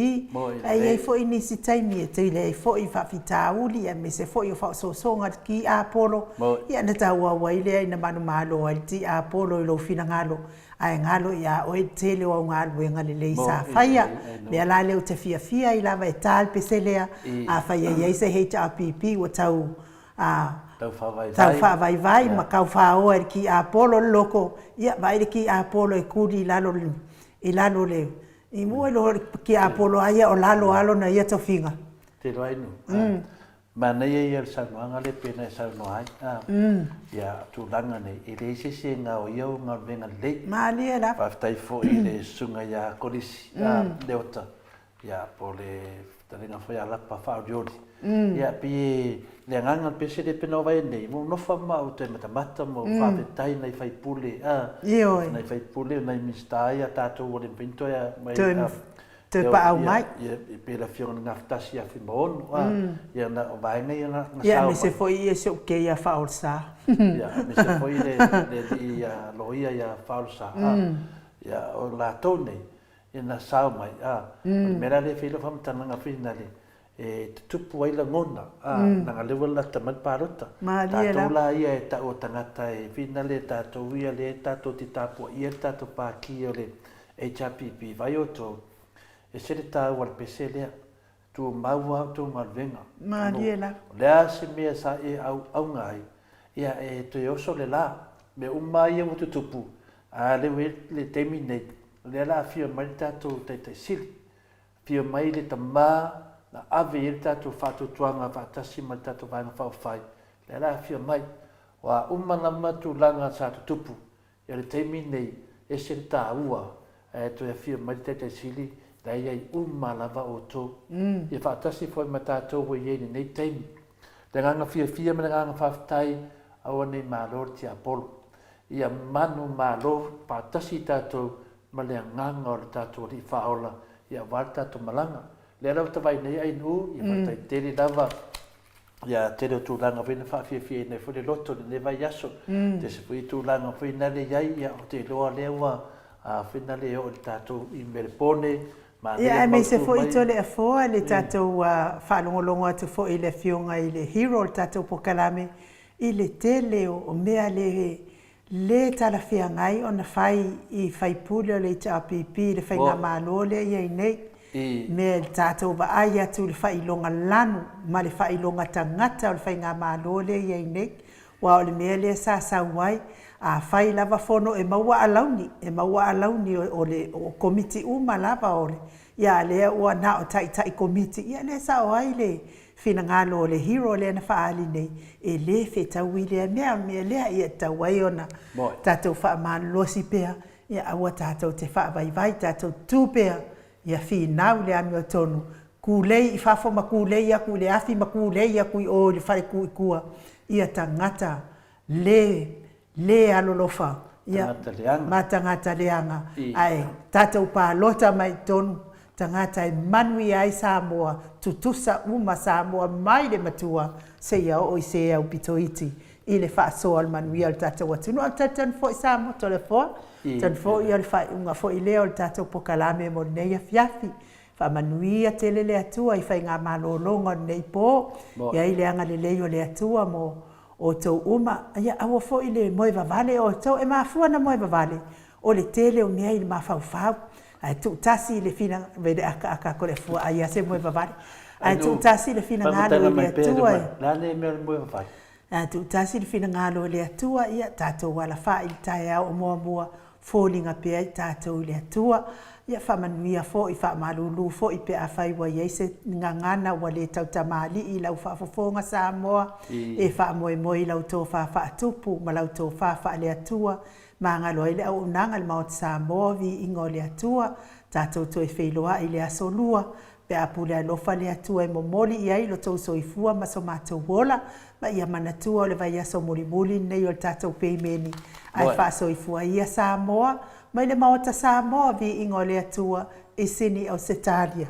ai foi nisi taimi e te le foi whawhitauli e mai se foi o whaososonga ki Apollo ia na tau awaile ai na manu malo al ti Apollo i lo fina ngalo ai ngalo ia o e tele o ngalo e ngale le sa whaia le ala leo te fia i lava e tal peselea a whaia ia se HRPP o tau tau whawai ma kau whaoa ki Apollo loko ia vai ki Apollo e kuri i lalo le i mua lo ki Apollo aia o lalo alo na ia to finga te roinu ma nei ia sa noanga le pena sa noai ia tu langa nei i le se nga o ia nga venga le ma le la fa tai fo i le sunga ia kolisi leota ia po le talinga foi ala pa fa jodi ia pi le nganga pese de pena vai nei mo no fa ma o te mata mo fa tai nei fai pule nei fai pule nei mistai a tato o le pinto ia mai te pa au mai ia pe la fiona ngaftasia fi mon ia na o vai nei na ia mi se foi e so ke ia fa orsa ia mi se foi le ia loia ia fa orsa ia o la tone ina sao mai mera le filo fam tananga finale e tupu ai la ngona na level la tamat parota ta la ia e ta o tangata e finale ta to ia le ta to ti tapo ia ta to pa ki ole HPP vai oto e se ta wal pesele tu maua tu malvenga mariela le se me sa e au ngai ia e to yo so le la me umai o tupu a le terminate le la fia mai tato te sil fia mai le tama na ave il tato fatu tuanga fatasi mai tato vai fa fai le la fia mai wa umana matu langa sa tupu ia le temi nei e se ta ua e to fia mai te sili dai ai umana va oto ia fatasi foi mai tato wo ye nei temi le nganga fia mai nganga fa tai au nei malor ti Apollo ia manu malo patasi tato ma le nganga o le tatou li whaola ia wale tatou malanga. Le rau tawai nei ai nu, ia matai tele lava, ia tele o tūlanga whena whawhiawhia nei whune loto ne vai aso. Te se whi tūlanga whena le iai, ia o te loa lewa, whena le o le tatou i Melbourne. Ia e me se fo i tole a foa le tatou whalongolongo atu fo i le fionga i le hero le tatou pokalame i le tele o mea le tala fia ngai o na fai i fai pule o le HRPP le fai ngā malo le i nei me le tātou wa ai atu le fai longa lanu ma le fai longa tangata o le fai ngā malo le i nei wa o le mea le sa wai a fai lava fono e maua alauni o le komiti uma lava o le ia lea ua na o tai komiti ia le sa o ai le fina ngalo o le hero le na faali nei e le fe tau i le mea lea ia tau ai ona tatou faamalosi pea ia aua tatou te faavaivai tatou tu pea ia finau le ami o tonu kulei i fafo ma kulei aku le afi ma kulei aku i o le fai kuikua ia tangata le alolofa ia matangata leanga ai tatou palota mai tonu tangata e manui ai Samoa tutusa uma Samoa mai le matua se ia o se au pitoiti i le faasoa al manui al tatou atunu al tatan fo Samoa tole fo tan fo ia le fai unga fo i leo al tatou pokalame mo nei fiafi fa manui a telele atua i fai ngā malolonga nei po ia i le anga le leo le atua mo o tau uma ia awa fo i le moe vavale o tau e mafua na moe vavale o le tele o nea i le mafau ai tu tasi le fina vede aka ko le fua ai se moe vavale ai tu tasi le fina ngalo le atua la le me moe vavale ai tu tasi le fina ngalo le atua ia tatou wala fa i tai au mua falling up ai tatou le atua ia fa manuia fo i fa malulu fo i pe afai wa yese ngangana wa le tau tamali i lau fa fofonga Samoa e fa moi lau to fa tupu ma lau to fa le atua ma ngalo ile au nanga le maot Samoa vi ingo le atua tatou to e feiloa i le asolua pe apule lo fa le atua e momoli i ai lo to soifua ma so matou wola ma ia manatua o le vai aso muli nei o tatou peimeni ai fa soifua ia Samoa mai le maota Samoa vi ingo le atua e sini au Setalia.